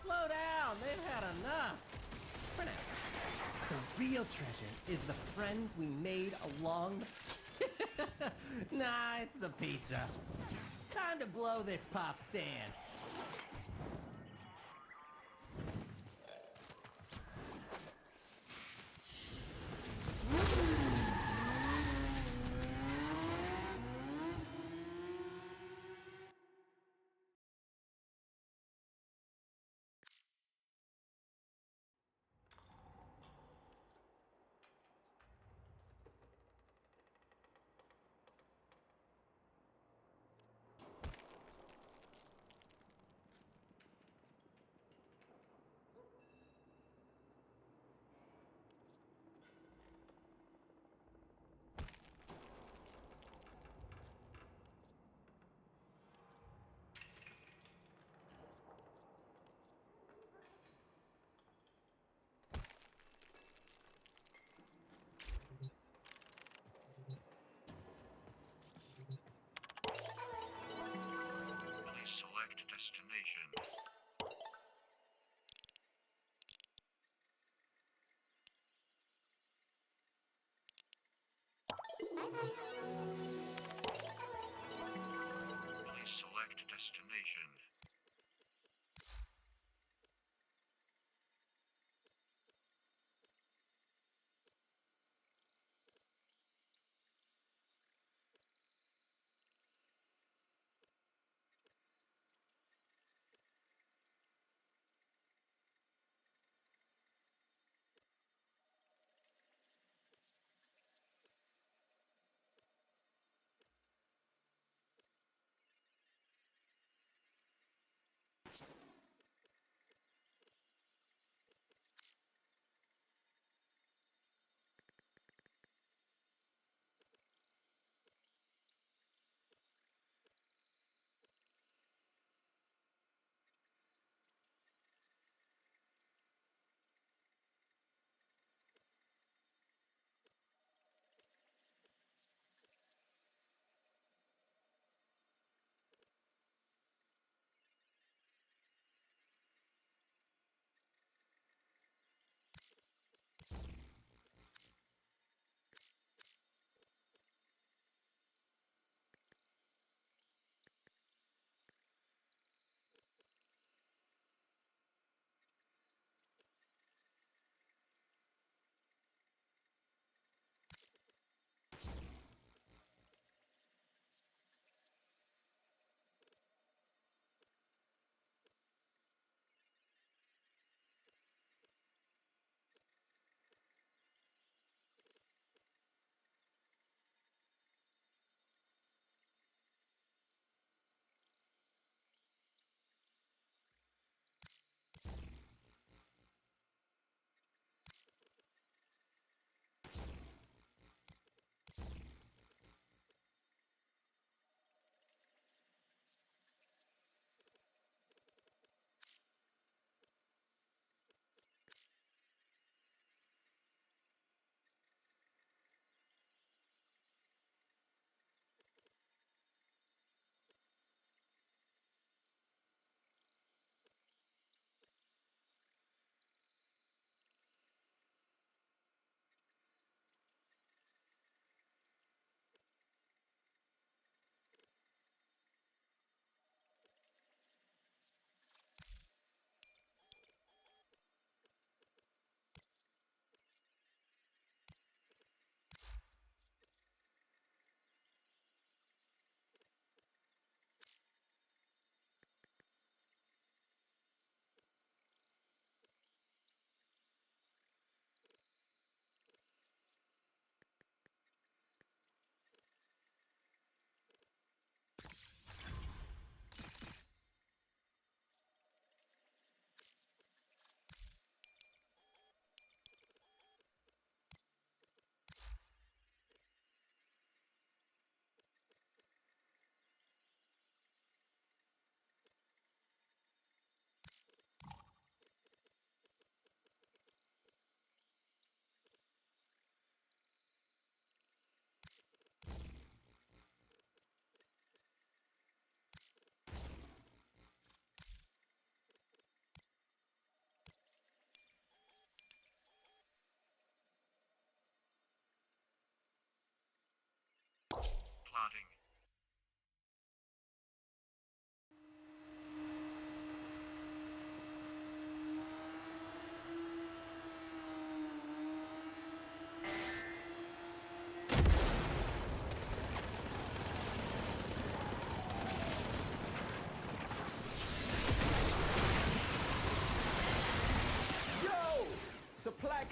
Slow down, they've had enough. For now. The real treasure is the friends we made along Nah, it's the pizza. Time to blow this pop stand.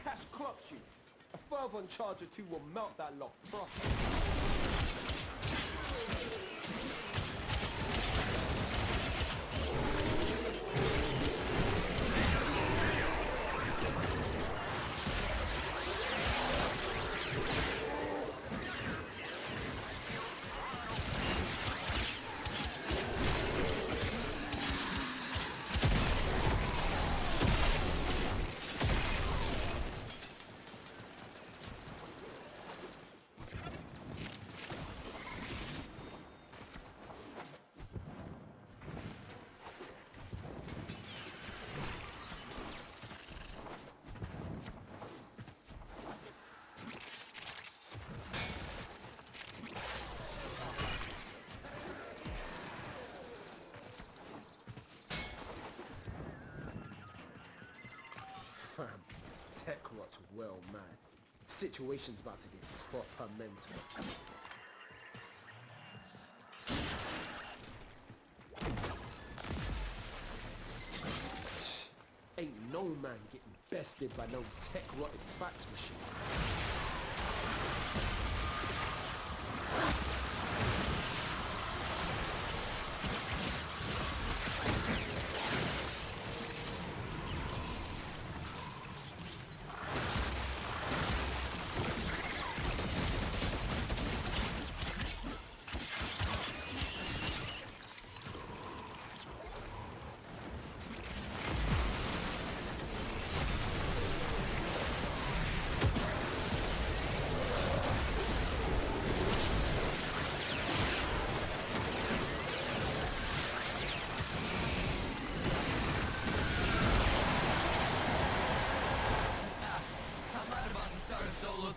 cash clocked you. A fervent charge or two will melt that lock proper. Fam, tech rot's well mad. Situation's about to get proper mental. Ain't no man getting bested by no tech rotted fax machine.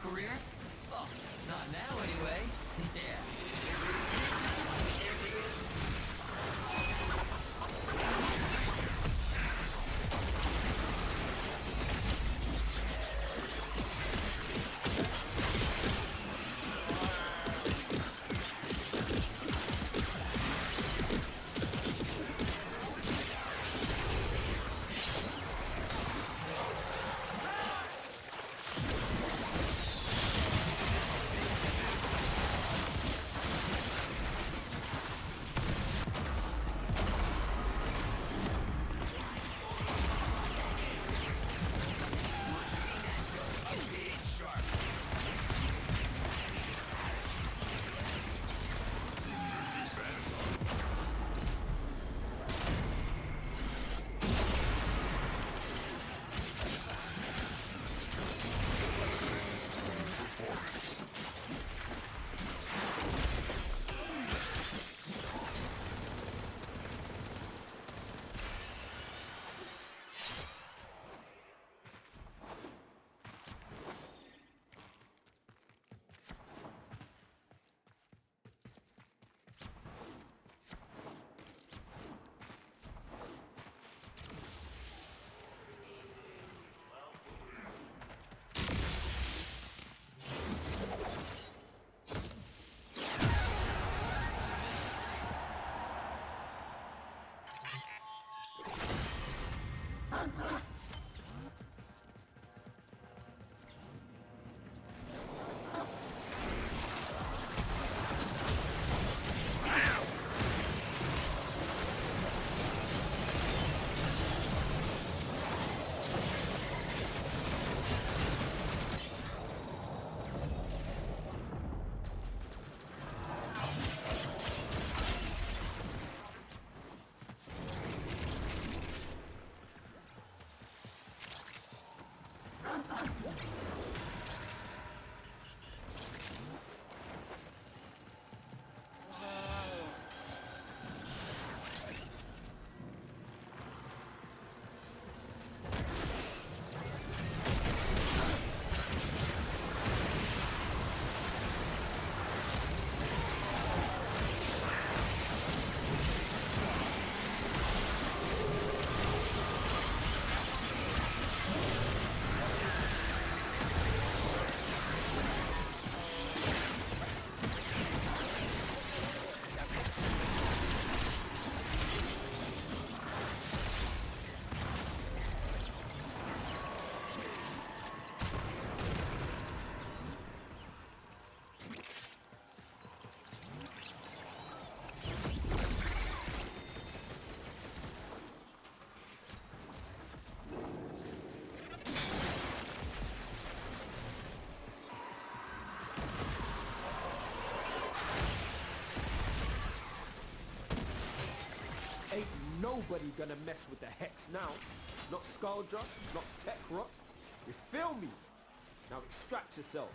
Career? Oh, not now anyway. Yeah. nobody gonna mess with the Hex now. Not Skuldra, not Tech Rock. You feel me? Now extract yourself.